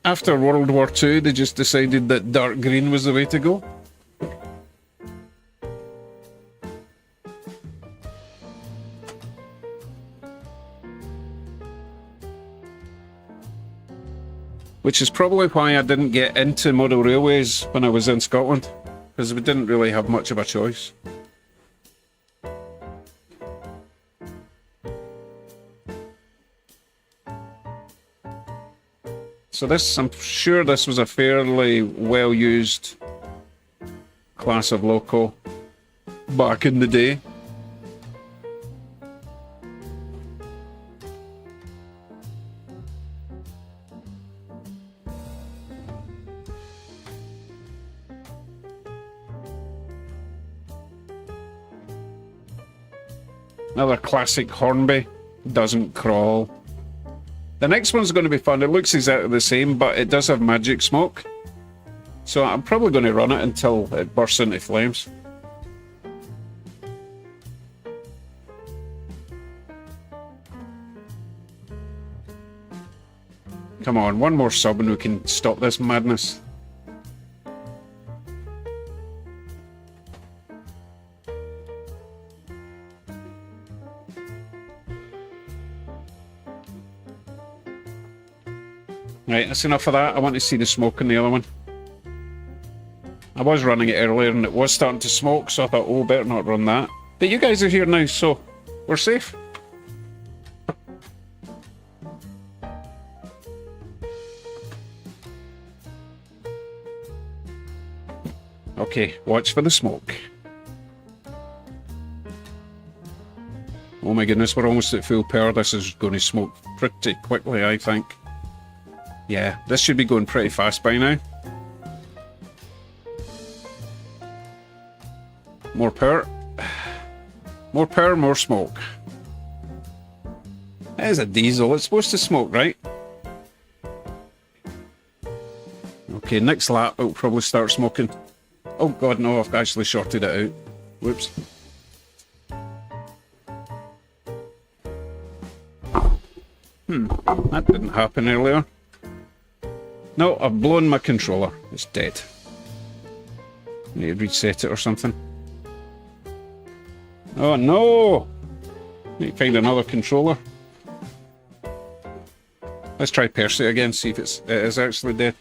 [SPEAKER 1] after World War II, they just decided that dark green was the way to go. Which is probably why I didn't get into model railways when I was in Scotland, because we didn't really have much of a choice. So this, I'm sure this was a fairly well-used class of loco back in the day. Another classic Hornby, doesn't crawl. The next one's going to be fun. It looks exactly the same, but it does have magic smoke. So I'm probably going to run it until it bursts into flames. Come on, one more sub and we can stop this madness. Right, that's enough of that. I want to see the smoke in the other one. I was running it earlier and it was starting to smoke, so I thought, oh, better not run that. But you guys are here now, so we're safe. Okay, watch for the smoke. Oh my goodness, we're almost at full power. This is going to smoke pretty quickly, I think. Yeah, this should be going pretty fast by now. More power. More power, more smoke. That is a diesel. It's supposed to smoke, right? Okay, next lap it'll probably start smoking. Oh god, no, I've actually shorted it out. Whoops. That didn't happen earlier. No, I've blown my controller. It's dead. Need to reset it or something. Oh no! Need to find another controller. Let's try Percy again, see if it is actually dead.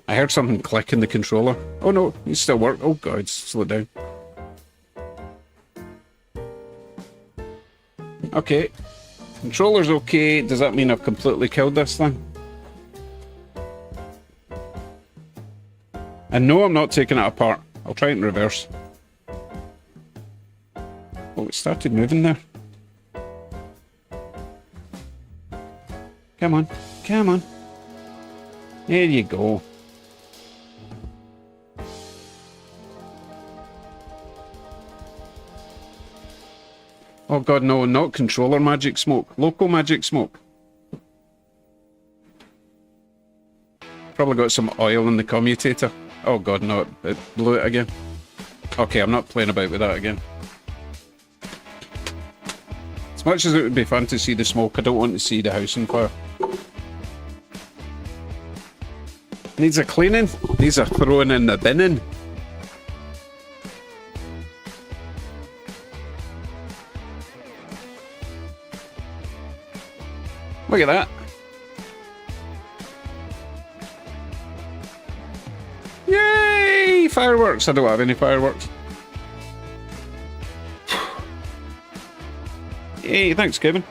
[SPEAKER 1] I heard something click in the controller. Oh no, it still works. Oh god, slow down. Okay, controller's okay. Does that mean I've completely killed this thing? And no, I'm not taking it apart. I'll try it in reverse. Oh, it started moving there. Come on, come on. There you go. Oh god, no, not controller magic smoke. Local magic smoke. Probably got some oil in the commutator. Oh god, no, it blew it again. Okay, I'm not playing about with that again. As much as it would be fun to see the smoke, I don't want to see the house on fire. Needs a cleaning. Needs a throwing in the binning. Look at that. Yay! Fireworks. I don't have any fireworks. Yay, thanks, Kevin.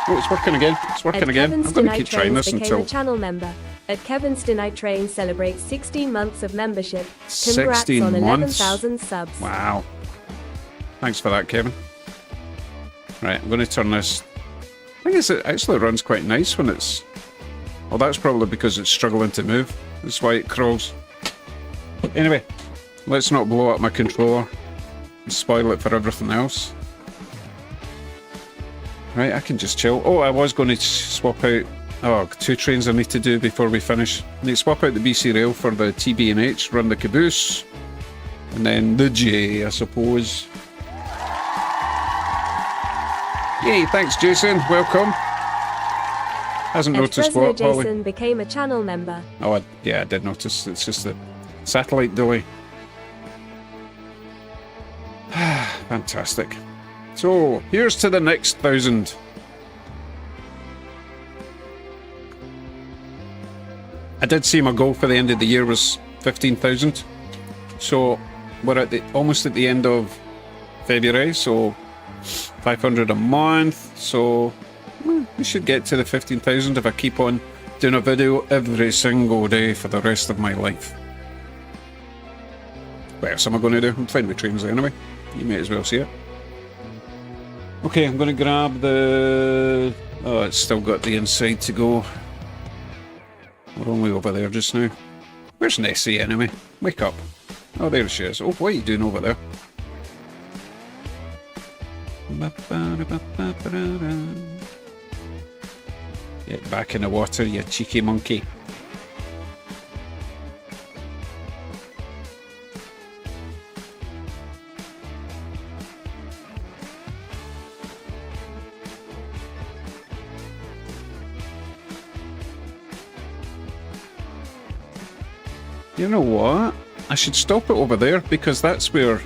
[SPEAKER 1] Oh, it's working again. It's working again. I'm going to keep trying this until...
[SPEAKER 6] a channel member. At Kevin's Tonight Train celebrates 16 months of membership. Congrats
[SPEAKER 1] 16
[SPEAKER 6] on
[SPEAKER 1] months.
[SPEAKER 6] 11,000 subs.
[SPEAKER 1] Wow. Thanks for that, Kevin. Right, I'm going to turn this... I think it actually runs quite nice when it's... Well, that's probably because it's struggling to move. That's why it crawls. Anyway, let's not blow up my controller and spoil it for everything else. Right, I can just chill. Oh, I was going to swap out... Oh, 2 trains I need to do before we finish. I need to swap out the BC Rail for the TB&H, run the Caboose, and then the J, I suppose. Yay, thanks Jason, welcome. Hasn't noticed what, Holly?
[SPEAKER 6] Jason became a channel member.
[SPEAKER 1] Oh, yeah, I did notice. It's just the satellite delay. Fantastic. So, here's to the next 1,000. I did say my goal for the end of the year was 15,000. So, we're at almost at the end of February, so 500 a month. So, we should get to the 15,000 if I keep on doing a video every single day for the rest of my life. What else am I going to do? I'm fine with trains anyway. You may as well see it. Okay, I'm going to grab the... Oh, it's still got the inside to go. We're only over there just now. Where's Nessie anyway? Wake up. Oh, there she is. Oh, what are you doing over there? Get back in the water, you cheeky monkey. You know what? I should stop it over there because that's where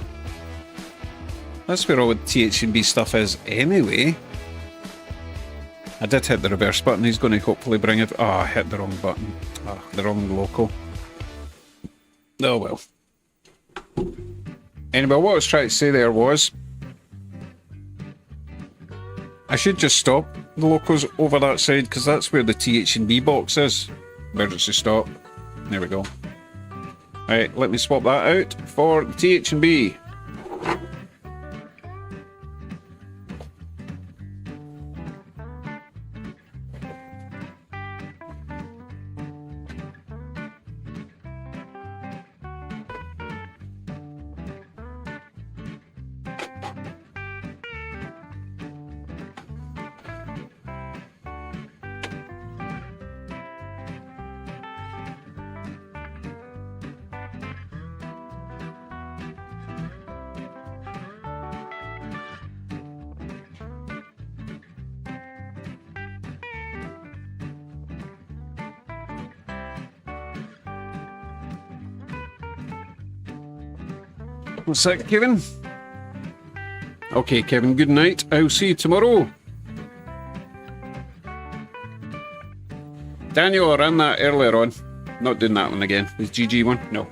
[SPEAKER 1] all the TH&B stuff is anyway. I did hit the reverse button. He's going to hopefully bring it. Oh, I hit the wrong button. Oh, the wrong local. Oh well. Anyway, what I was trying to say there was I should just stop the locals over that side because that's where the TH&B box is. Emergency stop. There we go. Alright, let me swap that out for the TH&B. What's that, Kevin? Okay, Kevin, good night. I'll see you tomorrow. Daniel, I ran that earlier on. Not doing that one again. The GG one? No.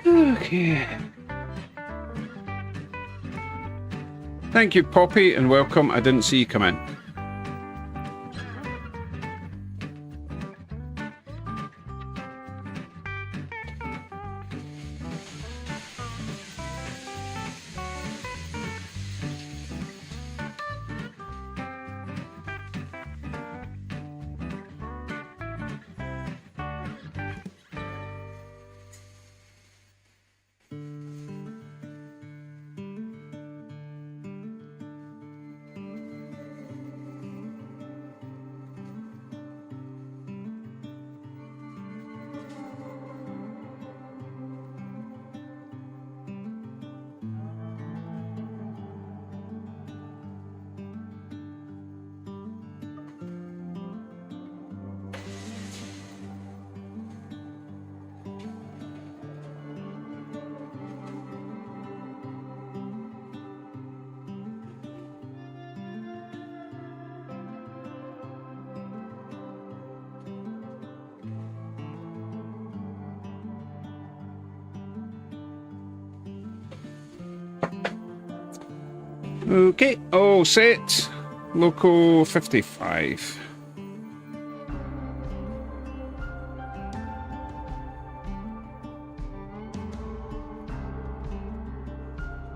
[SPEAKER 1] Okay. Thank you, Poppy, and welcome. I didn't see you come in. Okay, all set. Local 55.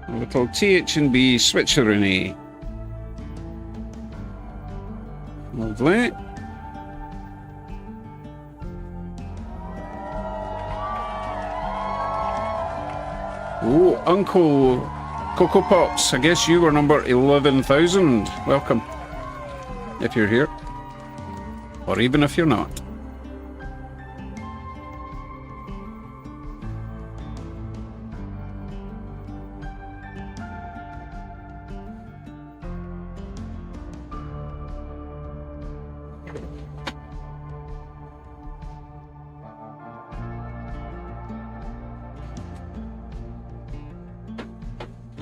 [SPEAKER 1] A little TH&B switcheroony. Lovely. Oh, Uncle Cocoa Pops. I guess you were number 11,000. Welcome. If you're here. Or even if you're not.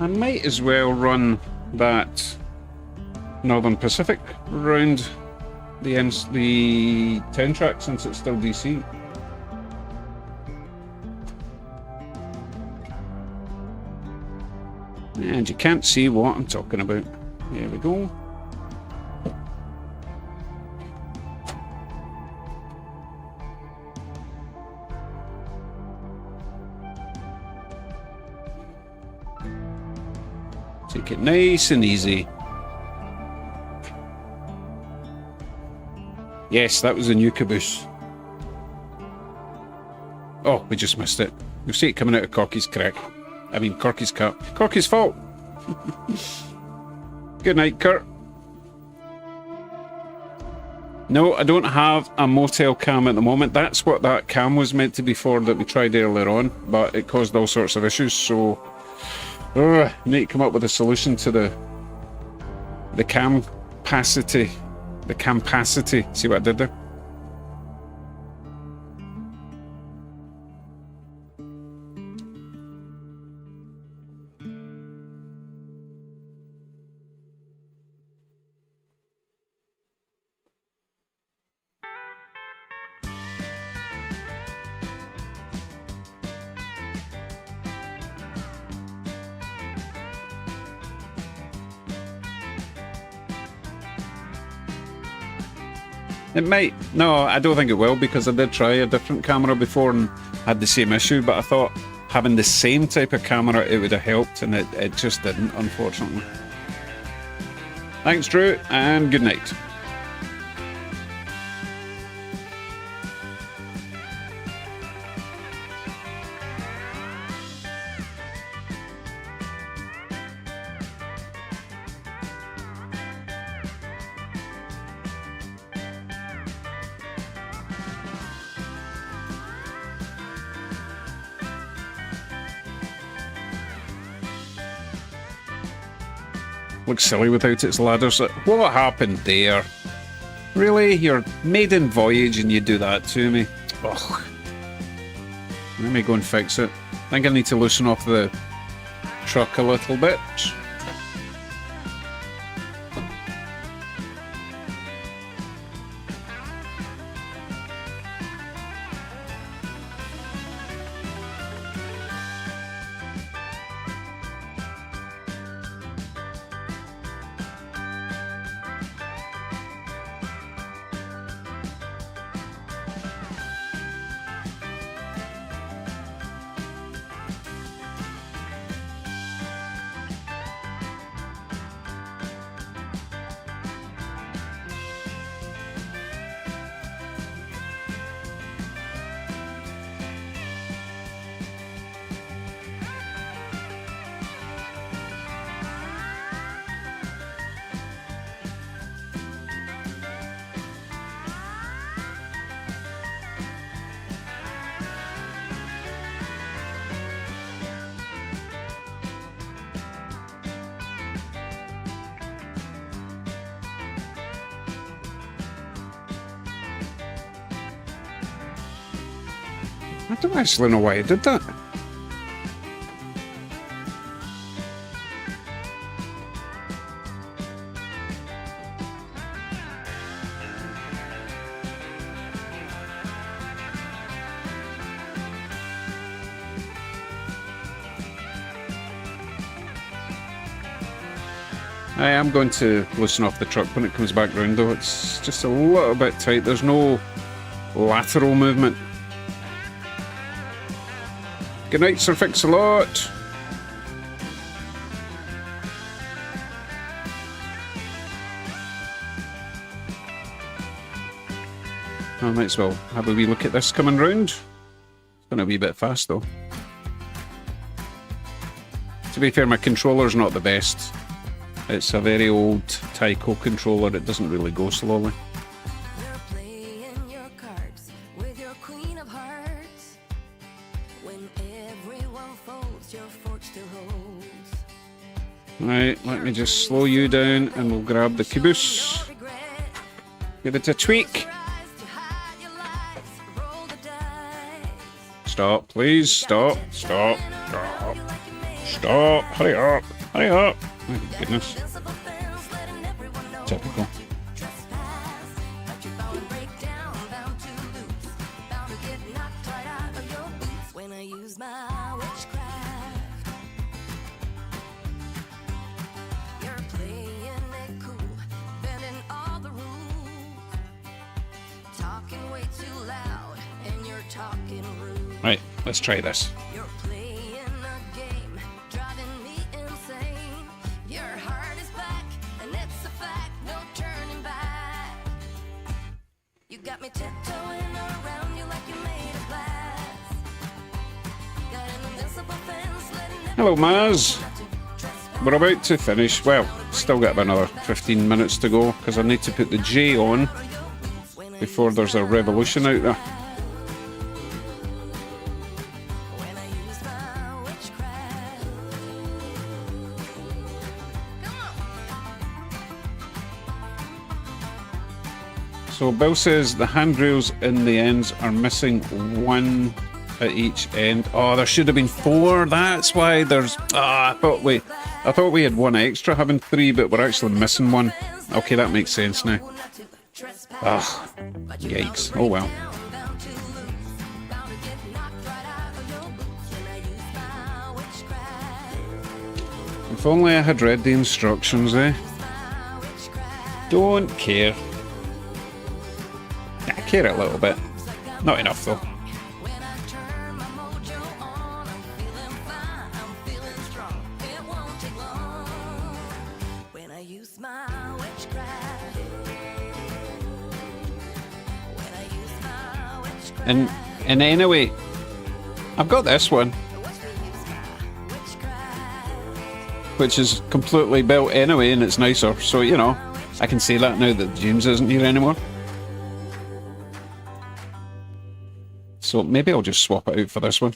[SPEAKER 1] I might as well run that Northern Pacific round the 10 track since it's still DC. And you can't see what I'm talking about. There we go. Take it nice and easy. Yes, that was the new Caboose. Oh, we just missed it. You'll see it coming out of Corky's crack. I mean, Corky's cut. Corky's fault. Good night, Kurt. No, I don't have a motel cam at the moment. That's what that cam was meant to be for that we tried earlier on, but it caused all sorts of issues, so need to come up with a solution to the campacity. The campacity. See what I did there? It might. No, I don't think it will, because I did try a different camera before and had the same issue, but I thought having the same type of camera, it would have helped, and it just didn't, unfortunately. Thanks, Drew, and good night. Looks silly without its ladders. What happened there? Really? Your maiden voyage and you do that to me? Ugh. Let me go and fix it. I think I need to loosen off the truck a little bit. I don't actually know why I did that. I am going to loosen off the truck when it comes back round though. It's just a little bit tight. There's no lateral movement. Good night, Sir Fix-a-Lot. I might as well have a wee look at this coming round. It's going to be a bit fast though. To be fair, my controller's not the best. It's a very old Tyco controller. It doesn't really go slowly.
[SPEAKER 3] You're playing your cards with your queen of hearts. When everyone folds, your fork still holds.
[SPEAKER 1] Right, let me just slow you down and we'll grab the caboose.
[SPEAKER 3] No regret.
[SPEAKER 1] Give it a tweak.
[SPEAKER 3] Rise to hide your lies. Roll the dice.
[SPEAKER 1] Stop, please. Stop. Stop. Stop. Stop. Hurry up. Hurry up. My goodness.
[SPEAKER 3] Invincible fence, letting everyone know
[SPEAKER 1] Typical.
[SPEAKER 3] trespass. But you're bound to break down, bound to lose, bound to get knocked right out of your boots when I use my witchcraft. You're playing it cool, bending all the rules, talking way too loud, and you're talking rude.
[SPEAKER 1] Right, let's try this.
[SPEAKER 3] You're playing a game, driving me insane. Your heart is black, and it's a fact, no turning back. You got me tiptoeing around you like you're made of glass. Got an invincible fence, letting
[SPEAKER 1] Hello, Maz.
[SPEAKER 3] trespass.
[SPEAKER 1] We're about to finish. Well, still got about another 15 minutes to go because I need to put the J on before there's a revolution out there.
[SPEAKER 3] When I use my witchcraft. Come on.
[SPEAKER 1] So Bill says the handrails in the ends are missing one at each end. Oh, there should have been 4. That's why there's. I thought we had 1 extra, having 3, but we're actually missing 1. Okay, that makes sense now. Ah, yikes. Oh well.
[SPEAKER 3] Bound to lose, bound to get knocked right out of your boots when I use my witchcraft.
[SPEAKER 1] If only I had read the instructions, eh?
[SPEAKER 3] My witchcraft.
[SPEAKER 1] Don't care. I care a little bit. Not enough though.
[SPEAKER 3] When I turn my mojo on, I'm feeling fine, I'm feeling strong. It won't take long when I use my witchcraft. When I use my witchcraft.
[SPEAKER 1] And anyway, I've got this one,
[SPEAKER 3] Watch me use my witchcraft.
[SPEAKER 1] which is completely built anyway, and it's nicer. So, you know, I can say that now that James isn't here anymore. So maybe I'll just swap it out for this one.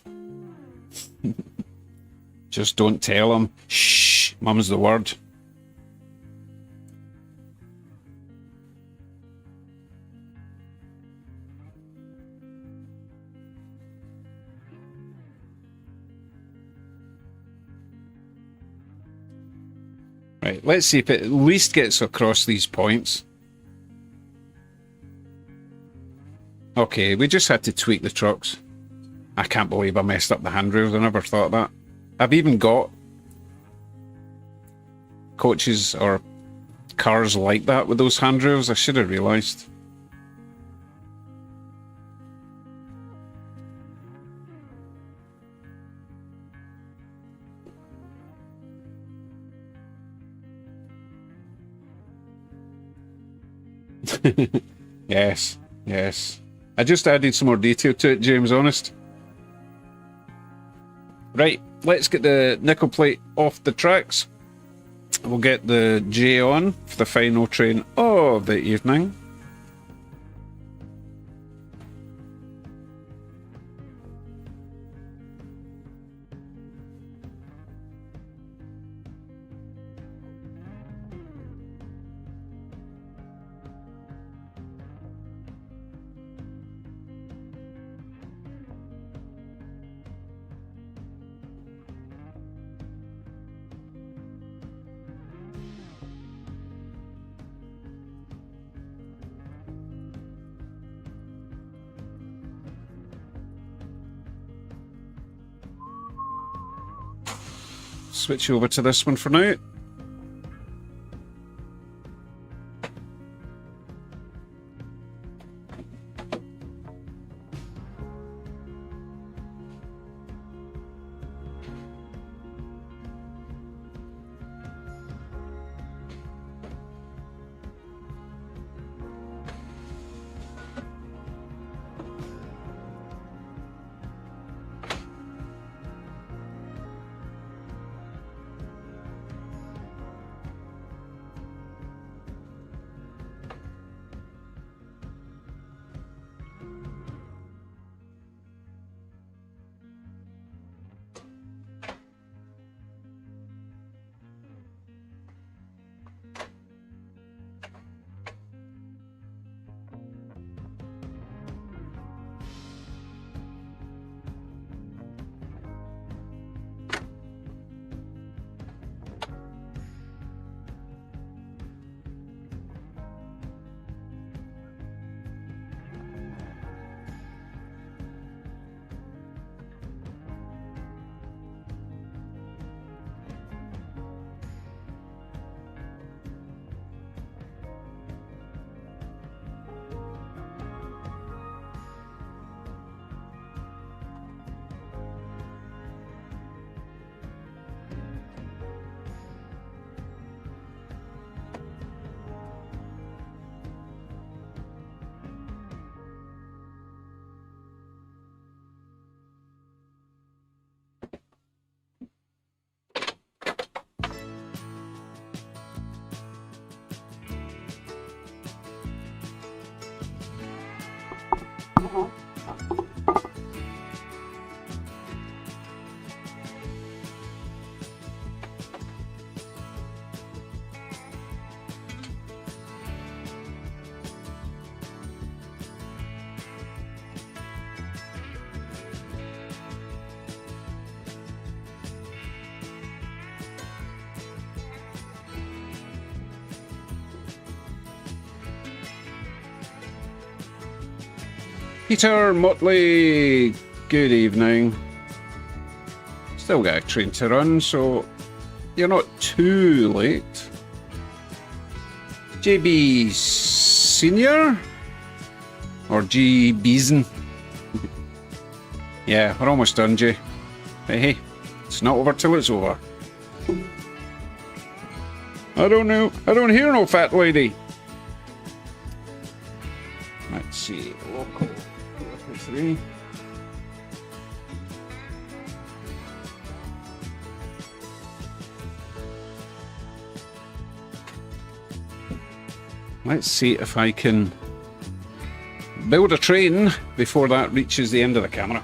[SPEAKER 1] Just don't tell him. Shh, mum's the word. Right, let's see if it at least gets across these points. Okay, we just had to tweak the trucks. I can't believe I messed up the handrails. I never thought of that. I've even got coaches or cars like that with those handrails. I should have realised. Yes, yes. I just added some more detail to it, James, honest. Right, let's get the nickel plate off the tracks. We'll get the J on for the final train of the evening. Switch over to this one for now. Peter Motley, good evening. Still got a train to run, so you're not too late. JB Senior? Or G Beeson? Yeah, we're almost done, Jay. Hey, it's not over till it's over. I don't know. I don't hear no fat lady. Let's see. Local 3. Let's see if I can build a train before that reaches the end of the camera.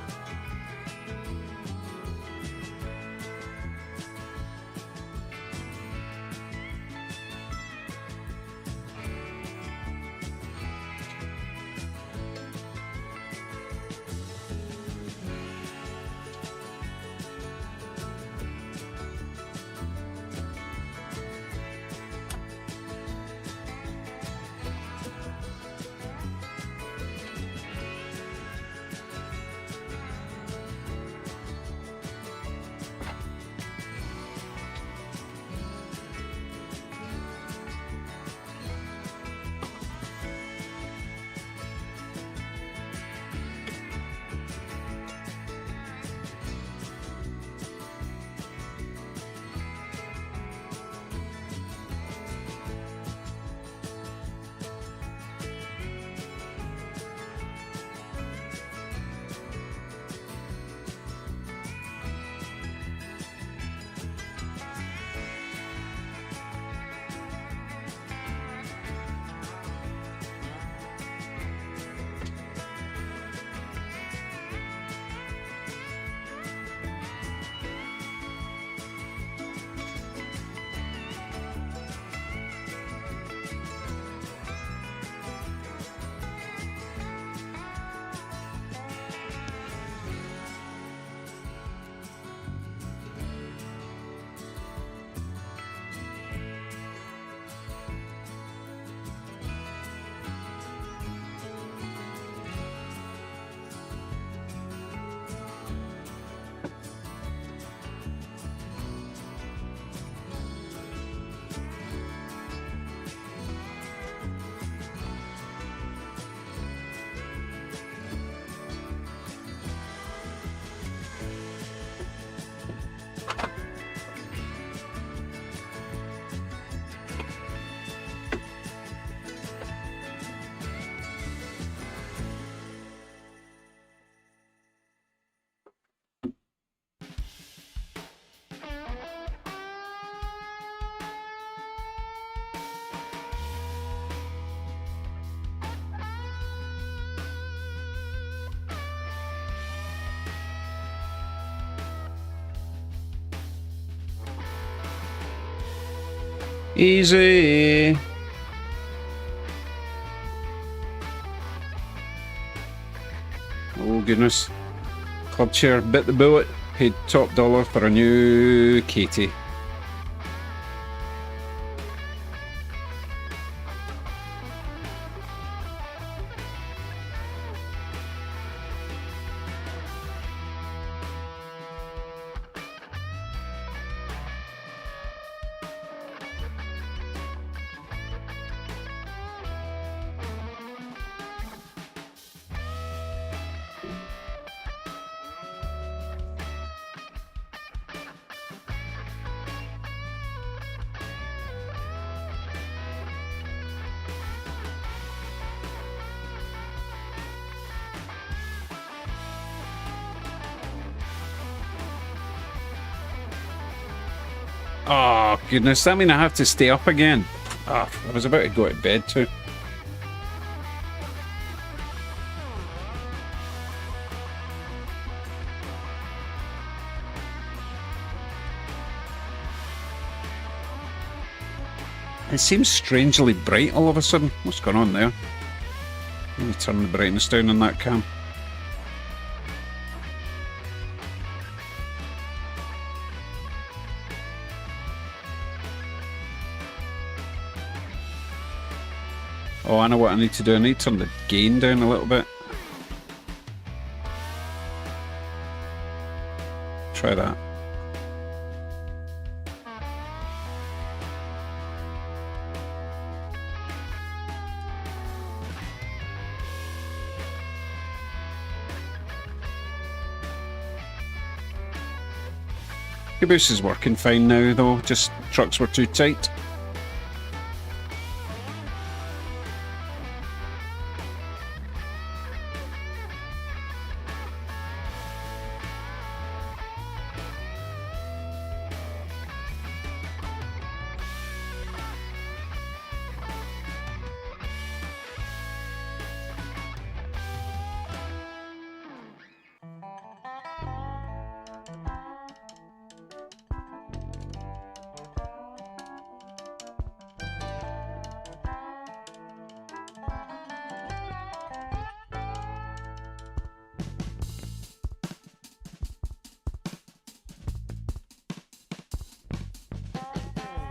[SPEAKER 1] Easy. Oh goodness. Club chair bit the bullet, paid top dollar for a new Katie. Oh, goodness, that means I have to stay up again. Ah, I was about to go to bed too. It seems strangely bright all of a sudden. What's going on there? Let me turn the brightness down on that cam. Oh, I know what I need to do. I need to turn the gain down a little bit. Try that. Caboose is working fine now though, just trucks were too tight.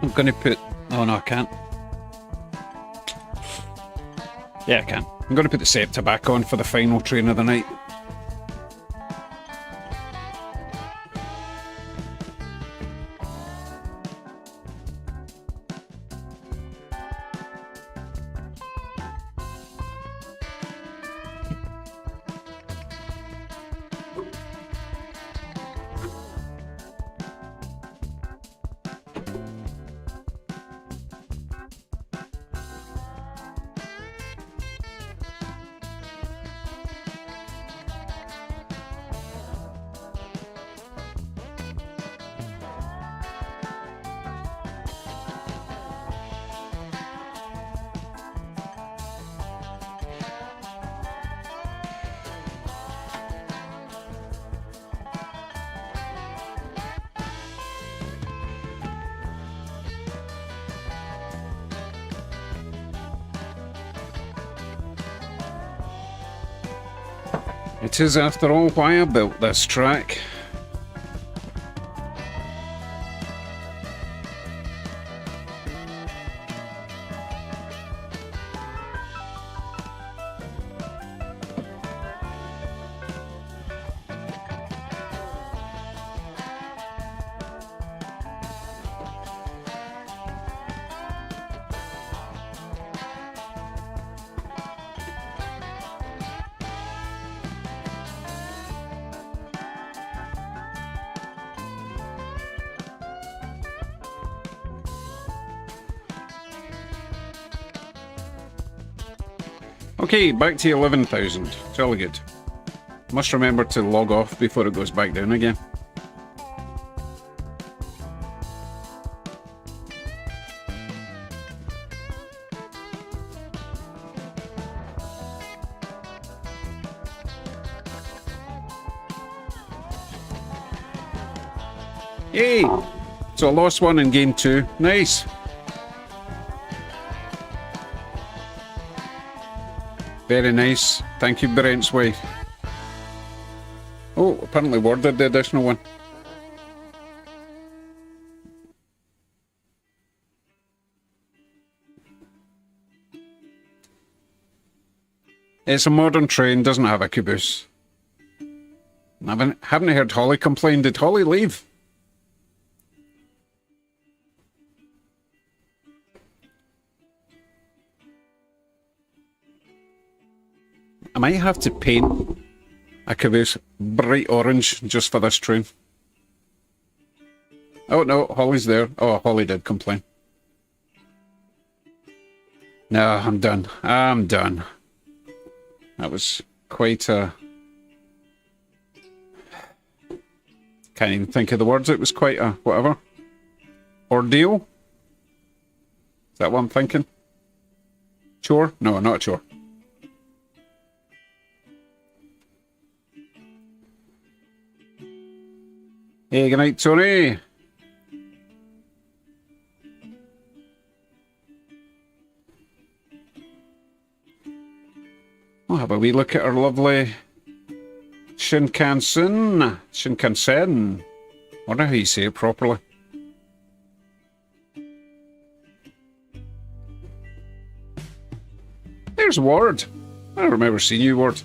[SPEAKER 1] I'm gonna put... oh no, I can't. Yeah, I can. I'm gonna put the scepter back on for the final train of the night. It is, after all, why I built this track. Okay, back to 11,000. Jolly good. Must remember to log off before it goes back down again. Yay! So I lost one and gained two. Nice! Very nice. Thank you, Brent's wife. Oh, apparently worded the additional one. It's a modern train, doesn't have a caboose. Haven't heard Holly complain. Did Holly leave? I might have to paint a caboose bright orange just for this train. Oh no, Holly's there. Oh, Holly did complain. No, I'm done. I'm done. That was quite a... can't even think of the words. It was quite a whatever. Ordeal? Is that what I'm thinking? Chore? No, not a chore. Hey, good night, Tony. have a wee look at our lovely Shinkansen. Shinkansen. I wonder how you say it properly. There's Ward. I don't remember seeing you, Ward.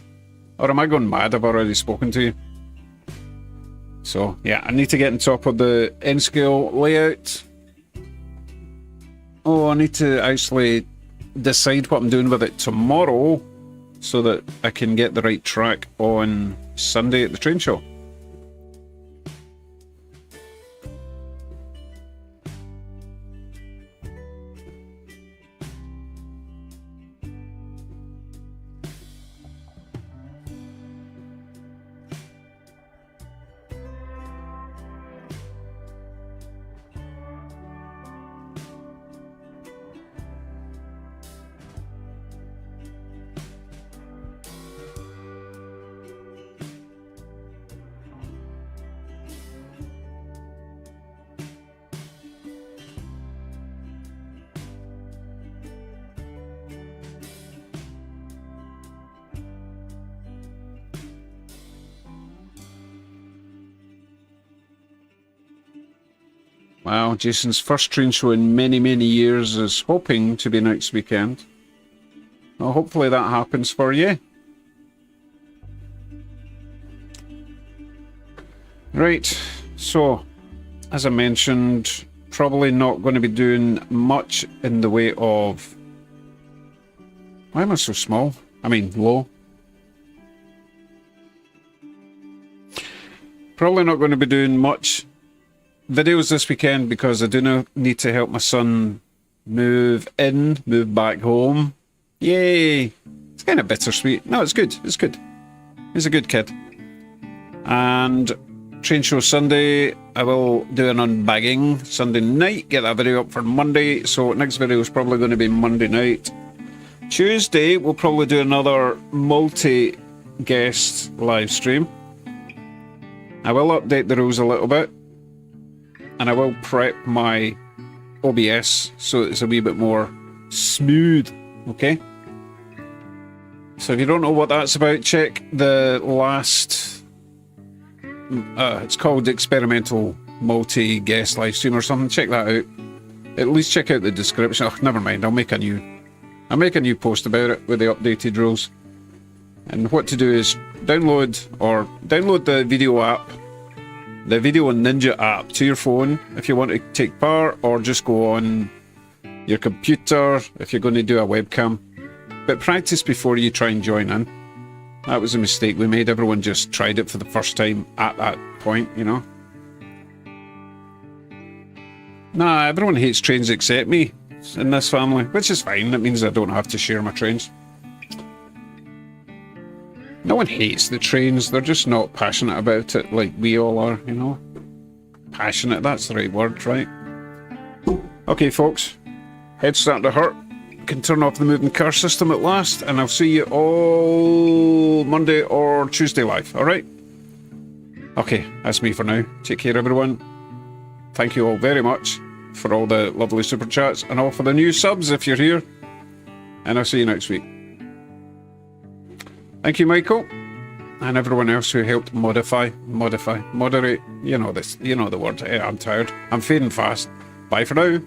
[SPEAKER 1] Or am I going mad? I've already spoken to you. So, yeah, I need to get on top of the N-scale layout. Oh, I need to actually decide what I'm doing with it tomorrow so that I can get the right track on Sunday at the train show. Wow, Jason's first train show in many, many years is hoping to be next weekend. Well, hopefully that happens for you. Right, so, as I mentioned, probably not going to be doing much in the way of... Why am I so small? I mean, low. Probably not going to be doing much videos this weekend because I do not need to help my son move back home. Yay! It's kind of bittersweet. No, it's good. It's good. He's a good kid. And train show Sunday, I will do an unbagging Sunday night. Get that video up for Monday. So next video is probably going to be Monday night. Tuesday, we'll probably do another multi-guest live stream. I will update the rules a little bit. And I will prep my OBS so it's a wee bit more smooth, okay? So if you don't know what that's about, check the last... it's called Experimental Multi-Guest Livestream or something. Check that out. At least check out the description. Oh, never mind. I'll make a new post about it with the updated rules. And what to do is download the video app, the Video Ninja app to your phone if you want to take part, or just go on your computer if you're going to do a webcam. But practice before you try and join in. That was a mistake we made. Everyone just tried it for the first time at that point, you know. Nah, everyone hates trains except me in this family, which is fine. That means I don't have to share my trains. No one hates the trains, they're just not passionate about it like we all are, you know? Passionate, that's the right word, right? Okay, folks, head's starting to hurt. Can turn off the moving car system at last, and I'll see you all Monday or Tuesday live, alright? Okay, that's me for now. Take care, everyone. Thank you all very much for all the lovely super chats, and all for the new subs if you're here. And I'll see you next week. Thank you, Michael, and everyone else who helped moderate. You know this. You know the word. I'm tired. I'm fading fast. Bye for now.